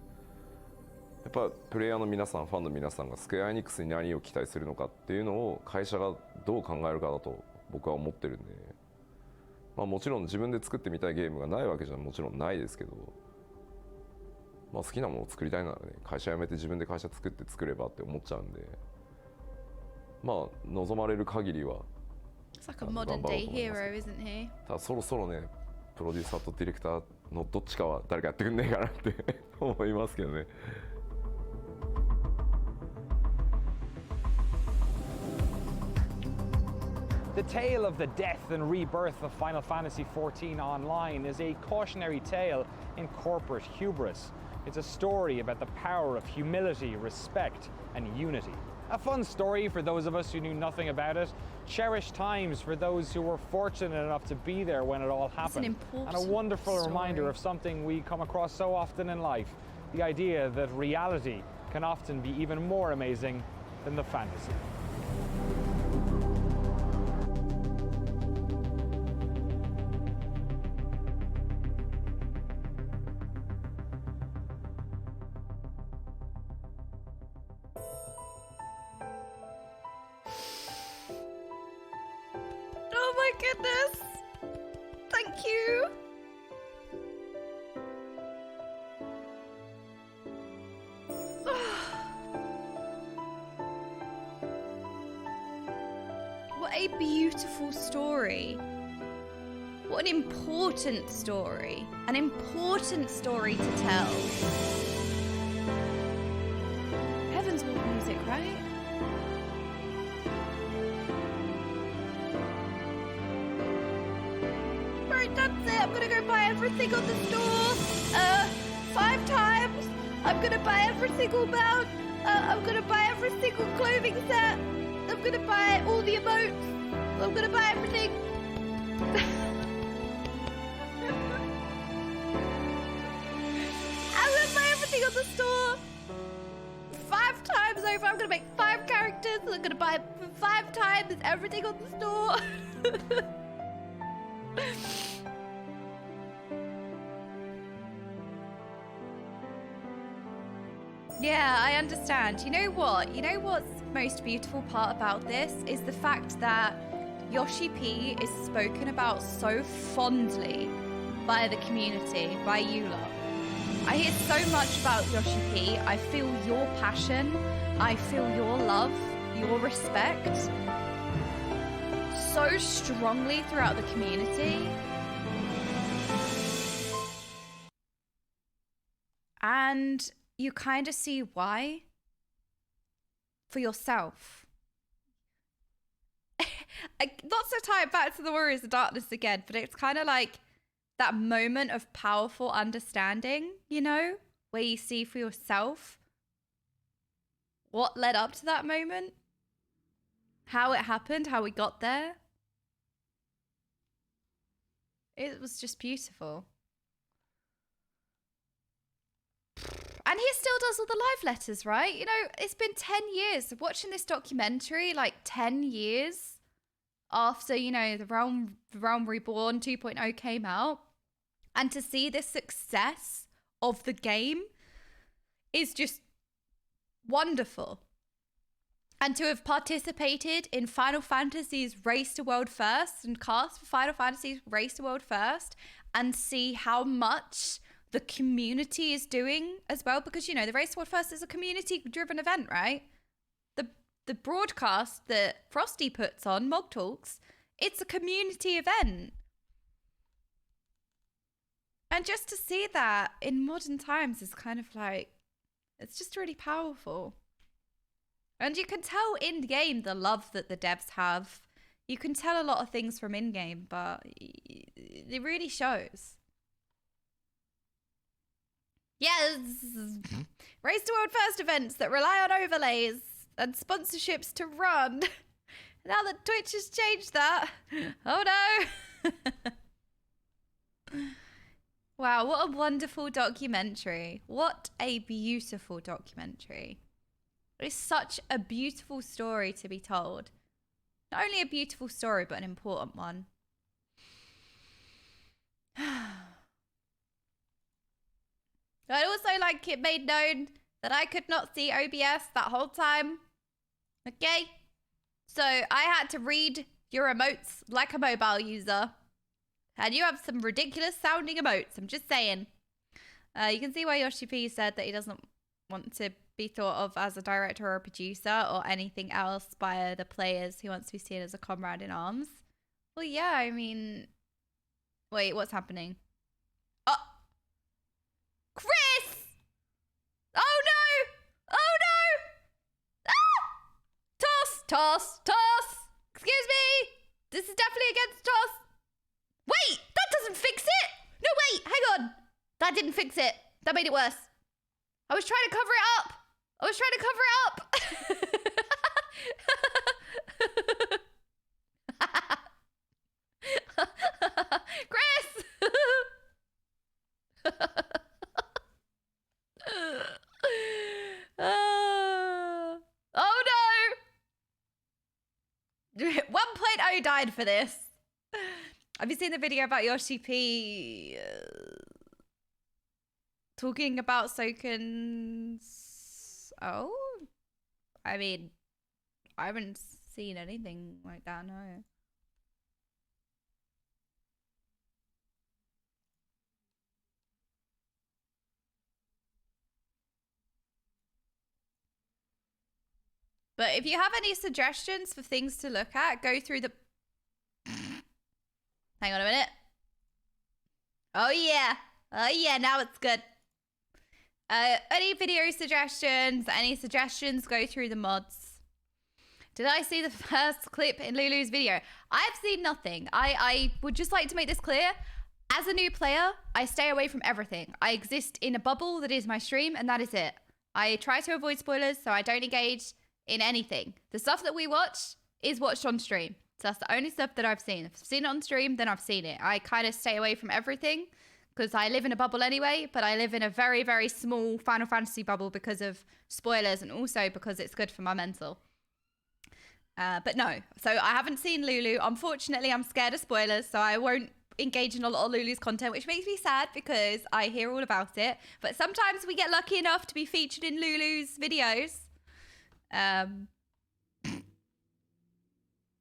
やっぱプレイヤーの皆さん、ファンの皆さんがスクエアエニックスに何を期待するのかっていうのを会社がどう考えるかだと僕は思ってるんで、まあ、もちろん自分で作ってみたいゲームがないわけじゃもちろんないですけど、まあ、好きなものを作りたいならね、会社辞めて自分で会社作って作ればって思っちゃうんで、まあ望まれる限りは。It's like a modern day hero, isn't he? ただそろそろね、プロデューサーとディレクターのどっちかは誰かやってくんねえかなって思いますけどね。The tale of the death and rebirth of Final Fantasy XIV Online is a cautionary tale in corporate hubris. It's a story about the power of humility, respect, and unity. A fun story for those of us who knew nothing about it. Cherished times for those who were fortunate enough to be there when it all happened. And a wonderful reminder of something we come across so often in life. The idea that reality can often be even more amazing than the fantasy. Oh my goodness! Thank you! What a beautiful story. What an important story. An important story to tell. Heaven's Wall music, right? Right, that's it. I'm gonna go buy everything on the store. 5 times. I'm gonna buy every single mount. I'm gonna buy every single clothing set. I'm gonna buy all the emotes. I'm gonna buy everything. I'm gonna buy everything on the store. 5 times over. I'm gonna make 5 characters. I'm gonna buy 5 times everything on the store. Yeah, I understand. You know what? You know what's the most beautiful part about this is the fact that Yoshi P is spoken about so fondly by the community, by you lot. I hear so much about Yoshi P. I feel your passion. I feel your love, your respect so strongly throughout the community. And you kind of see why for yourself. Not so tie it back to the Warriors of Darkness again, but it's kind of like that moment of powerful understanding, you know, where you see for yourself what led up to that moment, how it happened, how we got there. It was just beautiful. And he still does all the live letters, right? You know, it's been 10 years of watching this documentary, like 10 years after, you know, the Realm Reborn 2.0 came out. And to see this success of the game is just wonderful. And to have participated in Final Fantasy's Race to World First and cast for Final Fantasy's Race to World First and see how much the community is doing as well, because, you know, the Race to World First is a community-driven event, right? The broadcast that Frosty puts on, Mog Talks, it's a community event. And just to see that in modern times is kind of like, it's just really powerful. And you can tell in game the love that the devs have, You can tell a lot of things from in-game, but it really shows. Yes! Race to World First events that rely on overlays and sponsorships to run. Now that Twitch has changed that. Oh no! Wow, what a wonderful documentary. What a beautiful documentary. It's such a beautiful story to be told. Not only a beautiful story, but an important one. I'd also like it made known that I could not see OBS that whole time. Okay? So I had to read your emotes like a mobile user. And you have some ridiculous sounding emotes, I'm just saying. You can see why Yoshi P said that he doesn't want to be thought of as a director or a producer or anything else by the players. He wants to be seen as a comrade in arms. Well, yeah, I mean... Wait, what's happening? Oh! Chris! Oh no! Oh no! Ah! Toss! Toss! Toss! Excuse me! This is definitely against toss. Wait! That doesn't fix it! No, wait! Hang on! That didn't fix it. That made it worse. I was trying to cover it up! I was trying to cover it up! Chris! Oh no! 1.0 died for this. Have you seen the video about Yoshi P talking about Soken's... Oh? I mean, I haven't seen anything like that, no. But if you have any suggestions for things to look at, go through the... Hang on a minute. Oh yeah. Oh yeah, now it's good. Any video suggestions, go through the mods. Did I see the first clip in Lulu's video? I've seen nothing. I would just like to make this clear. As a new player, I stay away from everything. I exist in a bubble that is my stream, and that is it. I try to avoid spoilers, so I don't engage in anything. The stuff that we watch is watched on stream. So that's the only stuff that I've seen. If I've seen it on stream, then I've seen it. I kind of stay away from everything because I live in a bubble anyway, but I live in a very, very small Final Fantasy bubble because of spoilers and also because it's good for my mental. But no, so I haven't seen Lulu. Unfortunately, I'm scared of spoilers, so I won't engage in a lot of Lulu's content, which makes me sad because I hear all about it. But sometimes we get lucky enough to be featured in Lulu's videos.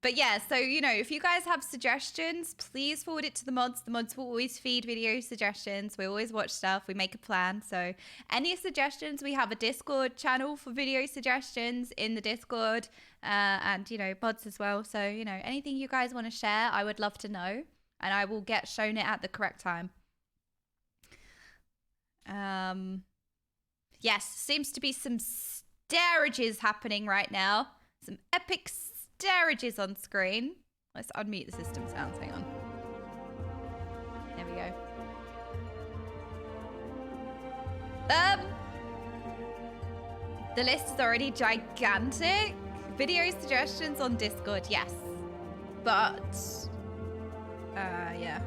But yeah, so, you know, if you guys have suggestions, please forward it to the mods. The mods will always feed video suggestions. We always watch stuff. We make a plan. So any suggestions, we have a Discord channel for video suggestions in the Discord and, you know, mods as well. So, you know, anything you guys want to share, I would love to know. And I will get shown it at the correct time. Yes, seems to be some starages happening right now. Some epic starages on screen. Let's unmute the system sounds. Hang on. There we go. The list is already gigantic. Video suggestions on Discord, yes. But, yeah.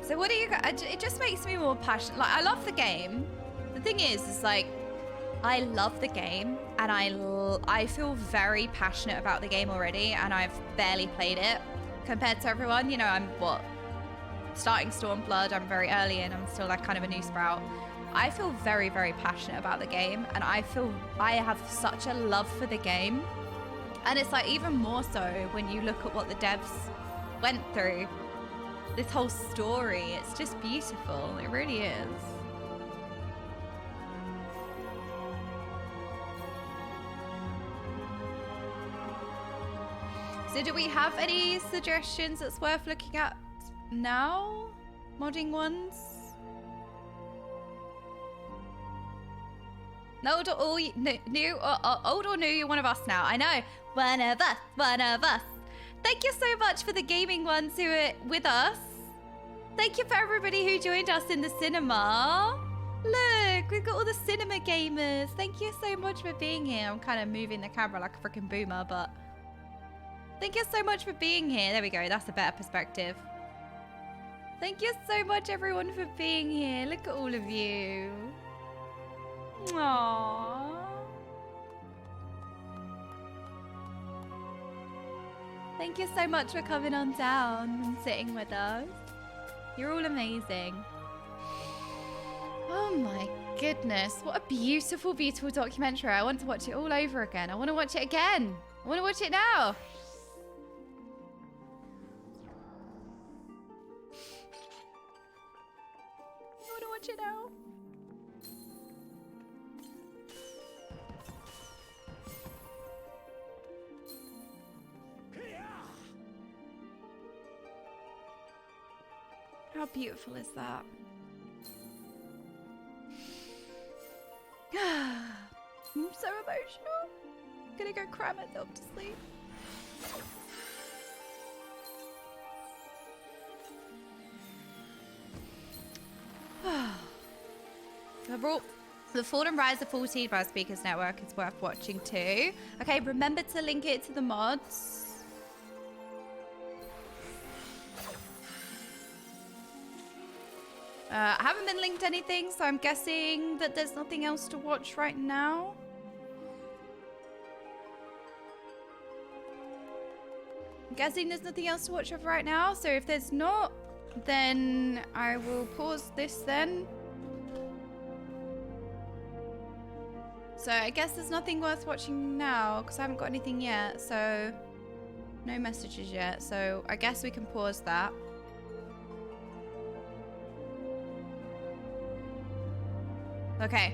So what do you guys, it just makes me more passionate. Like, I love the game. The thing is like, I love the game and I feel very passionate about the game already and I've barely played it compared to everyone. You know, I'm starting Stormblood, I'm very early in, I'm still like kind of a new sprout. I feel very, very passionate about the game and I feel I have such a love for the game. And it's like even more so when you look at what the devs went through. This whole story, it's just beautiful, it really is. So do we have any suggestions that's worth looking at now? Modding ones? No, old or new, you're one of us now. I know. One of us, one of us. Thank you so much for the gaming ones who are with us. Thank you for everybody who joined us in the cinema. Look, we've got all the cinema gamers. Thank you so much for being here. I'm kind of moving the camera like a freaking boomer, but thank you so much for being here. There we go. That's a better perspective. Thank you so much, everyone, for being here. Look at all of you. Aww. Thank you so much for coming on down and sitting with us. You're all amazing. Oh my goodness. What a beautiful, beautiful documentary. I want to watch it all over again. I want to watch it again. I want to watch it now. I want to watch it now. How beautiful is that? I'm so emotional. I'm gonna go cry myself to sleep. I brought The Fall and Rise of 14 by Speakers Network. It's worth watching too. Okay, remember to link it to the mods. I haven't been linked anything, so I'm guessing that there's nothing else to watch right now. I'm guessing there's nothing else to watch of right now, so if there's not, then I will pause this then. So I guess there's nothing worth watching now, because I haven't got anything yet, so no messages yet, so I guess we can pause that. Okay.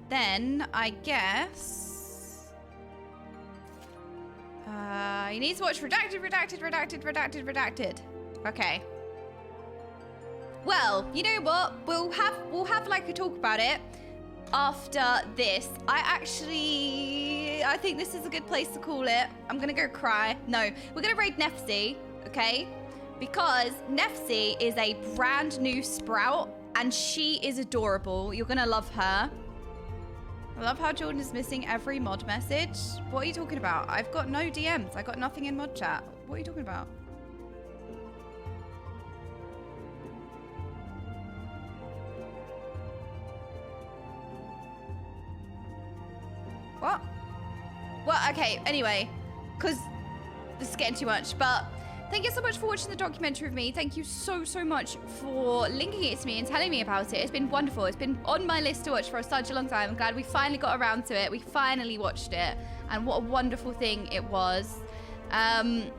Then, I guess... you need to watch Redacted, Redacted, Redacted, Redacted, Redacted. Okay. Well, you know what? We'll have like a talk about it after this. I think this is a good place to call it. I'm gonna go cry. No, we're gonna raid Nefsy, okay? Because Nefsy is a brand new sprout and she is adorable. You're gonna love her. I love how Jordan is missing every mod message. What are you talking about? I've got no DMs. I got nothing in mod chat. What are you talking about? What? Well, okay, anyway, because this is getting too much, but thank you so much for watching the documentary with me. Thank you so, so much for linking it to me and telling me about it. It's been wonderful. It's been on my list to watch for such a long time. I'm glad we finally got around to it. We finally watched it, and what a wonderful thing it was.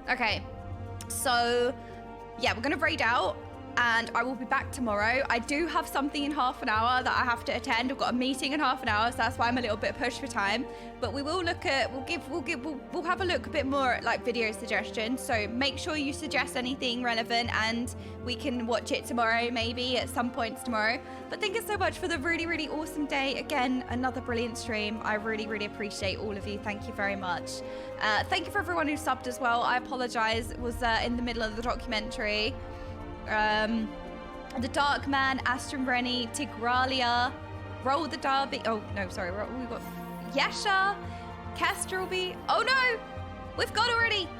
Okay, so yeah, we're gonna raid out. And I will be back tomorrow. I do have something in half an hour that I have to attend. I've got a meeting in half an hour, so that's why I'm a little bit pushed for time. But we will look at, we'll have a look a bit more at like video suggestions. So make sure you suggest anything relevant, and we can watch it tomorrow, maybe at some points tomorrow. But thank you so much for the really, really awesome day. Again, another brilliant stream. I really, really appreciate all of you. Thank you very much. Thank you for everyone who subbed as well. I apologize. It was in the middle of the documentary. The Dark Man, Aston Rennie, Tigralia, Roll the Derby. Oh, no, sorry. We've got Yasha, Castrelby. Oh, no! We've got already.